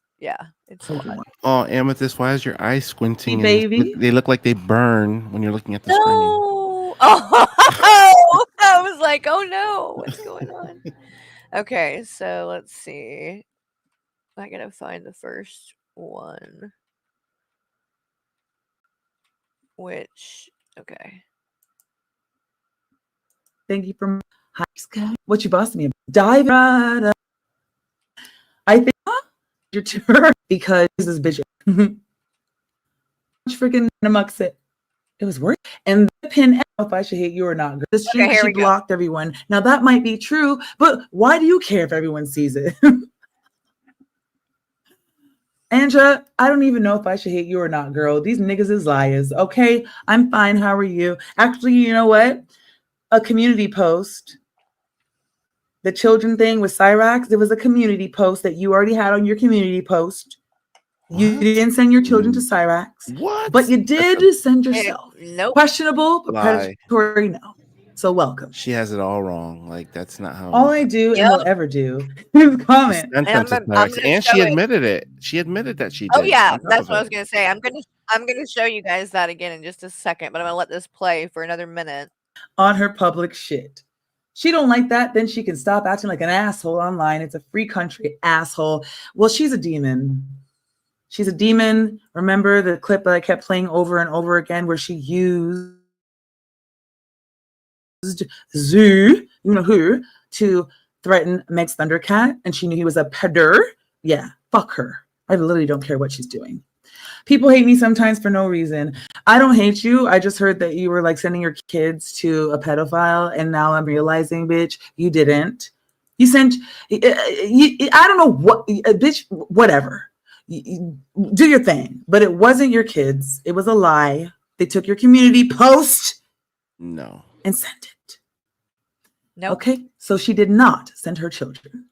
a lot. Oh, Amethyst, why is your eyes squinting? baby. They look like they burn when you're looking at the screen. No. Oh, I was like, oh no, what's going on? Okay, so let's see. I gotta find the first one. Which okay. Thank you for what you bossed me about. Dive right up. I think you're too because this bitch freaking amongst it. It was worth it. And the pin if I should hate you or not. The stream she blocked everyone. Now that might be true, but why do you care if everyone sees it? Ansja, I don't even know if I should hate you or not, girl. These niggas is liars. Okay, I'm fine. How are you? Actually, you know what? A community post. The children thing with Cyrax, there was a community post that you already had on your community post. What? You didn't send your children to Cyrax. What? But you did send yourself. Nope. Questionable, but Lie. predatory, no. So welcome. She has it all wrong. Like that's not how. All I do and will ever do is comment. And she admitted it. She admitted that she did. Oh yeah, on top that's of what I it. was gonna say. I'm gonna show you guys that again in just a second, but I'm gonna let this play for another minute. On her public shit. She don't like that, then she can stop acting like an asshole online. It's a free country, asshole. Well, she's a demon. She's a demon. Remember the clip that I kept playing over and over again where she used Zoo, you know who, to threaten Meg's Thundercat, and she knew he was a pedder. Yeah, fuck her. I literally don't care what she's doing. People hate me sometimes for no reason. I don't hate you. I just heard that you were like sending your kids to a pedophile, and now I'm realizing, bitch, you didn't. You sent, I don't know what, bitch, whatever. Do your thing. But it wasn't your kids. It was a lie. They took your community post. No. And sent it. Nope. Okay, so she did not send her children.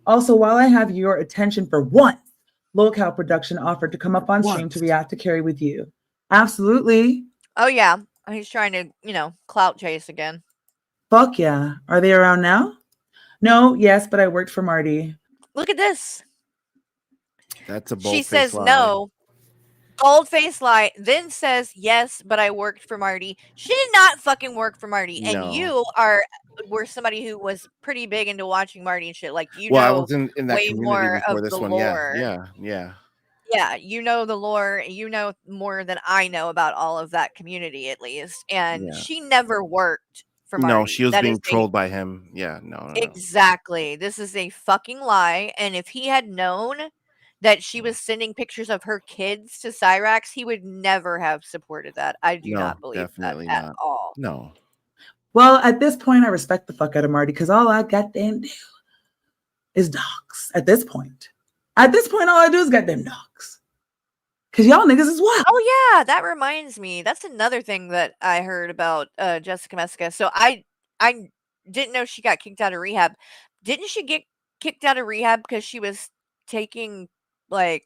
Also, while I have your attention for once, Locale Production offered to come up on stream to react to Carrie with you. Absolutely. Oh, yeah. He's trying to, clout chase again. Fuck yeah. Are they around now? No, yes, but I worked for Marty. Look at this. That's a She bold-faced says lie. no. Bold-faced lie. Then says yes, but I worked for Marty. She did not fucking work for Marty. No. And you were somebody who was pretty big into watching Marty and shit. Like, I was in that way community more before of this the one. lore. Yeah. Yeah, you know the lore. You know more than I know about all of that community, at least. And Yeah. she never worked for Marty. No, she was That being is trolled by him. Yeah, no. Exactly. This is a fucking lie. And if he had known that she was sending pictures of her kids to Cyrax, he would never have supported that. I do not believe definitely that not. at all. No. Well, at this point, I respect the fuck out of Marty because all I goddamn do is docs. At this point, all I do is goddamn docs. Because y'all niggas is wild. Oh, yeah. That reminds me. That's another thing that I heard about Jessica Mesca. So I didn't know she got kicked out of rehab. Didn't she get kicked out of rehab because she was taking, like,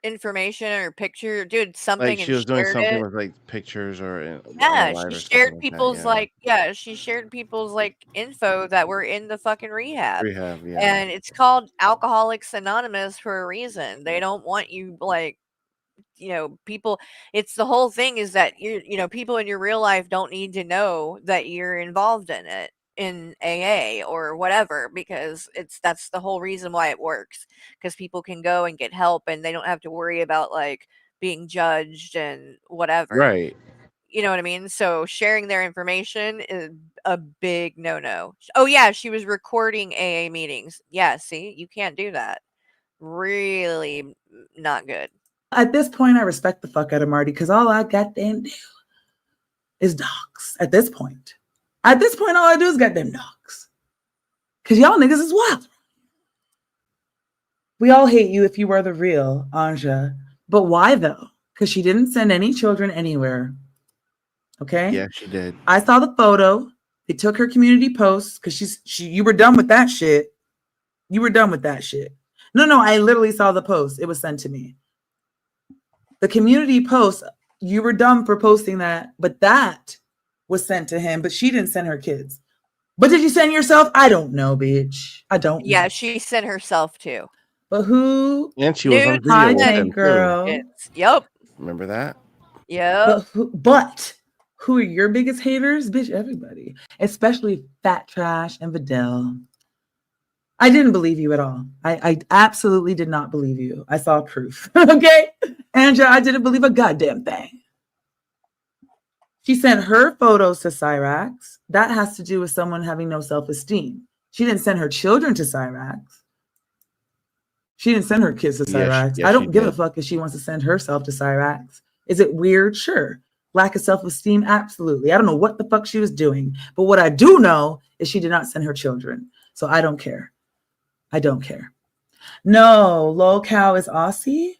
information or picture, dude, something, Like she and was doing shared something it? with like pictures or Yeah, live she or shared something people's like that. she shared people's info that were in the fucking rehab. Rehab, yeah. And it's called Alcoholics Anonymous for a reason. They don't want you people, it's the whole thing is that people in your real life don't need to know that you're involved in it in AA or whatever, because that's the whole reason why it works, because people can go and get help and they don't have to worry about being judged and whatever. Right. You know what I mean? So sharing their information is a big no-no. Oh yeah, she was recording AA meetings. Yeah, see, you can't do that. Really not good. At this point, I respect the fuck out of Marty because all I goddamn do is docs. At this point, all I do is goddamn docs. Because y'all niggas is wild. We all hate you if you were the real Ansja. But why though? Because she didn't send any children anywhere. Okay? Yeah, she did. I saw the photo. They took her community post because you were done with that shit. You were done with that shit. No, I literally saw the post. It was sent to me. The community post, you were dumb for posting that, but that was sent to him, but she didn't send her kids. But did you send yourself? I don't know, bitch. I don't know. Yeah, she sent herself too. But who? And she was on video Hi, with tank them girl. too. Yep. Remember that? Yeah. But who are your biggest haters? Bitch, everybody. Especially Fat Trash and Vidal. I didn't believe you at all. I absolutely did not believe you. I saw proof. Okay? Ansja, I didn't believe a goddamn thing. She sent her photos to Cyrax. That has to do with someone having no self-esteem. She didn't send her children to Cyrax. She didn't send her kids to Cyrax. I don't give a fuck if she wants to send herself to Cyrax. Is it weird? Sure. Lack of self-esteem? Absolutely. I don't know what the fuck she was doing. But what I do know is she did not send her children. So I don't care. I don't care. No, Locale is Aussie.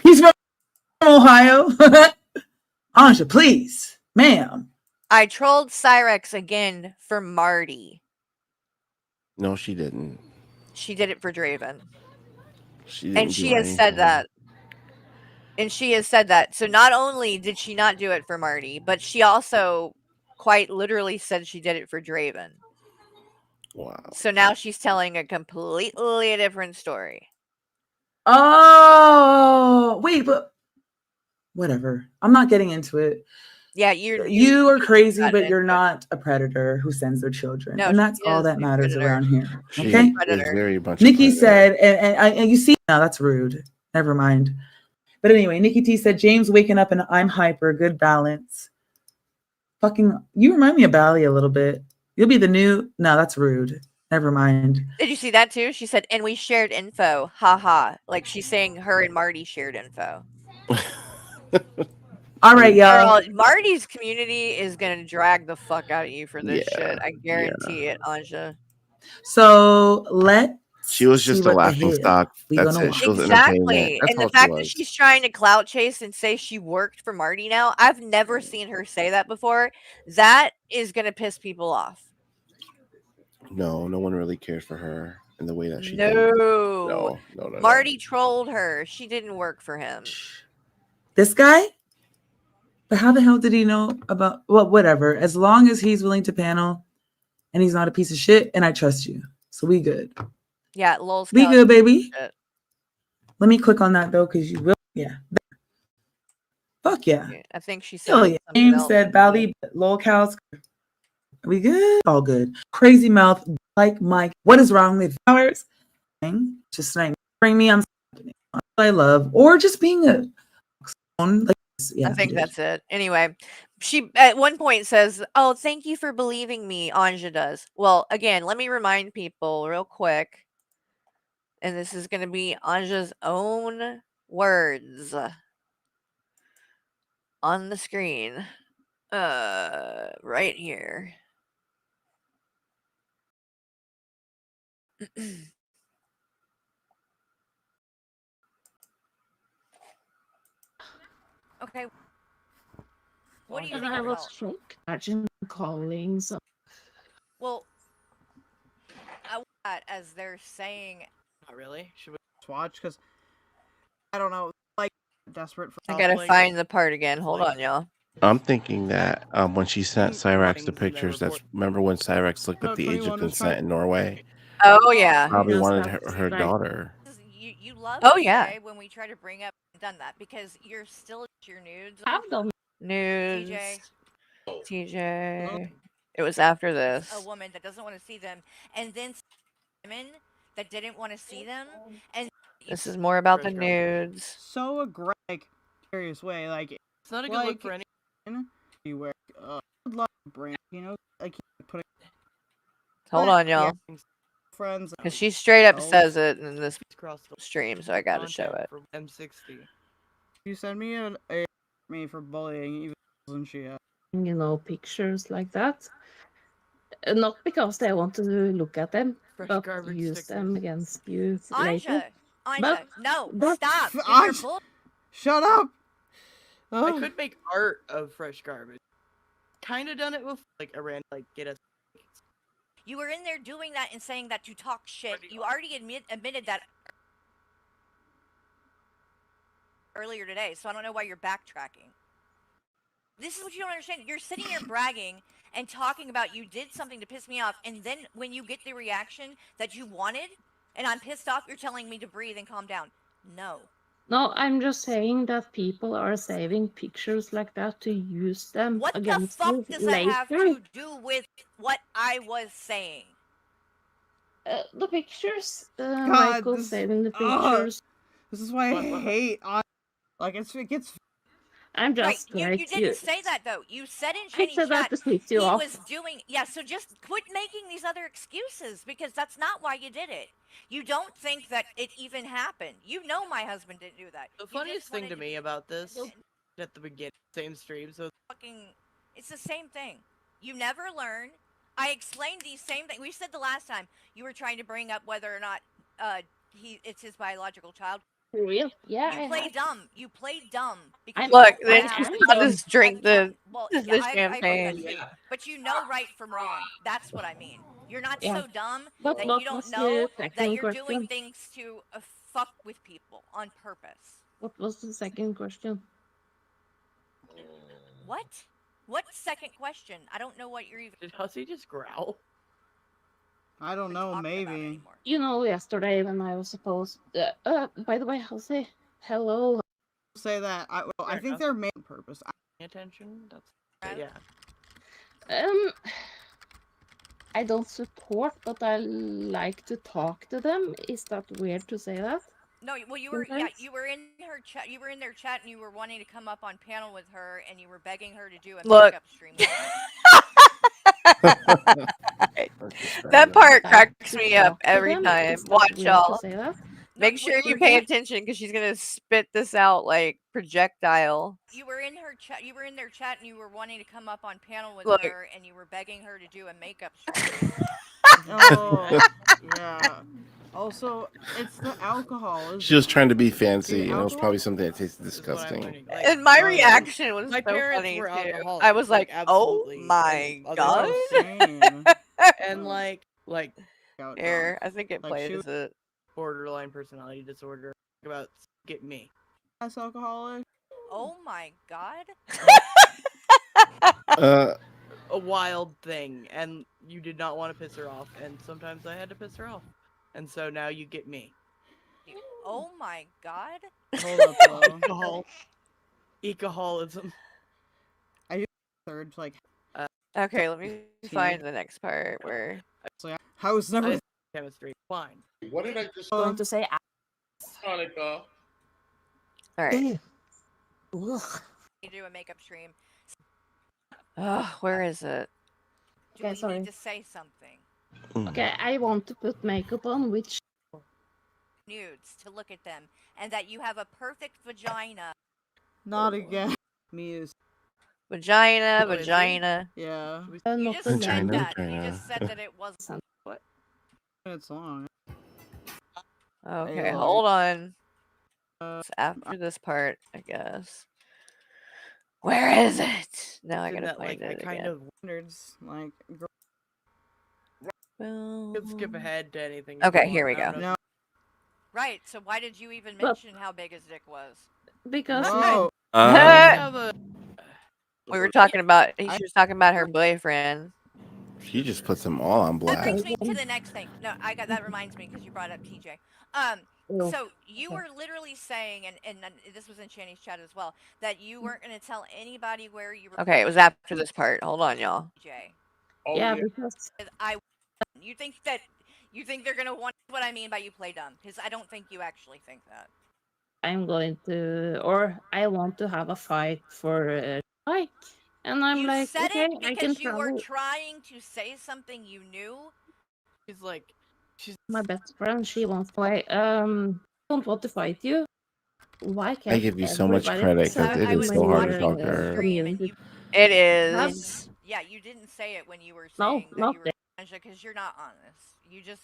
He's from Ohio. Ansja, please. Ma'am. I trolled Cyrax again for Marty. No, she didn't. She did it for Draven. And she has said that. And she has said that. So not only did she not do it for Marty, but she also quite literally said she did it for Draven. Wow. So now she's telling a completely different story. Oh, wait, but whatever. I'm not getting into it. Yeah, you are crazy, but you're not a predator who sends their children. No, and that's she all is that a matters predator. around here. She Okay? is very much Nikki a predator. said, and you see, no, that's rude. Never mind. But anyway, Nikki T said, James waking up and I'm hyper, good balance. Fucking, you remind me of Bally a little bit. You'll be the new, no, that's rude. Never mind. Did you see that too? She said, and we shared info. Ha ha. Like she's saying her and Marty shared info. All right, y'all. Girl, Marty's community is gonna drag the fuck out of you for this Yeah, shit. I guarantee it, Anja. So let's She was see just a what the laughing hell stock. we That's gonna it. watch. She was entertainment. Exactly. That's And the all she fact that was. she's trying to clout chase and say she worked for Marty now, I've never seen her say that before. That is gonna piss people off. No, no one really cares for her in the way that she thinks. No. No. Marty trolled her. She didn't work for him. This guy? But how the hell did he know about, well, whatever. As long as he's willing to panel and he's not a piece of shit, and I trust you. So we good. Yeah, lol's We couch good, baby. shit. Let me click on that though, because you will. Yeah. Fuck yeah. I think she Hell said yeah. something James else. said Bally, lol cows. We good? All good. Crazy mouth, like Mike. What is wrong with ours? Just saying, bring me on I love, or just being a like, yeah, I think that's it. Anyway, she at one point says, "Oh, thank you for believing me." Ansja does. Well, again, let me remind people real quick, and this is going to be Anja's own words on the screen, right here. Okay. What do you And think I was about? shocked. Imagine calling some. Well, I that as they're saying. Not really. Should we just watch? Because I don't know. Like desperate for. I gotta find the part again. Hold on, y'all. I'm thinking that when she sent Cyrax the pictures, that's remember when Cyrax looked up the age of consent in Norway? Oh yeah. Probably wanted her daughter. You love Oh, TJ yeah. when we try to bring up done that because you're still your nudes. I've done nudes. TJ. It was after this. A woman that doesn't want to see them, and then women that didn't want to see them, and this is more about the nudes. So aggressive, curious way. Like It's not a good look for any. You wear love brand, you know, like putting. Hold on, y'all. Friends, Because she straight up Oh. says it in this stream, so I gotta show it. For M60. You send me me for bullying, even wasn't she? You know, pictures like that. Not because they want to look at them, Fresh but garbage use stickers. them against you later. Anja, no, But- stop. Anja, shut up. I could make art of fresh garbage. Kind of done it with like a random get us. You were in there doing that and saying that to talk shit. You already admitted that earlier today, so I don't know why you're backtracking. This is what you don't understand. You're sitting here bragging and talking about you did something to piss me off, and then when you get the reaction that you wanted, and I'm pissed off, you're telling me to breathe and calm down. No. No, I'm just saying that people are saving pictures like that to use them What the against fuck you does that later. have to do with what I was saying? The pictures, God, Michael this- saving the ugh. pictures. This is why I hate like it gets. I'm Right, just you like didn't say that though. You said in I Shiny said that Chat to piss you he off. was doing so just quit making these other excuses because that's not why you did it. You don't think that it even happened. You know my husband didn't do that. The funniest thing to me about this at the beginning, same stream, so It's the same thing. You never learn. I explained these same things. We said the last time you were trying to bring up whether or not it's his biological child. For real? Yeah, You I play have. dumb. You play dumb because I'm- you Look, don't wanna then have I'll the- just drink the the I champagne. agree with that too. But you know right from wrong. That's what I mean. You're not Yeah. so dumb But that what you don't was the know second that you're doing question? things to fuck with people on purpose. What was the second question? What? What second question? I don't know what you're even. Did Hussy just growl? I don't know, maybe. You know, yesterday when I was supposed. By the way, Jose, hello. Say that. I think they're made on purpose. Attention. That's yeah. I don't support, but I like to talk to them. Is that weird to say that? No, well, you were Sometimes? you were in her chat. You were in their chat, and you were wanting to come up on panel with her, and you were begging her to do a Look. makeup stream. That part cracks me up every time. Watch y'all. Make sure you pay attention because she's gonna spit this out like projectile. You were in her chat. You were in their chat, and you were wanting to come up on panel with Look. her, and you were begging her to do a makeup stream. Oh, yeah. Also, it's the alcohol. She was trying to be fancy, and it was probably something that tasted disgusting. And my reaction was My so parents funny were too. alcoholics. I was like, "Oh absolutely. my And god!" and like Here, I think it like, plays it. borderline personality disorder. About get me. As alcoholic. Oh my god. A wild thing, and you did not want to piss her off, and sometimes I had to piss her off, and so now you get me. Oh my god. Hold up, alcohol, ecoholism. I use third like. Okay, let me find the next part where. House number chemistry. Fine. What did I just going to say? Hanukkah. All right. You do a makeup stream. Where is it? Do Okay, we sorry. need to say something? Okay, I want to put makeup on, which Nudes to look at them, and that you have a perfect vagina. Not again. Muse. Vagina, Oh, is it? vagina. Yeah. You just said that. You just said that it wasn't. What? It's long. Okay, hold on. It's after this part, I guess. Where is it? Now I gotta find it I kind again. of wondered, like. Well, You can skip ahead to anything. Okay, here we go. No. Right. So why did you even Well- mention how big his dick was? because Oh. We were talking about. She was talking about her boyfriend. She just puts them all on That blast. brings me to the next thing. No, that reminds me because you brought up TJ. So you were literally saying, and this was in Channy's chat as well, that you weren't going to tell anybody where you were. Okay, it was after this part. Hold on, y'all. TJ. yeah, because You think they're going to want what I mean by you play dumb? Because I don't think you actually think that. I'm going to, or I want to have a fight for Mike, and I'm You like, said okay, it I can because you were travel. trying to say something you knew. She's like, she's My best friend, she wants to fight. Don't want to fight you. Why can't I give you so much everybody credit accept because it I is was so hard to watching talk to the her. stream and you. It is. Yeah, you didn't say it when you were No, saying that not you were Ansja, because you're not honest. You just.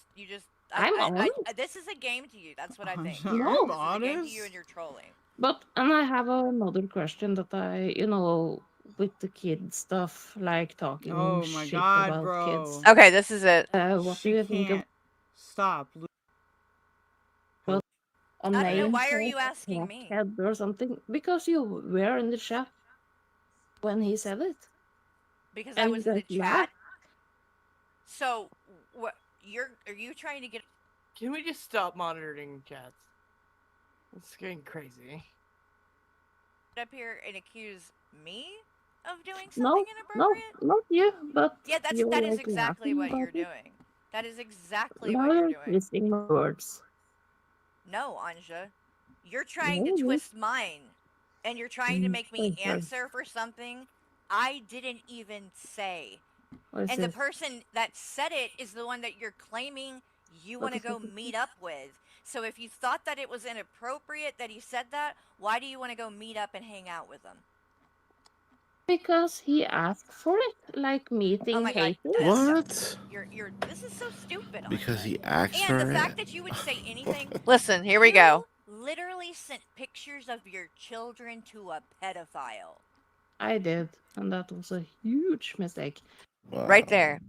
I'm honest. This is a game to you. That's what I think. I'm This is a game to honest. you, and you're trolling. But, and I have another question that with the kid stuff, like talking Oh my shit god, about bro. kids. Okay, this is it. What do She you think of can't stop. a I don't know. name Why are called you asking me? Crackhead or something? Because you were in the chat when he said it. Because I And was you in the guys chat. laughed. So, what? Are you trying to get? Can we just stop monitoring chats? It's getting crazy. Up here and accuse me of doing No, something no, inappropriate? not you, but Yeah, that is like exactly laughing what you're about it. doing. That is exactly Now what you're you're doing. twisting my words. No, Ansja. You're trying No, to twist mine. And you're trying to make me okay. answer for something I didn't even say. What is And the this? person that said it is the one that you're claiming you What want to is go this? meet up with. So if you thought that it was inappropriate that he said that, why do you want to go meet up and hang out with him? Because he asked for it, like meeting Oh my god. haters. What? This is so stupid. Because Ansja. he asked And for the it? fact that you would say anything. Listen, here we go. Literally sent pictures of your children to a pedophile. I did, and that was a huge mistake. Right there.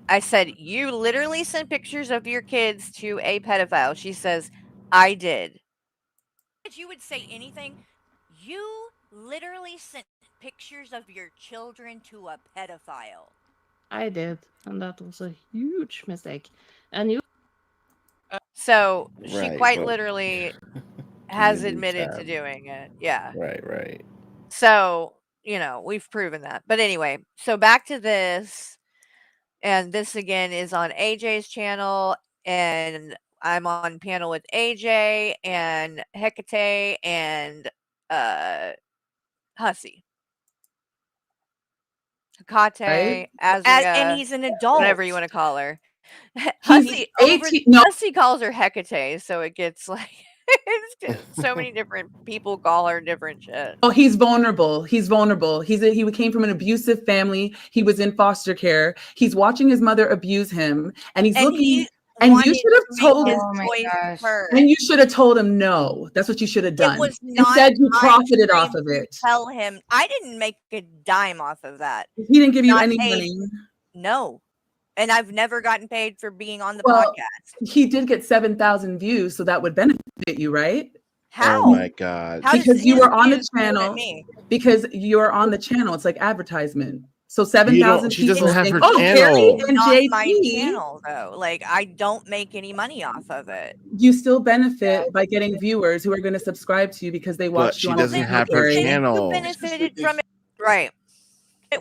I said, you literally sent pictures of your kids to a pedophile. She says, I did. That you would say anything. You literally sent pictures of your children to a pedophile. I did, and that was a huge mistake. And you. So she Right, quite but- literally has Community admitted tab. to doing it. Yeah. Right. So, we've proven that. But anyway, so back to this. And this again is on AJ's channel. And I'm on panel with AJ and Hecate and Hussy. Hecate, Right. Azria, And he's an adult. whatever you want to call her. Hussy, 18. No, Hussy calls her Hecate, so it gets like it's just so many different people call her different shit. oh, he's vulnerable. He's vulnerable. He came from an abusive family. He was in foster care. He's watching his mother abuse him, and he's looking. He And you wanted should have to make told his him. choice first. And you should have told him no. That's what you should have It done. was not Instead, you my profited stream off of to it. tell him I didn't make a dime off of that. He didn't give you Not any a- money. No. And I've never gotten paid for being on the Well, podcast. he did get 7,000 views, so that would benefit you, right? How? Oh my god. How does Because you his were on the views benefit channel. me? Because you're on the channel. It's like advertisement. So You 7,000 don't. She people doesn't have think, her oh, Carrie channel. and Not my JP, channel though. Like I don't make any money off of it. you still benefit by getting viewers who are going to subscribe to you because they But watched she you on doesn't the have her Carrie. You channel. benefited from it, right?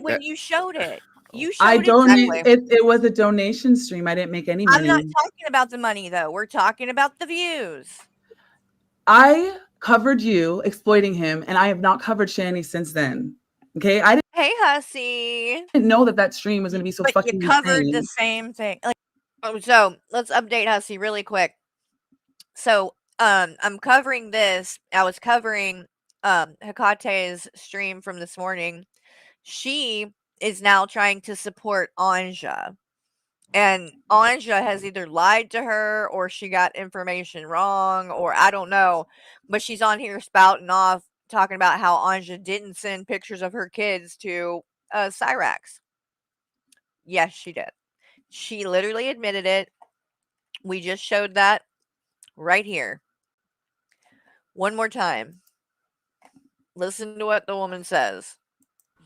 When That- you showed it, you showed I donate. exactly. It was a donation stream. I didn't make any money. I'm not talking about the money though. We're talking about the views. I covered you exploiting him, and I have not covered Shani since then. Okay, I Hey, Hussy. didn't know that stream was going to be so But fucking you covered insane. the same thing. Like, so let's update Hussy really quick. So, I'm covering this. I was covering Hekate's stream from this morning. She is now trying to support Ansja. And Ansja has either lied to her or she got information wrong or I don't know. But she's on here spouting off talking about how Ansja didn't send pictures of her kids to Cyrax. Yes, she did. She literally admitted it. We just showed that right here. One more time. Listen to what the woman says.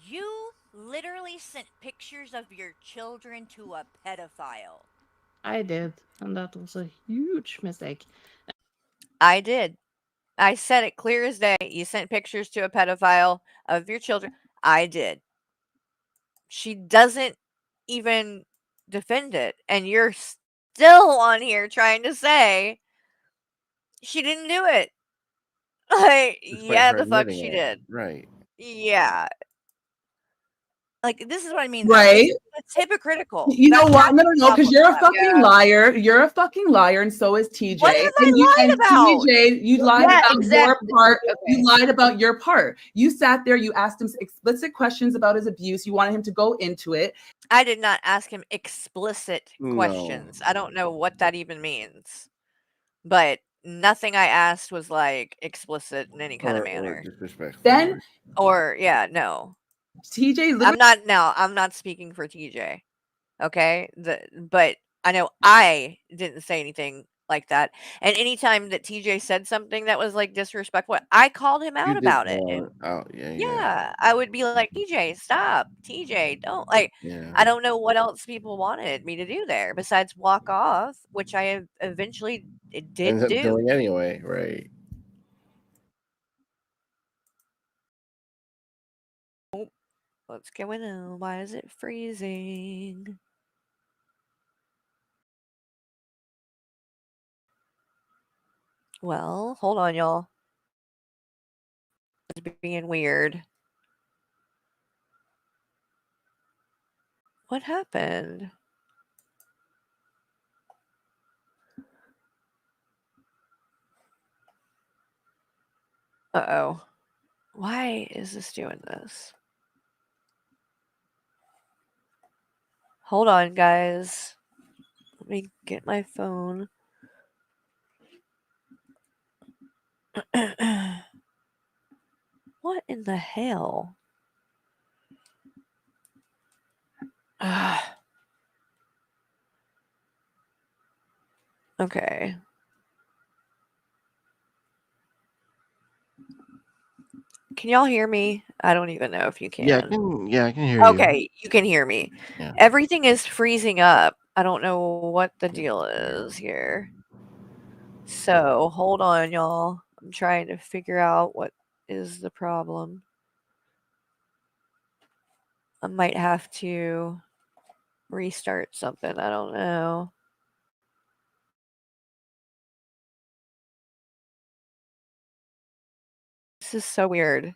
You literally sent pictures of your children to a pedophile. I did, and that was a huge mistake. I did. I said it clear as day. You sent pictures to a pedophile of your children. I did. She doesn't even defend it. And you're still on here trying to say she didn't do it. Like, Despite yeah, her the fuck admitting she it. did. Right. Yeah. Like, this is what I mean. Though. Right? It's hypocritical. You know what? No, because problem you're a with that. fucking liar. You're a fucking liar, and so is TJ. What have I and you, lied and about? TJ, you lied Yeah, about exactly. your part. Okay. You lied about your part. You sat there. You asked him explicit questions about his abuse. You wanted him to go into it. I did not ask him explicit No. questions. I don't know what that even means. But nothing I asked was like explicit in any kind of manner. Or disrespectful. Then Or yeah, no. TJ literally. I'm not speaking for TJ. Okay? But I know I didn't say anything like that. And anytime that TJ said something that was like disrespectful, I called him out about it. And yeah, I would be like, TJ, stop. TJ, don't like Yeah. I don't know what else people wanted me to do there besides walk off, which I eventually did Ends up do. doing anyway, right? What's going on? Why is it freezing? Well, hold on, y'all. It's being weird. What happened? Uh-oh. Why is this doing this? Hold on, guys. Let me get my phone. What in the hell? Okay. Can y'all hear me? I don't even know if you can. Yeah, I can hear you. Okay, you can hear me. Yeah. Everything is freezing up. I don't know what the deal is here. So, hold on, y'all. I'm trying to figure out what is the problem. I might have to restart something. I don't know. This is so weird.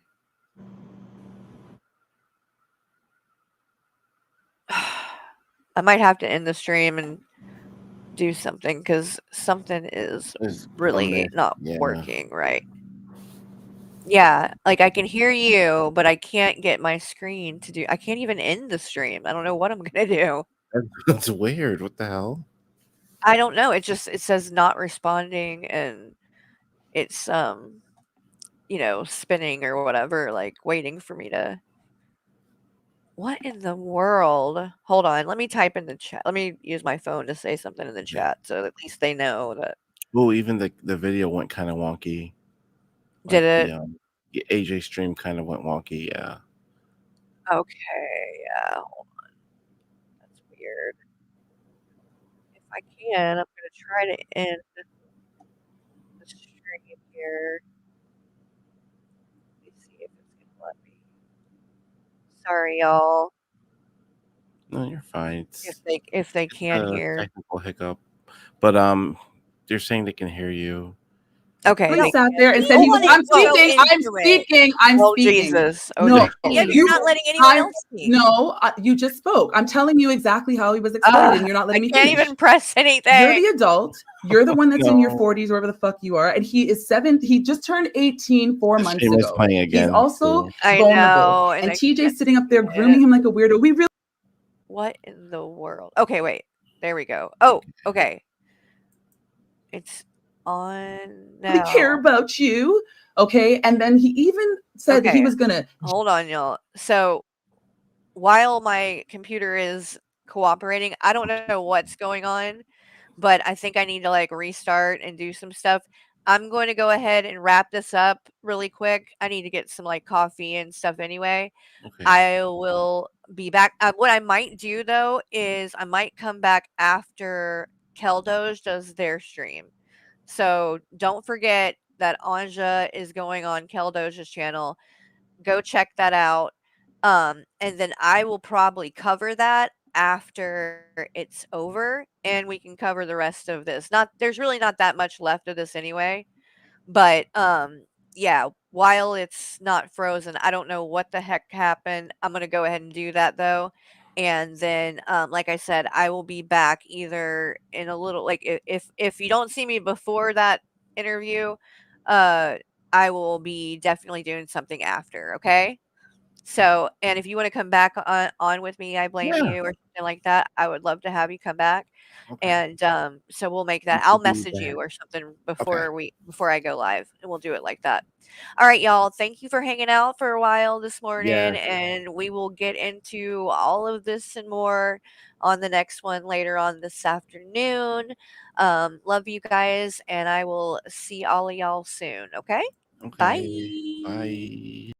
I might have to end the stream and do something because something is It's really not yeah. working right. Yeah, like I can hear you, but I can't get my screen to do. I can't even end the stream. I don't know what I'm gonna do. That's weird. What the hell? I don't know. It says not responding, and it's spinning or whatever, like waiting for me to. What in the world? Hold on. Let me type in the chat. Let me use my phone to say something in the chat, so at least they know that. Oh, even the video went kind of wonky. Did Like it? the AJ stream kind of went wonky. Yeah. Okay. Yeah. Hold on. That's weird. If I can, I'm gonna try to end the stream here. Let me see if it's gonna let me. Sorry, y'all. No, you're fine. If they can hear. Technical hiccup, but they're saying they can hear you. Okay. He sat there and said he was. I'm speaking. I'm speaking. I'm Oh speaking. Jesus! Oh No, Jesus. Yeah, you're not letting anyone else speak. No, you just spoke. I'm telling you exactly how he was explaining, and you're not letting me I can't finish. even press anything. You're the adult. You're the one that's in your No. 40s, wherever the fuck you are, and he is 7. He just turned 18 4 months stream is ago. playing again, He's also so- I vulnerable, know, and I TJ's sitting up there grooming him like a weirdo. We really. What in the world? Okay, wait. There we go. Oh, okay. It's on really care now. about you, okay? And then he even said that he Okay. was gonna. Hold on, y'all. So while my computer is cooperating, I don't know what's going on, but I think I need to like restart and do some stuff. I'm going to go ahead and wrap this up really quick. I need to get some like coffee and stuff anyway. Okay. I will be back. What I might do though is I might come back after Keldoge does their stream. So don't forget that Anja is going on Keldoge's channel. Go check that out. And then I will probably cover that after it's over and we can cover the rest of this. There's really not that much left of this anyway. But yeah, while it's not frozen, I don't know what the heck happened. I'm gonna go ahead and do that though. And then like I said, I will be back either in a little like if you don't see me before that interview, uh I will be definitely doing something after, okay? So, and if you want to come back on with me, I blame Yeah. you or something like that, I would love to have you come back. Okay. And so we'll make that. You I'll should be message you back. or something Okay. before I go live, and we'll do it like that. All right, y'all. Thank you for hanging out for a while this morning, Yes. and we will get into all of this and more on the next one later on this afternoon. Love you guys, and I will see all of y'all soon. Okay. Okay. Bye. Bye.